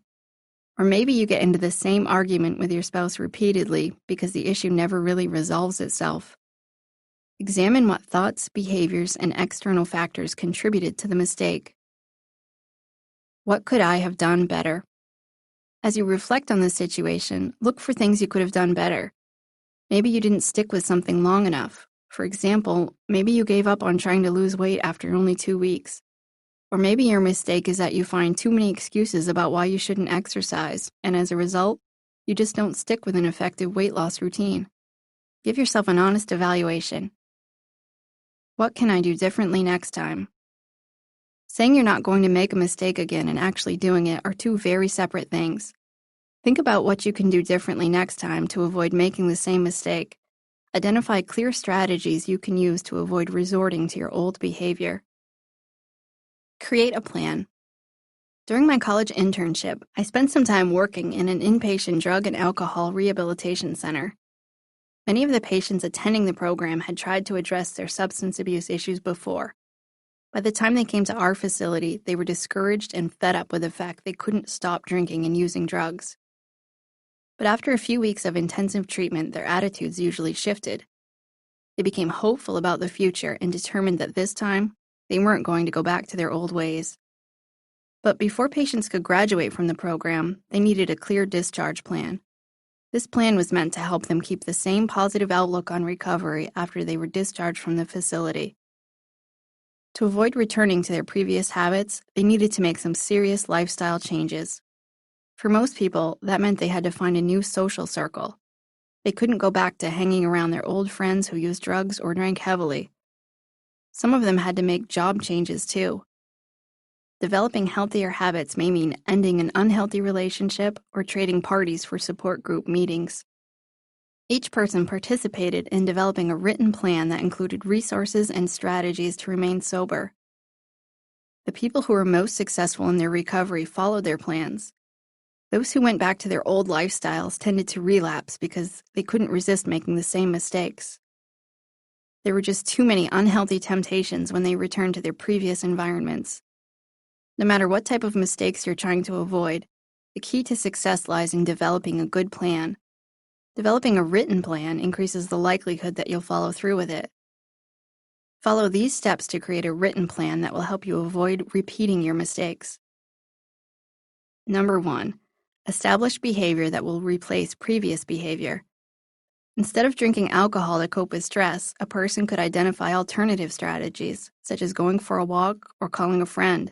Or maybe you get into the same argument with your spouse repeatedly because the issue never really resolves itself. Examine what thoughts, behaviors, and external factors contributed to the mistake. What could I have done better? As you reflect on the situation, look for things you could have done better. Maybe you didn't stick with something long enough. For example, maybe you gave up on trying to lose weight after only 2 weeks. Or maybe your mistake is that you find too many excuses about why you shouldn't exercise, and as a result, you just don't stick with an effective weight loss routine. Give yourself an honest evaluation. What can I do differently next time? Saying you're not going to make a mistake again and actually doing it are two very separate things. Think about what you can do differently next time to avoid making the same mistake. Identify clear strategies you can use to avoid resorting to your old behavior. Create a plan. During my college internship, I spent some time working in an inpatient drug and alcohol rehabilitation center. Many of the patients attending the program had tried to address their substance abuse issues before. By the time they came to our facility, they were discouraged and fed up with the fact they couldn't stop drinking and using drugs. But after a few weeks of intensive treatment, their attitudes usually shifted. They became hopeful about the future and determined that this time, they weren't going to go back to their old ways. But before patients could graduate from the program, they needed a clear discharge plan. This plan was meant to help them keep the same positive outlook on recovery after they were discharged from the facility. To avoid returning to their previous habits, they needed to make some serious lifestyle changes. For most people, that meant they had to find a new social circle. They couldn't go back to hanging around their old friends who used drugs or drank heavily. Some of them had to make job changes too. Developing healthier habits may mean ending an unhealthy relationship or trading parties for support group meetings. Each person participated in developing a written plan that included resources and strategies to remain sober. The people who were most successful in their recovery followed their plans. Those who went back to their old lifestyles tended to relapse because they couldn't resist making the same mistakes. There were just too many unhealthy temptations when they returned to their previous environments. No matter what type of mistakes you're trying to avoid, the key to success lies in developing a good plan. Developing a written plan increases the likelihood that you'll follow through with it. Follow these steps to create a written plan that will help you avoid repeating your mistakes. Number 1, establish behavior that will replace previous behavior. Instead of drinking alcohol to cope with stress, a person could identify alternative strategies, such as going for a walk or calling a friend.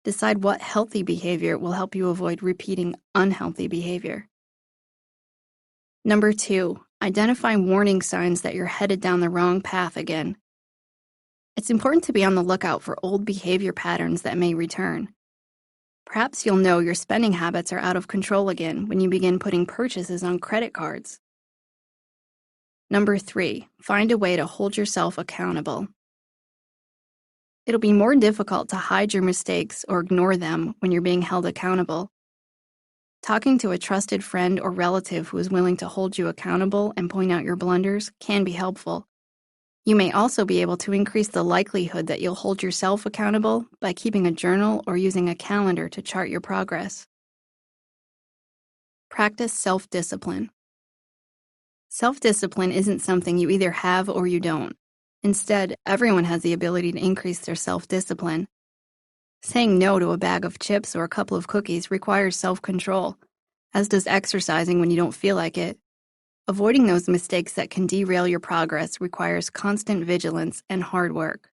Decide what healthy behavior will help you avoid repeating unhealthy behavior. Number 2, identify warning signs that you're headed down the wrong path again. It's important to be on the lookout for old behavior patterns that may return. Perhaps you'll know your spending habits are out of control again when you begin putting purchases on credit cards. Number 3, find a way to hold yourself accountable. It'll be more difficult to hide your mistakes or ignore them when you're being held accountable. Talking to a trusted friend or relative who is willing to hold you accountable and point out your blunders can be helpful. You may also be able to increase the likelihood that you'll hold yourself accountable by keeping a journal or using a calendar to chart your progress. Practice self-discipline. Self-discipline isn't something you either have or you don't. Instead, everyone has the ability to increase their self-discipline. Saying no to a bag of chips or a couple of cookies requires self-control, as does exercising when you don't feel like it. Avoiding those mistakes that can derail your progress requires constant vigilance and hard work.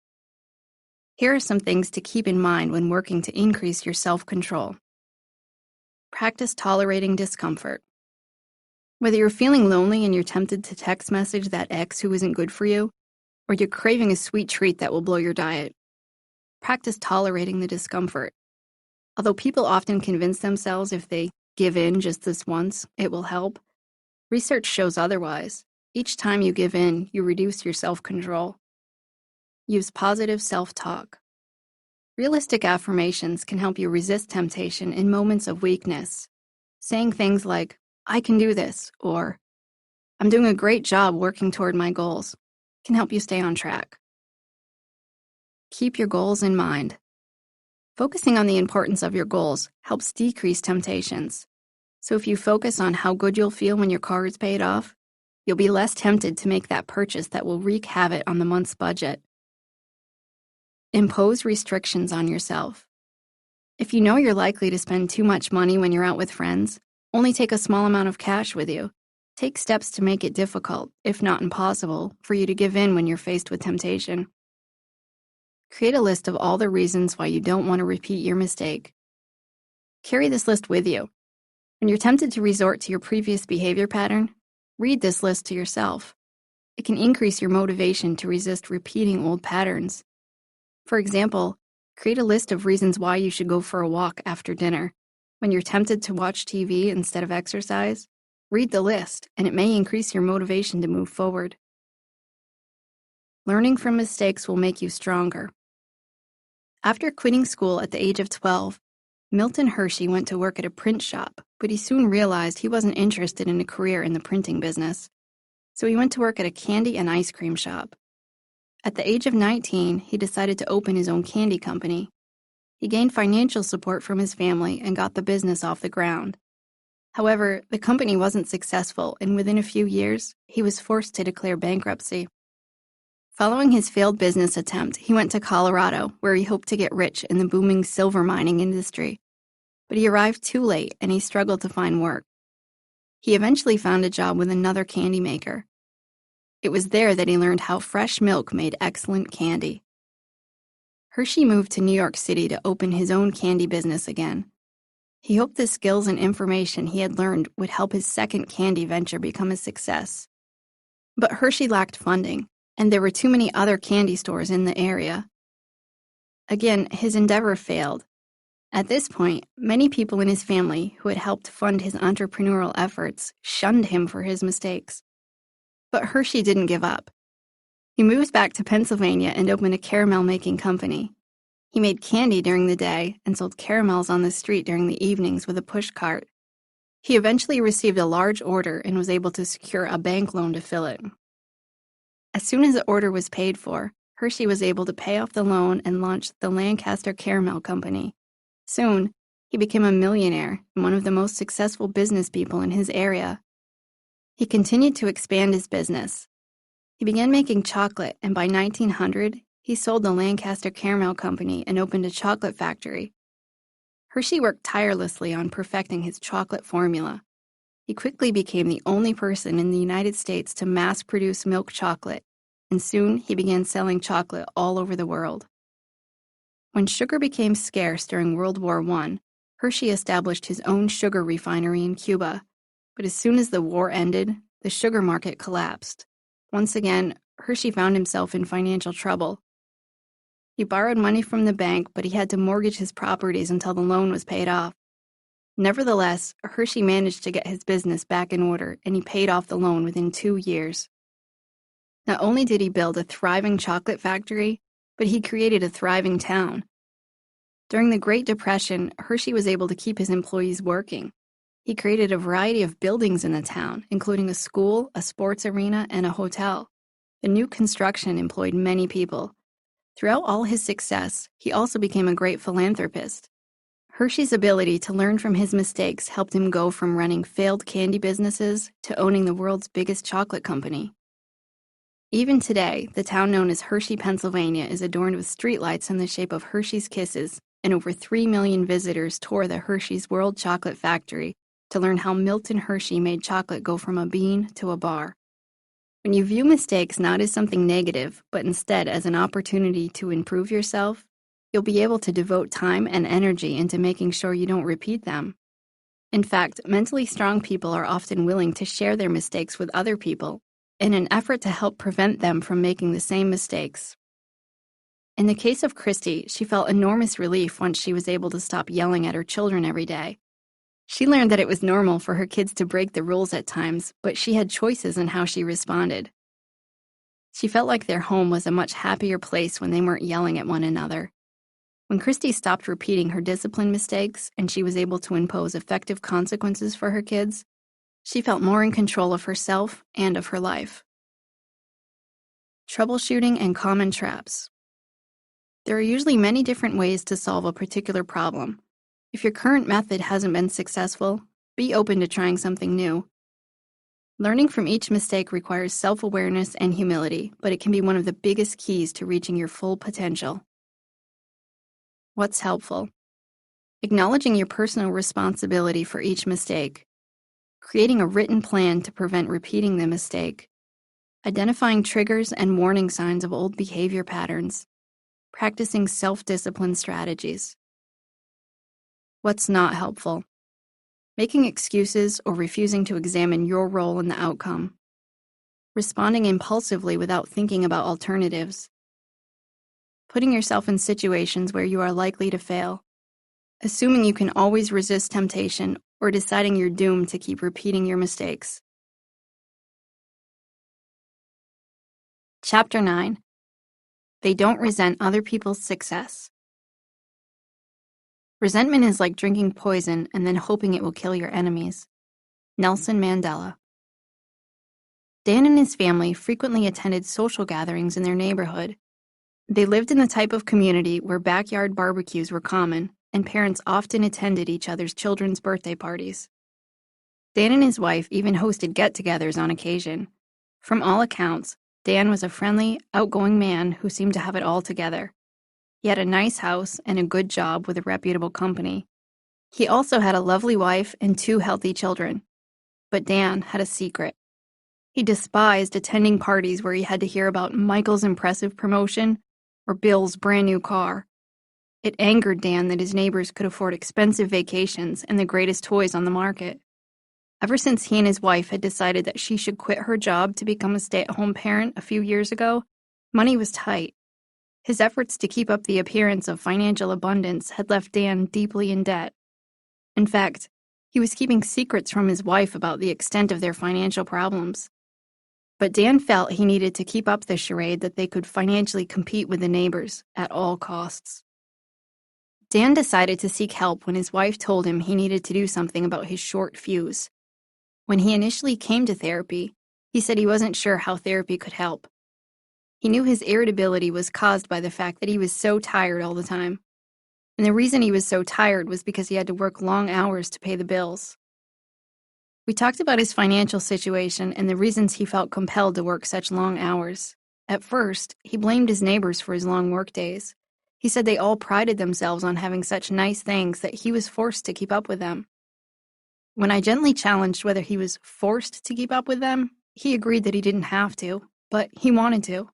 Here are some things to keep in mind when working to increase your self-control. Practice tolerating discomfort. Whether you're feeling lonely and you're tempted to text message that ex who isn't good for you, or you're craving a sweet treat that will blow your diet, practice tolerating the discomfort. Although people often convince themselves if they give in just this once, it will help, research shows otherwise. Each time you give in, you reduce your self-control. Use positive self-talk. Realistic affirmations can help you resist temptation in moments of weakness. Saying things like, "I can do this," or "I'm doing a great job working toward my goals," can help you stay on track. Keep your goals in mind. Focusing on the importance of your goals helps decrease temptations. So if you focus on how good you'll feel when your car is paid off, you'll be less tempted to make that purchase that will wreak havoc on the month's budget. Impose restrictions on yourself. If you know you're likely to spend too much money when you're out with friends, only take a small amount of cash with you. Take steps to make it difficult, if not impossible, for you to give in when you're faced with temptation. Create a list of all the reasons why you don't want to repeat your mistake. Carry this list with you. When you're tempted to resort to your previous behavior pattern, read this list to yourself. It can increase your motivation to resist repeating old patterns. For example, create a list of reasons why you should go for a walk after dinner. When you're tempted to watch TV instead of exercise, read the list, and it may increase your motivation to move forward. Learning from mistakes will make you stronger. After quitting school at the age of 12, Milton Hershey went to work at a print shop, but he soon realized he wasn't interested in a career in the printing business. So he went to work at a candy and ice cream shop. At the age of 19, he decided to open his own candy company. He gained financial support from his family and got the business off the ground. However, the company wasn't successful, and within a few years, he was forced to declare bankruptcy. Following his failed business attempt, he went to Colorado, where he hoped to get rich in the booming silver mining industry. But he arrived too late, and he struggled to find work. He eventually found a job with another candy maker. It was there that he learned how fresh milk made excellent candy. Hershey moved to New York City to open his own candy business again. He hoped the skills and information he had learned would help his second candy venture become a success. But Hershey lacked funding, and there were too many other candy stores in the area. Again, his endeavor failed. At this point, many people in his family who had helped fund his entrepreneurial efforts shunned him for his mistakes. But Hershey didn't give up. He moved back to Pennsylvania and opened a caramel-making company. He made candy during the day and sold caramels on the street during the evenings with a push cart. He eventually received a large order and was able to secure a bank loan to fill it. As soon as the order was paid for, Hershey was able to pay off the loan and launch the Lancaster Caramel Company. Soon, he became a millionaire and one of the most successful business people in his area. He continued to expand his business. He began making chocolate, and by 1900, he sold the Lancaster Caramel Company and opened a chocolate factory. Hershey worked tirelessly on perfecting his chocolate formula. He quickly became the only person in the United States to mass-produce milk chocolate, and soon he began selling chocolate all over the world. When sugar became scarce during World War I, Hershey established his own sugar refinery in Cuba. But as soon as the war ended, the sugar market collapsed. Once again, Hershey found himself in financial trouble. He borrowed money from the bank, but he had to mortgage his properties until the loan was paid off. Nevertheless, Hershey managed to get his business back in order, and he paid off the loan within 2 years. Not only did he build a thriving chocolate factory, but he created a thriving town. During the Great Depression, Hershey was able to keep his employees working. He created a variety of buildings in the town, including a school, a sports arena, and a hotel. The new construction employed many people. Throughout all his success, he also became a great philanthropist. Hershey's ability to learn from his mistakes helped him go from running failed candy businesses to owning the world's biggest chocolate company. Even today, the town known as Hershey, Pennsylvania is adorned with streetlights in the shape of Hershey's Kisses, and over 3 million visitors tour the Hershey's World Chocolate Factory to learn how Milton Hershey made chocolate go from a bean to a bar. When you view mistakes not as something negative, but instead as an opportunity to improve yourself, you'll be able to devote time and energy into making sure you don't repeat them. In fact, mentally strong people are often willing to share their mistakes with other people in an effort to help prevent them from making the same mistakes. In the case of Christy, she felt enormous relief once she was able to stop yelling at her children every day. She learned that it was normal for her kids to break the rules at times, but she had choices in how she responded. She felt like their home was a much happier place when they weren't yelling at one another. When Christy stopped repeating her discipline mistakes and she was able to impose effective consequences for her kids, she felt more in control of herself and of her life. Troubleshooting and common traps. There are usually many different ways to solve a particular problem. If your current method hasn't been successful, be open to trying something new. Learning from each mistake requires self-awareness and humility, but it can be one of the biggest keys to reaching your full potential. What's helpful? Acknowledging your personal responsibility for each mistake. Creating a written plan to prevent repeating the mistake. Identifying triggers and warning signs of old behavior patterns. Practicing self-discipline strategies. What's not helpful? Making excuses or refusing to examine your role in the outcome. Responding impulsively without thinking about alternatives. Putting yourself in situations where you are likely to fail. Assuming you can always resist temptation or deciding you're doomed to keep repeating your mistakes. Chapter 9. They don't resent other people's success. Resentment is like drinking poison and then hoping it will kill your enemies. Nelson Mandela. Dan and his family frequently attended social gatherings in their neighborhood. They lived in the type of community where backyard barbecues were common, and parents often attended each other's children's birthday parties. Dan and his wife even hosted get-togethers on occasion. From all accounts, Dan was a friendly, outgoing man who seemed to have it all together. He had a nice house and a good job with a reputable company. He also had a lovely wife and 2 healthy children. But Dan had a secret. He despised attending parties where he had to hear about Michael's impressive promotion or Bill's brand new car. It angered Dan that his neighbors could afford expensive vacations and the greatest toys on the market. Ever since he and his wife had decided that she should quit her job to become a stay-at-home parent a few years ago, money was tight. His efforts to keep up the appearance of financial abundance had left Dan deeply in debt. In fact, he was keeping secrets from his wife about the extent of their financial problems. But Dan felt he needed to keep up the charade that they could financially compete with the neighbors at all costs. Dan decided to seek help when his wife told him he needed to do something about his short fuse. When he initially came to therapy, he said he wasn't sure how therapy could help. He knew his irritability was caused by the fact that he was so tired all the time. And the reason he was so tired was because he had to work long hours to pay the bills. We talked about his financial situation and the reasons he felt compelled to work such long hours. At first, he blamed his neighbors for his long workdays. He said they all prided themselves on having such nice things that he was forced to keep up with them. When I gently challenged whether he was forced to keep up with them, he agreed that he didn't have to, but he wanted to.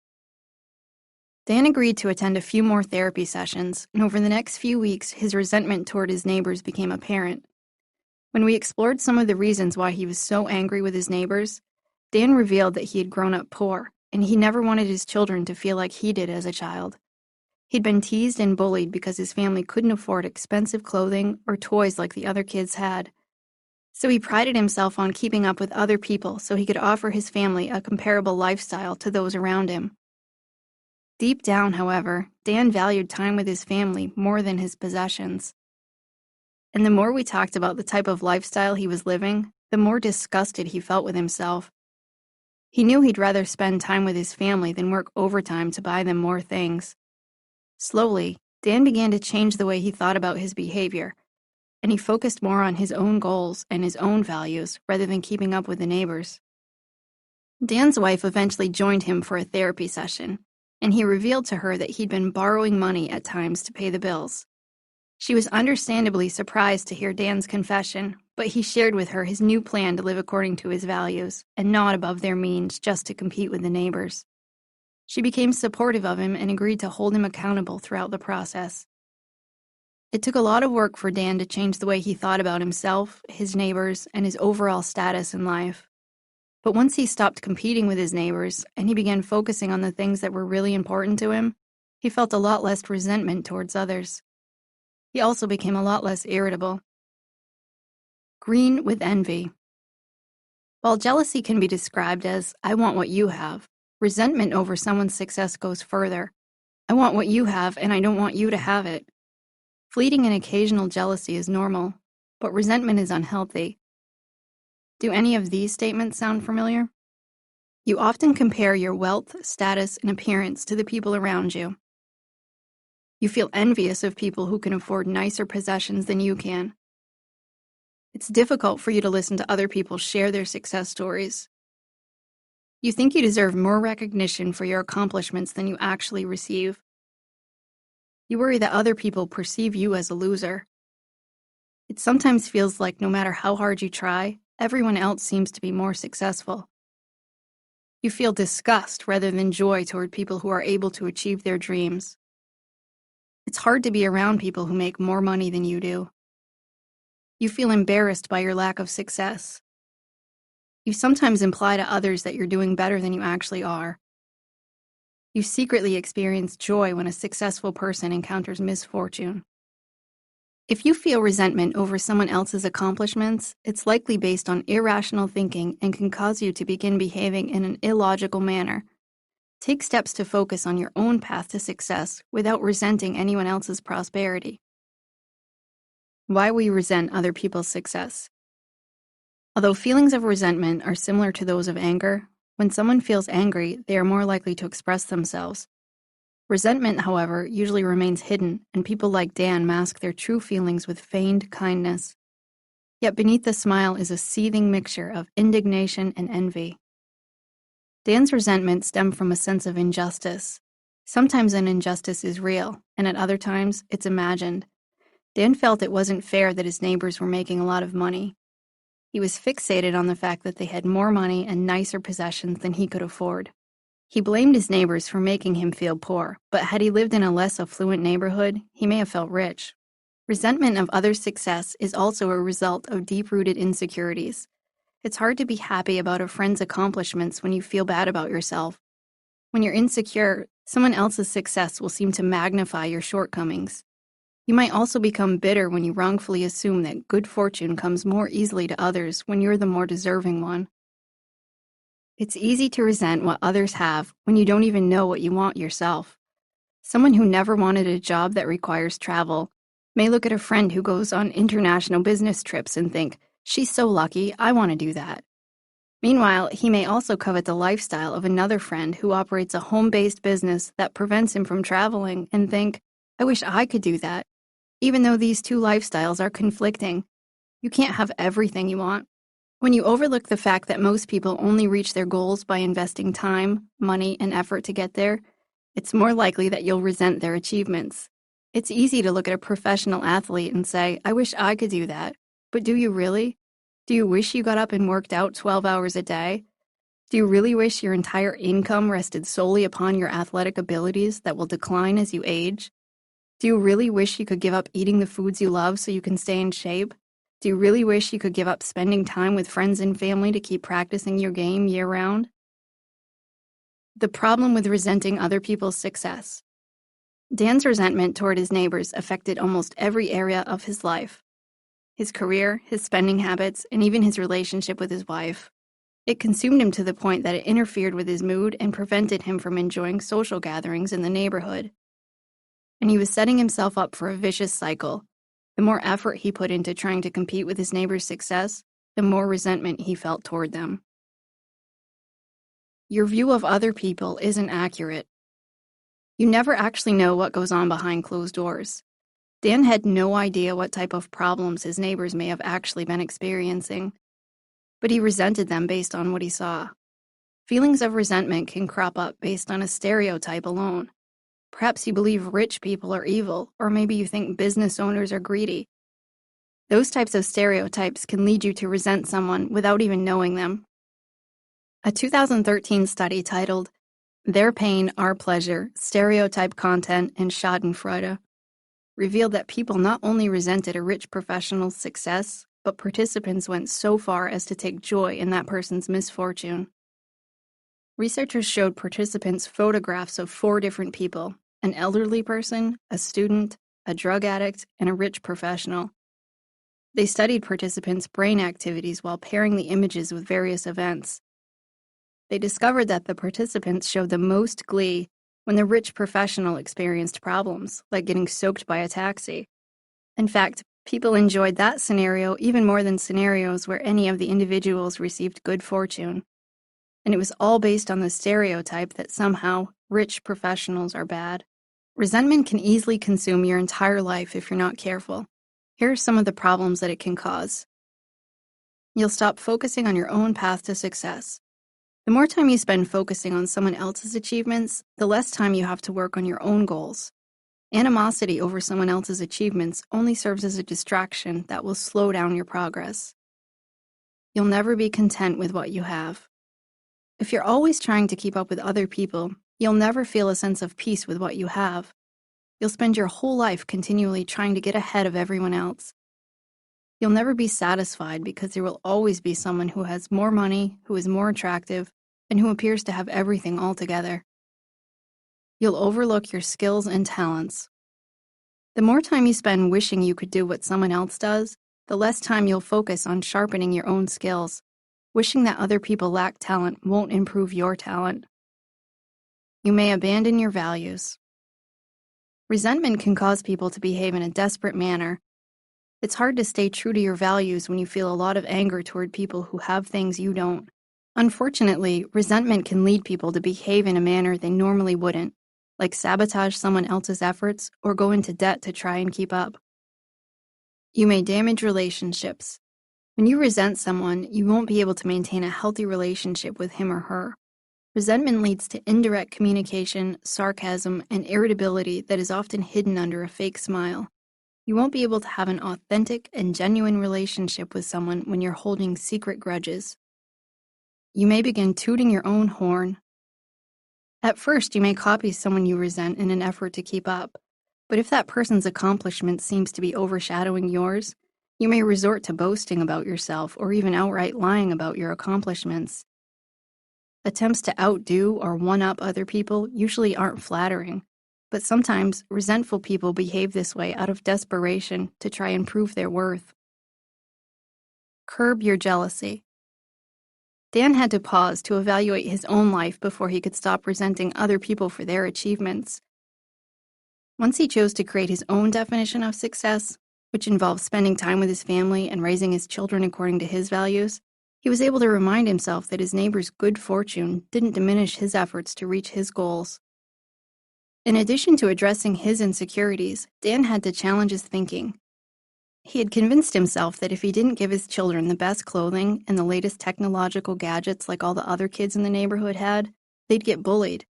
Dan agreed to attend a few more therapy sessions, and over the next few weeks, his resentment toward his neighbors became apparent. When we explored some of the reasons why he was so angry with his neighbors, Dan revealed that he had grown up poor, and he never wanted his children to feel like he did as a child. He'd been teased and bullied because his family couldn't afford expensive clothing or toys like the other kids had. So he prided himself on keeping up with other people so he could offer his family a comparable lifestyle to those around him. Deep down, however, Dan valued time with his family more than his possessions. And the more we talked about the type of lifestyle he was living, the more disgusted he felt with himself. He knew he'd rather spend time with his family than work overtime to buy them more things. Slowly, Dan began to change the way he thought about his behavior, and he focused more on his own goals and his own values rather than keeping up with the neighbors. Dan's wife eventually joined him for a therapy session, and he revealed to her that he'd been borrowing money at times to pay the bills. She was understandably surprised to hear Dan's confession, but he shared with her his new plan to live according to his values and not above their means just to compete with the neighbors. She became supportive of him and agreed to hold him accountable throughout the process. It took a lot of work for Dan to change the way he thought about himself, his neighbors, and his overall status in life. But once he stopped competing with his neighbors and he began focusing on the things that were really important to him, he felt a lot less resentment towards others. He also became a lot less irritable. Green with envy. While jealousy can be described as, I want what you have, resentment over someone's success goes further. I want what you have and I don't want you to have it. Fleeting and occasional jealousy is normal, but resentment is unhealthy. Do any of these statements sound familiar? You often compare your wealth, status, and appearance to the people around you. You feel envious of people who can afford nicer possessions than you can. It's difficult for you to listen to other people share their success stories. You think you deserve more recognition for your accomplishments than you actually receive. You worry that other people perceive you as a loser. It sometimes feels like no matter how hard you try, everyone else seems to be more successful. You feel disgust rather than joy toward people who are able to achieve their dreams. It's hard to be around people who make more money than you do. You feel embarrassed by your lack of success. You sometimes imply to others that you're doing better than you actually are. You secretly experience joy when a successful person encounters misfortune. If you feel resentment over someone else's accomplishments, it's likely based on irrational thinking and can cause you to begin behaving in an illogical manner. Take steps to focus on your own path to success without resenting anyone else's prosperity. Why we resent other people's success. Although feelings of resentment are similar to those of anger, when someone feels angry, they are more likely to express themselves. Resentment, however, usually remains hidden, and people like Dan mask their true feelings with feigned kindness. Yet beneath the smile is a seething mixture of indignation and envy. Dan's resentment stemmed from a sense of injustice. Sometimes an injustice is real, and at other times, it's imagined. Dan felt it wasn't fair that his neighbors were making a lot of money. He was fixated on the fact that they had more money and nicer possessions than he could afford. He blamed his neighbors for making him feel poor, but had he lived in a less affluent neighborhood, he may have felt rich. Resentment of others' success is also a result of deep-rooted insecurities. It's hard to be happy about a friend's accomplishments when you feel bad about yourself. When you're insecure, someone else's success will seem to magnify your shortcomings. You might also become bitter when you wrongfully assume that good fortune comes more easily to others when you're the more deserving one. It's easy to resent what others have when you don't even know what you want yourself. Someone who never wanted a job that requires travel may look at a friend who goes on international business trips and think, she's so lucky, I want to do that. Meanwhile, he may also covet the lifestyle of another friend who operates a home-based business that prevents him from traveling and think, I wish I could do that. Even though these two lifestyles are conflicting, you can't have everything you want. When you overlook the fact that most people only reach their goals by investing time, money, and effort to get there, it's more likely that you'll resent their achievements. It's easy to look at a professional athlete and say, I wish I could do that. But do you really? Do you wish you got up and worked out 12 hours a day? Do you really wish your entire income rested solely upon your athletic abilities that will decline as you age? Do you really wish you could give up eating the foods you love so you can stay in shape? Do you really wish you could give up spending time with friends and family to keep practicing your game year-round? The problem with resenting other people's success. Dan's resentment toward his neighbors affected almost every area of his life. His career, his spending habits, and even his relationship with his wife. It consumed him to the point that it interfered with his mood and prevented him from enjoying social gatherings in the neighborhood. And he was setting himself up for a vicious cycle. The more effort he put into trying to compete with his neighbor's success, the more resentment he felt toward them. Your view of other people isn't accurate. You never actually know what goes on behind closed doors. Dan had no idea what type of problems his neighbors may have actually been experiencing, but he resented them based on what he saw. Feelings of resentment can crop up based on a stereotype alone. Perhaps you believe rich people are evil, or maybe you think business owners are greedy. Those types of stereotypes can lead you to resent someone without even knowing them. A 2013 study titled, Their Pain, Our Pleasure, Stereotype Content and Schadenfreude revealed that people not only resented a rich professional's success, but participants went so far as to take joy in that person's misfortune. Researchers showed participants photographs of 4 different people: an elderly person, a student, a drug addict, and a rich professional. They studied participants' brain activities while pairing the images with various events. They discovered that the participants showed the most glee when the rich professional experienced problems, like getting soaked by a taxi. In fact, people enjoyed that scenario even more than scenarios where any of the individuals received good fortune. And it was all based on the stereotype that somehow rich professionals are bad. Resentment can easily consume your entire life if you're not careful. Here are some of the problems that it can cause. You'll stop focusing on your own path to success. The more time you spend focusing on someone else's achievements, the less time you have to work on your own goals. Animosity over someone else's achievements only serves as a distraction that will slow down your progress. You'll never be content with what you have. If you're always trying to keep up with other people, you'll never feel a sense of peace with what you have. You'll spend your whole life continually trying to get ahead of everyone else. You'll never be satisfied because there will always be someone who has more money, who is more attractive, and who appears to have everything all together. You'll overlook your skills and talents. The more time you spend wishing you could do what someone else does, the less time you'll focus on sharpening your own skills. Wishing that other people lack talent won't improve your talent. You may abandon your values. Resentment can cause people to behave in a desperate manner. It's hard to stay true to your values when you feel a lot of anger toward people who have things you don't. Unfortunately, resentment can lead people to behave in a manner they normally wouldn't, like sabotage someone else's efforts or go into debt to try and keep up. You may damage relationships. When you resent someone, you won't be able to maintain a healthy relationship with him or her. Resentment leads to indirect communication, sarcasm, and irritability that is often hidden under a fake smile. You won't be able to have an authentic and genuine relationship with someone when you're holding secret grudges. You may begin tooting your own horn. At first, you may copy someone you resent in an effort to keep up, but if that person's accomplishment seems to be overshadowing yours, you may resort to boasting about yourself or even outright lying about your accomplishments. Attempts to outdo or one-up other people usually aren't flattering, but sometimes resentful people behave this way out of desperation to try and prove their worth. Curb your jealousy. Dan had to pause to evaluate his own life before he could stop resenting other people for their achievements. Once he chose to create his own definition of success, which involves spending time with his family and raising his children according to his values, he was able to remind himself that his neighbor's good fortune didn't diminish his efforts to reach his goals. In addition to addressing his insecurities, Dan had to challenge his thinking. He had convinced himself that if he didn't give his children the best clothing and the latest technological gadgets like all the other kids in the neighborhood had, they'd get bullied.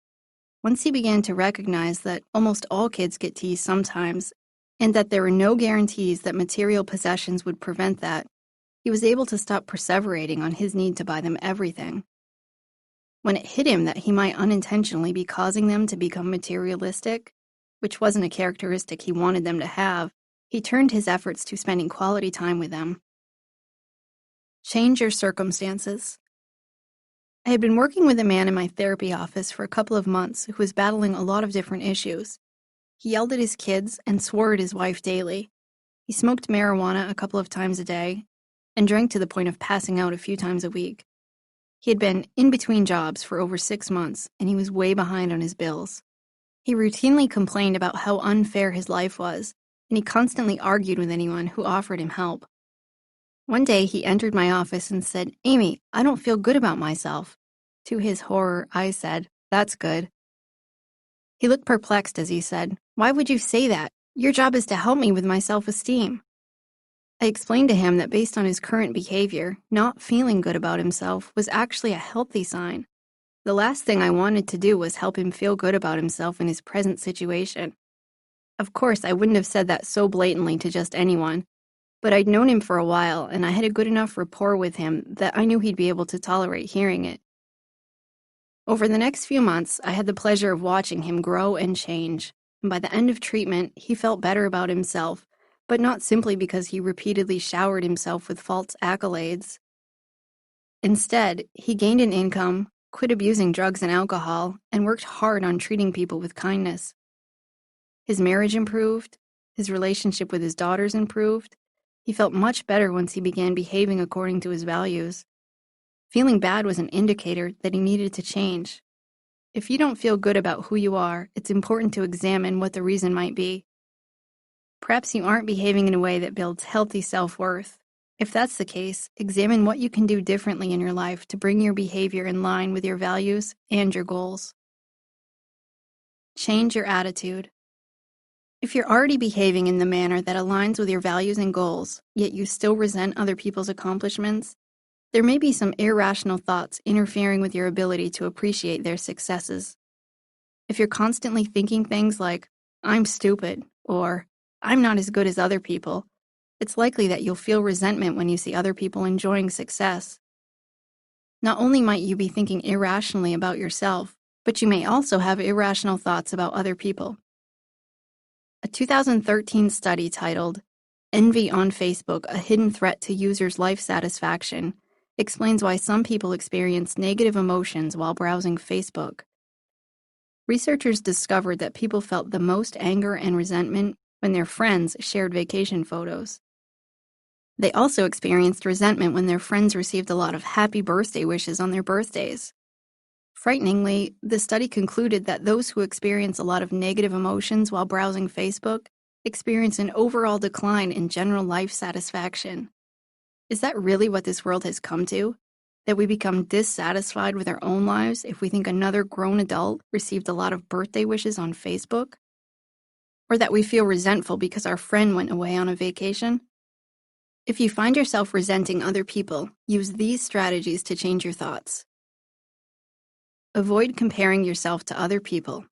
Once he began to recognize that almost all kids get teased sometimes, and that there were no guarantees that material possessions would prevent that, he was able to stop perseverating on his need to buy them everything. When it hit him that he might unintentionally be causing them to become materialistic, which wasn't a characteristic he wanted them to have, he turned his efforts to spending quality time with them. Change your circumstances. I had been working with a man in my therapy office for a couple of months who was battling a lot of different issues. He yelled at his kids and swore at his wife daily. He smoked marijuana a couple of times a day and drank to the point of passing out a few times a week. He had been in between jobs for over 6 months, and he was way behind on his bills. He routinely complained about how unfair his life was, and he constantly argued with anyone who offered him help. One day, he entered my office and said, "Amy, I don't feel good about myself." To his horror, I said, "That's good." He looked perplexed as he said, "Why would you say that? Your job is to help me with my self-esteem." I explained to him that based on his current behavior, not feeling good about himself was actually a healthy sign. The last thing I wanted to do was help him feel good about himself in his present situation. Of course, I wouldn't have said that so blatantly to just anyone, but I'd known him for a while, and I had a good enough rapport with him that I knew he'd be able to tolerate hearing it. Over the next few months, I had the pleasure of watching him grow and change. And by the end of treatment, he felt better about himself, but not simply because he repeatedly showered himself with false accolades. Instead, he gained an income, quit abusing drugs and alcohol, and worked hard on treating people with kindness. His marriage improved, his relationship with his daughters improved. He felt much better once he began behaving according to his values. Feeling bad was an indicator that he needed to change. If you don't feel good about who you are, it's important to examine what the reason might be. Perhaps you aren't behaving in a way that builds healthy self-worth. If that's the case, examine what you can do differently in your life to bring your behavior in line with your values and your goals. Change your attitude. If you're already behaving in the manner that aligns with your values and goals, yet you still resent other people's accomplishments, there may be some irrational thoughts interfering with your ability to appreciate their successes. If you're constantly thinking things like, "I'm stupid," or "I'm not as good as other people," it's likely that you'll feel resentment when you see other people enjoying success. Not only might you be thinking irrationally about yourself, but you may also have irrational thoughts about other people. A 2013 study titled, "Envy on Facebook, a Hidden Threat to Users' Life Satisfaction," explains why some people experience negative emotions while browsing Facebook. Researchers discovered that people felt the most anger and resentment when their friends shared vacation photos. They also experienced resentment when their friends received a lot of happy birthday wishes on their birthdays. Frighteningly, the study concluded that those who experience a lot of negative emotions while browsing Facebook experience an overall decline in general life satisfaction. Is that really what this world has come to? That we become dissatisfied with our own lives if we think another grown adult received a lot of birthday wishes on Facebook? Or that we feel resentful because our friend went away on a vacation? If you find yourself resenting other people, use these strategies to change your thoughts. Avoid comparing yourself to other people.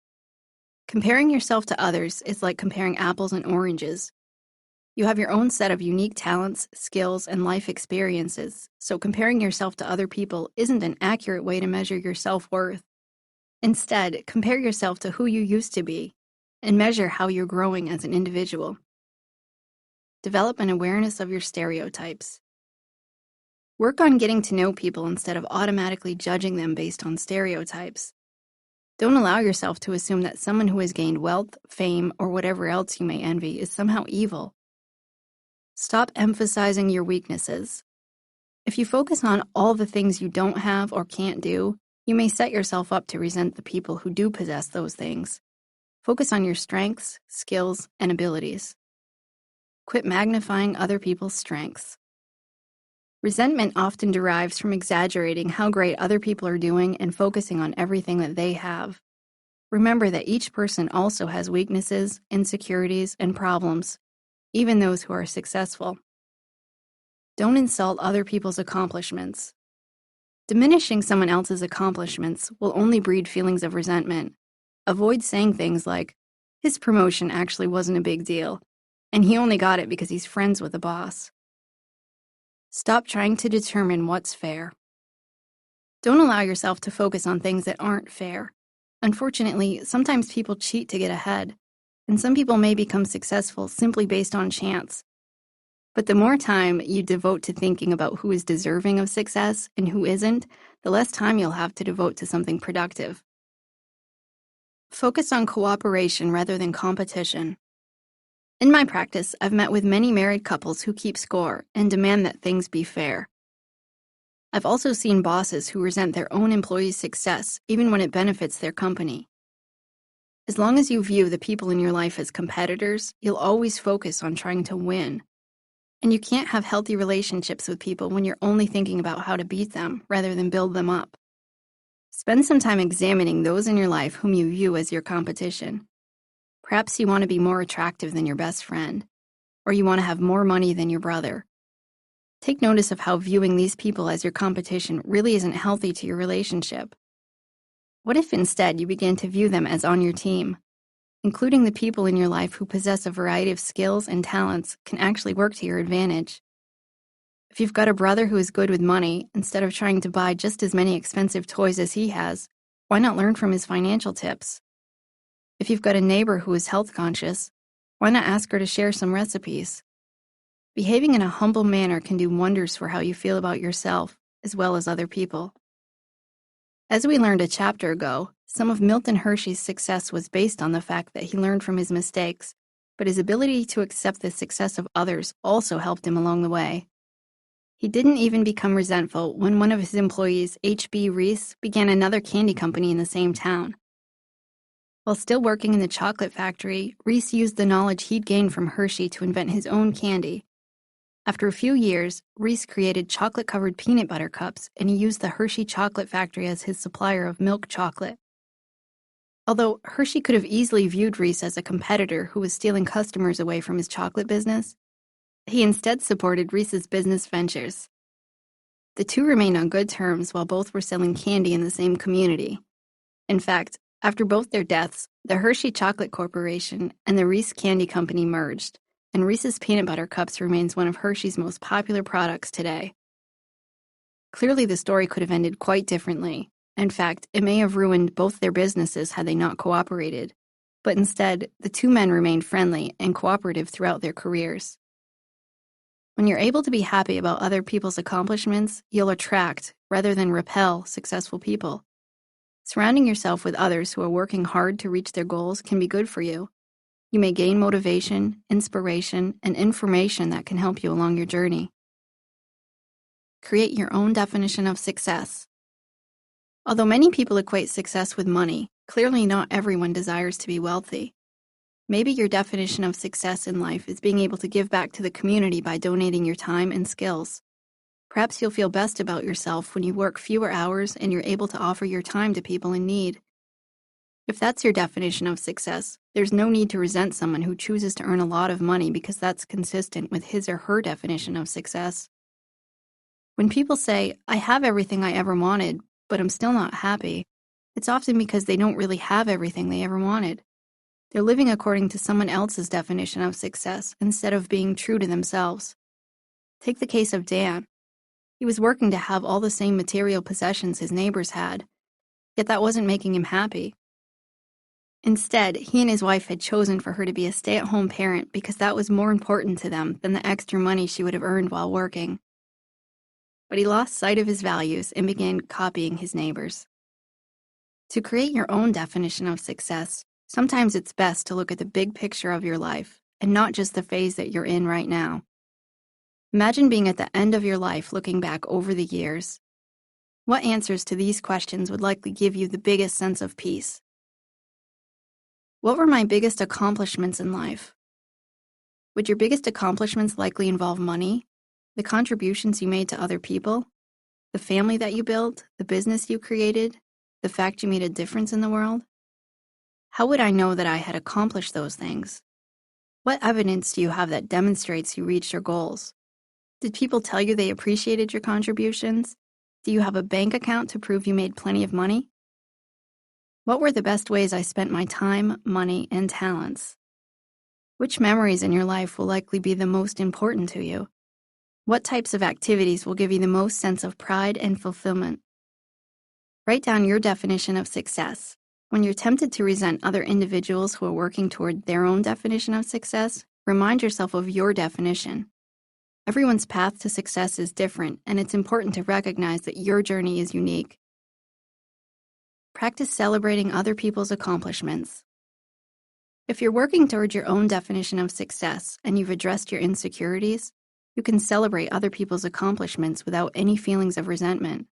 Comparing yourself to others is like comparing apples and oranges. You have your own set of unique talents, skills, and life experiences, so comparing yourself to other people isn't an accurate way to measure your self-worth. Instead, compare yourself to who you used to be and measure how you're growing as an individual. Develop an awareness of your stereotypes. Work on getting to know people instead of automatically judging them based on stereotypes. Don't allow yourself to assume that someone who has gained wealth, fame, or whatever else you may envy is somehow evil. Stop emphasizing your weaknesses. If you focus on all the things you don't have or can't do, you may set yourself up to resent the people who do possess those things. Focus on your strengths, skills, and abilities. Quit magnifying other people's strengths. Resentment often derives from exaggerating how great other people are doing and focusing on everything that they have. Remember that each person also has weaknesses, insecurities, and problems, even those who are successful. Don't insult other people's accomplishments. Diminishing someone else's accomplishments will only breed feelings of resentment. Avoid saying things like, "His promotion actually wasn't a big deal, and he only got it because he's friends with the boss." Stop trying to determine what's fair. Don't allow yourself to focus on things that aren't fair. Unfortunately, sometimes people cheat to get ahead, and some people may become successful simply based on chance. But the more time you devote to thinking about who is deserving of success and who isn't, the less time you'll have to devote to something productive. Focus on cooperation rather than competition. In my practice, I've met with many married couples who keep score and demand that things be fair. I've also seen bosses who resent their own employees' success, even when it benefits their company. As long as you view the people in your life as competitors, you'll always focus on trying to win. And you can't have healthy relationships with people when you're only thinking about how to beat them rather than build them up. Spend some time examining those in your life whom you view as your competition. Perhaps you want to be more attractive than your best friend, or you want to have more money than your brother. Take notice of how viewing these people as your competition really isn't healthy to your relationship. What if instead you began to view them as on your team? Including the people in your life who possess a variety of skills and talents can actually work to your advantage. If you've got a brother who is good with money, instead of trying to buy just as many expensive toys as he has, why not learn from his financial tips? If you've got a neighbor who is health conscious, why not ask her to share some recipes? Behaving in a humble manner can do wonders for how you feel about yourself, as well as other people. As we learned a chapter ago, some of Milton Hershey's success was based on the fact that he learned from his mistakes, but his ability to accept the success of others also helped him along the way. He didn't even become resentful when one of his employees, H.B. Reese, began another candy company in the same town. While still working in the chocolate factory, Reese used the knowledge he'd gained from Hershey to invent his own candy. After a few years, Reese created chocolate-covered peanut butter cups, and he used the Hershey Chocolate Factory as his supplier of milk chocolate. Although Hershey could have easily viewed Reese as a competitor who was stealing customers away from his chocolate business, he instead supported Reese's business ventures. The two remained on good terms while both were selling candy in the same community. In fact, after both their deaths, the Hershey Chocolate Corporation and the Reese Candy Company merged, and Reese's Peanut Butter Cups remains one of Hershey's most popular products today. Clearly, the story could have ended quite differently. In fact, it may have ruined both their businesses had they not cooperated. But instead, the two men remained friendly and cooperative throughout their careers. When you're able to be happy about other people's accomplishments, you'll attract, rather than repel, successful people. Surrounding yourself with others who are working hard to reach their goals can be good for you. You may gain motivation, inspiration, and information that can help you along your journey. Create your own definition of success. Although many people equate success with money, clearly not everyone desires to be wealthy. Maybe your definition of success in life is being able to give back to the community by donating your time and skills. Perhaps you'll feel best about yourself when you work fewer hours and you're able to offer your time to people in need. If that's your definition of success, there's no need to resent someone who chooses to earn a lot of money because that's consistent with his or her definition of success. When people say, "I have everything I ever wanted, but I'm still not happy," it's often because they don't really have everything they ever wanted. They're living according to someone else's definition of success instead of being true to themselves. Take the case of Dan. He was working to have all the same material possessions his neighbors had, yet that wasn't making him happy. Instead, he and his wife had chosen for her to be a stay-at-home parent because that was more important to them than the extra money she would have earned while working. But he lost sight of his values and began copying his neighbors. To create your own definition of success, sometimes it's best to look at the big picture of your life and not just the phase that you're in right now. Imagine being at the end of your life looking back over the years. What answers to these questions would likely give you the biggest sense of peace? What were my biggest accomplishments in life? Would your biggest accomplishments likely involve money, the contributions you made to other people, the family that you built, the business you created, the fact you made a difference in the world? How would I know that I had accomplished those things? What evidence do you have that demonstrates you reached your goals? Did people tell you they appreciated your contributions? Do you have a bank account to prove you made plenty of money? What were the best ways I spent my time, money, and talents? Which memories in your life will likely be the most important to you? What types of activities will give you the most sense of pride and fulfillment? Write down your definition of success. When you're tempted to resent other individuals who are working toward their own definition of success, remind yourself of your definition. Everyone's path to success is different, and it's important to recognize that your journey is unique. Practice celebrating other people's accomplishments. If you're working toward your own definition of success and you've addressed your insecurities, you can celebrate other people's accomplishments without any feelings of resentment.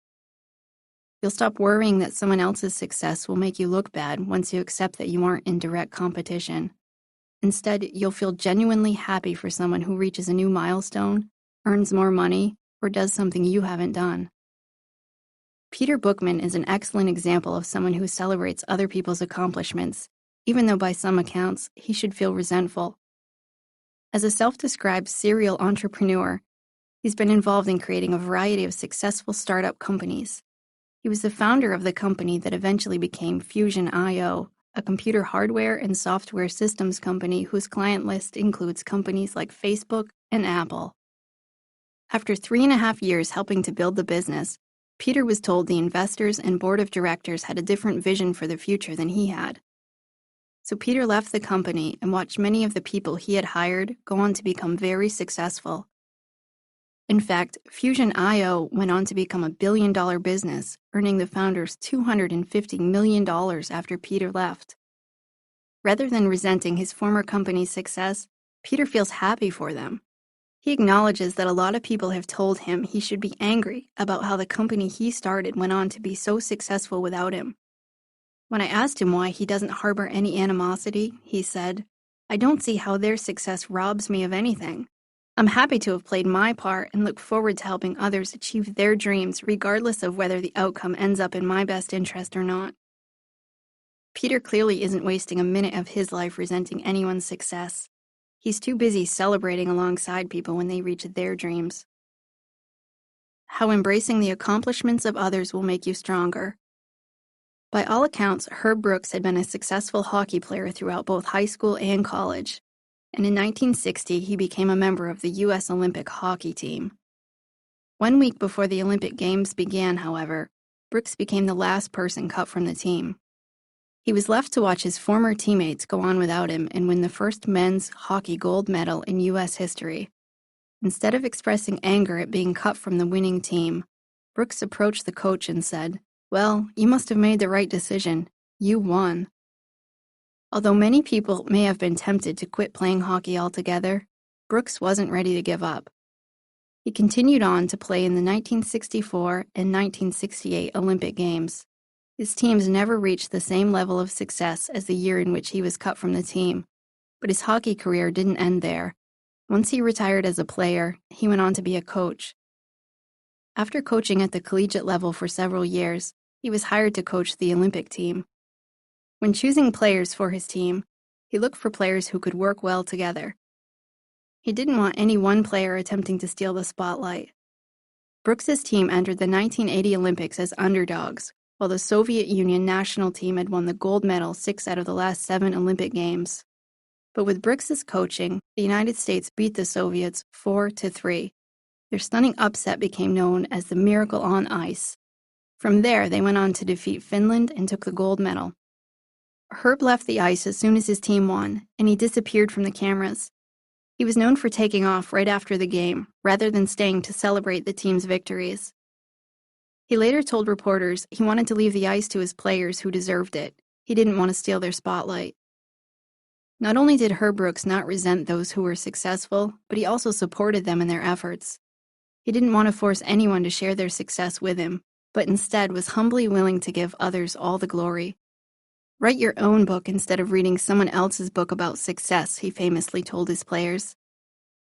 You'll stop worrying that someone else's success will make you look bad once you accept that you aren't in direct competition. Instead, you'll feel genuinely happy for someone who reaches a new milestone, earns more money, or does something you haven't done. Peter Bookman is an excellent example of someone who celebrates other people's accomplishments, even though by some accounts, he should feel resentful. As a self-described serial entrepreneur, he's been involved in creating a variety of successful startup companies. He was the founder of the company that eventually became Fusion.io, a computer hardware and software systems company whose client list includes companies like Facebook and Apple. After 3.5 years helping to build the business, Peter was told the investors and board of directors had a different vision for the future than he had. So Peter left the company and watched many of the people he had hired go on to become very successful. In fact, Fusion IO went on to become a billion-dollar business, earning the founders $250 million after Peter left. Rather than resenting his former company's success, Peter feels happy for them. He acknowledges that a lot of people have told him he should be angry about how the company he started went on to be so successful without him. When I asked him why he doesn't harbor any animosity, he said, "I don't see how their success robs me of anything. I'm happy to have played my part and look forward to helping others achieve their dreams regardless of whether the outcome ends up in my best interest or not." Peter clearly isn't wasting a minute of his life resenting anyone's success. He's too busy celebrating alongside people when they reach their dreams. How embracing the accomplishments of others will make you stronger. By all accounts, Herb Brooks had been a successful hockey player throughout both high school and college, and in 1960 he became a member of the U.S. Olympic hockey team. 1 week before the Olympic Games began, however, Brooks became the last person cut from the team. He was left to watch his former teammates go on without him and win the first men's hockey gold medal in U.S. history. Instead of expressing anger at being cut from the winning team, Brooks approached the coach and said, "Well, you must have made the right decision. You won." Although many people may have been tempted to quit playing hockey altogether, Brooks wasn't ready to give up. He continued on to play in the 1964 and 1968 Olympic Games. His teams never reached the same level of success as the year in which he was cut from the team, but his hockey career didn't end there. Once he retired as a player, he went on to be a coach. After coaching at the collegiate level for several years, he was hired to coach the Olympic team. When choosing players for his team, he looked for players who could work well together. He didn't want any one player attempting to steal the spotlight. Brooks's team entered the 1980 Olympics as underdogs, while the Soviet Union national team had won the gold medal 6 out of the last 7 Olympic Games. But with Brooks's coaching, the United States beat the Soviets 4-3. Their stunning upset became known as the Miracle on Ice. From there, they went on to defeat Finland and took the gold medal. Herb left the ice as soon as his team won, and he disappeared from the cameras. He was known for taking off right after the game, rather than staying to celebrate the team's victories. He later told reporters he wanted to leave the ice to his players who deserved it. He didn't want to steal their spotlight. Not only did Herb Brooks not resent those who were successful, but he also supported them in their efforts. He didn't want to force anyone to share their success with him, but instead was humbly willing to give others all the glory. "Write your own book instead of reading someone else's book about success," he famously told his players.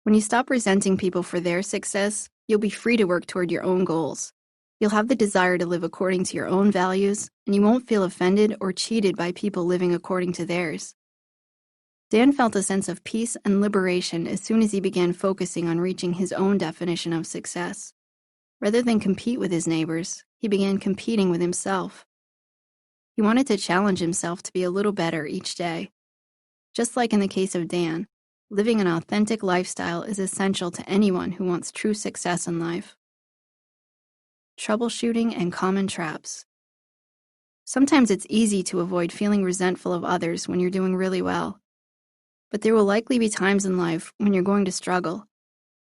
When you stop resenting people for their success, you'll be free to work toward your own goals. You'll have the desire to live according to your own values, and you won't feel offended or cheated by people living according to theirs. Dan felt a sense of peace and liberation as soon as he began focusing on reaching his own definition of success. Rather than compete with his neighbors, he began competing with himself. He wanted to challenge himself to be a little better each day. Just like in the case of Dan, living an authentic lifestyle is essential to anyone who wants true success in life. Troubleshooting and common traps. Sometimes it's easy to avoid feeling resentful of others when you're doing really well. But there will likely be times in life when you're going to struggle.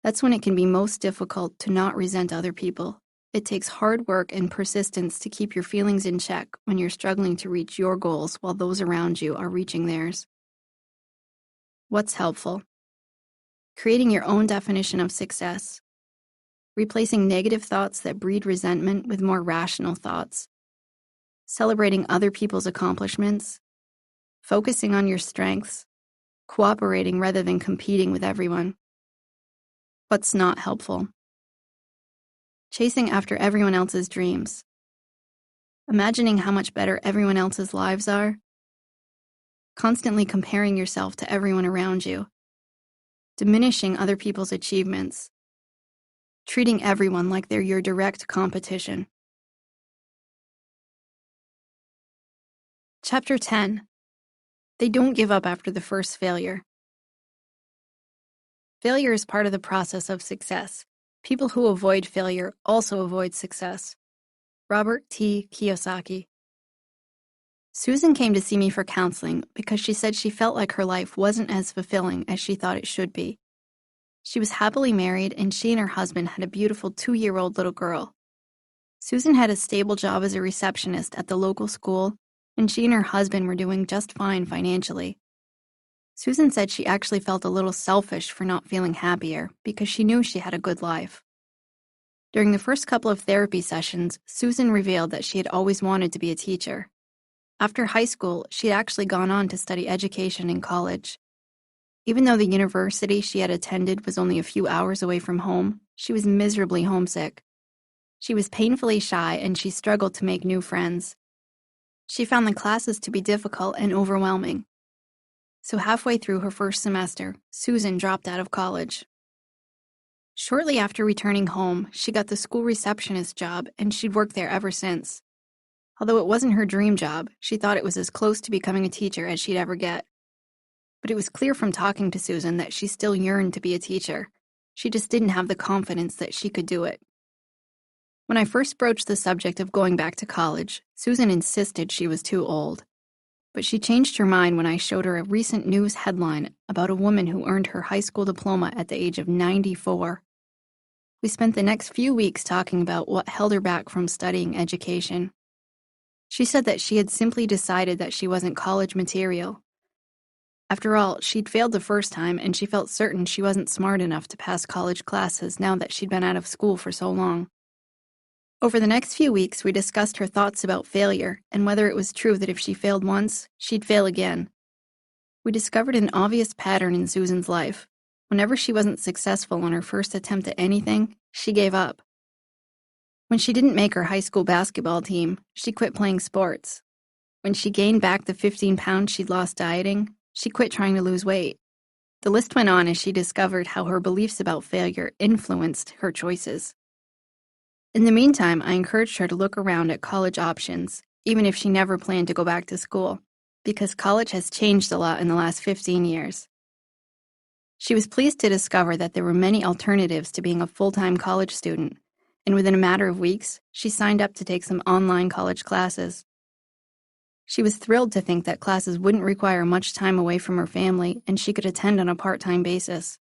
That's when it can be most difficult to not resent other people. It takes hard work and persistence to keep your feelings in check when you're struggling to reach your goals while those around you are reaching theirs. What's helpful? Creating your own definition of success. Replacing negative thoughts that breed resentment with more rational thoughts. Celebrating other people's accomplishments. Focusing on your strengths. Cooperating rather than competing with everyone. What's not helpful? Chasing after everyone else's dreams. Imagining how much better everyone else's lives are. Constantly comparing yourself to everyone around you. Diminishing other people's achievements. Treating everyone like they're your direct competition. Chapter 10. They don't give up after the first failure. Failure is part of the process of success. People who avoid failure also avoid success. Robert T. Kiyosaki. Susan came to see me for counseling because she said she felt like her life wasn't as fulfilling as she thought it should be. She was happily married, and she and her husband had a beautiful 2-year-old little girl. Susan had a stable job as a receptionist at the local school, and she and her husband were doing just fine financially. Susan said she actually felt a little selfish for not feeling happier because she knew she had a good life. During the first couple of therapy sessions, Susan revealed that she had always wanted to be a teacher. After high school, she had actually gone on to study education in college. Even though the university she had attended was only a few hours away from home, she was miserably homesick. She was painfully shy, and she struggled to make new friends. She found the classes to be difficult and overwhelming. So halfway through her first semester, Susan dropped out of college. Shortly after returning home, she got the school receptionist job, and she'd worked there ever since. Although it wasn't her dream job, she thought it was as close to becoming a teacher as she'd ever get. But it was clear from talking to Susan that she still yearned to be a teacher. She just didn't have the confidence that she could do it. When I first broached the subject of going back to college, Susan insisted she was too old. But she changed her mind when I showed her a recent news headline about a woman who earned her high school diploma at the age of 94. We spent the next few weeks talking about what held her back from studying education. She said that she had simply decided that she wasn't college material. After all, she'd failed the first time, and she felt certain she wasn't smart enough to pass college classes now that she'd been out of school for so long. Over the next few weeks, we discussed her thoughts about failure and whether it was true that if she failed once, she'd fail again. We discovered an obvious pattern in Susan's life. Whenever she wasn't successful on her first attempt at anything, she gave up. When she didn't make her high school basketball team, she quit playing sports. When she gained back the 15 pounds she'd lost dieting, she quit trying to lose weight. The list went on as she discovered how her beliefs about failure influenced her choices. In the meantime, I encouraged her to look around at college options, even if she never planned to go back to school, because college has changed a lot in the last 15 years. She was pleased to discover that there were many alternatives to being a full-time college student, and within a matter of weeks, she signed up to take some online college classes. She was thrilled to think that classes wouldn't require much time away from her family, and she could attend on a part-time basis.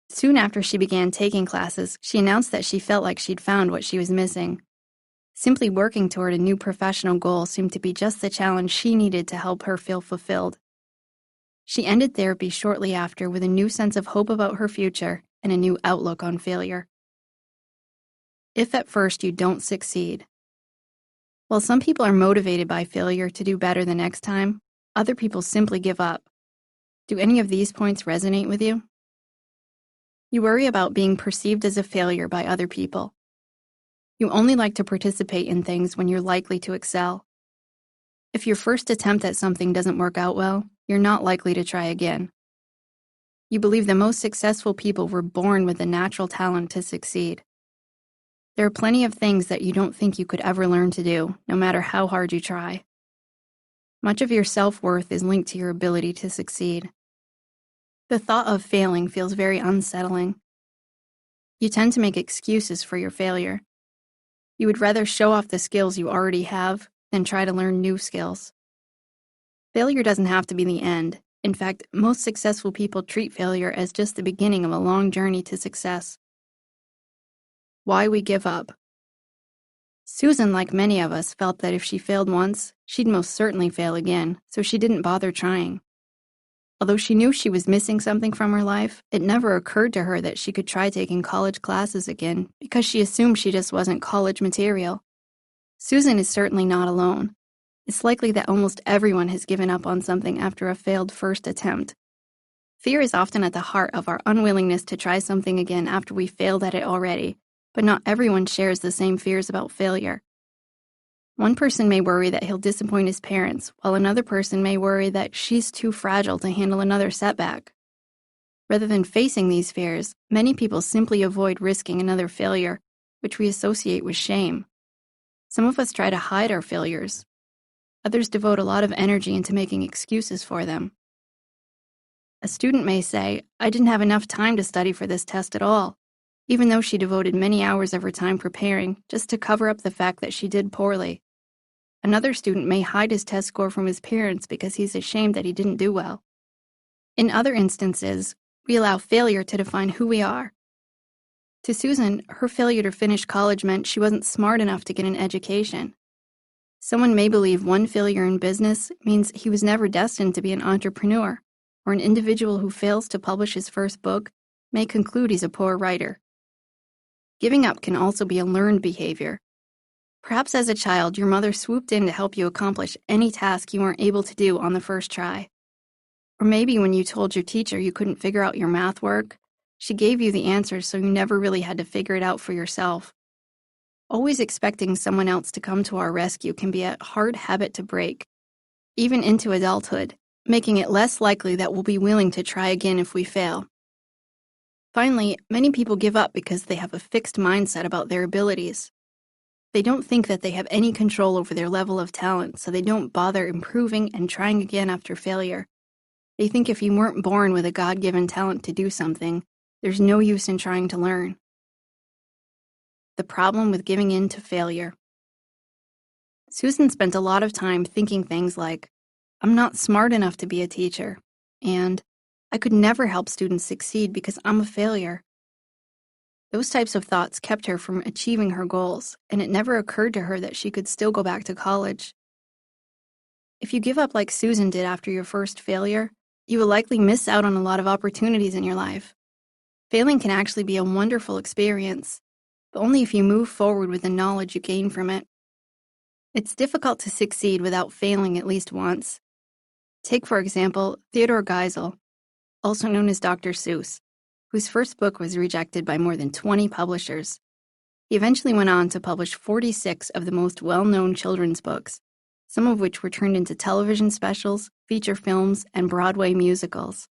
Soon after she began taking classes, she announced that she felt like she'd found what she was missing. Simply working toward a new professional goal seemed to be just the challenge she needed to help her feel fulfilled. She ended therapy shortly after with a new sense of hope about her future and a new outlook on failure. If at first you don't succeed. While some people are motivated by failure to do better the next time, other people simply give up. Do any of these points resonate with you? You worry about being perceived as a failure by other people. You only like to participate in things when you're likely to excel. If your first attempt at something doesn't work out well, you're not likely to try again. You believe the most successful people were born with the natural talent to succeed. There are plenty of things that you don't think you could ever learn to do, no matter how hard you try. Much of your self-worth is linked to your ability to succeed. The thought of failing feels very unsettling. You tend to make excuses for your failure. You would rather show off the skills you already have than try to learn new skills. Failure doesn't have to be the end. In fact, most successful people treat failure as just the beginning of a long journey to success. Why we give up. Susan, like many of us, felt that if she failed once, she'd most certainly fail again, so she didn't bother trying. Although she knew she was missing something from her life, it never occurred to her that she could try taking college classes again because she assumed she just wasn't college material. Susan is certainly not alone. It's likely that almost everyone has given up on something after a failed first attempt. Fear is often at the heart of our unwillingness to try something again after we failed at it already, but not everyone shares the same fears about failure. One person may worry that he'll disappoint his parents, while another person may worry that she's too fragile to handle another setback. Rather than facing these fears, many people simply avoid risking another failure, which we associate with shame. Some of us try to hide our failures. Others devote a lot of energy into making excuses for them. A student may say, "I didn't have enough time to study for this test at all," even though she devoted many hours of her time preparing just to cover up the fact that she did poorly. Another student may hide his test score from his parents because he's ashamed that he didn't do well. In other instances, we allow failure to define who we are. To Susan, her failure to finish college meant she wasn't smart enough to get an education. Someone may believe one failure in business means he was never destined to be an entrepreneur, or an individual who fails to publish his first book may conclude he's a poor writer. Giving up can also be a learned behavior. Perhaps as a child, your mother swooped in to help you accomplish any task you weren't able to do on the first try. Or maybe when you told your teacher you couldn't figure out your math work, she gave you the answers so you never really had to figure it out for yourself. Always expecting someone else to come to our rescue can be a hard habit to break, even into adulthood, making it less likely that we'll be willing to try again if we fail. Finally, many people give up because they have a fixed mindset about their abilities. They don't think that they have any control over their level of talent, so they don't bother improving and trying again after failure. They think if you weren't born with a God-given talent to do something, there's no use in trying to learn. The problem with giving in to failure. Susan spent a lot of time thinking things like, I'm not smart enough to be a teacher, and I could never help students succeed because I'm a failure. Those types of thoughts kept her from achieving her goals, and it never occurred to her that she could still go back to college. If you give up like Susan did after your first failure, you will likely miss out on a lot of opportunities in your life. Failing can actually be a wonderful experience, but only if you move forward with the knowledge you gain from it. It's difficult to succeed without failing at least once. Take, for example, Theodore Geisel, also known as Dr. Seuss, whose first book was rejected by more than 20 publishers. He eventually went on to publish 46 of the most well-known children's books, some of which were turned into television specials, feature films, and Broadway musicals.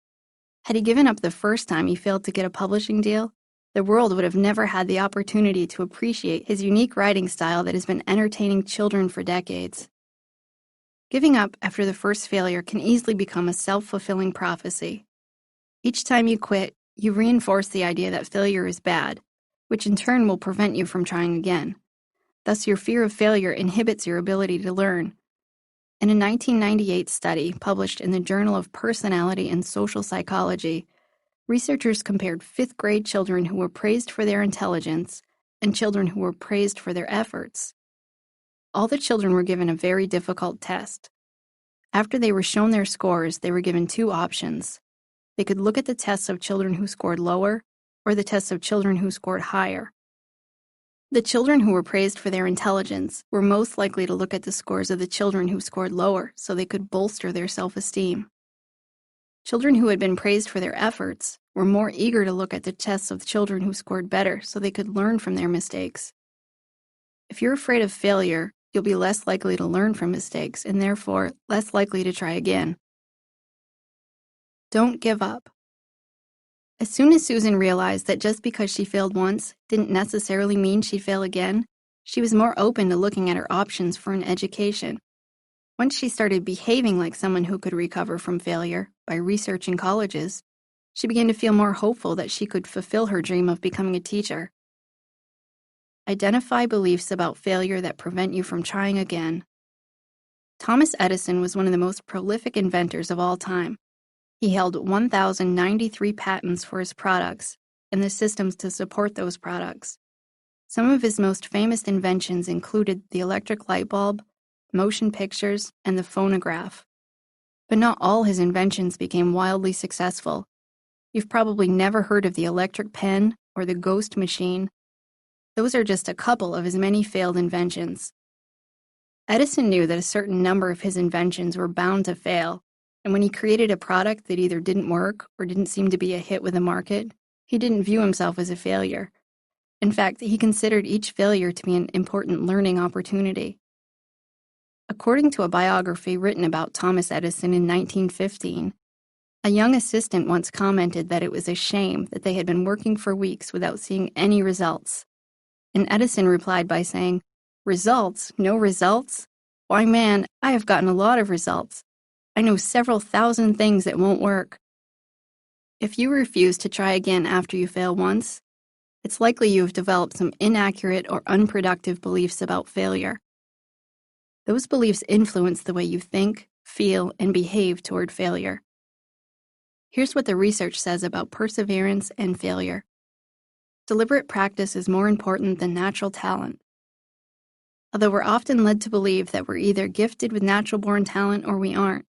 Had he given up the first time he failed to get a publishing deal, the world would have never had the opportunity to appreciate his unique writing style that has been entertaining children for decades. Giving up after the first failure can easily become a self-fulfilling prophecy. Each time you quit, you reinforce the idea that failure is bad, which in turn will prevent you from trying again. Thus, your fear of failure inhibits your ability to learn. In a 1998 study published in the Journal of Personality and Social Psychology, researchers compared fifth-grade children who were praised for their intelligence and children who were praised for their efforts. All the children were given a very difficult test. After they were shown their scores, they were given two options. They could look at the tests of children who scored lower or the tests of children who scored higher. The children who were praised for their intelligence were most likely to look at the scores of the children who scored lower so they could bolster their self-esteem. Children who had been praised for their efforts were more eager to look at the tests of children who scored better so they could learn from their mistakes. If you're afraid of failure, you'll be less likely to learn from mistakes and therefore less likely to try again. Don't give up. As soon as Susan realized that just because she failed once didn't necessarily mean she'd fail again, she was more open to looking at her options for an education. Once she started behaving like someone who could recover from failure by researching colleges, she began to feel more hopeful that she could fulfill her dream of becoming a teacher. Identify beliefs about failure that prevent you from trying again. Thomas Edison was one of the most prolific inventors of all time. He held 1,093 patents for his products and the systems to support those products. Some of his most famous inventions included the electric light bulb, motion pictures, and the phonograph. But not all his inventions became wildly successful. You've probably never heard of the electric pen or the ghost machine. Those are just a couple of his many failed inventions. Edison knew that a certain number of his inventions were bound to fail, and when he created a product that either didn't work or didn't seem to be a hit with the market, he didn't view himself as a failure. In fact, he considered each failure to be an important learning opportunity. According to a biography written about Thomas Edison in 1915, a young assistant once commented that it was a shame that they had been working for weeks without seeing any results. And Edison replied by saying, "Results? No results? Why, man, I have gotten a lot of results. I know several thousand things that won't work." If you refuse to try again after you fail once, it's likely you have developed some inaccurate or unproductive beliefs about failure. Those beliefs influence the way you think, feel, and behave toward failure. Here's what the research says about perseverance and failure. Deliberate practice is more important than natural talent. Although we're often led to believe that we're either gifted with natural-born talent or we aren't,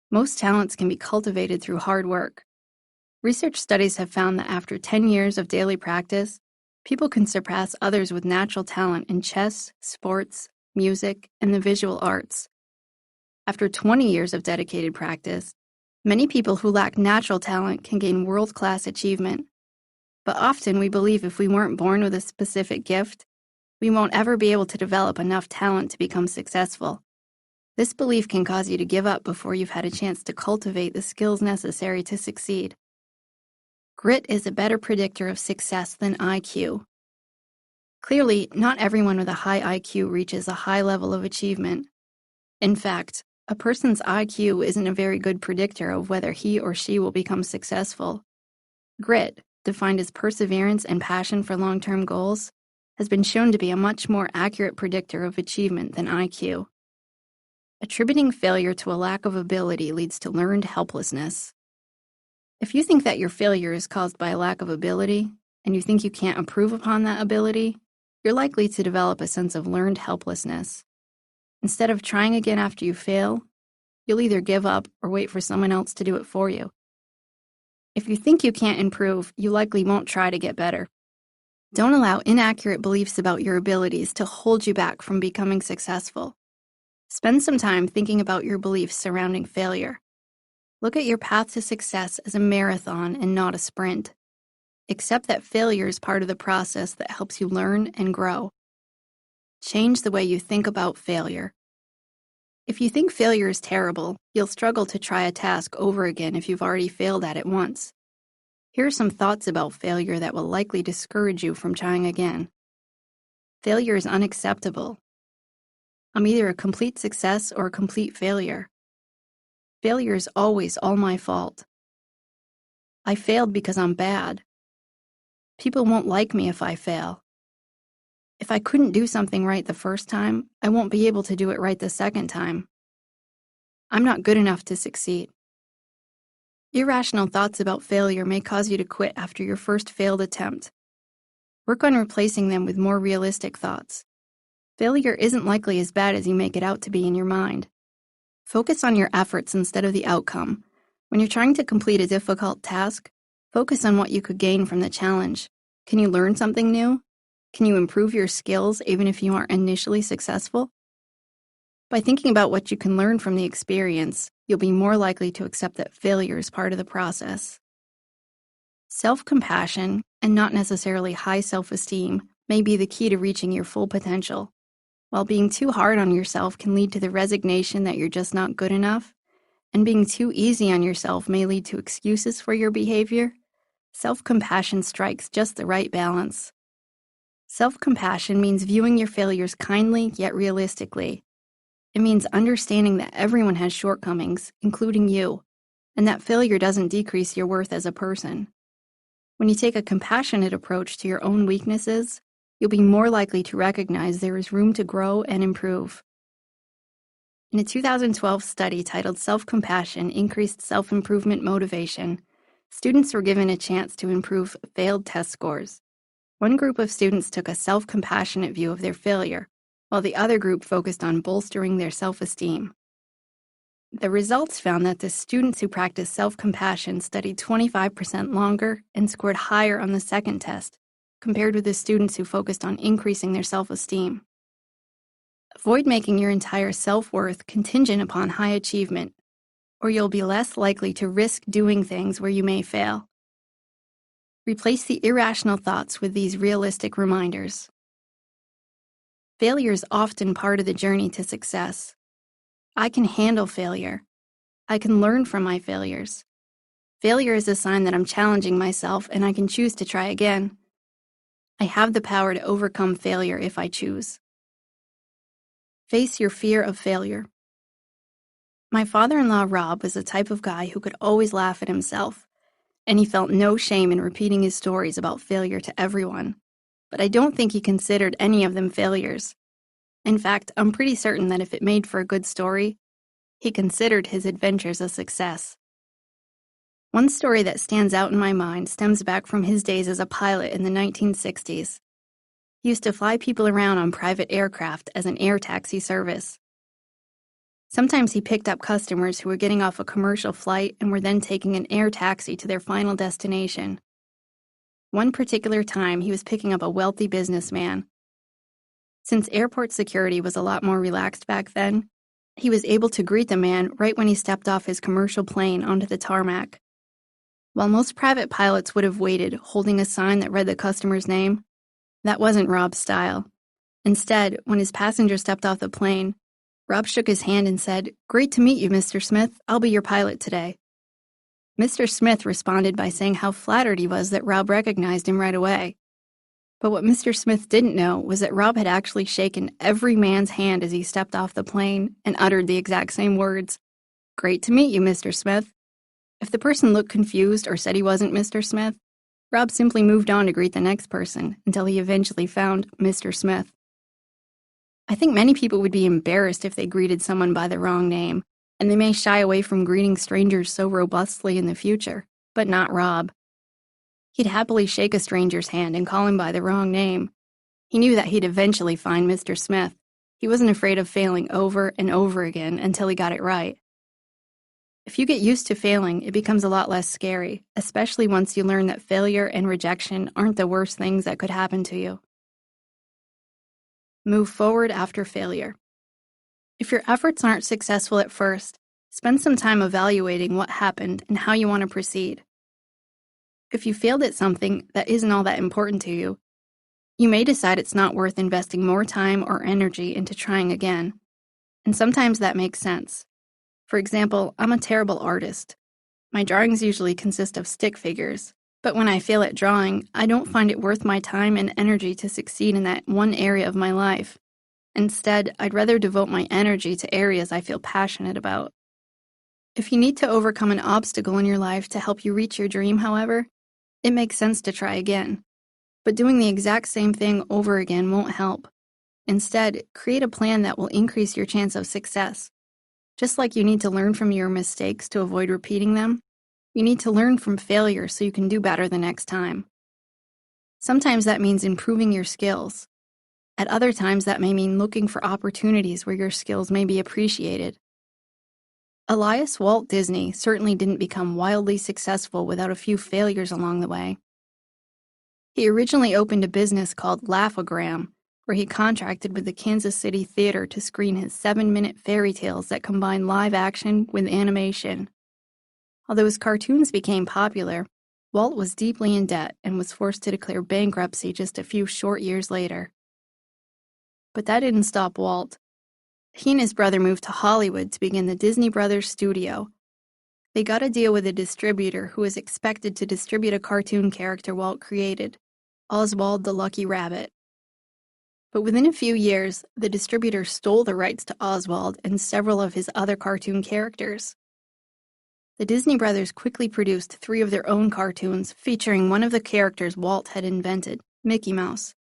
most talents can be cultivated through hard work. Research studies have found that after 10 years of daily practice, people can surpass others with natural talent in chess, sports, music, and the visual arts. After 20 years of dedicated practice, many people who lack natural talent can gain world-class achievement. But often we believe if we weren't born with a specific gift, we won't ever be able to develop enough talent to become successful. This belief can cause you to give up before you've had a chance to cultivate the skills necessary to succeed. Grit is a better predictor of success than IQ. Clearly, not everyone with a high IQ reaches a high level of achievement. In fact, a person's IQ isn't a very good predictor of whether he or she will become successful. Grit, defined as perseverance and passion for long-term goals, has been shown to be a much more accurate predictor of achievement than IQ. Attributing failure to a lack of ability leads to learned helplessness. If you think that your failure is caused by a lack of ability, and you think you can't improve upon that ability, you're likely to develop a sense of learned helplessness. Instead of trying again after you fail, you'll either give up or wait for someone else to do it for you. If you think you can't improve, you likely won't try to get better. Don't allow inaccurate beliefs about your abilities to hold you back from becoming successful. Spend some time thinking about your beliefs surrounding failure. Look at your path to success as a marathon and not a sprint. Accept that failure is part of the process that helps you learn and grow. Change the way you think about failure. If you think failure is terrible, you'll struggle to try a task over again if you've already failed at it once. Here are some thoughts about failure that will likely discourage you from trying again. Failure is unacceptable. I'm either a complete success or a complete failure. Failure is always all my fault. I failed because I'm bad. People won't like me if I fail. If I couldn't do something right the first time, I won't be able to do it right the second time. I'm not good enough to succeed. Irrational thoughts about failure may cause you to quit after your first failed attempt. Work on replacing them with more realistic thoughts. Failure isn't likely as bad as you make it out to be in your mind. Focus on your efforts instead of the outcome. When you're trying to complete a difficult task, focus on what you could gain from the challenge. Can you learn something new? Can you improve your skills even if you aren't initially successful? By thinking about what you can learn from the experience, you'll be more likely to accept that failure is part of the process. Self-compassion, and not necessarily high self-esteem, may be the key to reaching your full potential. While being too hard on yourself can lead to the resignation that you're just not good enough, and being too easy on yourself may lead to excuses for your behavior, self-compassion strikes just the right balance. Self-compassion means viewing your failures kindly yet realistically. It means understanding that everyone has shortcomings, including you, and that failure doesn't decrease your worth as a person. When you take a compassionate approach to your own weaknesses, you'll be more likely to recognize there is room to grow and improve. In a 2012 study titled Self-Compassion Increased Self-Improvement Motivation, students were given a chance to improve failed test scores. One group of students took a self-compassionate view of their failure, while the other group focused on bolstering their self-esteem. The results found that the students who practiced self-compassion studied 25% longer and scored higher on the second test, compared with the students who focused on increasing their self-esteem. Avoid making your entire self-worth contingent upon high achievement, or you'll be less likely to risk doing things where you may fail. Replace the irrational thoughts with these realistic reminders. Failure is often part of the journey to success. I can handle failure. I can learn from my failures. Failure is a sign that I'm challenging myself and I can choose to try again. I have the power to overcome failure if I choose. Face your fear of failure. My father-in-law Rob was the type of guy who could always laugh at himself, and he felt no shame in repeating his stories about failure to everyone. But I don't think he considered any of them failures. In fact, I'm pretty certain that if it made for a good story, he considered his adventures a success. One story that stands out in my mind stems back from his days as a pilot in the 1960s. He used to fly people around on private aircraft as an air taxi service. Sometimes he picked up customers who were getting off a commercial flight and were then taking an air taxi to their final destination. One particular time, he was picking up a wealthy businessman. Since airport security was a lot more relaxed back then, he was able to greet the man right when he stepped off his commercial plane onto the tarmac. While most private pilots would have waited, holding a sign that read the customer's name, that wasn't Rob's style. Instead, when his passenger stepped off the plane, Rob shook his hand and said, "Great to meet you, Mr. Smith. I'll be your pilot today." Mr. Smith responded by saying how flattered he was that Rob recognized him right away. But what Mr. Smith didn't know was that Rob had actually shaken every man's hand as he stepped off the plane and uttered the exact same words, "Great to meet you, Mr. Smith." If the person looked confused or said he wasn't Mr. Smith, Rob simply moved on to greet the next person until he eventually found Mr. Smith. I think many people would be embarrassed if they greeted someone by the wrong name, and they may shy away from greeting strangers so robustly in the future, but not Rob. He'd happily shake a stranger's hand and call him by the wrong name. He knew that he'd eventually find Mr. Smith. He wasn't afraid of failing over and over again until he got it right. If you get used to failing, it becomes a lot less scary, especially once you learn that failure and rejection aren't the worst things that could happen to you. Move forward after failure. If your efforts aren't successful at first, spend some time evaluating what happened and how you want to proceed. If you failed at something that isn't all that important to you, you may decide it's not worth investing more time or energy into trying again. And sometimes that makes sense. For example, I'm a terrible artist. My drawings usually consist of stick figures, but when I fail at drawing, I don't find it worth my time and energy to succeed in that one area of my life. Instead, I'd rather devote my energy to areas I feel passionate about. If you need to overcome an obstacle in your life to help you reach your dream, however, it makes sense to try again. But doing the exact same thing over again won't help. Instead, create a plan that will increase your chance of success. Just like you need to learn from your mistakes to avoid repeating them, you need to learn from failure so you can do better the next time. Sometimes that means improving your skills. At other times, that may mean looking for opportunities where your skills may be appreciated. Elias Walt Disney certainly didn't become wildly successful without a few failures along the way. He originally opened a business called Laugh-O-Gram, where he contracted with the Kansas City Theater to screen his 7-minute fairy tales that combine live action with animation. Although his cartoons became popular, Walt was deeply in debt and was forced to declare bankruptcy just a few short years later. But that didn't stop Walt. He and his brother moved to Hollywood to begin the Disney Brothers studio. They got a deal with a distributor who was expected to distribute a cartoon character Walt created, Oswald the Lucky Rabbit. But within a few years, the distributor stole the rights to Oswald and several of his other cartoon characters. The Disney Brothers quickly produced 3 of their own cartoons featuring one of the characters Walt had invented, Mickey Mouse,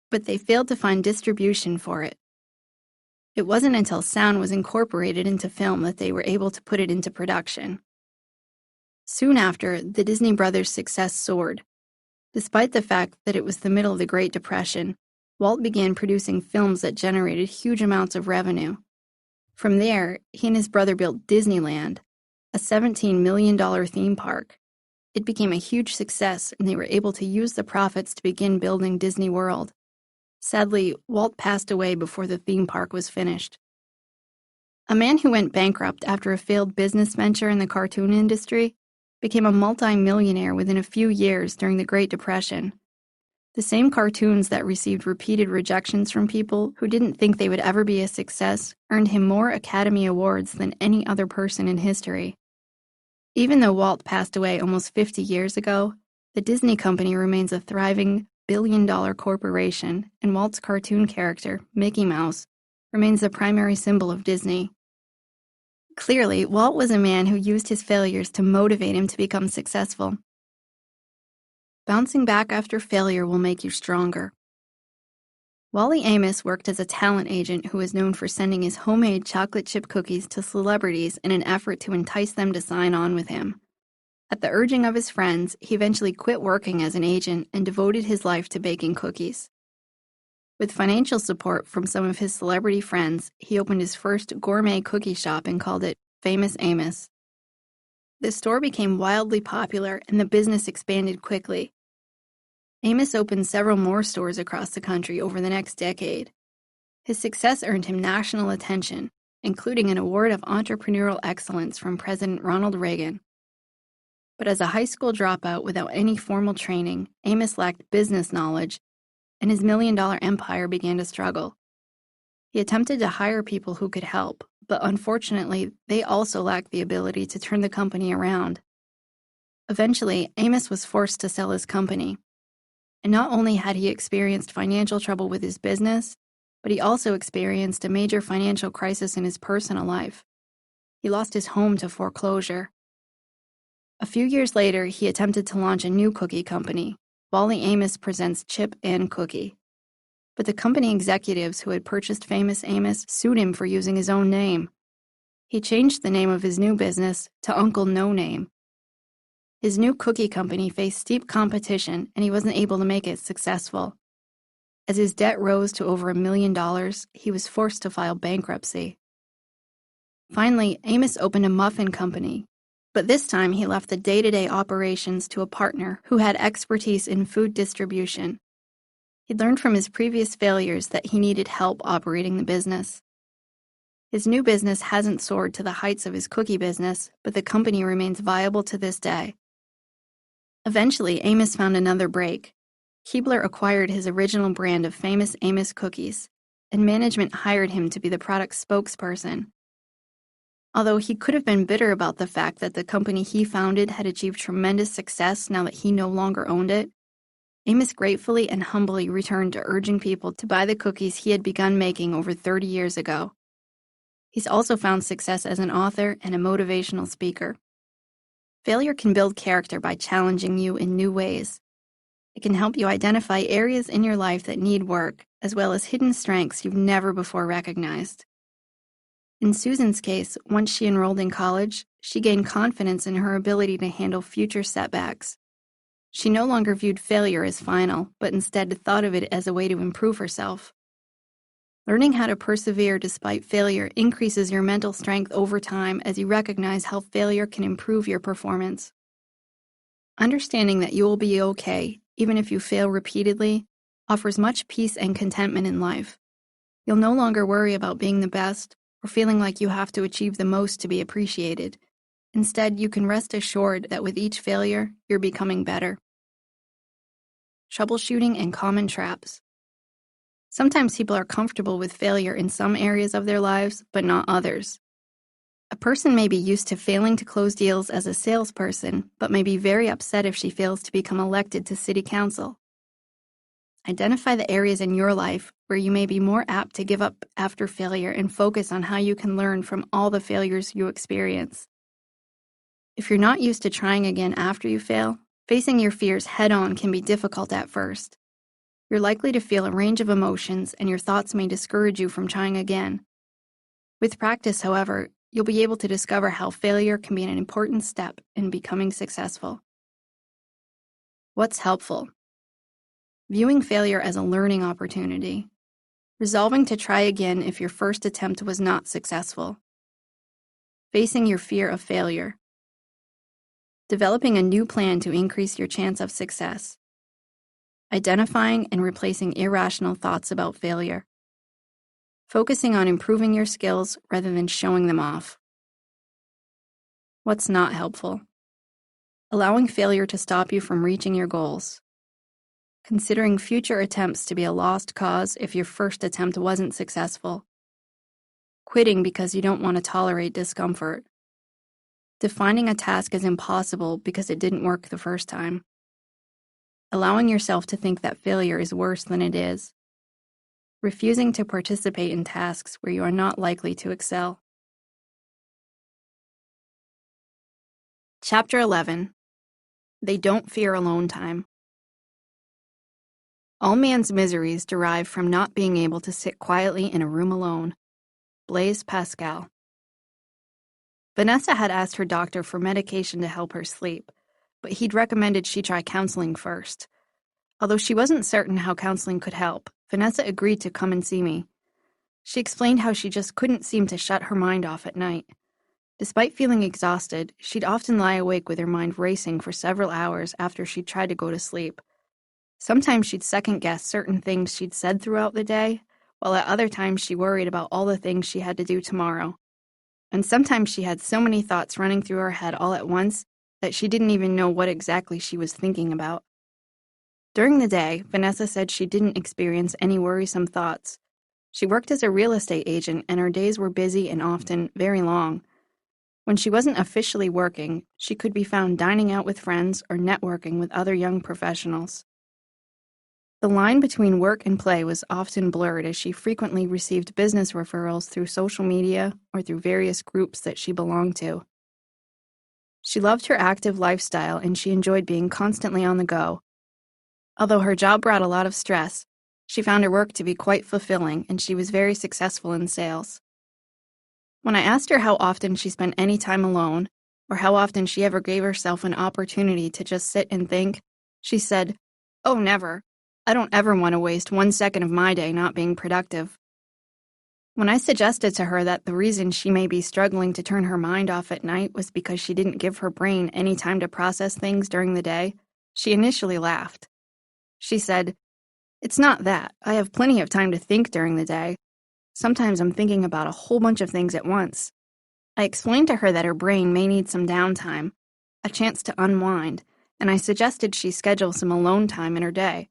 but they failed to find distribution for it. It wasn't until sound was incorporated into film that they were able to put it into production. Soon after, the Disney Brothers' success soared. Despite the fact that it was the middle of the Great Depression, Walt began producing films that generated huge amounts of revenue. From there, he and his brother built Disneyland, a $17 million theme park. It became a huge success, and they were able to use the profits to begin building Disney World. Sadly, Walt passed away before the theme park was finished. A man who went bankrupt after a failed business venture in the cartoon industry became a multi-millionaire within a few years during the Great Depression. The same cartoons that received repeated rejections from people who didn't think they would ever be a success earned him more Academy Awards than any other person in history. Even though Walt passed away almost 50 years ago, the Disney Company remains a thriving, billion-dollar corporation, and Walt's cartoon character, Mickey Mouse, remains the primary symbol of Disney. Clearly, Walt was a man who used his failures to motivate him to become successful. Bouncing back after failure will make you stronger. Wally Amos worked as a talent agent who was known for sending his homemade chocolate chip cookies to celebrities in an effort to entice them to sign on with him. At the urging of his friends, he eventually quit working as an agent and devoted his life to baking cookies. With financial support from some of his celebrity friends, he opened his first gourmet cookie shop and called it Famous Amos. The store became wildly popular and the business expanded quickly. Amos opened several more stores across the country over the next decade. His success earned him national attention, including an award of entrepreneurial excellence from President Ronald Reagan. But as a high school dropout without any formal training, Amos lacked business knowledge, and his million-dollar empire began to struggle. He attempted to hire people who could help, but unfortunately, they also lacked the ability to turn the company around. Eventually, Amos was forced to sell his company. And not only had he experienced financial trouble with his business, but he also experienced a major financial crisis in his personal life. He lost his home to foreclosure. A few years later, he attempted to launch a new cookie company, Wally Amos Presents Chip and Cookie. But the company executives who had purchased Famous Amos sued him for using his own name. He changed the name of his new business to Uncle No Name. His new cookie company faced steep competition, and he wasn't able to make it successful. As his debt rose to over $1 million, he was forced to file bankruptcy. Finally, Amos opened a muffin company, but this time he left the day-to-day operations to a partner who had expertise in food distribution. He'd learned from his previous failures that he needed help operating the business. His new business hasn't soared to the heights of his cookie business, but the company remains viable to this day. Eventually, Amos found another break. Keebler acquired his original brand of Famous Amos cookies, and management hired him to be the product's spokesperson. Although he could have been bitter about the fact that the company he founded had achieved tremendous success now that he no longer owned it, Amos gratefully and humbly returned to urging people to buy the cookies he had begun making over 30 years ago. He's also found success as an author and a motivational speaker. Failure can build character by challenging you in new ways. It can help you identify areas in your life that need work, as well as hidden strengths you've never before recognized. In Susan's case, once she enrolled in college, she gained confidence in her ability to handle future setbacks. She no longer viewed failure as final, but instead thought of it as a way to improve herself. Learning how to persevere despite failure increases your mental strength over time as you recognize how failure can improve your performance. Understanding that you will be okay, even if you fail repeatedly, offers much peace and contentment in life. You'll no longer worry about being the best or feeling like you have to achieve the most to be appreciated. Instead, you can rest assured that with each failure, you're becoming better. Troubleshooting and common traps. Sometimes people are comfortable with failure in some areas of their lives, but not others. A person may be used to failing to close deals as a salesperson, but may be very upset if she fails to become elected to city council. Identify the areas in your life where you may be more apt to give up after failure and focus on how you can learn from all the failures you experience. If you're not used to trying again after you fail, facing your fears head-on can be difficult at first. You're likely to feel a range of emotions, and your thoughts may discourage you from trying again. With practice, however, you'll be able to discover how failure can be an important step in becoming successful. What's helpful? Viewing failure as a learning opportunity. Resolving to try again if your first attempt was not successful. Facing your fear of failure. Developing a new plan to increase your chance of success. Identifying and replacing irrational thoughts about failure. Focusing on improving your skills rather than showing them off. What's not helpful? Allowing failure to stop you from reaching your goals. Considering future attempts to be a lost cause if your first attempt wasn't successful. Quitting because you don't want to tolerate discomfort. Defining a task as impossible because it didn't work the first time. Allowing yourself to think that failure is worse than it is. Refusing to participate in tasks where you are not likely to excel. Chapter 11. They Don't Fear Alone Time. All man's miseries derive from not being able to sit quietly in a room alone. Blaise Pascal. Vanessa had asked her doctor for medication to help her sleep, but he'd recommended she try counseling first. Although she wasn't certain how counseling could help, Vanessa agreed to come and see me. She explained how she just couldn't seem to shut her mind off at night. Despite feeling exhausted, she'd often lie awake with her mind racing for several hours after she'd tried to go to sleep. Sometimes she'd second-guess certain things she'd said throughout the day, while at other times she worried about all the things she had to do tomorrow. And sometimes she had so many thoughts running through her head all at once that she didn't even know what exactly she was thinking about. During the day, Vanessa said she didn't experience any worrisome thoughts. She worked as a real estate agent, and her days were busy and often very long. When she wasn't officially working, she could be found dining out with friends or networking with other young professionals. The line between work and play was often blurred as she frequently received business referrals through social media or through various groups that she belonged to. She loved her active lifestyle and she enjoyed being constantly on the go. Although her job brought a lot of stress, she found her work to be quite fulfilling and she was very successful in sales. When I asked her how often she spent any time alone, or how often she ever gave herself an opportunity to just sit and think, she said, "Oh, never. I don't ever want to waste 1 second of my day not being productive." When I suggested to her that the reason she may be struggling to turn her mind off at night was because she didn't give her brain any time to process things during the day, she initially laughed. She said, "It's not that. I have plenty of time to think during the day. Sometimes I'm thinking about a whole bunch of things at once." I explained to her that her brain may need some downtime, a chance to unwind, and I suggested she schedule some alone time in her day.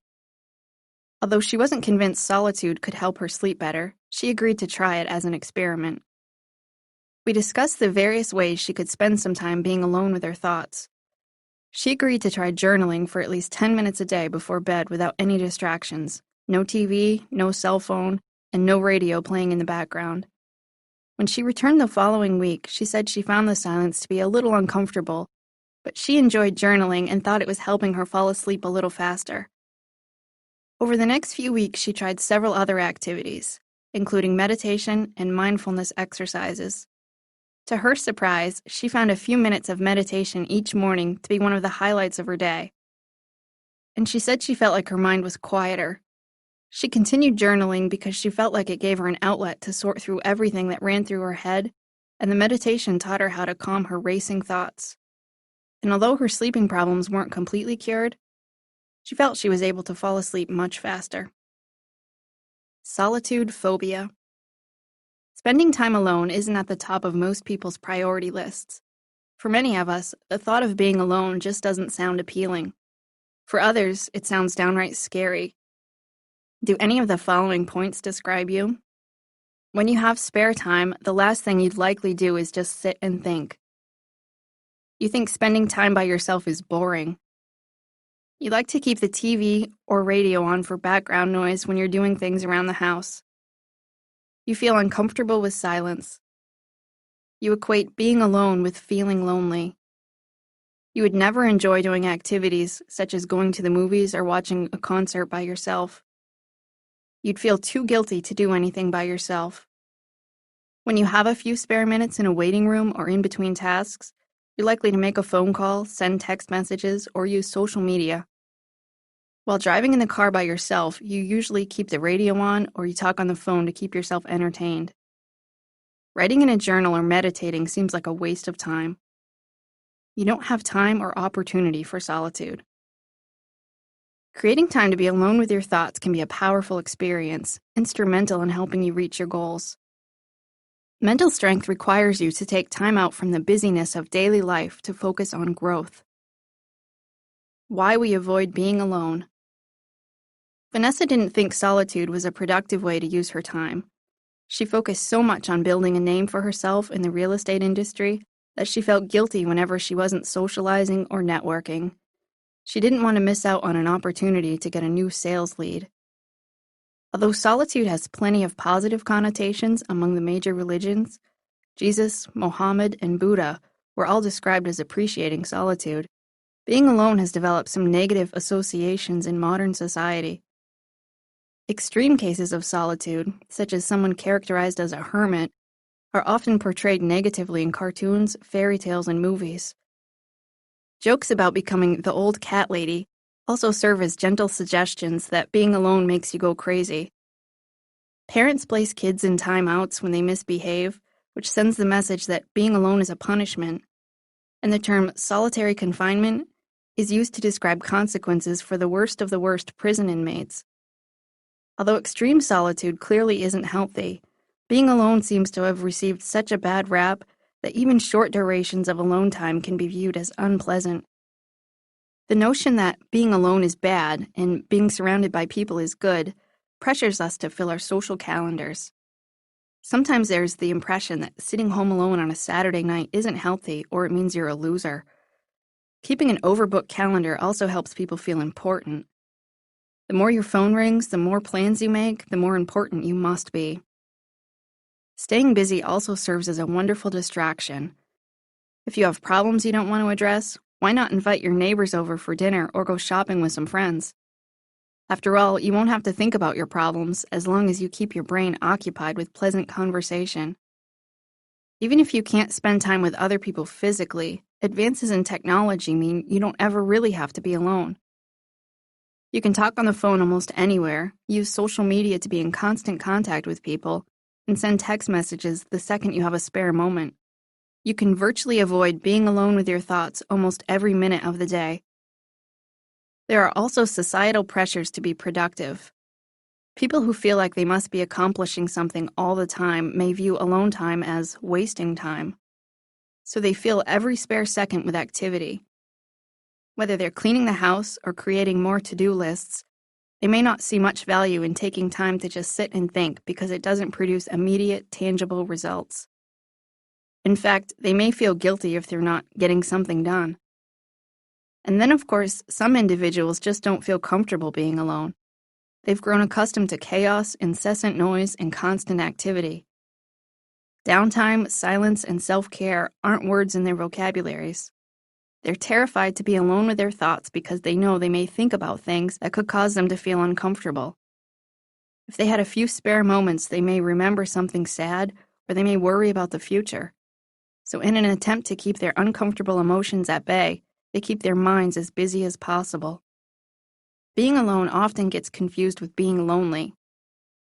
Although she wasn't convinced solitude could help her sleep better, she agreed to try it as an experiment. We discussed the various ways she could spend some time being alone with her thoughts. She agreed to try journaling for at least 10 minutes a day before bed without any distractions, no TV, no cell phone, and no radio playing in the background. When she returned the following week, she said she found the silence to be a little uncomfortable, but she enjoyed journaling and thought it was helping her fall asleep a little faster. Over the next few weeks, she tried several other activities, including meditation and mindfulness exercises. To her surprise, she found a few minutes of meditation each morning to be one of the highlights of her day. And she said she felt like her mind was quieter. She continued journaling because she felt like it gave her an outlet to sort through everything that ran through her head, and the meditation taught her how to calm her racing thoughts. And although her sleeping problems weren't completely cured, she felt she was able to fall asleep much faster. Solitude phobia. Spending time alone isn't at the top of most people's priority lists. For many of us, the thought of being alone just doesn't sound appealing. For others, it sounds downright scary. Do any of the following points describe you? When you have spare time, the last thing you'd likely do is just sit and think. You think spending time by yourself is boring. You like to keep the TV or radio on for background noise when you're doing things around the house. You feel uncomfortable with silence. You equate being alone with feeling lonely. You would never enjoy doing activities such as going to the movies or watching a concert by yourself. You'd feel too guilty to do anything by yourself. When you have a few spare minutes in a waiting room or in between tasks, you're likely to make a phone call, send text messages, or use social media. While driving in the car by yourself, you usually keep the radio on or you talk on the phone to keep yourself entertained. Writing in a journal or meditating seems like a waste of time. You don't have time or opportunity for solitude. Creating time to be alone with your thoughts can be a powerful experience, instrumental in helping you reach your goals. Mental strength requires you to take time out from the busyness of daily life to focus on growth. Why we avoid being alone. Vanessa didn't think solitude was a productive way to use her time. She focused so much on building a name for herself in the real estate industry that she felt guilty whenever she wasn't socializing or networking. She didn't want to miss out on an opportunity to get a new sales lead. Although solitude has plenty of positive connotations among the major religions, Jesus, Mohammed, and Buddha were all described as appreciating solitude. Being alone has developed some negative associations in modern society. Extreme cases of solitude, such as someone characterized as a hermit, are often portrayed negatively in cartoons, fairy tales, and movies. Jokes about becoming the old cat lady also serve as gentle suggestions that being alone makes you go crazy. Parents place kids in timeouts when they misbehave, which sends the message that being alone is a punishment, and the term solitary confinement is used to describe consequences for the worst prison inmates. Although extreme solitude clearly isn't healthy, being alone seems to have received such a bad rap that even short durations of alone time can be viewed as unpleasant. The notion that being alone is bad and being surrounded by people is good pressures us to fill our social calendars. Sometimes there's the impression that sitting home alone on a Saturday night isn't healthy or it means you're a loser. Keeping an overbooked calendar also helps people feel important. The more your phone rings, the more plans you make, the more important you must be. Staying busy also serves as a wonderful distraction. If you have problems you don't want to address, why not invite your neighbors over for dinner or go shopping with some friends? After all, you won't have to think about your problems as long as you keep your brain occupied with pleasant conversation. Even if you can't spend time with other people physically, advances in technology mean you don't ever really have to be alone. You can talk on the phone almost anywhere, use social media to be in constant contact with people, and send text messages the second you have a spare moment. You can virtually avoid being alone with your thoughts almost every minute of the day. There are also societal pressures to be productive. People who feel like they must be accomplishing something all the time may view alone time as wasting time. So they fill every spare second with activity. Whether they're cleaning the house or creating more to-do lists, they may not see much value in taking time to just sit and think because it doesn't produce immediate, tangible results. In fact, they may feel guilty if they're not getting something done. And then, of course, some individuals just don't feel comfortable being alone. They've grown accustomed to chaos, incessant noise, and constant activity. Downtime, silence, and self-care aren't words in their vocabularies. They're terrified to be alone with their thoughts because they know they may think about things that could cause them to feel uncomfortable. If they had a few spare moments, they may remember something sad, or they may worry about the future. So in an attempt to keep their uncomfortable emotions at bay, they keep their minds as busy as possible. Being alone often gets confused with being lonely.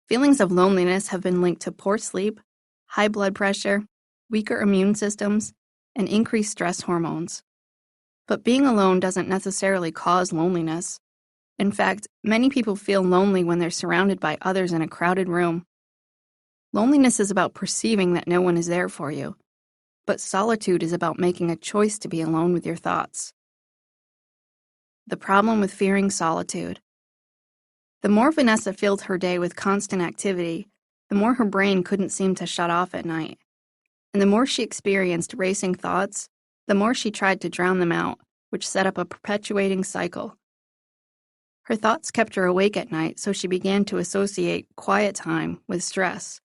Feelings of loneliness have been linked to poor sleep, high blood pressure, weaker immune systems, and increased stress hormones. But being alone doesn't necessarily cause loneliness. In fact, many people feel lonely when they're surrounded by others in a crowded room. Loneliness is about perceiving that no one is there for you, but solitude is about making a choice to be alone with your thoughts. The problem with fearing solitude. The more Vanessa filled her day with constant activity, the more her brain couldn't seem to shut off at night. And the more she experienced racing thoughts, the more she tried to drown them out, which set up a perpetuating cycle. Her thoughts kept her awake at night, so she began to associate quiet time with stress.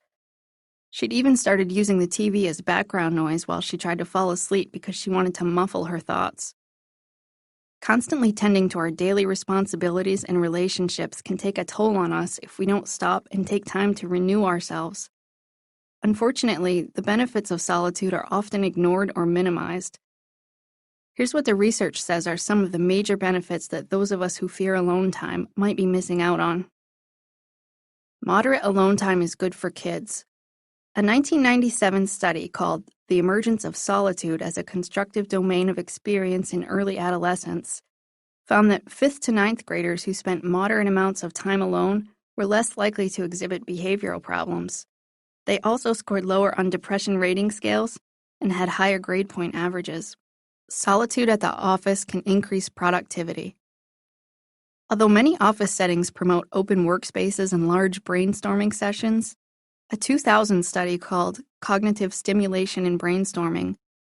She'd even started using the TV as background noise while she tried to fall asleep because she wanted to muffle her thoughts. Constantly tending to our daily responsibilities and relationships can take a toll on us if we don't stop and take time to renew ourselves. Unfortunately, the benefits of solitude are often ignored or minimized. Here's what the research says are some of the major benefits that those of us who fear alone time might be missing out on. Moderate alone time is good for kids. A 1997 study called The Emergence of Solitude as a Constructive Domain of Experience in Early Adolescence found that 5th to 9th graders who spent moderate amounts of time alone were less likely to exhibit behavioral problems. They also scored lower on depression rating scales and had higher grade point averages. Solitude at the office can increase productivity. Although many office settings promote open workspaces and large brainstorming sessions, a 2000 study called Cognitive Stimulation in Brainstorming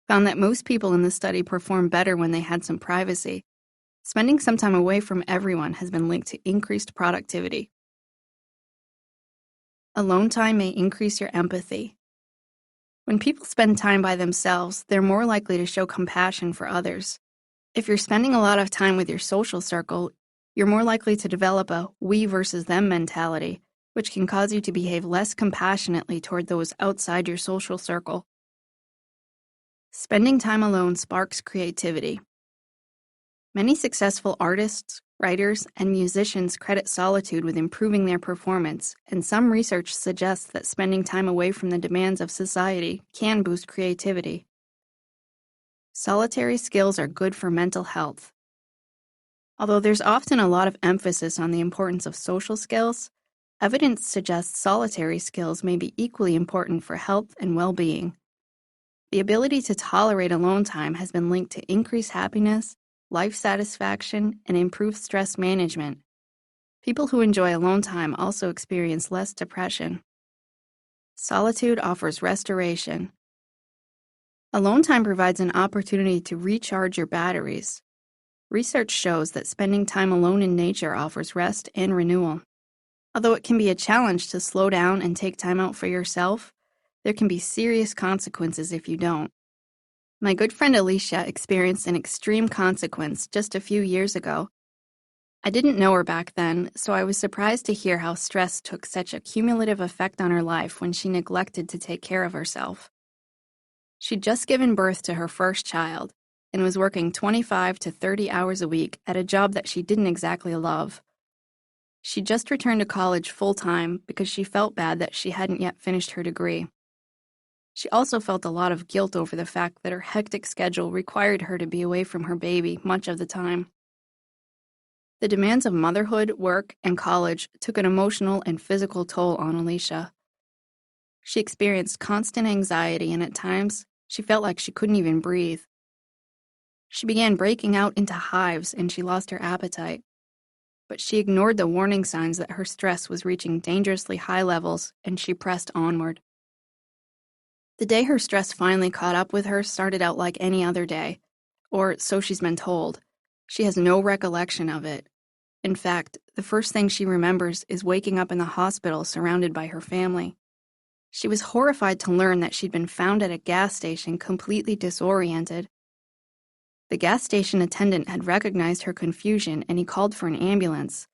found that most people in the study performed better when they had some privacy. Spending some time away from everyone has been linked to increased productivity. Alone time may increase your empathy. When people spend time by themselves, they're more likely to show compassion for others. If you're spending a lot of time with your social circle, You're more likely to develop a we versus them mentality, which can cause you to behave less compassionately toward those outside your social circle. Spending time alone sparks creativity. Many successful artists, writers, and musicians credit solitude with improving their performance, and some research suggests that spending time away from the demands of society can boost creativity. Solitary skills are good for mental health. Although there's often a lot of emphasis on the importance of social skills, evidence suggests solitary skills may be equally important for health and well-being. The ability to tolerate alone time has been linked to increased happiness, life satisfaction, and improved stress management. People who enjoy alone time also experience less depression. Solitude offers restoration. Alone time provides an opportunity to recharge your batteries. Research shows that spending time alone in nature offers rest and renewal. Although it can be a challenge to slow down and take time out for yourself, there can be serious consequences if you don't. My good friend Alicia experienced an extreme consequence just a few years ago. I didn't know her back then, so I was surprised to hear how stress took such a cumulative effect on her life when she neglected to take care of herself. She'd just given birth to her first child and was working 25 to 30 hours a week at a job that she didn't exactly love. She just returned to college full-time because she felt bad that she hadn't yet finished her degree. She also felt a lot of guilt over the fact that her hectic schedule required her to be away from her baby much of the time. The demands of motherhood, work, and college took an emotional and physical toll on Alicia. She experienced constant anxiety, and at times, she felt like she couldn't even breathe. She began breaking out into hives, and she lost her appetite. But she ignored the warning signs that her stress was reaching dangerously high levels, and she pressed onward. The day her stress finally caught up with her started out like any other day, or so she's been told. She has no recollection of it. In fact, the first thing she remembers is waking up in the hospital surrounded by her family. She was horrified to learn that she'd been found at a gas station completely disoriented. The gas station attendant had recognized her confusion and he called for an ambulance.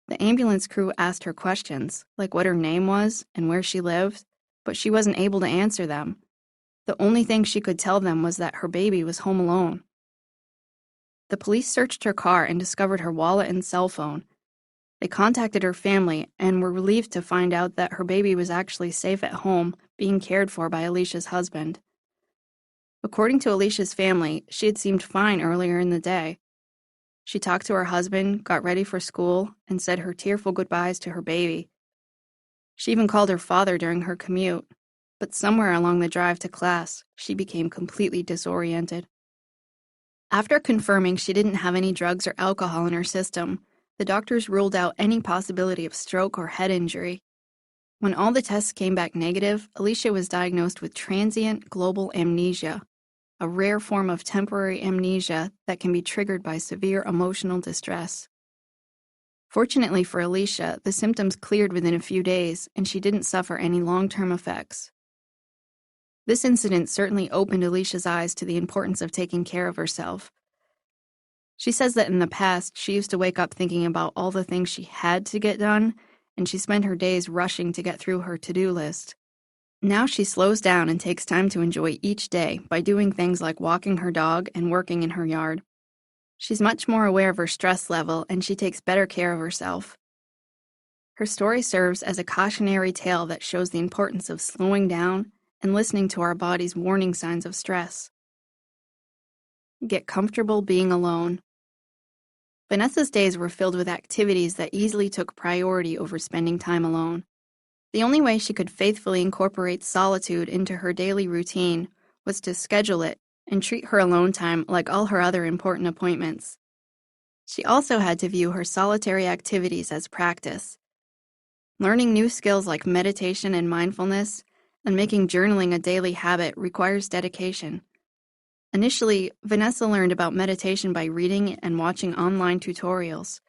The ambulance crew asked her questions, like what her name was and where she lived, but she wasn't able to answer them. The only thing she could tell them was that her baby was home alone. The police searched her car and discovered her wallet and cell phone. They contacted her family and were relieved to find out that her baby was actually safe at home, being cared for by Alicia's husband. According to Alicia's family, she had seemed fine earlier in the day. She talked to her husband, got ready for school, and said her tearful goodbyes to her baby. She even called her father during her commute, but somewhere along the drive to class, she became completely disoriented. After confirming she didn't have any drugs or alcohol in her system, the doctors ruled out any possibility of stroke or head injury. When all the tests came back negative, Alicia was diagnosed with transient global amnesia, a rare form of temporary amnesia that can be triggered by severe emotional distress. Fortunately for Alicia, the symptoms cleared within a few days, and she didn't suffer any long-term effects. This incident certainly opened Alicia's eyes to the importance of taking care of herself. She says that in the past, she used to wake up thinking about all the things she had to get done, and she spent her days rushing to get through her to-do list. Now she slows down and takes time to enjoy each day by doing things like walking her dog and working in her yard. She's much more aware of her stress level, and she takes better care of herself. Her story serves as a cautionary tale that shows the importance of slowing down and listening to our body's warning signs of stress. Get comfortable being alone. Vanessa's days were filled with activities that easily took priority over spending time alone. The only way she could faithfully incorporate solitude into her daily routine was to schedule it and treat her alone time like all her other important appointments. She also had to view her solitary activities as practice. Learning new skills like meditation and mindfulness and making journaling a daily habit requires dedication. Initially, Vanessa learned about meditation by reading and watching online tutorials.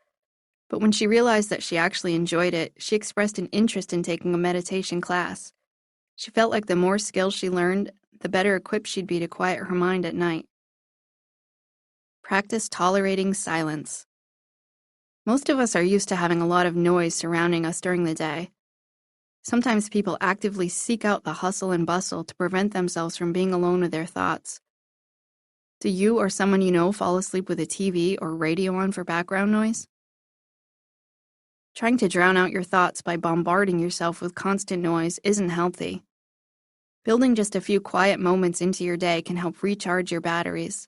But when she realized that she actually enjoyed it, she expressed an interest in taking a meditation class. She felt like the more skills she learned, the better equipped she'd be to quiet her mind at night. Practice tolerating silence. Most of us are used to having a lot of noise surrounding us during the day. Sometimes people actively seek out the hustle and bustle to prevent themselves from being alone with their thoughts. Do you or someone you know fall asleep with a TV or radio on for background noise? Trying to drown out your thoughts by bombarding yourself with constant noise isn't healthy. Building just a few quiet moments into your day can help recharge your batteries.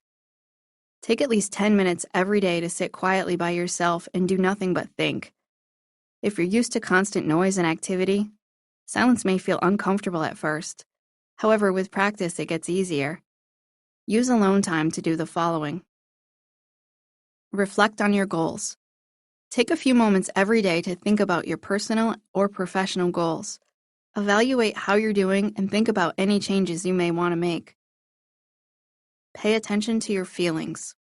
Take at least 10 minutes every day to sit quietly by yourself and do nothing but think. If you're used to constant noise and activity, silence may feel uncomfortable at first. However, with practice, it gets easier. Use alone time to do the following. Reflect on your goals. Take a few moments every day to think about your personal or professional goals. Evaluate how you're doing and think about any changes you may want to make. Pay attention to your feelings.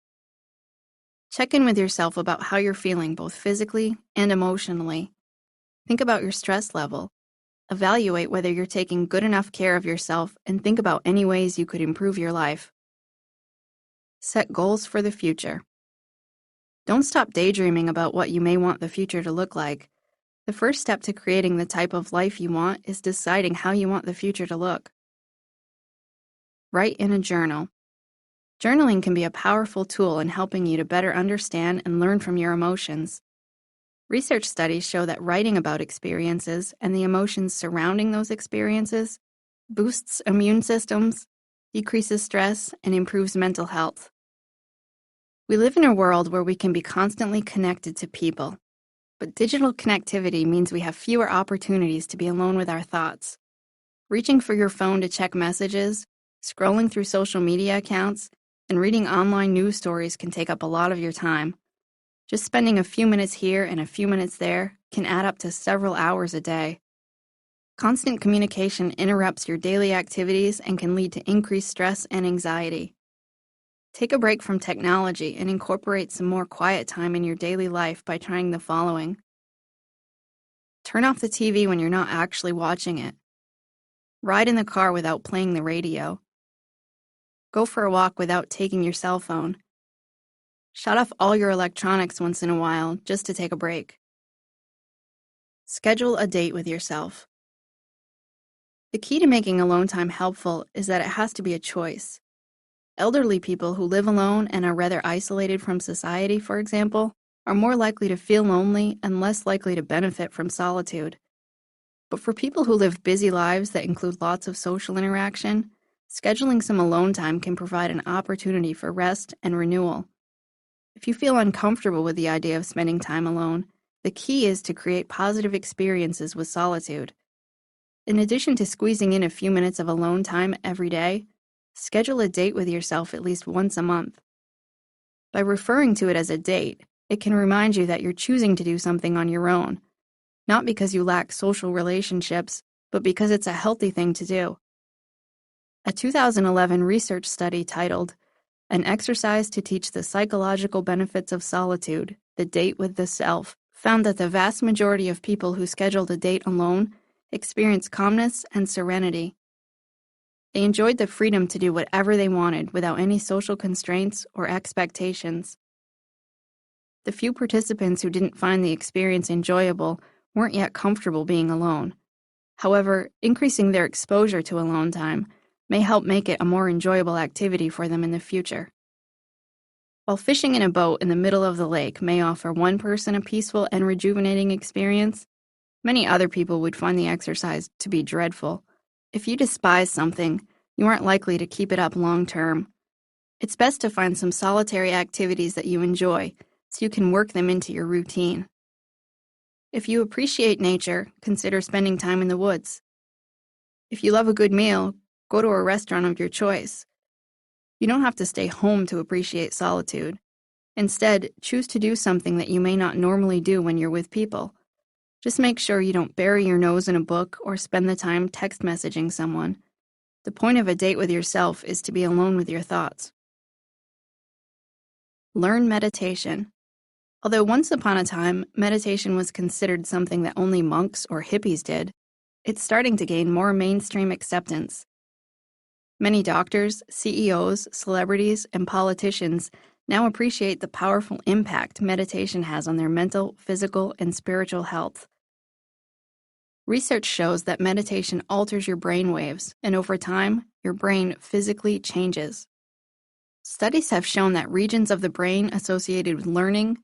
Check in with yourself about how you're feeling both physically and emotionally. Think about your stress level. Evaluate whether you're taking good enough care of yourself and think about any ways you could improve your life. Set goals for the future. Don't stop daydreaming about what you may want the future to look like. The first step to creating the type of life you want is deciding how you want the future to look. Write in a journal. Journaling can be a powerful tool in helping you to better understand and learn from your emotions. Research studies show that writing about experiences and the emotions surrounding those experiences boosts immune systems, decreases stress, and improves mental health. We live in a world where we can be constantly connected to people, but digital connectivity means we have fewer opportunities to be alone with our thoughts. Reaching for your phone to check messages, scrolling through social media accounts, and reading online news stories can take up a lot of your time. Just spending a few minutes here and a few minutes there can add up to several hours a day. Constant communication interrupts your daily activities and can lead to increased stress and anxiety. Take a break from technology and incorporate some more quiet time in your daily life by trying the following. Turn off the TV when you're not actually watching it. Ride in the car without playing the radio. Go for a walk without taking your cell phone. Shut off all your electronics once in a while just to take a break. Schedule a date with yourself. The key to making alone time helpful is that it has to be a choice. Elderly people who live alone and are rather isolated from society, for example, are more likely to feel lonely and less likely to benefit from solitude. But for people who live busy lives that include lots of social interaction, scheduling some alone time can provide an opportunity for rest and renewal. If you feel uncomfortable with the idea of spending time alone, the key is to create positive experiences with solitude. In addition to squeezing in a few minutes of alone time every day, schedule a date with yourself at least once a month. By referring to it as a date, it can remind you that you're choosing to do something on your own, not because you lack social relationships, but because it's a healthy thing to do. A 2011 research study titled An Exercise to Teach the Psychological Benefits of Solitude, The Date with the Self, found that the vast majority of people who scheduled a date alone experienced calmness and serenity. They enjoyed the freedom to do whatever they wanted without any social constraints or expectations. The few participants who didn't find the experience enjoyable weren't yet comfortable being alone. However, increasing their exposure to alone time may help make it a more enjoyable activity for them in the future. While fishing in a boat in the middle of the lake may offer one person a peaceful and rejuvenating experience, many other people would find the exercise to be dreadful. If you despise something, you aren't likely to keep it up long term. It's best to find some solitary activities that you enjoy so you can work them into your routine. If you appreciate nature, consider spending time in the woods. If you love a good meal, go to a restaurant of your choice. You don't have to stay home to appreciate solitude. Instead, choose to do something that you may not normally do when you're with people. Just make sure you don't bury your nose in a book or spend the time text messaging someone. The point of a date with yourself is to be alone with your thoughts. Learn meditation. Although once upon a time, meditation was considered something that only monks or hippies did, it's starting to gain more mainstream acceptance. Many doctors, CEOs, celebrities, and politicians now appreciate the powerful impact meditation has on their mental, physical, and spiritual health. Research shows that meditation alters your brain waves, and over time, your brain physically changes. Studies have shown that regions of the brain associated with learning,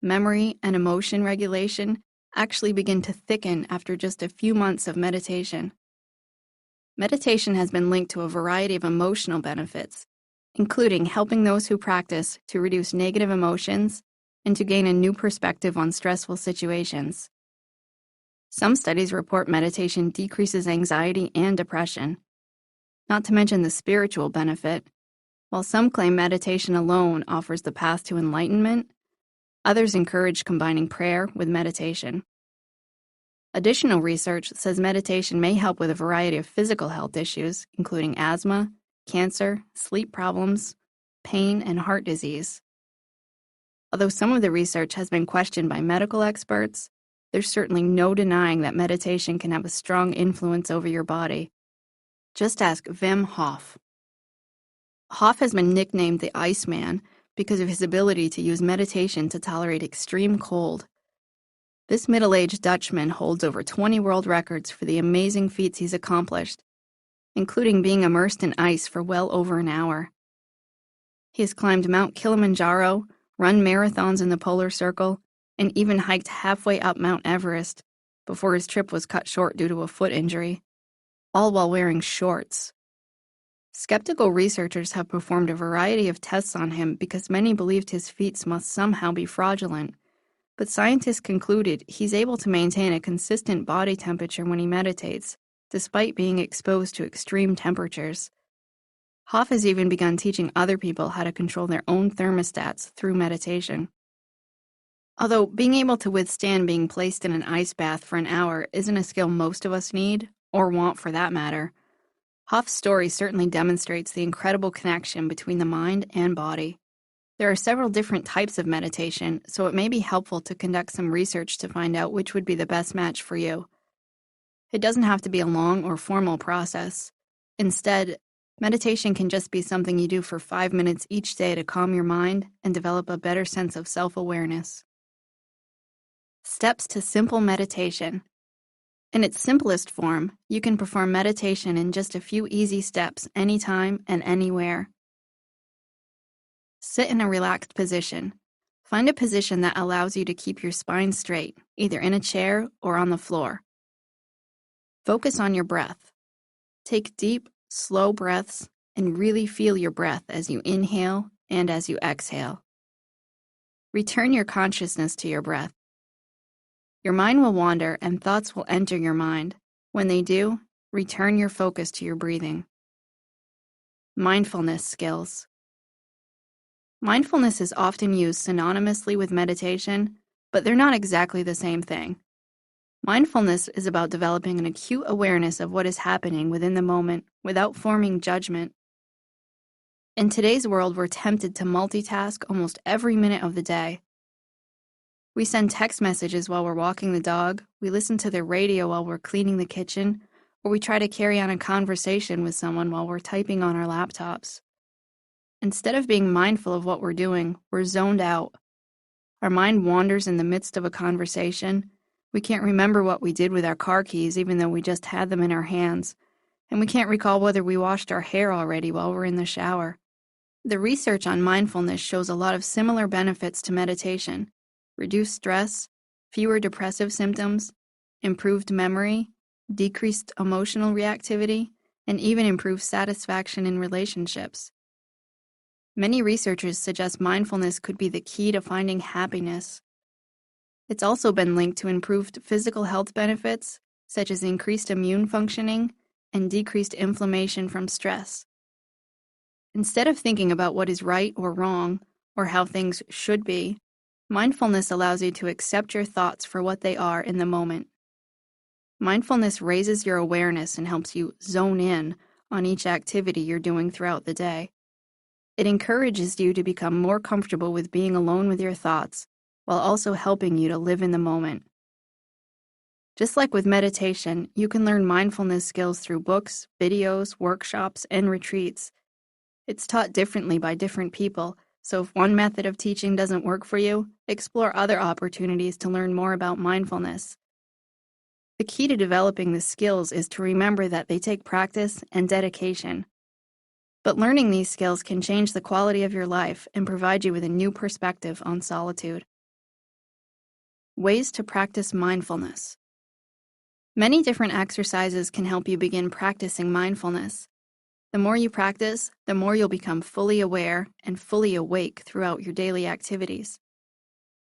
memory, and emotion regulation actually begin to thicken after just a few months of meditation. Meditation has been linked to a variety of emotional benefits, including helping those who practice to reduce negative emotions and to gain a new perspective on stressful situations. Some studies report meditation decreases anxiety and depression, not to mention the spiritual benefit. While some claim meditation alone offers the path to enlightenment, others encourage combining prayer with meditation. Additional research says meditation may help with a variety of physical health issues, including asthma, cancer, sleep problems, pain, and heart disease. Although some of the research has been questioned by medical experts, there's certainly no denying that meditation can have a strong influence over your body. Just ask Wim Hof. Hof has been nicknamed the Iceman because of his ability to use meditation to tolerate extreme cold. This middle-aged Dutchman holds over 20 world records for the amazing feats he's accomplished, including being immersed in ice for well over an hour. He has climbed Mount Kilimanjaro, run marathons in the polar circle, and even hiked halfway up Mount Everest before his trip was cut short due to a foot injury, all while wearing shorts. Skeptical researchers have performed a variety of tests on him because many believed his feats must somehow be fraudulent, but scientists concluded he's able to maintain a consistent body temperature when he meditates, despite being exposed to extreme temperatures. Hof has even begun teaching other people how to control their own thermostats through meditation. Although being able to withstand being placed in an ice bath for an hour isn't a skill most of us need, or want for that matter, Hof's story certainly demonstrates the incredible connection between the mind and body. There are several different types of meditation, so it may be helpful to conduct some research to find out which would be the best match for you. It doesn't have to be a long or formal process. Instead, meditation can just be something you do for 5 minutes each day to calm your mind and develop a better sense of self-awareness. Steps to simple meditation. In its simplest form, you can perform meditation in just a few easy steps anytime and anywhere. Sit in a relaxed position. Find a position that allows you to keep your spine straight, either in a chair or on the floor. Focus on your breath. Take deep, slow breaths and really feel your breath as you inhale and as you exhale. Return your consciousness to your breath. Your mind will wander and thoughts will enter your mind. When they do, return your focus to your breathing. Mindfulness skills. Mindfulness is often used synonymously with meditation, but they're not exactly the same thing. Mindfulness is about developing an acute awareness of what is happening within the moment without forming judgment. In today's world, we're tempted to multitask almost every minute of the day. We send text messages while we're walking the dog, we listen to the radio while we're cleaning the kitchen, or we try to carry on a conversation with someone while we're typing on our laptops. Instead of being mindful of what we're doing, we're zoned out. Our mind wanders in the midst of a conversation. We can't remember what we did with our car keys even though we just had them in our hands, and we can't recall whether we washed our hair already while we're in the shower. The research on mindfulness shows a lot of similar benefits to meditation: reduced stress, fewer depressive symptoms, improved memory, decreased emotional reactivity, and even improved satisfaction in relationships. Many researchers suggest mindfulness could be the key to finding happiness. It's also been linked to improved physical health benefits, such as increased immune functioning and decreased inflammation from stress. Instead of thinking about what is right or wrong, or how things should be, mindfulness allows you to accept your thoughts for what they are in the moment. Mindfulness raises your awareness and helps you zone in on each activity you're doing throughout the day. It encourages you to become more comfortable with being alone with your thoughts, while also helping you to live in the moment. Just like with meditation, you can learn mindfulness skills through books, videos, workshops, and retreats. It's taught differently by different people, So if one method of teaching doesn't work for you, explore other opportunities to learn more about mindfulness. The key to developing the skills is to remember that they take practice and dedication. But learning these skills can change the quality of your life and provide you with a new perspective on solitude. Ways to practice mindfulness. Many different exercises can help you begin practicing mindfulness. The more you practice, the more you'll become fully aware and fully awake throughout your daily activities.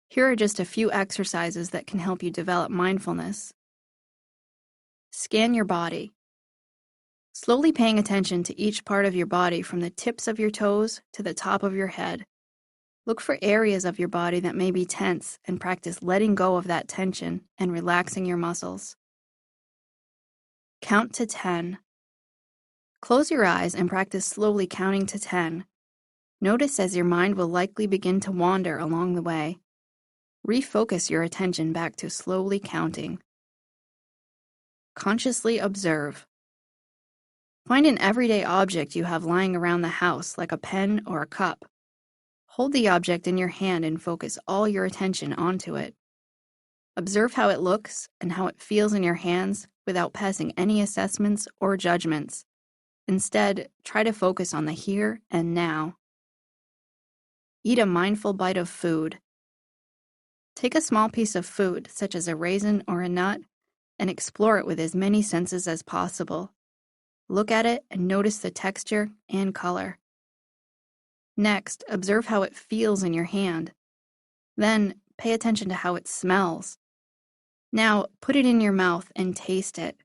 Here are just a few exercises that can help you develop mindfulness. Scan your body. Slowly paying attention to each part of your body from the tips of your toes to the top of your head. Look for areas of your body that may be tense and practice letting go of that tension and relaxing your muscles. Count to 10. Close your eyes and practice slowly counting to 10. Notice as your mind will likely begin to wander along the way. Refocus your attention back to slowly counting. Consciously observe. Find an everyday object you have lying around the house, like a pen or a cup. Hold the object in your hand and focus all your attention onto it. Observe how it looks and how it feels in your hands without passing any assessments or judgments. Instead, try to focus on the here and now. Eat a mindful bite of food. Take a small piece of food, such as a raisin or a nut, and explore it with as many senses as possible. Look at it and notice the texture and color. Next, observe how it feels in your hand. Then, pay attention to how it smells. Now, put it in your mouth and taste it.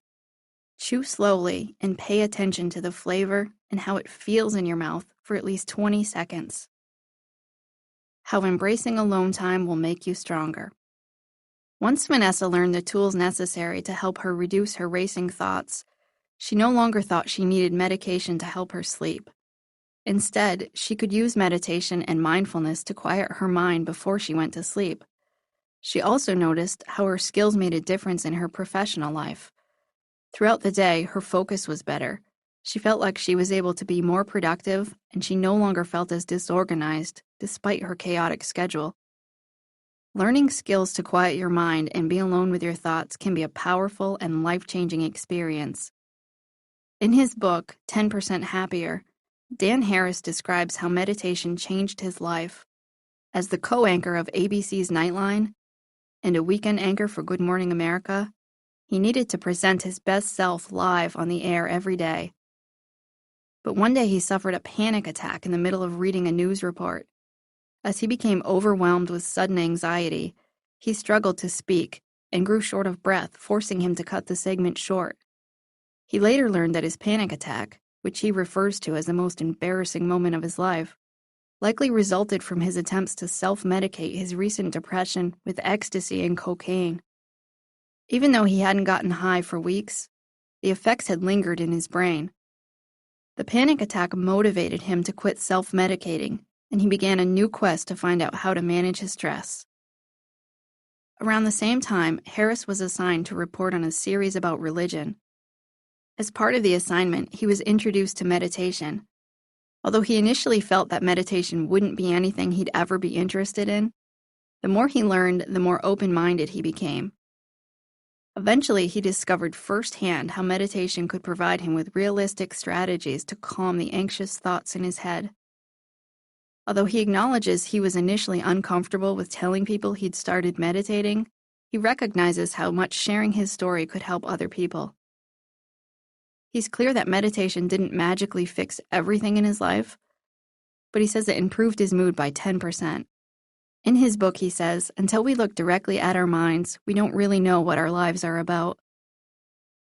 Chew slowly and pay attention to the flavor and how it feels in your mouth for at least 20 seconds. How embracing alone time will make you stronger. Once Vanessa learned the tools necessary to help her reduce her racing thoughts, she no longer thought she needed medication to help her sleep. Instead, she could use meditation and mindfulness to quiet her mind before she went to sleep. She also noticed how her skills made a difference in her professional life. Throughout the day, her focus was better. She felt like she was able to be more productive, and she no longer felt as disorganized, despite her chaotic schedule. Learning skills to quiet your mind and be alone with your thoughts can be a powerful and life-changing experience. In his book, 10% Happier, Dan Harris describes how meditation changed his life. As the co-anchor of ABC's Nightline and a weekend anchor for Good Morning America, he needed to present his best self live on the air every day. But one day he suffered a panic attack in the middle of reading a news report. As he became overwhelmed with sudden anxiety, he struggled to speak and grew short of breath, forcing him to cut the segment short. He later learned that his panic attack, which he refers to as the most embarrassing moment of his life, likely resulted from his attempts to self-medicate his recent depression with ecstasy and cocaine. Even though he hadn't gotten high for weeks, the effects had lingered in his brain. The panic attack motivated him to quit self-medicating, and he began a new quest to find out how to manage his stress. Around the same time, Harris was assigned to report on a series about religion. As part of the assignment, he was introduced to meditation. Although he initially felt that meditation wouldn't be anything he'd ever be interested in, the more he learned, the more open-minded he became. Eventually, he discovered firsthand how meditation could provide him with realistic strategies to calm the anxious thoughts in his head. Although he acknowledges he was initially uncomfortable with telling people he'd started meditating, he recognizes how much sharing his story could help other people. He's clear that meditation didn't magically fix everything in his life, but he says it improved his mood by 10%. In his book, he says, "Until we look directly at our minds, we don't really know what our lives are about."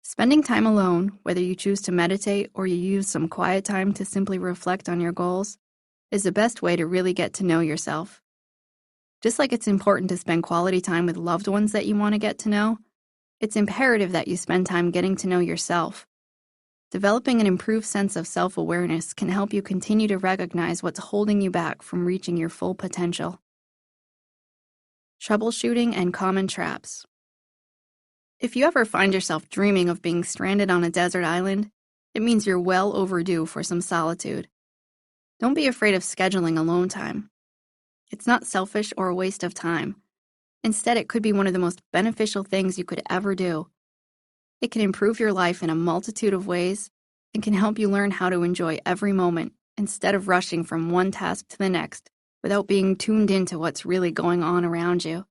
Spending time alone, whether you choose to meditate or you use some quiet time to simply reflect on your goals, is the best way to really get to know yourself. Just like it's important to spend quality time with loved ones that you want to get to know, it's imperative that you spend time getting to know yourself. Developing an improved sense of self-awareness can help you continue to recognize what's holding you back from reaching your full potential. Troubleshooting and common traps. If you ever find yourself dreaming of being stranded on a desert island, it means you're well overdue for some solitude. Don't be afraid of scheduling alone time. It's not selfish or a waste of time. Instead, it could be one of the most beneficial things you could ever do. It can improve your life in a multitude of ways and can help you learn how to enjoy every moment instead of rushing from one task to the next without being tuned into what's really going on around you.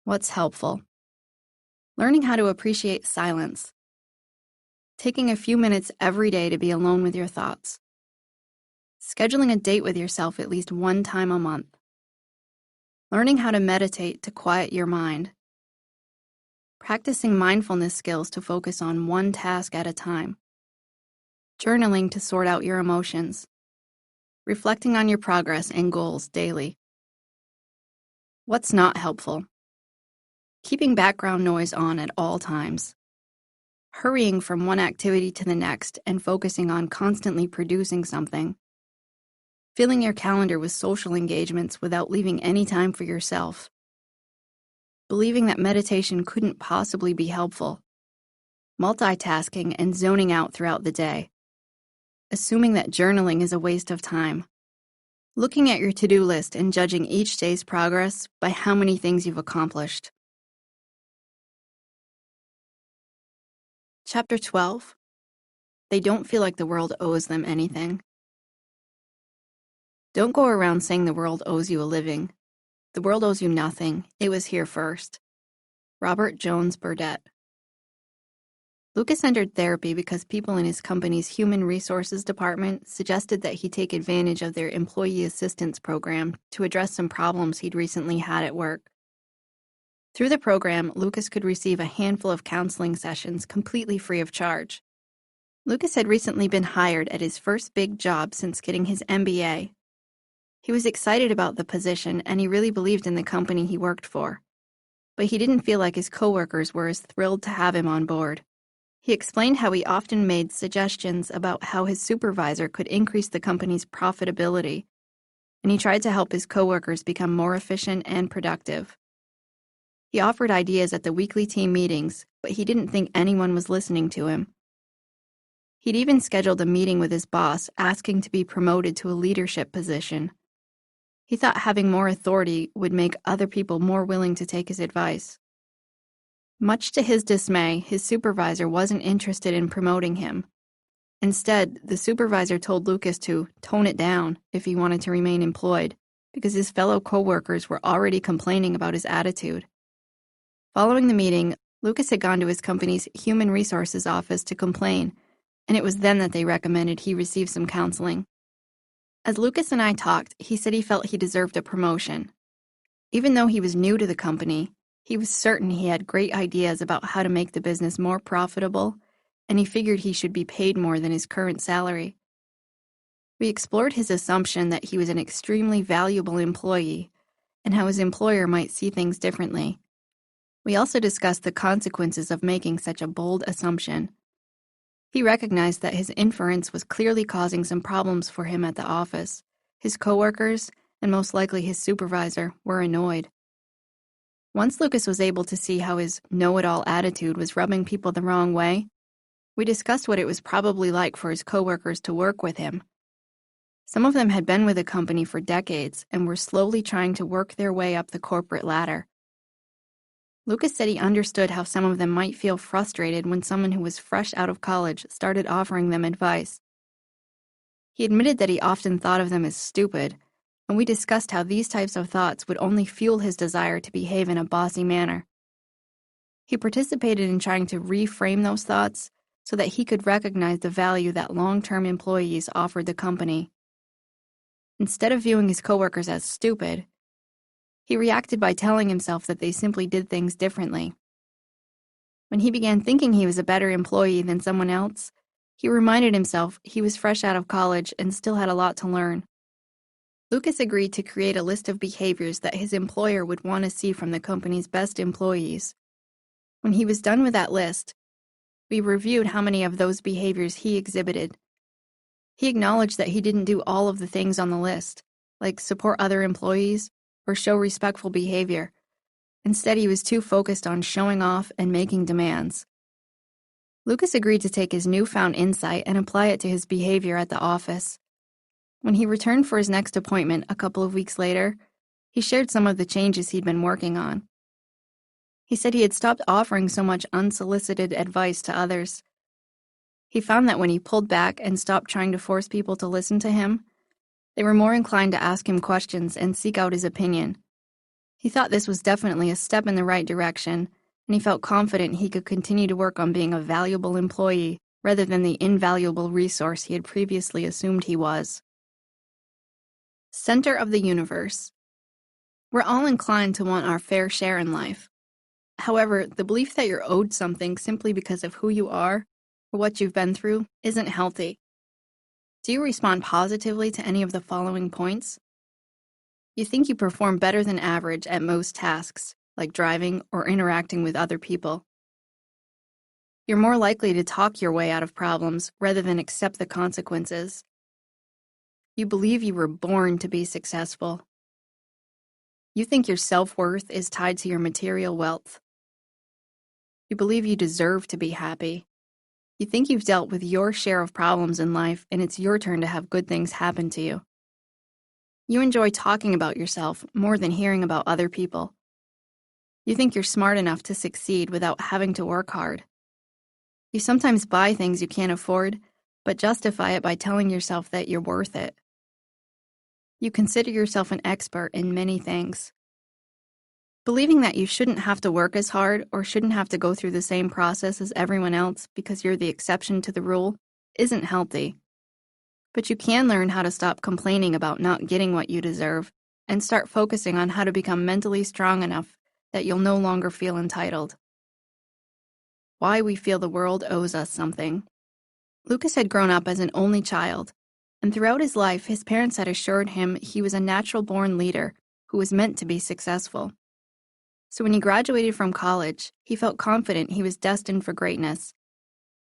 What's helpful? Learning how to appreciate silence. Taking a few minutes every day to be alone with your thoughts. Scheduling a date with yourself at least one time a month. Learning how to meditate to quiet your mind. Practicing mindfulness skills to focus on one task at a time. Journaling to sort out your emotions. Reflecting on your progress and goals daily. What's not helpful? Keeping background noise on at all times. Hurrying from one activity to the next and focusing on constantly producing something. Filling your calendar with social engagements without leaving any time for yourself. Believing that meditation couldn't possibly be helpful. Multitasking and zoning out throughout the day. Assuming that journaling is a waste of time. Looking at your to-do list and judging each day's progress by how many things you've accomplished. Chapter 12. They don't feel like the world owes them anything. Don't go around saying the world owes you a living. The world owes you nothing. It was here first. Robert Jones Burdett. Lucas entered therapy because people in his company's human resources department suggested that he take advantage of their employee assistance program to address some problems he'd recently had at work. Through the program, Lucas could receive a handful of counseling sessions completely free of charge. Lucas had recently been hired at his first big job since getting his MBA. He was excited about the position and he really believed in the company he worked for. But he didn't feel like his coworkers were as thrilled to have him on board. He explained how he often made suggestions about how his supervisor could increase the company's profitability, and he tried to help his coworkers become more efficient and productive. He offered ideas at the weekly team meetings, but he didn't think anyone was listening to him. He'd even scheduled a meeting with his boss asking to be promoted to a leadership position. He thought having more authority would make other people more willing to take his advice. Much to his dismay, his supervisor wasn't interested in promoting him. Instead, the supervisor told Lucas to tone it down if he wanted to remain employed, because his fellow coworkers were already complaining about his attitude. Following the meeting, Lucas had gone to his company's human resources office to complain, and it was then that they recommended he receive some counseling. As Lucas and I talked, he said he felt he deserved a promotion. Even though he was new to the company, he was certain he had great ideas about how to make the business more profitable, and he figured he should be paid more than his current salary. We explored his assumption that he was an extremely valuable employee, and how his employer might see things differently. We also discussed the consequences of making such a bold assumption. He recognized that his inference was clearly causing some problems for him at the office. His coworkers, and most likely his supervisor, were annoyed. Once Lucas was able to see how his know-it-all attitude was rubbing people the wrong way, we discussed what it was probably like for his coworkers to work with him. Some of them had been with the company for decades and were slowly trying to work their way up the corporate ladder. Lucas said he understood how some of them might feel frustrated when someone who was fresh out of college started offering them advice. He admitted that he often thought of them as stupid, and we discussed how these types of thoughts would only fuel his desire to behave in a bossy manner. He participated in trying to reframe those thoughts so that he could recognize the value that long-term employees offered the company. Instead of viewing his coworkers as stupid, he reacted by telling himself that they simply did things differently. When he began thinking he was a better employee than someone else, he reminded himself he was fresh out of college and still had a lot to learn. Lucas agreed to create a list of behaviors that his employer would want to see from the company's best employees. When he was done with that list, we reviewed how many of those behaviors he exhibited. He acknowledged that he didn't do all of the things on the list, like support other employees or show respectful behavior. Instead, he was too focused on showing off and making demands. Lucas agreed to take his newfound insight and apply it to his behavior at the office. When he returned for his next appointment a couple of weeks later, he shared some of the changes he'd been working on. He said he had stopped offering so much unsolicited advice to others. He found that when he pulled back and stopped trying to force people to listen to him, they were more inclined to ask him questions and seek out his opinion. He thought this was definitely a step in the right direction, and he felt confident he could continue to work on being a valuable employee rather than the invaluable resource he had previously assumed he was. Center of the universe. We're all inclined to want our fair share in life. However, the belief that you're owed something simply because of who you are or what you've been through isn't healthy. Do you respond positively to any of the following points? You think you perform better than average at most tasks, like driving or interacting with other people. You're more likely to talk your way out of problems rather than accept the consequences. You believe you were born to be successful. You think your self-worth is tied to your material wealth. You believe you deserve to be happy. You think you've dealt with your share of problems in life and it's your turn to have good things happen to you. You enjoy talking about yourself more than hearing about other people. You think you're smart enough to succeed without having to work hard. You sometimes buy things you can't afford, but justify it by telling yourself that you're worth it. You consider yourself an expert in many things. Believing that you shouldn't have to work as hard or shouldn't have to go through the same process as everyone else because you're the exception to the rule isn't healthy. But you can learn how to stop complaining about not getting what you deserve and start focusing on how to become mentally strong enough that you'll no longer feel entitled. Why we feel the world owes us something. Lucas had grown up as an only child, and throughout his life, his parents had assured him he was a natural-born leader who was meant to be successful. So when he graduated from college, he felt confident he was destined for greatness.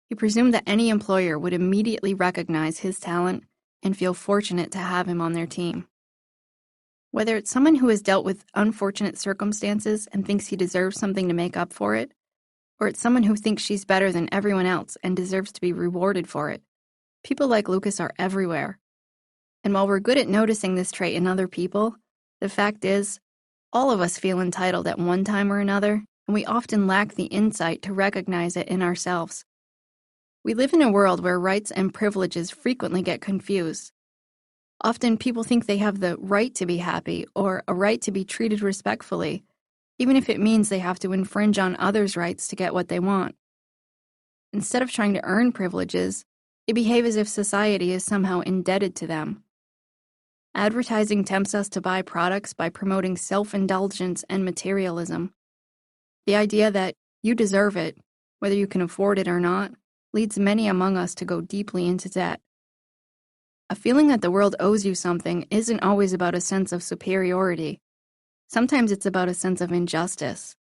He presumed that any employer would immediately recognize his talent and feel fortunate to have him on their team. Whether it's someone who has dealt with unfortunate circumstances and thinks he deserves something to make up for it, or it's someone who thinks she's better than everyone else and deserves to be rewarded for it, people like Lucas are everywhere. And while we're good at noticing this trait in other people, the fact is, all of us feel entitled at one time or another, and we often lack the insight to recognize it in ourselves. We live in a world where rights and privileges frequently get confused. Often people think they have the right to be happy or a right to be treated respectfully, even if it means they have to infringe on others' rights to get what they want. Instead of trying to earn privileges, they behave as if society is somehow indebted to them. Advertising tempts us to buy products by promoting self-indulgence and materialism. The idea that you deserve it, whether you can afford it or not, leads many among us to go deeply into debt. A feeling that the world owes you something isn't always about a sense of superiority. Sometimes it's about a sense of injustice.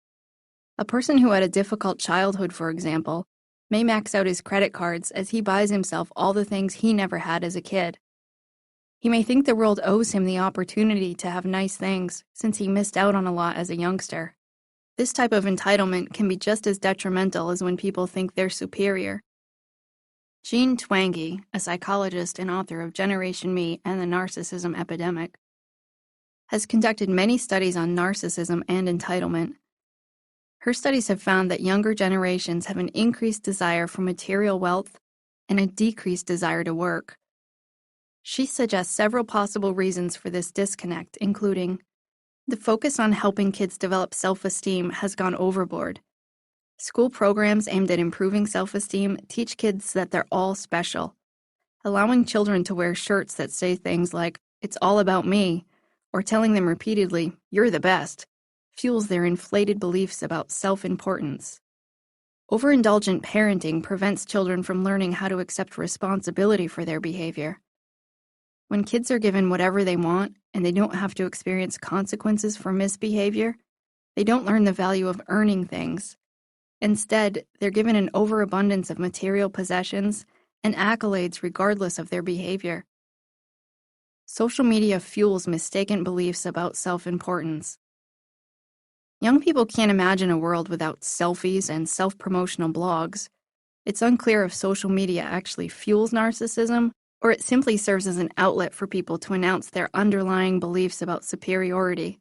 A person who had a difficult childhood, for example, may max out his credit cards as he buys himself all the things he never had as a kid. He may think the world owes him the opportunity to have nice things since he missed out on a lot as a youngster. This type of entitlement can be just as detrimental as when people think they're superior. Jean Twenge, a psychologist and author of Generation Me and the Narcissism Epidemic, has conducted many studies on narcissism and entitlement. Her studies have found that younger generations have an increased desire for material wealth and a decreased desire to work. She suggests several possible reasons for this disconnect, including the focus on helping kids develop self-esteem has gone overboard. School programs aimed at improving self-esteem teach kids that they're all special. Allowing children to wear shirts that say things like, "It's all about me," or telling them repeatedly, "You're the best," fuels their inflated beliefs about self-importance. Overindulgent parenting prevents children from learning how to accept responsibility for their behavior. When kids are given whatever they want and they don't have to experience consequences for misbehavior, they don't learn the value of earning things. Instead, they're given an overabundance of material possessions and accolades regardless of their behavior. Social media fuels mistaken beliefs about self-importance. Young people can't imagine a world without selfies and self-promotional blogs. It's unclear if social media actually fuels narcissism or it simply serves as an outlet for people to announce their underlying beliefs about superiority.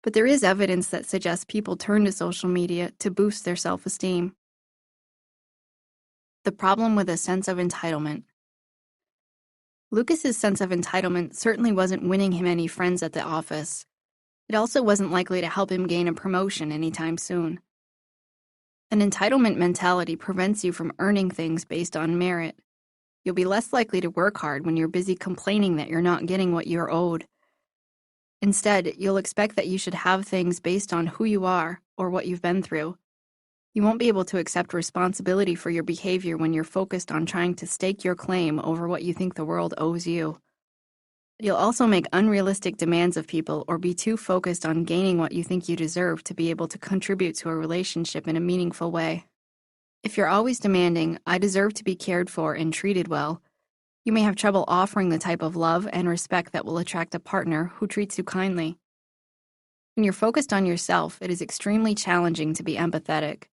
But there is evidence that suggests people turn to social media to boost their self-esteem. The problem with a sense of entitlement. Lucas's sense of entitlement certainly wasn't winning him any friends at the office. It also wasn't likely to help him gain a promotion anytime soon. An entitlement mentality prevents you from earning things based on merit. You'll be less likely to work hard when you're busy complaining that you're not getting what you're owed. Instead, you'll expect that you should have things based on who you are or what you've been through. You won't be able to accept responsibility for your behavior when you're focused on trying to stake your claim over what you think the world owes you. You'll also make unrealistic demands of people or be too focused on gaining what you think you deserve to be able to contribute to a relationship in a meaningful way. If you're always demanding, "I deserve to be cared for and treated well," you may have trouble offering the type of love and respect that will attract a partner who treats you kindly. When you're focused on yourself, it is extremely challenging to be empathetic.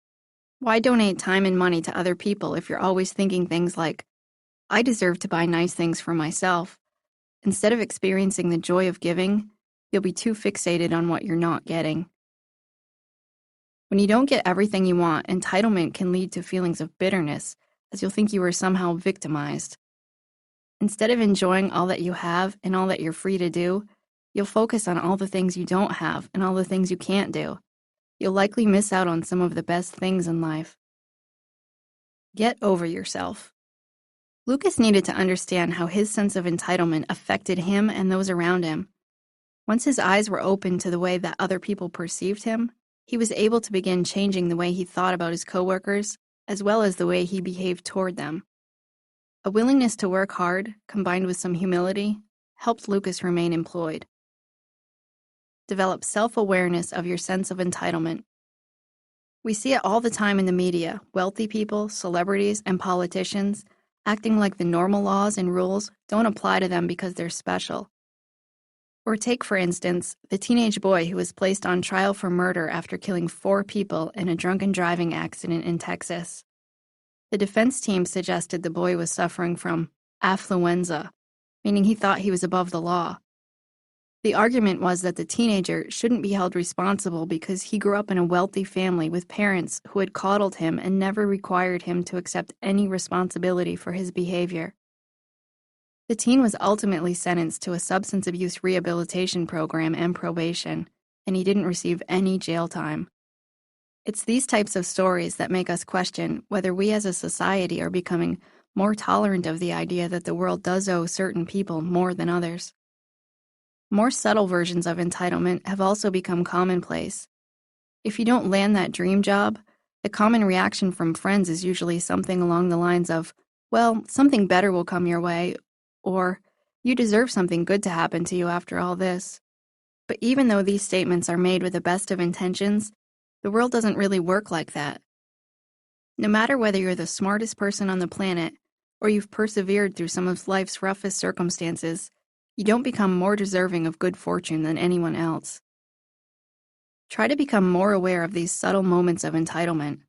Why donate time and money to other people if you're always thinking things like, "I deserve to buy nice things for myself"? Instead of experiencing the joy of giving, you'll be too fixated on what you're not getting. When you don't get everything you want, entitlement can lead to feelings of bitterness, as you'll think you were somehow victimized. Instead of enjoying all that you have and all that you're free to do, you'll focus on all the things you don't have and all the things you can't do. You'll likely miss out on some of the best things in life. Get over yourself. Lucas needed to understand how his sense of entitlement affected him and those around him. Once his eyes were open to the way that other people perceived him, he was able to begin changing the way he thought about his coworkers, as well as the way he behaved toward them. A willingness to work hard, combined with some humility, helped Lucas remain employed. Develop self-awareness of your sense of entitlement. We see it all the time in the media, wealthy people, celebrities, and politicians acting like the normal laws and rules don't apply to them because they're special. Or take, for instance, the teenage boy who was placed on trial for murder after killing 4 people in a drunken driving accident in Texas. The defense team suggested the boy was suffering from affluenza, meaning he thought he was above the law. The argument was that the teenager shouldn't be held responsible because he grew up in a wealthy family with parents who had coddled him and never required him to accept any responsibility for his behavior. The teen was ultimately sentenced to a substance abuse rehabilitation program and probation, and he didn't receive any jail time. It's these types of stories that make us question whether we as a society are becoming more tolerant of the idea that the world does owe certain people more than others. More subtle versions of entitlement have also become commonplace. If you don't land that dream job, the common reaction from friends is usually something along the lines of, "Well, something better will come your way," or "You deserve something good to happen to you after all this." But even though these statements are made with the best of intentions, the world doesn't really work like that. No matter whether you're the smartest person on the planet or you've persevered through some of life's roughest circumstances, you don't become more deserving of good fortune than anyone else. Try to become more aware of these subtle moments of entitlement.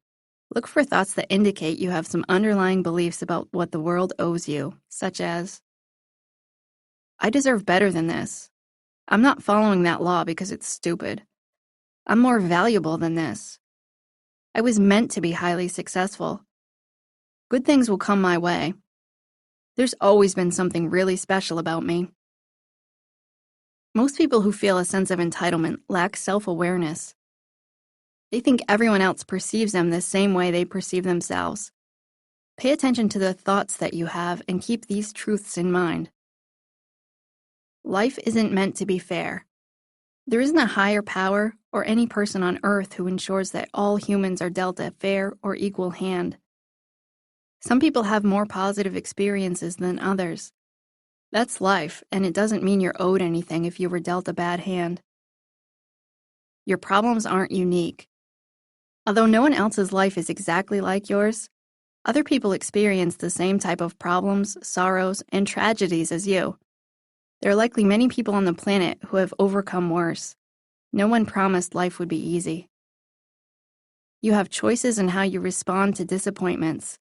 Look for thoughts that indicate you have some underlying beliefs about what the world owes you, such as, "I deserve better than this. I'm not following that law because it's stupid. I'm more valuable than this. I was meant to be highly successful. Good things will come my way. There's always been something really special about me." Most people who feel a sense of entitlement lack self-awareness. They think everyone else perceives them the same way they perceive themselves. Pay attention to the thoughts that you have and keep these truths in mind. Life isn't meant to be fair. There isn't a higher power or any person on earth who ensures that all humans are dealt a fair or equal hand. Some people have more positive experiences than others. That's life, and it doesn't mean you're owed anything if you were dealt a bad hand. Your problems aren't unique. Although no one else's life is exactly like yours, other people experience the same type of problems, sorrows, and tragedies as you. There are likely many people on the planet who have overcome worse. No one promised life would be easy. You have choices in how you respond to disappointments.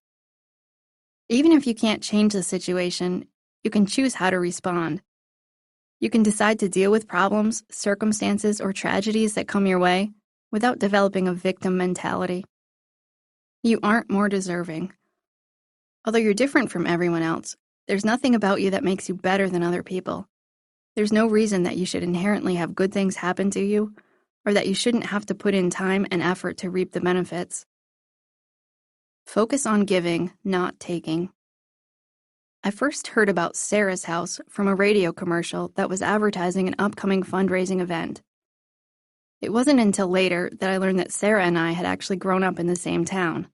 Even if you can't change the situation, you can choose how to respond. You can decide to deal with problems, circumstances, or tragedies that come your way without developing a victim mentality. You aren't more deserving. Although you're different from everyone else, there's nothing about you that makes you better than other people. There's no reason that you should inherently have good things happen to you, or that you shouldn't have to put in time and effort to reap the benefits. Focus on giving, not taking. I first heard about Sarah's House from a radio commercial that was advertising an upcoming fundraising event. It wasn't until later that I learned that Sarah and I had actually grown up in the same town.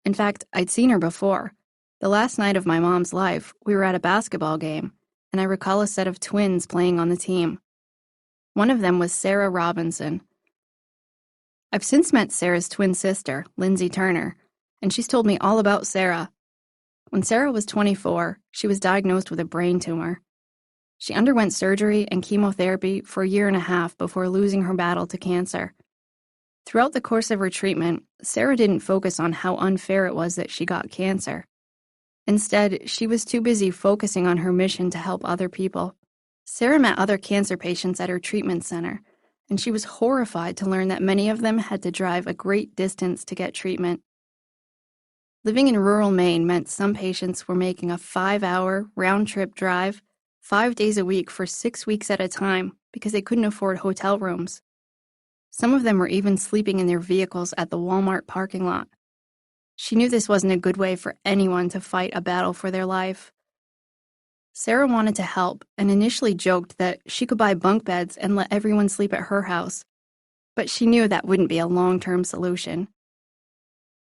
In fact, I'd seen her before. The last night of my mom's life, we were at a basketball game, and I recall a set of twins playing on the team. One of them was Sarah Robinson. I've since met Sarah's twin sister, Lindsay Turner, and she's told me all about Sarah. When Sarah was 24, she was diagnosed with a brain tumor. She underwent surgery and chemotherapy for a year and a half before losing her battle to cancer. Throughout the course of her treatment, Sarah didn't focus on how unfair it was that she got cancer. Instead, she was too busy focusing on her mission to help other people. Sarah met other cancer patients at her treatment center, and she was horrified to learn that many of them had to drive a great distance to get treatment. Living in rural Maine meant some patients were making a 5-hour round-trip drive 5 days a week for 6 weeks at a time because they couldn't afford hotel rooms. Some of them were even sleeping in their vehicles at the Walmart parking lot. She knew this wasn't a good way for anyone to fight a battle for their life. Sarah wanted to help and initially joked that she could buy bunk beds and let everyone sleep at her house, but she knew that wouldn't be a long-term solution.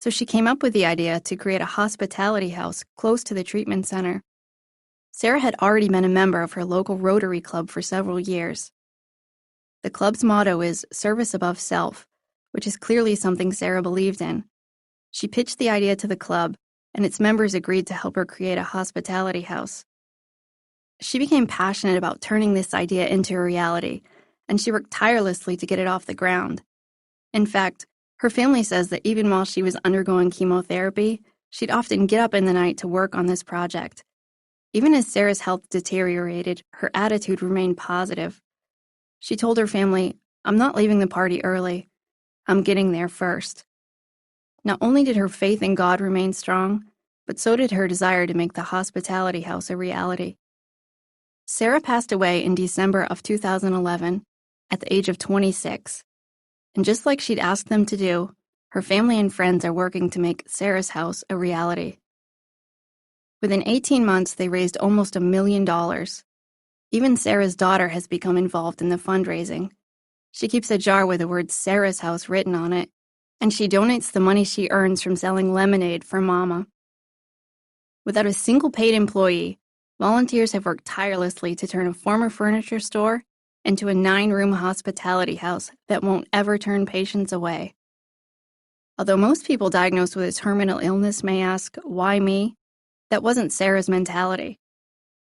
So she came up with the idea to create a hospitality house close to the treatment center. Sarah had already been a member of her local Rotary Club for several years. The club's motto is service above self, which is clearly something Sarah believed in. She pitched the idea to the club, and its members agreed to help her create a hospitality house. She became passionate about turning this idea into a reality, and she worked tirelessly to get it off the ground. In fact, her family says that even while she was undergoing chemotherapy, she'd often get up in the night to work on this project. Even as Sarah's health deteriorated, her attitude remained positive. She told her family, "I'm not leaving the party early. I'm getting there first." Not only did her faith in God remain strong, but so did her desire to make the hospitality house a reality. Sarah passed away in December of 2011 at the age of 26. And just like she'd asked them to do, her family and friends are working to make Sarah's house a reality. Within 18 months, they raised almost $1 million. Even Sarah's daughter has become involved in the fundraising. She keeps a jar with the word Sarah's House written on it, and she donates the money she earns from selling lemonade for Mama. Without a single paid employee, volunteers have worked tirelessly to turn a former furniture store into a 9-room hospitality house that won't ever turn patients away. Although most people diagnosed with a terminal illness may ask, why me? That wasn't Sarah's mentality.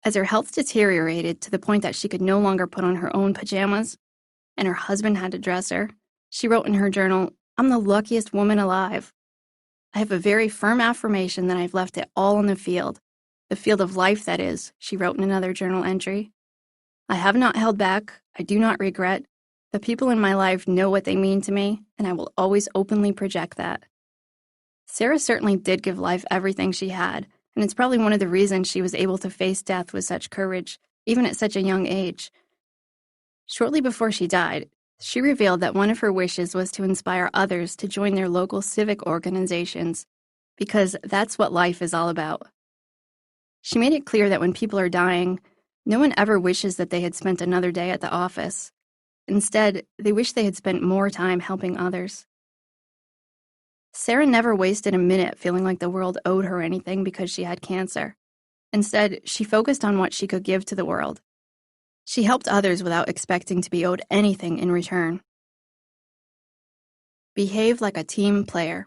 As her health deteriorated to the point that she could no longer put on her own pajamas, and her husband had to dress her, she wrote in her journal, "I'm the luckiest woman alive. I have a very firm affirmation that I've left it all on the field of life, that is," she wrote in another journal entry. "I have not held back, I do not regret. The people in my life know what they mean to me, and I will always openly project that." Sarah certainly did give life everything she had, and it's probably one of the reasons she was able to face death with such courage, even at such a young age. Shortly before she died, she revealed that one of her wishes was to inspire others to join their local civic organizations, because that's what life is all about. She made it clear that when people are dying, no one ever wishes that they had spent another day at the office. Instead, they wish they had spent more time helping others. Sarah never wasted a minute feeling like the world owed her anything because she had cancer. Instead, she focused on what she could give to the world. She helped others without expecting to be owed anything in return. Behave like a team player.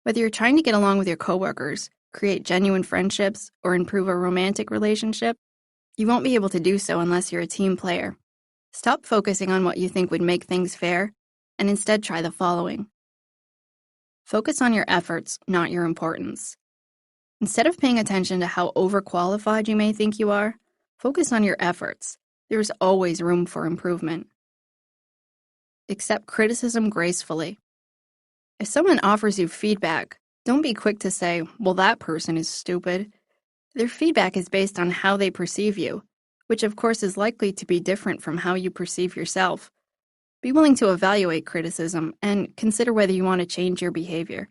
Whether you're trying to get along with your coworkers, create genuine friendships, or improve a romantic relationship, you won't be able to do so unless you're a team player. Stop focusing on what you think would make things fair, and instead try the following. Focus on your efforts, not your importance. Instead of paying attention to how overqualified you may think you are, focus on your efforts. There's always room for improvement. Accept criticism gracefully. If someone offers you feedback, don't be quick to say, well, that person is stupid. Their feedback is based on how they perceive you, which of course is likely to be different from how you perceive yourself. Be willing to evaluate criticism and consider whether you want to change your behavior.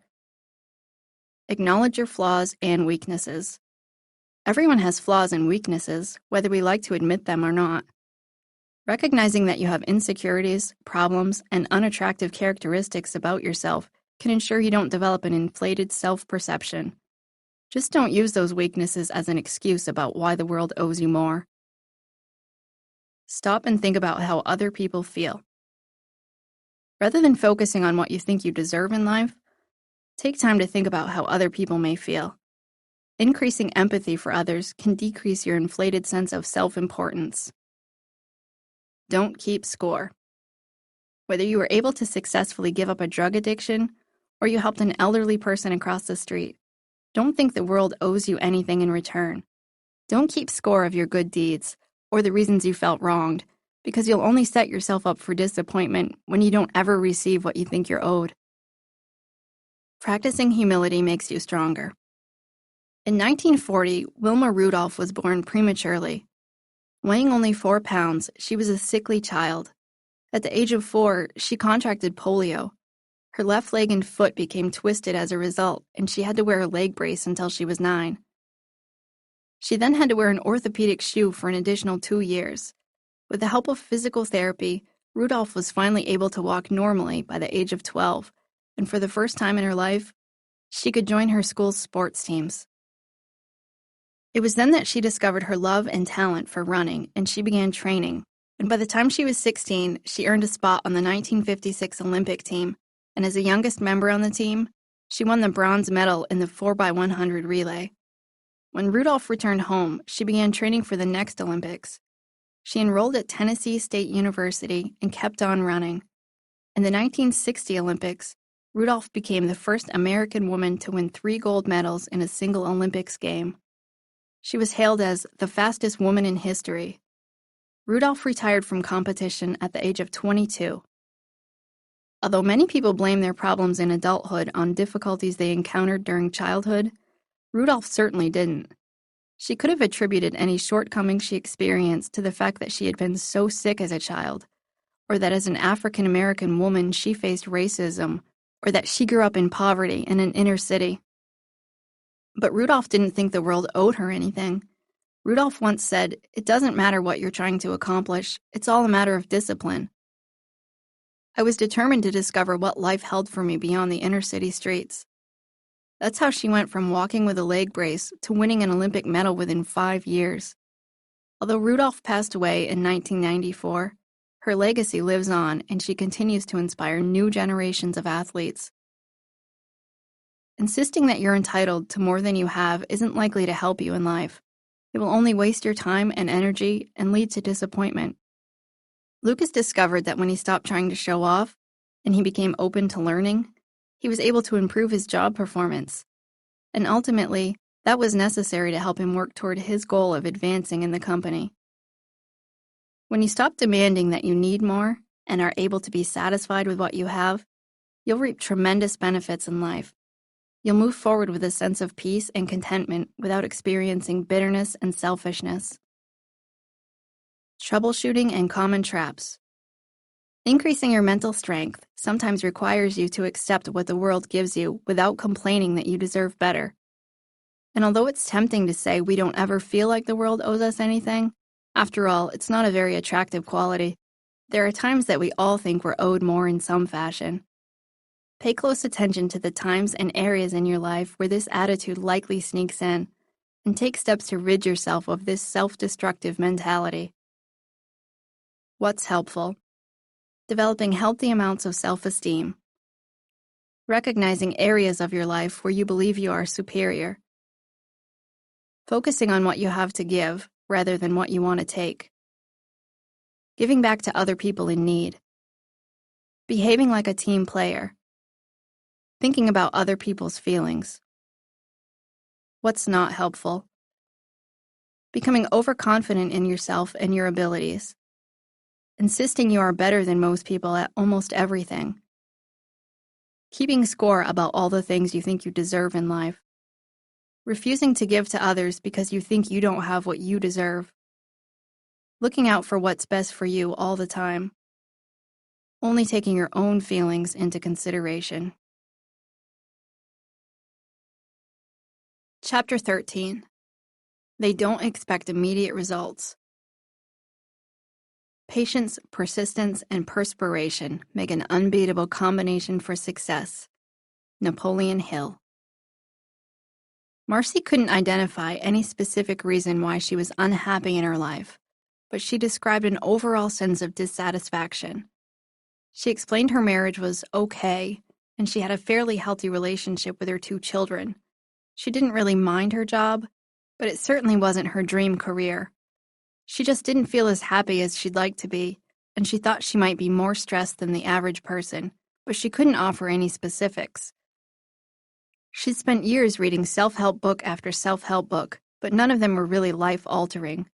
Acknowledge your flaws and weaknesses. Everyone has flaws and weaknesses, whether we like to admit them or not. Recognizing that you have insecurities, problems, and unattractive characteristics about yourself can ensure you don't develop an inflated self-perception. Just don't use those weaknesses as an excuse about why the world owes you more. Stop and think about how other people feel. Rather than focusing on what you think you deserve in life, take time to think about how other people may feel. Increasing empathy for others can decrease your inflated sense of self-importance. Don't keep score. Whether you were able to successfully give up a drug addiction or you helped an elderly person across the street, don't think the world owes you anything in return. Don't keep score of your good deeds or the reasons you felt wronged, because you'll only set yourself up for disappointment when you don't ever receive what you think you're owed. Practicing humility makes you stronger. In 1940, Wilma Rudolph was born prematurely. Weighing only 4 pounds, she was a sickly child. At the age of 4, she contracted polio. Her left leg and foot became twisted as a result, and she had to wear a leg brace until she was 9. She then had to wear an orthopedic shoe for an additional 2 years. With the help of physical therapy, Rudolph was finally able to walk normally by the age of 12, and for the first time in her life, she could join her school's sports teams. It was then that she discovered her love and talent for running, and she began training. And by the time she was 16, she earned a spot on the 1956 Olympic team, and as the youngest member on the team, she won the bronze medal in the 4x100 relay. When Rudolph returned home, she began training for the next Olympics. She enrolled at Tennessee State University and kept on running. In the 1960 Olympics, Rudolph became the first American woman to win 3 gold medals in a single Olympics game. She was hailed as the fastest woman in history. Rudolph retired from competition at the age of 22. Although many people blame their problems in adulthood on difficulties they encountered during childhood, Rudolph certainly didn't. She could have attributed any shortcomings she experienced to the fact that she had been so sick as a child, or that as an African American woman she faced racism, or that she grew up in poverty in an inner city. But Rudolph didn't think the world owed her anything. Rudolph once said, "It doesn't matter what you're trying to accomplish, it's all a matter of discipline." I was determined to discover what life held for me beyond the inner city streets. That's how she went from walking with a leg brace to winning an Olympic medal within 5 years. Although Rudolph passed away in 1994, her legacy lives on and she continues to inspire new generations of athletes. Insisting that you're entitled to more than you have isn't likely to help you in life. It will only waste your time and energy and lead to disappointment. Lucas discovered that when he stopped trying to show off and he became open to learning, he was able to improve his job performance. And ultimately, that was necessary to help him work toward his goal of advancing in the company. When you stop demanding that you need more and are able to be satisfied with what you have, you'll reap tremendous benefits in life. You'll move forward with a sense of peace and contentment without experiencing bitterness and selfishness. Troubleshooting and common traps. Increasing your mental strength sometimes requires you to accept what the world gives you without complaining that you deserve better. And although it's tempting to say we don't ever feel like the world owes us anything, after all, it's not a very attractive quality. There are times that we all think we're owed more in some fashion. Pay close attention to the times and areas in your life where this attitude likely sneaks in, and take steps to rid yourself of this self-destructive mentality. What's helpful? Developing healthy amounts of self-esteem. Recognizing areas of your life where you believe you are superior. Focusing on what you have to give rather than what you want to take. Giving back to other people in need. Behaving like a team player. Thinking about other people's feelings. What's not helpful? Becoming overconfident in yourself and your abilities. Insisting you are better than most people at almost everything. Keeping score about all the things you think you deserve in life. Refusing to give to others because you think you don't have what you deserve. Looking out for what's best for you all the time. Only taking your own feelings into consideration. Chapter 13. They don't expect immediate results. Patience, persistence, and perspiration make an unbeatable combination for success. Napoleon Hill. Marcy couldn't identify any specific reason why she was unhappy in her life, but she described an overall sense of dissatisfaction. She explained her marriage was okay, and she had a fairly healthy relationship with her 2 children. She didn't really mind her job, but it certainly wasn't her dream career. She just didn't feel as happy as she'd like to be, and she thought she might be more stressed than the average person, but she couldn't offer any specifics. She'd spent years reading self-help book after self-help book, but none of them were really life-altering.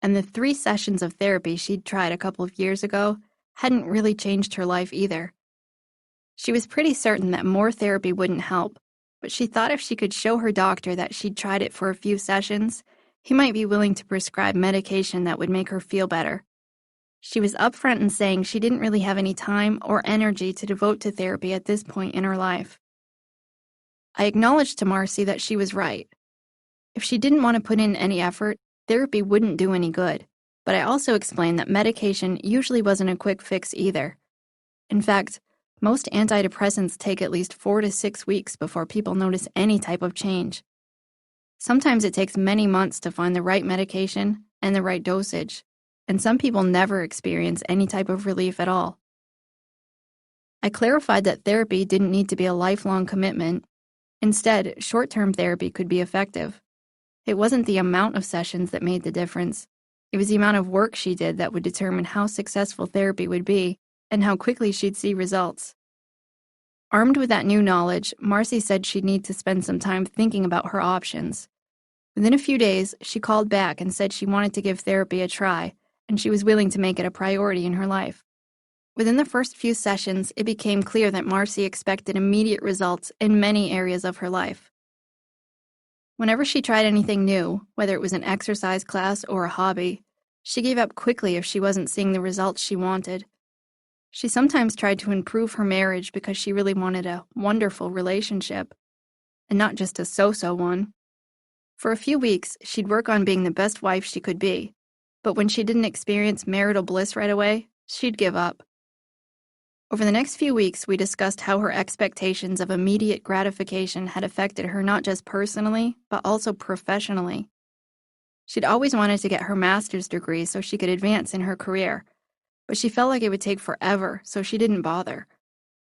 And the 3 sessions of therapy she'd tried a couple of years ago hadn't really changed her life either. She was pretty certain that more therapy wouldn't help, but she thought if she could show her doctor that she'd tried it for a few sessions, he might be willing to prescribe medication that would make her feel better. She was upfront in saying she didn't really have any time or energy to devote to therapy at this point in her life. I acknowledged to Marcy that she was right. If she didn't want to put in any effort, therapy wouldn't do any good, but I also explained that medication usually wasn't a quick fix either. In fact, most antidepressants take at least 4 to 6 weeks before people notice any type of change. Sometimes it takes many months to find the right medication and the right dosage, and some people never experience any type of relief at all. I clarified that therapy didn't need to be a lifelong commitment. Instead, short-term therapy could be effective. It wasn't the amount of sessions that made the difference. It was the amount of work she did that would determine how successful therapy would be and how quickly she'd see results. Armed with that new knowledge, Marcy said she'd need to spend some time thinking about her options. Within a few days, she called back and said she wanted to give therapy a try, and she was willing to make it a priority in her life. Within the first few sessions, it became clear that Marcy expected immediate results in many areas of her life. Whenever she tried anything new, whether it was an exercise class or a hobby, she gave up quickly if she wasn't seeing the results she wanted. She sometimes tried to improve her marriage because she really wanted a wonderful relationship, and not just a so-so one. For a few weeks, she'd work on being the best wife she could be, but when she didn't experience marital bliss right away, she'd give up. Over the next few weeks, we discussed how her expectations of immediate gratification had affected her not just personally, but also professionally. She'd always wanted to get her master's degree so she could advance in her career, but she felt like it would take forever, so she didn't bother.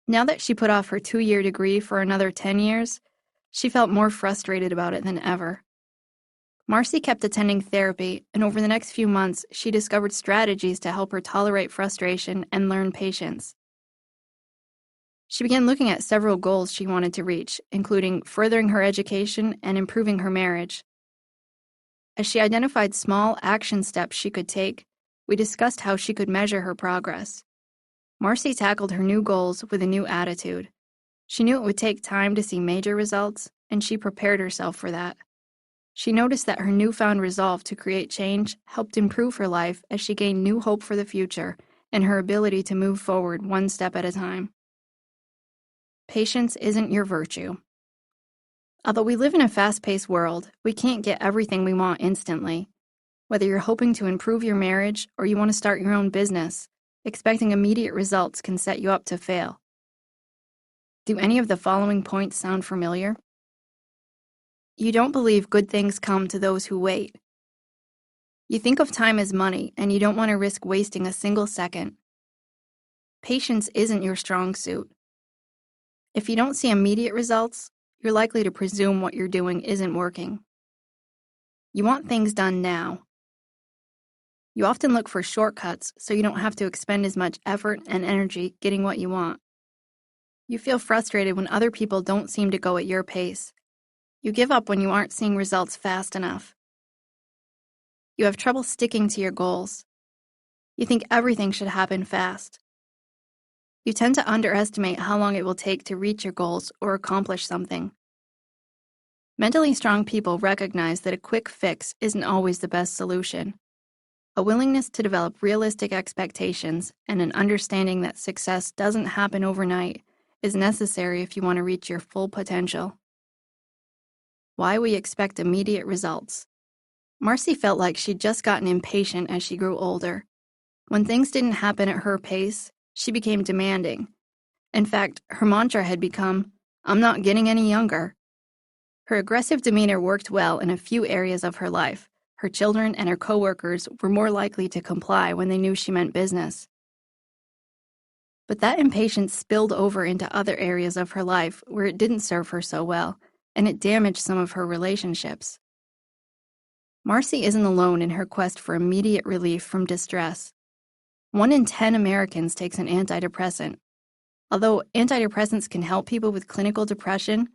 Now that she put off her 2-year degree for another 10 years, she felt more frustrated about it than ever. Marcy kept attending therapy, and over the next few months, she discovered strategies to help her tolerate frustration and learn patience. She began looking at several goals she wanted to reach, including furthering her education and improving her marriage. As she identified small action steps she could take, we discussed how she could measure her progress. Marcy tackled her new goals with a new attitude. She knew it would take time to see major results, and she prepared herself for that. She noticed that her newfound resolve to create change helped improve her life as she gained new hope for the future and her ability to move forward one step at a time. Patience isn't your virtue. Although we live in a fast-paced world, we can't get everything we want instantly. Whether you're hoping to improve your marriage or you want to start your own business, expecting immediate results can set you up to fail. Do any of the following points sound familiar? You don't believe good things come to those who wait. You think of time as money, and you don't want to risk wasting a single second. Patience isn't your strong suit. If you don't see immediate results, you're likely to presume what you're doing isn't working. You want things done now. You often look for shortcuts so you don't have to expend as much effort and energy getting what you want. You feel frustrated when other people don't seem to go at your pace. You give up when you aren't seeing results fast enough. You have trouble sticking to your goals. You think everything should happen fast. You tend to underestimate how long it will take to reach your goals or accomplish something. Mentally strong people recognize that a quick fix isn't always the best solution. A willingness to develop realistic expectations and an understanding that success doesn't happen overnight is necessary if you want to reach your full potential. Why we expect immediate results. Marcy felt like she'd just gotten impatient as she grew older. When things didn't happen at her pace, she became demanding. In fact, her mantra had become, "I'm not getting any younger." Her aggressive demeanor worked well in a few areas of her life. Her children and her coworkers were more likely to comply when they knew she meant business. But that impatience spilled over into other areas of her life where it didn't serve her so well, and it damaged some of her relationships. Marcy isn't alone in her quest for immediate relief from distress. 1 in 10 Americans takes an antidepressant. Although antidepressants can help people with clinical depression,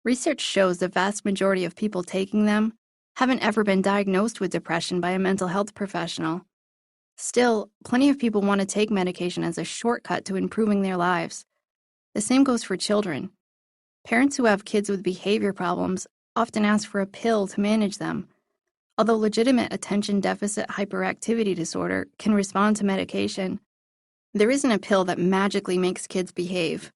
research shows the vast majority of people taking them haven't ever been diagnosed with depression by a mental health professional. Still, plenty of people want to take medication as a shortcut to improving their lives. The same goes for children. Parents who have kids with behavior problems often ask for a pill to manage them. Although legitimate attention deficit hyperactivity disorder can respond to medication, there isn't a pill that magically makes kids behave.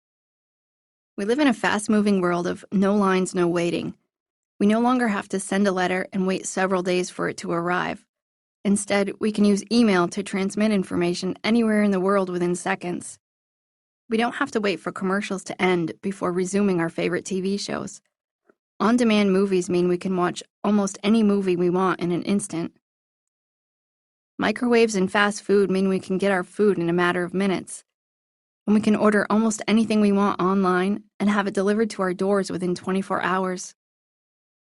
We live in a fast-moving world of no lines, no waiting. We no longer have to send a letter and wait several days for it to arrive. Instead, we can use email to transmit information anywhere in the world within seconds. We don't have to wait for commercials to end before resuming our favorite TV shows. On-demand movies mean we can watch almost any movie we want in an instant. Microwaves and fast food mean we can get our food in a matter of minutes. And we can order almost anything we want online and have it delivered to our doors within 24 hours.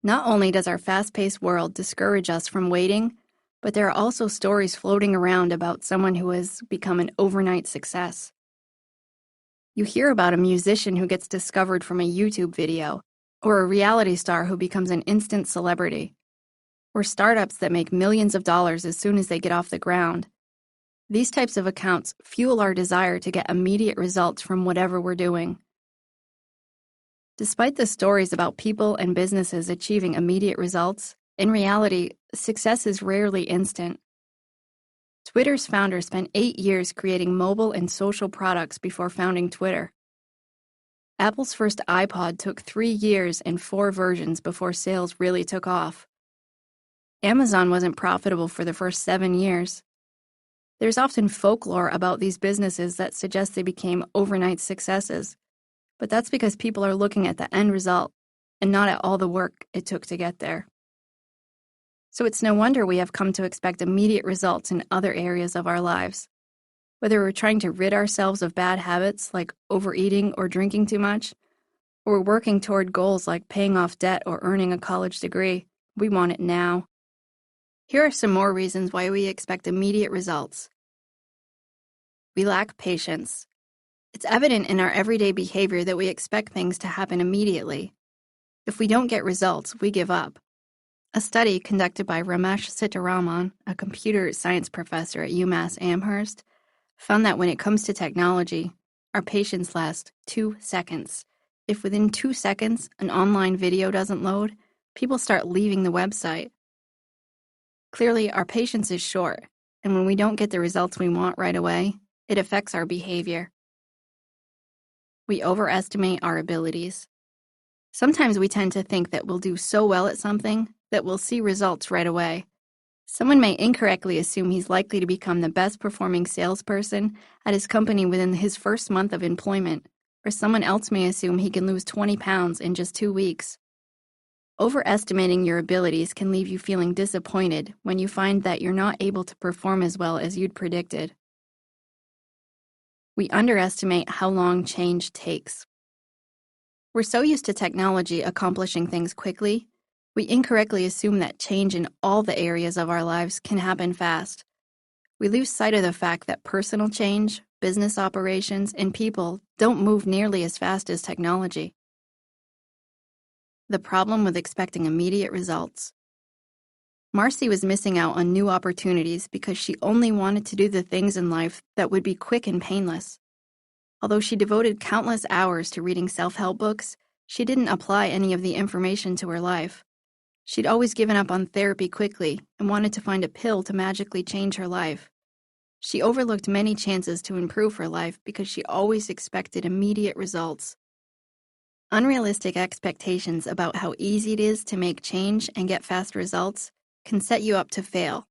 Not only does our fast-paced world discourage us from waiting, but there are also stories floating around about someone who has become an overnight success. You hear about a musician who gets discovered from a YouTube video, or a reality star who becomes an instant celebrity, or startups that make millions of dollars as soon as they get off the ground. These types of accounts fuel our desire to get immediate results from whatever we're doing. Despite the stories about people and businesses achieving immediate results, in reality, success is rarely instant. Twitter's founder spent 8 years creating mobile and social products before founding Twitter. Apple's first iPod took 3 years and 4 versions before sales really took off. Amazon wasn't profitable for the first 7 years. There's often folklore about these businesses that suggests they became overnight successes, but that's because people are looking at the end result and not at all the work it took to get there. So it's no wonder we have come to expect immediate results in other areas of our lives. Whether we're trying to rid ourselves of bad habits like overeating or drinking too much, or we're working toward goals like paying off debt or earning a college degree, we want it now. Here are some more reasons why we expect immediate results. We lack patience. It's evident in our everyday behavior that we expect things to happen immediately. If we don't get results, we give up. A study conducted by Ramesh Sitaraman, a computer science professor at UMass Amherst, found that when it comes to technology, our patience lasts 2 seconds. If within 2 seconds an online video doesn't load, people start leaving the website. Clearly, our patience is short, and when we don't get the results we want right away, it affects our behavior. We overestimate our abilities. Sometimes we tend to think that we'll do so well at something that we'll see results right away. Someone may incorrectly assume he's likely to become the best performing salesperson at his company within his first month of employment, or someone else may assume he can lose 20 pounds in just 2 weeks. Overestimating your abilities can leave you feeling disappointed when you find that you're not able to perform as well as you'd predicted. We underestimate how long change takes. We're so used to technology accomplishing things quickly, we incorrectly assume that change in all the areas of our lives can happen fast. We lose sight of the fact that personal change, business operations, and people don't move nearly as fast as technology. The problem with expecting immediate results. Marcy was missing out on new opportunities because she only wanted to do the things in life that would be quick and painless. Although she devoted countless hours to reading self-help books, she didn't apply any of the information to her life. She'd always given up on therapy quickly and wanted to find a pill to magically change her life. She overlooked many chances to improve her life because she always expected immediate results. Unrealistic expectations about how easy it is to make change and get fast results can set you up to fail.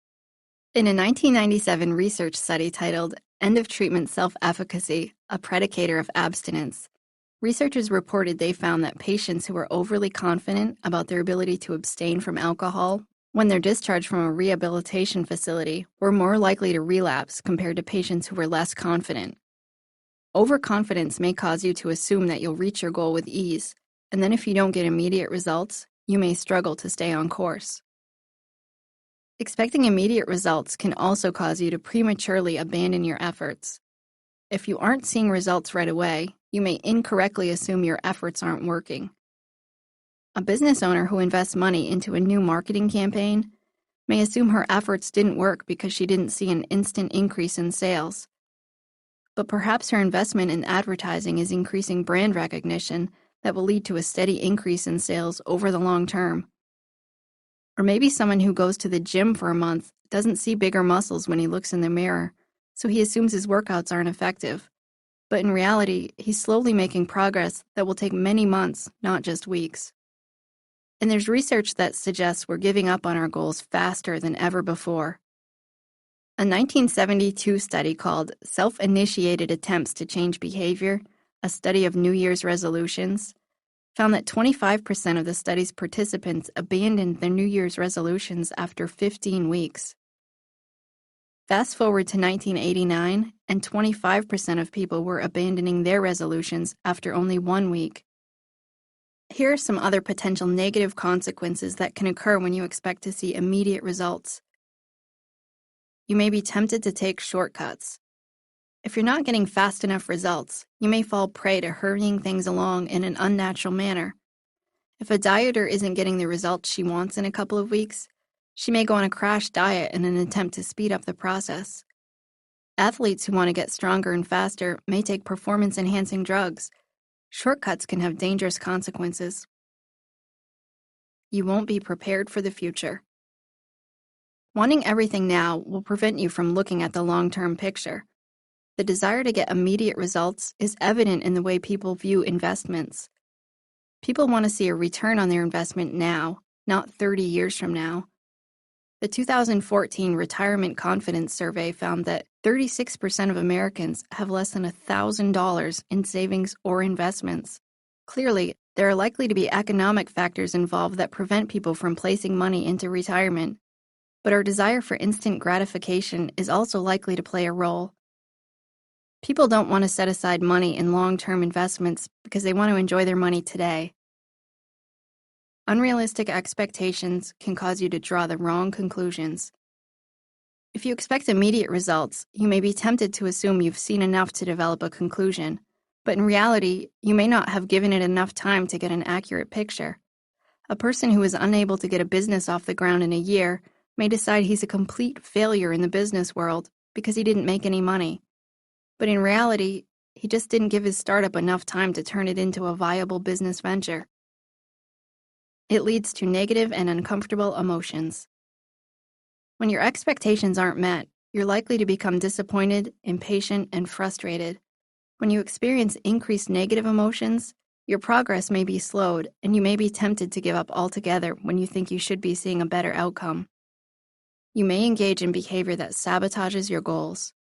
In a 1997 research study titled End of Treatment Self-Efficacy, a Predicator of Abstinence, researchers reported they found that patients who were overly confident about their ability to abstain from alcohol when they're discharged from a rehabilitation facility were more likely to relapse compared to patients who were less confident. Overconfidence may cause you to assume that you'll reach your goal with ease, and then if you don't get immediate results, you may struggle to stay on course. Expecting immediate results can also cause you to prematurely abandon your efforts. If you aren't seeing results right away, you may incorrectly assume your efforts aren't working. A business owner who invests money into a new marketing campaign may assume her efforts didn't work because she didn't see an instant increase in sales. But perhaps her investment in advertising is increasing brand recognition that will lead to a steady increase in sales over the long term. Or maybe someone who goes to the gym for a month doesn't see bigger muscles when he looks in the mirror, so he assumes his workouts aren't effective. But in reality, he's slowly making progress that will take many months, not just weeks. And there's research that suggests we're giving up on our goals faster than ever before. A 1972 study called Self-Initiated Attempts to Change Behavior, a study of New Year's resolutions, found that 25% of the study's participants abandoned their New Year's resolutions after 15 weeks. Fast forward to 1989, and 25% of people were abandoning their resolutions after only 1 week. Here are some other potential negative consequences that can occur when you expect to see immediate results. You may be tempted to take shortcuts. If you're not getting fast enough results, you may fall prey to hurrying things along in an unnatural manner. If a dieter isn't getting the results she wants in a couple of weeks, she may go on a crash diet in an attempt to speed up the process. Athletes who want to get stronger and faster may take performance-enhancing drugs. Shortcuts can have dangerous consequences. You won't be prepared for the future. Wanting everything now will prevent you from looking at the long-term picture. The desire to get immediate results is evident in the way people view investments. People want to see a return on their investment now, not 30 years from now. The 2014 Retirement Confidence Survey found that 36% of Americans have less than $1,000 in savings or investments. Clearly, there are likely to be economic factors involved that prevent people from placing money into retirement, but our desire for instant gratification is also likely to play a role. People don't want to set aside money in long-term investments because they want to enjoy their money today. Unrealistic expectations can cause you to draw the wrong conclusions. If you expect immediate results, you may be tempted to assume you've seen enough to develop a conclusion, but in reality, you may not have given it enough time to get an accurate picture. A person who is unable to get a business off the ground in a year may decide he's a complete failure in the business world because he didn't make any money. But in reality, he just didn't give his startup enough time to turn it into a viable business venture. It leads to negative and uncomfortable emotions. When your expectations aren't met, you're likely to become disappointed, impatient, and frustrated. When you experience increased negative emotions, your progress may be slowed, and you may be tempted to give up altogether when you think you should be seeing a better outcome. You may engage in behavior that sabotages your goals.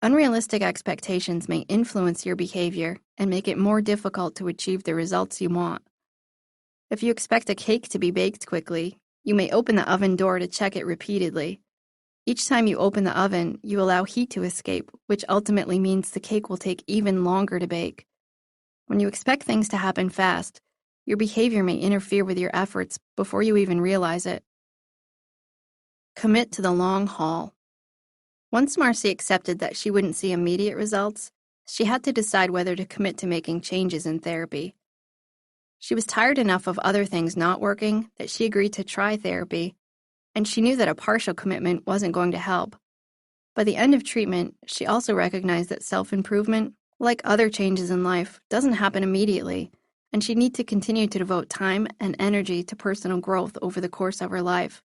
Unrealistic expectations may influence your behavior and make it more difficult to achieve the results you want. If you expect a cake to be baked quickly, you may open the oven door to check it repeatedly. Each time you open the oven, you allow heat to escape, which ultimately means the cake will take even longer to bake. When you expect things to happen fast, your behavior may interfere with your efforts before you even realize it. Commit to the long haul. Once Marcy accepted that she wouldn't see immediate results, she had to decide whether to commit to making changes in therapy. She was tired enough of other things not working that she agreed to try therapy, and she knew that a partial commitment wasn't going to help. By the end of treatment, she also recognized that self-improvement, like other changes in life, doesn't happen immediately, and she'd need to continue to devote time and energy to personal growth over the course of her life.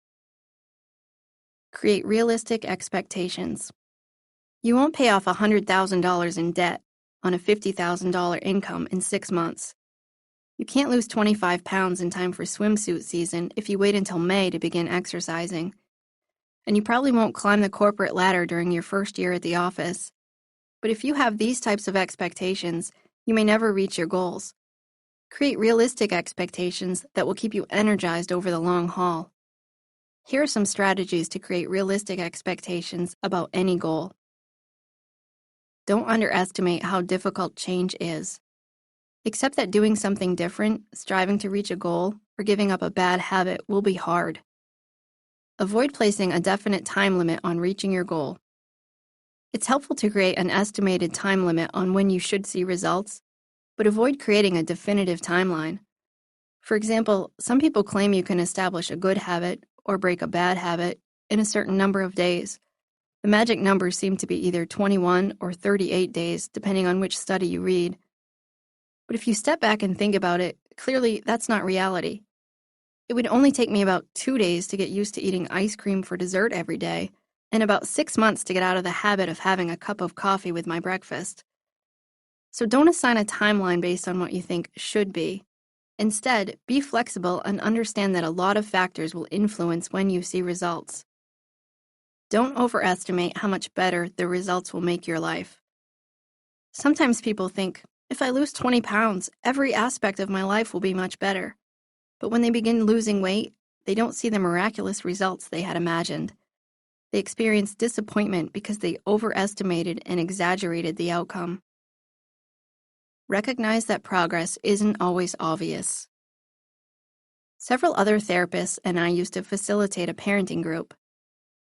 Create realistic expectations. You won't pay off $100,000 in debt on a $50,000 income in 6 months. You can't lose 25 pounds in time for swimsuit season if you wait until May to begin exercising. And you probably won't climb the corporate ladder during your first year at the office. But if you have these types of expectations, you may never reach your goals. Create realistic expectations that will keep you energized over the long haul. Here are some strategies to create realistic expectations about any goal. Don't underestimate how difficult change is. Accept that doing something different, striving to reach a goal, or giving up a bad habit will be hard. Avoid placing a definite time limit on reaching your goal. It's helpful to create an estimated time limit on when you should see results, but avoid creating a definitive timeline. For example, some people claim you can establish a good habit or break a bad habit in a certain number of days. The magic numbers seem to be either 21 or 38 days, depending on which study you read. But if you step back and think about it, clearly that's not reality. It would only take me about 2 days to get used to eating ice cream for dessert every day, and about 6 months to get out of the habit of having a cup of coffee with my breakfast. So don't assign a timeline based on what you think should be. Instead, be flexible and understand that a lot of factors will influence when you see results. Don't overestimate how much better the results will make your life. Sometimes people think, if I lose 20 pounds, every aspect of my life will be much better. But when they begin losing weight, they don't see the miraculous results they had imagined. They experience disappointment because they overestimated and exaggerated the outcome. Recognize that progress isn't always obvious. Several other therapists and I used to facilitate a parenting group.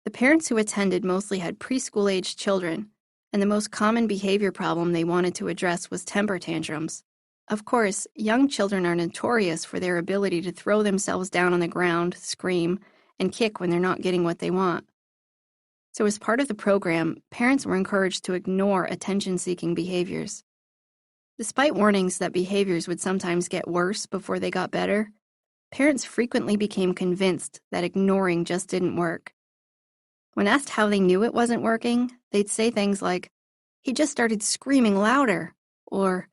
The parents who attended mostly had preschool-aged children, and the most common behavior problem they wanted to address was temper tantrums. Of course, young children are notorious for their ability to throw themselves down on the ground, scream, and kick when they're not getting what they want. So as part of the program, parents were encouraged to ignore attention-seeking behaviors. Despite warnings that behaviors would sometimes get worse before they got better, parents frequently became convinced that ignoring just didn't work. When asked how they knew it wasn't working, they'd say things like, "He just started screaming louder," or,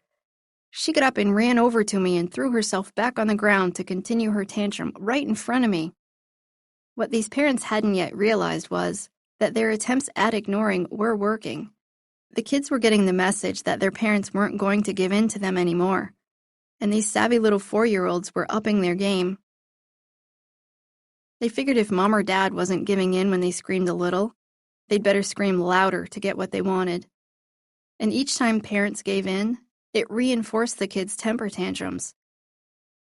"She got up and ran over to me and threw herself back on the ground to continue her tantrum right in front of me." What these parents hadn't yet realized was that their attempts at ignoring were working. The kids were getting the message that their parents weren't going to give in to them anymore, and these savvy little 4-year-olds were upping their game. They figured if mom or dad wasn't giving in when they screamed a little, they'd better scream louder to get what they wanted. And each time parents gave in, it reinforced the kids' temper tantrums.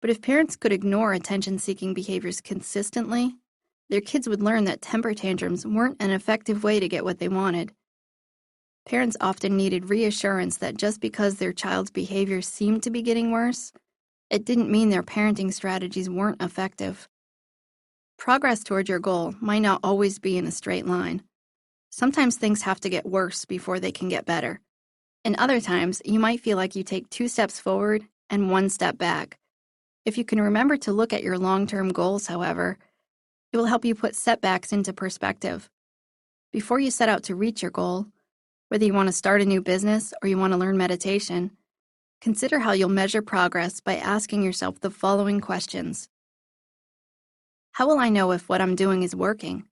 But if parents could ignore attention-seeking behaviors consistently, their kids would learn that temper tantrums weren't an effective way to get what they wanted. Parents often needed reassurance that just because their child's behavior seemed to be getting worse, it didn't mean their parenting strategies weren't effective. Progress toward your goal might not always be in a straight line. Sometimes things have to get worse before they can get better. And other times, you might feel like you take 2 steps forward and 1 step back. If you can remember to look at your long-term goals, however, it will help you put setbacks into perspective. Before you set out to reach your goal, whether you want to start a new business or you want to learn meditation, consider how you'll measure progress by asking yourself the following questions. How will I know if what I'm doing is working?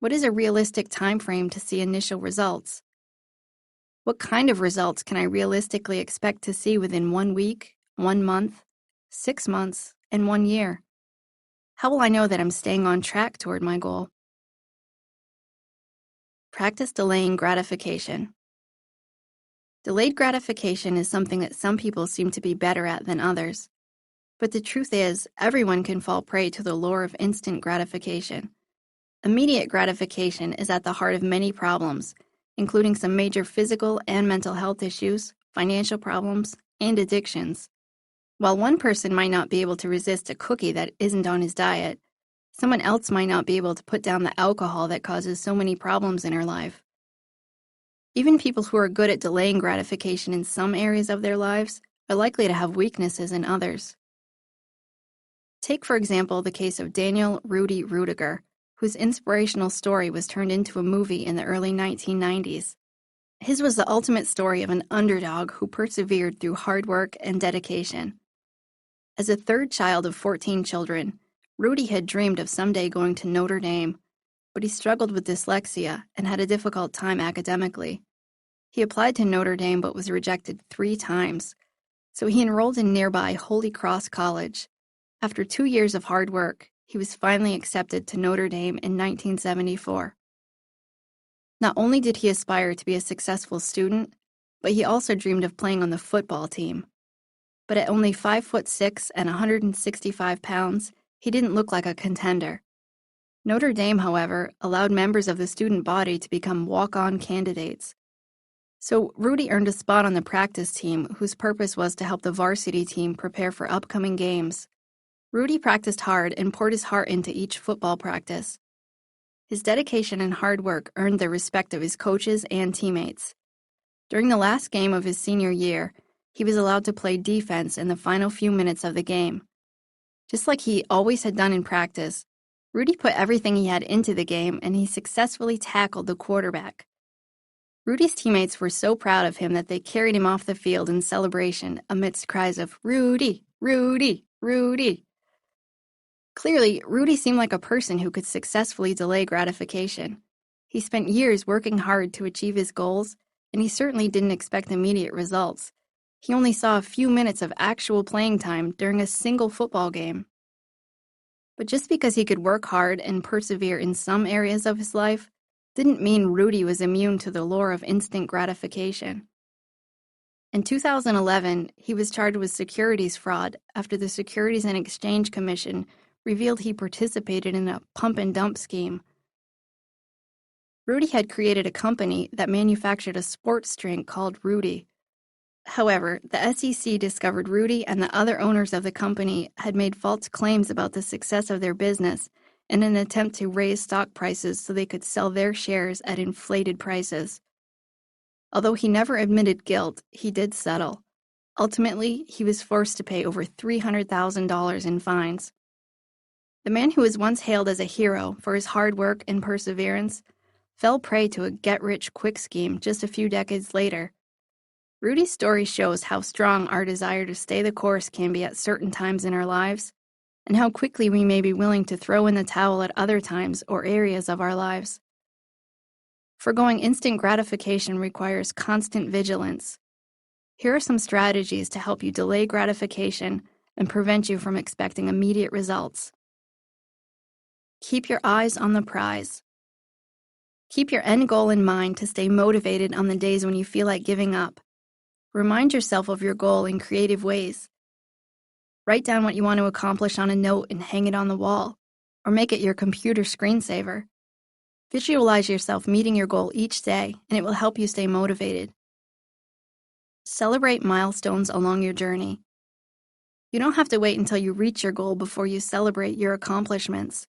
What is a realistic time frame to see initial results? What kind of results can I realistically expect to see within 1 week, 1 month, 6 months, and 1 year? How will I know that I'm staying on track toward my goal? Practice delaying gratification. Delayed gratification is something that some people seem to be better at than others. But the truth is, everyone can fall prey to the lure of instant gratification. Immediate gratification is at the heart of many problems, including some major physical and mental health issues, financial problems, and addictions. While one person might not be able to resist a cookie that isn't on his diet, someone else might not be able to put down the alcohol that causes so many problems in her life. Even people who are good at delaying gratification in some areas of their lives are likely to have weaknesses in others. Take, for example, the case of Daniel Rudy Rudiger, whose inspirational story was turned into a movie in the early 1990s. His was the ultimate story of an underdog who persevered through hard work and dedication. As a third child of 14 children, Rudy had dreamed of someday going to Notre Dame, but he struggled with dyslexia and had a difficult time academically. He applied to Notre Dame but was rejected 3 times, so he enrolled in nearby Holy Cross College. After 2 years of hard work, he was finally accepted to Notre Dame in 1974. Not only did he aspire to be a successful student, but he also dreamed of playing on the football team. But at only 5'6" and 165 pounds, he didn't look like a contender. Notre Dame, however, allowed members of the student body to become walk-on candidates. So Rudy earned a spot on the practice team whose purpose was to help the varsity team prepare for upcoming games. Rudy practiced hard and poured his heart into each football practice. His dedication and hard work earned the respect of his coaches and teammates. During the last game of his senior year, he was allowed to play defense in the final few minutes of the game. Just like he always had done in practice, Rudy put everything he had into the game and he successfully tackled the quarterback. Rudy's teammates were so proud of him that they carried him off the field in celebration amidst cries of "Rudy, Rudy, Rudy." Clearly, Rudy seemed like a person who could successfully delay gratification. He spent years working hard to achieve his goals, and he certainly didn't expect immediate results. He only saw a few minutes of actual playing time during a single football game. But just because he could work hard and persevere in some areas of his life didn't mean Rudy was immune to the lure of instant gratification. In 2011, he was charged with securities fraud after the Securities and Exchange Commission revealed he participated in a pump-and-dump scheme. Rudy had created a company that manufactured a sports drink called Rudy. However, the SEC discovered Rudy and the other owners of the company had made false claims about the success of their business in an attempt to raise stock prices so they could sell their shares at inflated prices. Although he never admitted guilt, he did settle. Ultimately, he was forced to pay over $300,000 in fines. The man who was once hailed as a hero for his hard work and perseverance fell prey to a get-rich-quick scheme just a few decades later. Rudy's story shows how strong our desire to stay the course can be at certain times in our lives, and how quickly we may be willing to throw in the towel at other times or areas of our lives. Foregoing instant gratification requires constant vigilance. Here are some strategies to help you delay gratification and prevent you from expecting immediate results. Keep your eyes on the prize. Keep your end goal in mind to stay motivated on the days when you feel like giving up. Remind yourself of your goal in creative ways. Write down what you want to accomplish on a note and hang it on the wall, or make it your computer screensaver. Visualize yourself meeting your goal each day, and it will help you stay motivated. Celebrate milestones along your journey. You don't have to wait until you reach your goal before you celebrate your accomplishments.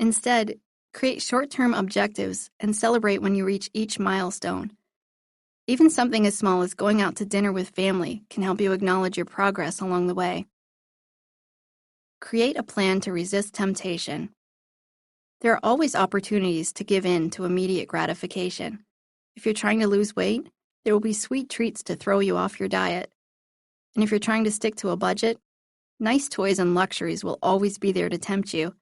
Instead, create short-term objectives and celebrate when you reach each milestone. Even something as small as going out to dinner with family can help you acknowledge your progress along the way. Create a plan to resist temptation. There are always opportunities to give in to immediate gratification. If you're trying to lose weight, there will be sweet treats to throw you off your diet. And if you're trying to stick to a budget, nice toys and luxuries will always be there to tempt you.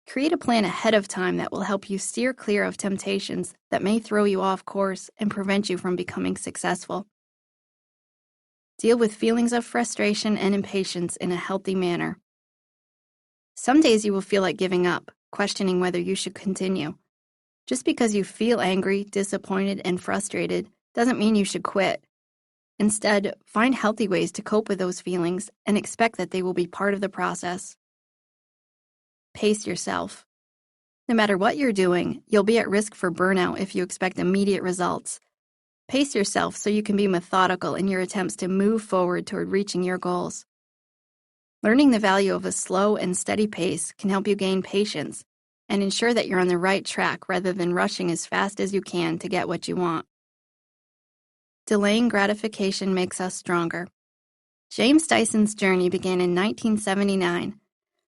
Create a plan ahead of time that will help you steer clear of temptations that may throw you off course and prevent you from becoming successful. Deal with feelings of frustration and impatience in a healthy manner. Some days you will feel like giving up, questioning whether you should continue. Just because you feel angry, disappointed, and frustrated doesn't mean you should quit. Instead, find healthy ways to cope with those feelings and expect that they will be part of the process. Pace yourself. No matter what you're doing, you'll be at risk for burnout if you expect immediate results. Pace yourself so you can be methodical in your attempts to move forward toward reaching your goals. Learning the value of a slow and steady pace can help you gain patience and ensure that you're on the right track rather than rushing as fast as you can to get what you want. Delaying gratification makes us stronger. James Dyson's journey began in 1979.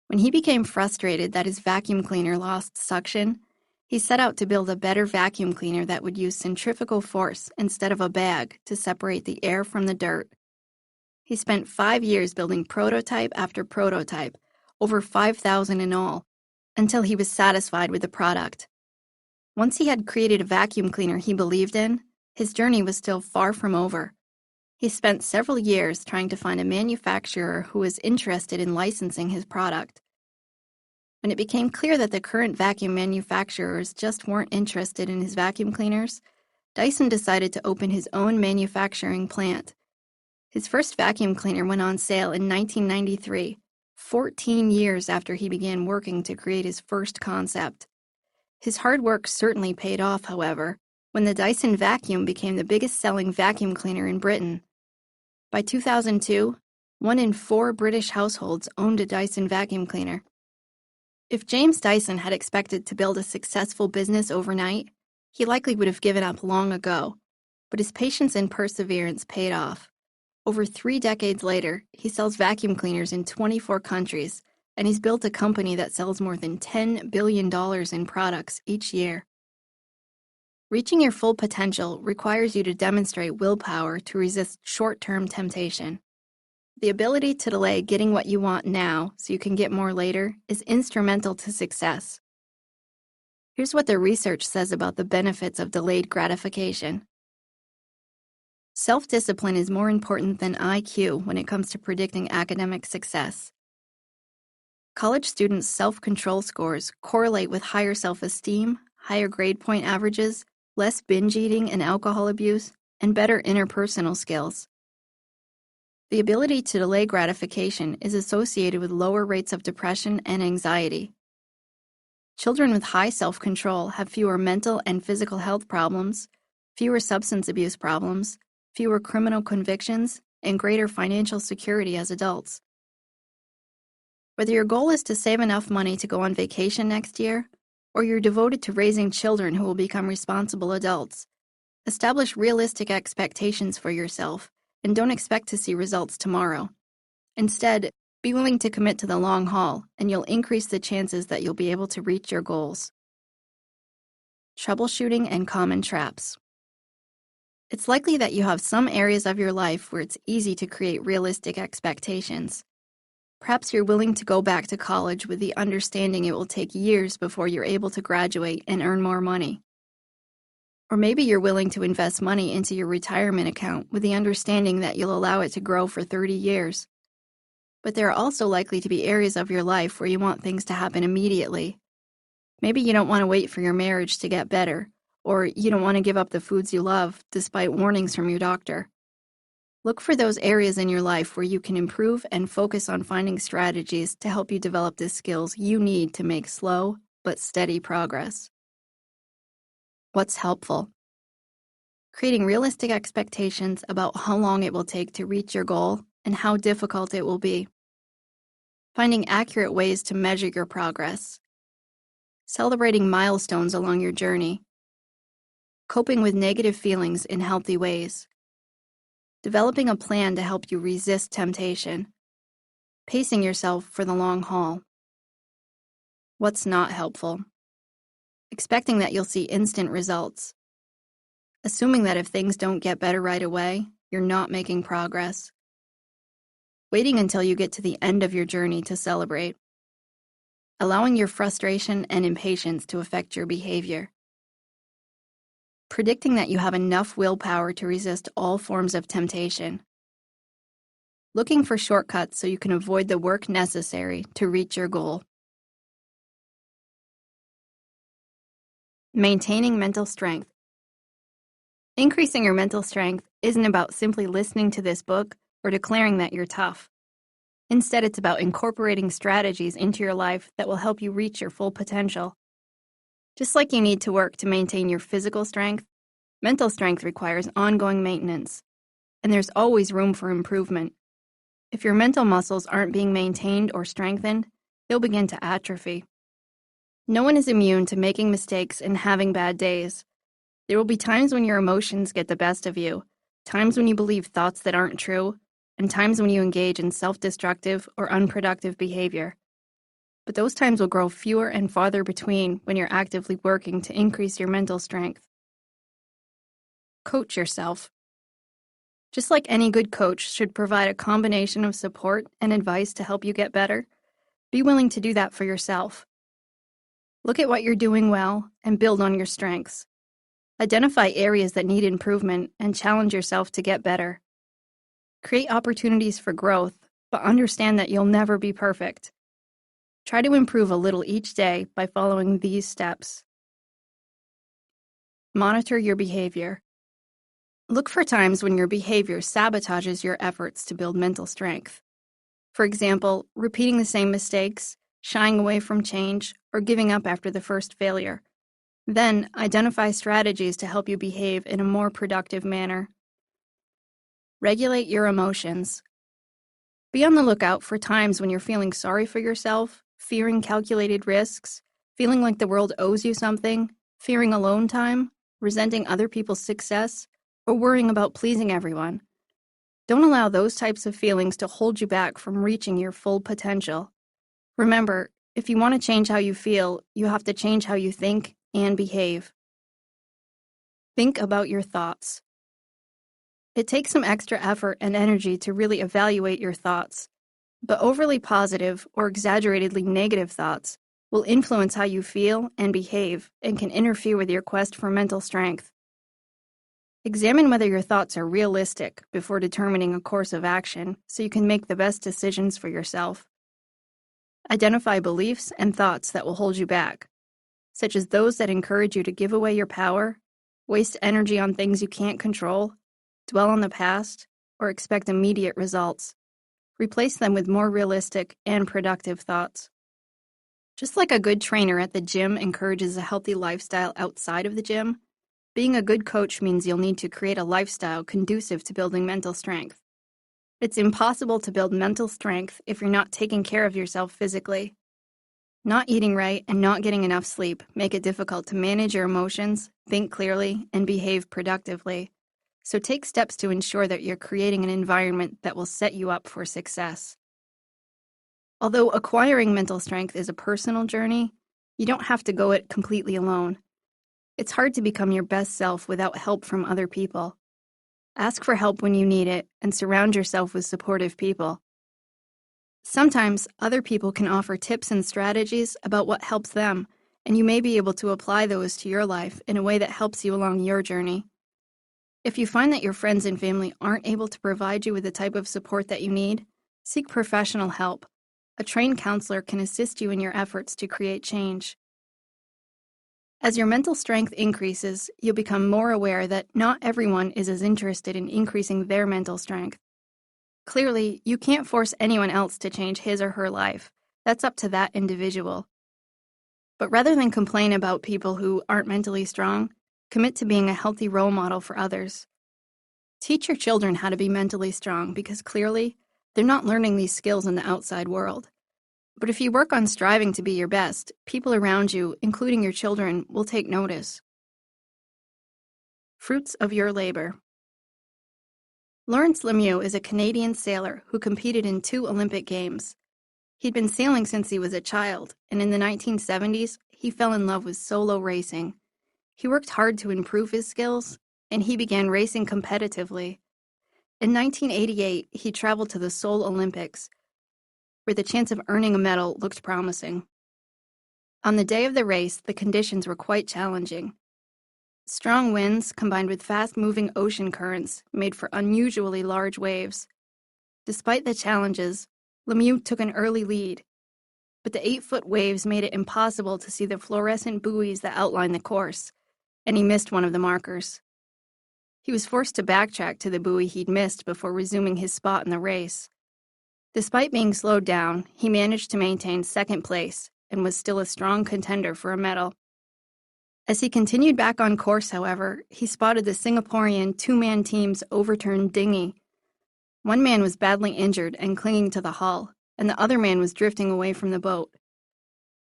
When he became frustrated that his vacuum cleaner lost suction, he set out to build a better vacuum cleaner that would use centrifugal force instead of a bag to separate the air from the dirt. He spent 5 years building prototype after prototype, over 5,000 in all, until he was satisfied with the product. Once he had created a vacuum cleaner he believed in, his journey was still far from over. He spent several years trying to find a manufacturer who was interested in licensing his product. When it became clear that the current vacuum manufacturers just weren't interested in his vacuum cleaners, Dyson decided to open his own manufacturing plant. His first vacuum cleaner went on sale in 1993, 14 years after he began working to create his first concept. His hard work certainly paid off, however, when the Dyson Vacuum became the biggest-selling vacuum cleaner in Britain. By 2002, 1 in 4 British households owned a Dyson vacuum cleaner. If James Dyson had expected to build a successful business overnight, he likely would have given up long ago, but his patience and perseverance paid off. Over 3 decades later, he sells vacuum cleaners in 24 countries, and he's built a company that sells more than $10 billion in products each year. Reaching your full potential requires you to demonstrate willpower to resist short-term temptation. The ability to delay getting what you want now so you can get more later is instrumental to success. Here's what the research says about the benefits of delayed gratification. Self-discipline is more important than IQ when it comes to predicting academic success. College students' self-control scores correlate with higher self-esteem, higher grade point averages, less binge eating and alcohol abuse, and better interpersonal skills. The ability to delay gratification is associated with lower rates of depression and anxiety. Children with high self-control have fewer mental and physical health problems, fewer substance abuse problems, fewer criminal convictions, and greater financial security as adults. Whether your goal is to save enough money to go on vacation next year, or you're devoted to raising children who will become responsible adults, establish realistic expectations for yourself and don't expect to see results tomorrow. Instead, be willing to commit to the long haul, and you'll increase the chances that you'll be able to reach your goals. Troubleshooting and common traps. It's likely that you have some areas of your life where it's easy to create realistic expectations. Perhaps you're willing to go back to college with the understanding it will take years before you're able to graduate and earn more money. Or maybe you're willing to invest money into your retirement account with the understanding that you'll allow it to grow for 30 years. But there are also likely to be areas of your life where you want things to happen immediately. Maybe you don't want to wait for your marriage to get better, or you don't want to give up the foods you love despite warnings from your doctor. Look for those areas in your life where you can improve and focus on finding strategies to help you develop the skills you need to make slow but steady progress. What's helpful? Creating realistic expectations about how long it will take to reach your goal and how difficult it will be. Finding accurate ways to measure your progress. Celebrating milestones along your journey. Coping with negative feelings in healthy ways. Developing a plan to help you resist temptation. Pacing yourself for the long haul. What's not helpful? Expecting that you'll see instant results. Assuming that if things don't get better right away, you're not making progress. Waiting until you get to the end of your journey to celebrate. Allowing your frustration and impatience to affect your behavior. Predicting that you have enough willpower to resist all forms of temptation. Looking for shortcuts so you can avoid the work necessary to reach your goal. Maintaining mental strength. Increasing your mental strength isn't about simply listening to this book or declaring that you're tough. Instead, it's about incorporating strategies into your life that will help you reach your full potential. Just like you need to work to maintain your physical strength, mental strength requires ongoing maintenance, and there's always room for improvement. If your mental muscles aren't being maintained or strengthened, they'll begin to atrophy. No one is immune to making mistakes and having bad days. There will be times when your emotions get the best of you, times when you believe thoughts that aren't true, and times when you engage in self-destructive or unproductive behavior. But those times will grow fewer and farther between when you're actively working to increase your mental strength. Coach yourself. Just like any good coach should provide a combination of support and advice to help you get better, be willing to do that for yourself. Look at what you're doing well and build on your strengths. Identify areas that need improvement and challenge yourself to get better. Create opportunities for growth, but understand that you'll never be perfect. Try to improve a little each day by following these steps. Monitor your behavior. Look for times when your behavior sabotages your efforts to build mental strength. For example, repeating the same mistakes, shying away from change, or giving up after the first failure. Then, identify strategies to help you behave in a more productive manner. Regulate your emotions. Be on the lookout for times when you're feeling sorry for yourself, fearing calculated risks, feeling like the world owes you something, fearing alone time, resenting other people's success, or worrying about pleasing everyone. Don't allow those types of feelings to hold you back from reaching your full potential. Remember, if you want to change how you feel, you have to change how you think and behave. Think about your thoughts. It takes some extra effort and energy to really evaluate your thoughts, but overly positive or exaggeratedly negative thoughts will influence how you feel and behave and can interfere with your quest for mental strength. Examine whether your thoughts are realistic before determining a course of action so you can make the best decisions for yourself. Identify beliefs and thoughts that will hold you back, such as those that encourage you to give away your power, waste energy on things you can't control, dwell on the past, or expect immediate results. Replace them with more realistic and productive thoughts. Just like a good trainer at the gym encourages a healthy lifestyle outside of the gym, being a good coach means you'll need to create a lifestyle conducive to building mental strength. It's impossible to build mental strength if you're not taking care of yourself physically. Not eating right and not getting enough sleep make it difficult to manage your emotions, think clearly, and behave productively. So take steps to ensure that you're creating an environment that will set you up for success. Although acquiring mental strength is a personal journey, you don't have to go it completely alone. It's hard to become your best self without help from other people. Ask for help when you need it and surround yourself with supportive people. Sometimes other people can offer tips and strategies about what helps them, and you may be able to apply those to your life in a way that helps you along your journey. If you find that your friends and family aren't able to provide you with the type of support that you need, seek professional help. A trained counselor can assist you in your efforts to create change. As your mental strength increases, you'll become more aware that not everyone is as interested in increasing their mental strength. Clearly, you can't force anyone else to change his or her life. That's up to that individual. But rather than complain about people who aren't mentally strong, commit to being a healthy role model for others. Teach your children how to be mentally strong because clearly, they're not learning these skills in the outside world. But if you work on striving to be your best, people around you, including your children, will take notice. Fruits of your labor. Lawrence Lemieux is a Canadian sailor who competed in 2 Olympic Games. He'd been sailing since he was a child, and in the 1970s, he fell in love with solo racing. He worked hard to improve his skills, and he began racing competitively. In 1988, he traveled to the Seoul Olympics, where the chance of earning a medal looked promising. On the day of the race, the conditions were quite challenging. Strong winds combined with fast-moving ocean currents made for unusually large waves. Despite the challenges, Lemieux took an early lead, but the 8-foot waves made it impossible to see the fluorescent buoys that outlined the course, and he missed one of the markers. He was forced to backtrack to the buoy he'd missed before resuming his spot in the race. Despite being slowed down, he managed to maintain second place and was still a strong contender for a medal. As he continued back on course, however, he spotted the Singaporean 2-man team's overturned dinghy. One man was badly injured and clinging to the hull, and the other man was drifting away from the boat.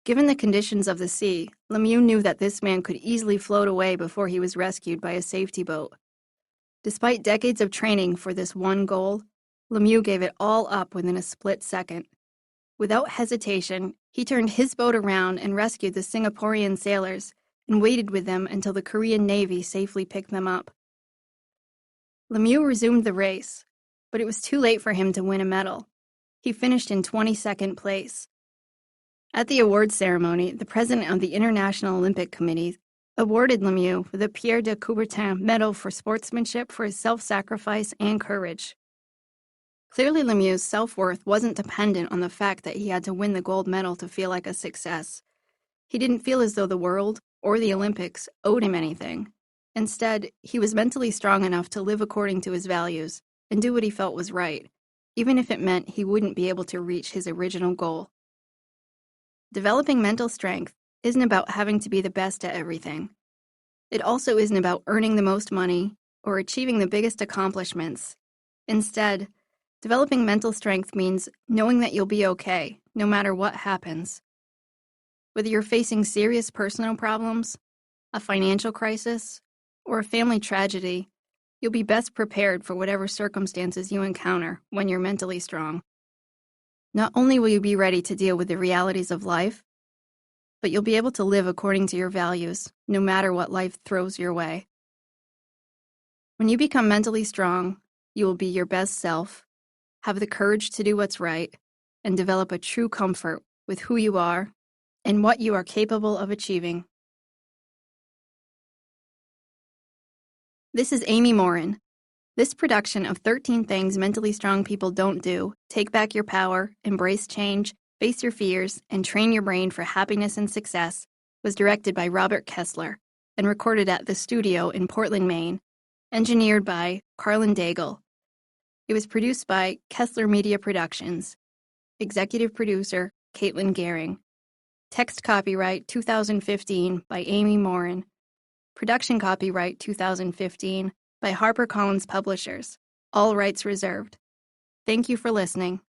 Given the conditions of the sea, Lemieux knew that this man could easily float away before he was rescued by a safety boat. Despite decades of training for this one goal, Lemieux gave it all up within a split second. Without hesitation, he turned his boat around and rescued the Singaporean sailors and waited with them until the Korean Navy safely picked them up. Lemieux resumed the race, but it was too late for him to win a medal. He finished in 22nd place. At the awards ceremony, the president of the International Olympic Committee awarded Lemieux the Pierre de Coubertin Medal for sportsmanship for his self-sacrifice and courage. Clearly, Lemieux's self-worth wasn't dependent on the fact that he had to win the gold medal to feel like a success. He didn't feel as though the world or the Olympics owed him anything. Instead, he was mentally strong enough to live according to his values and do what he felt was right, even if it meant he wouldn't be able to reach his original goal. Developing mental strength isn't about having to be the best at everything. It also isn't about earning the most money or achieving the biggest accomplishments. Instead, developing mental strength means knowing that you'll be okay, no matter what happens. Whether you're facing serious personal problems, a financial crisis, or a family tragedy, you'll be best prepared for whatever circumstances you encounter when you're mentally strong. Not only will you be ready to deal with the realities of life, but you'll be able to live according to your values, no matter what life throws your way. When you become mentally strong, you will be your best self, have the courage to do what's right, and develop a true comfort with who you are and what you are capable of achieving. This is Amy Morin. This production of 13 Things Mentally Strong People Don't Do, Take Back Your Power, Embrace Change, Face Your Fears, and Train Your Brain for Happiness and Success was directed by Robert Kessler and recorded at the studio in Portland, Maine, engineered by Carlin Daigle. It was produced by Kessler Media Productions. Executive producer, Caitlin Gehring. Text copyright 2015 by Amy Morin. Production copyright 2015 by HarperCollins Publishers. All rights reserved. Thank you for listening.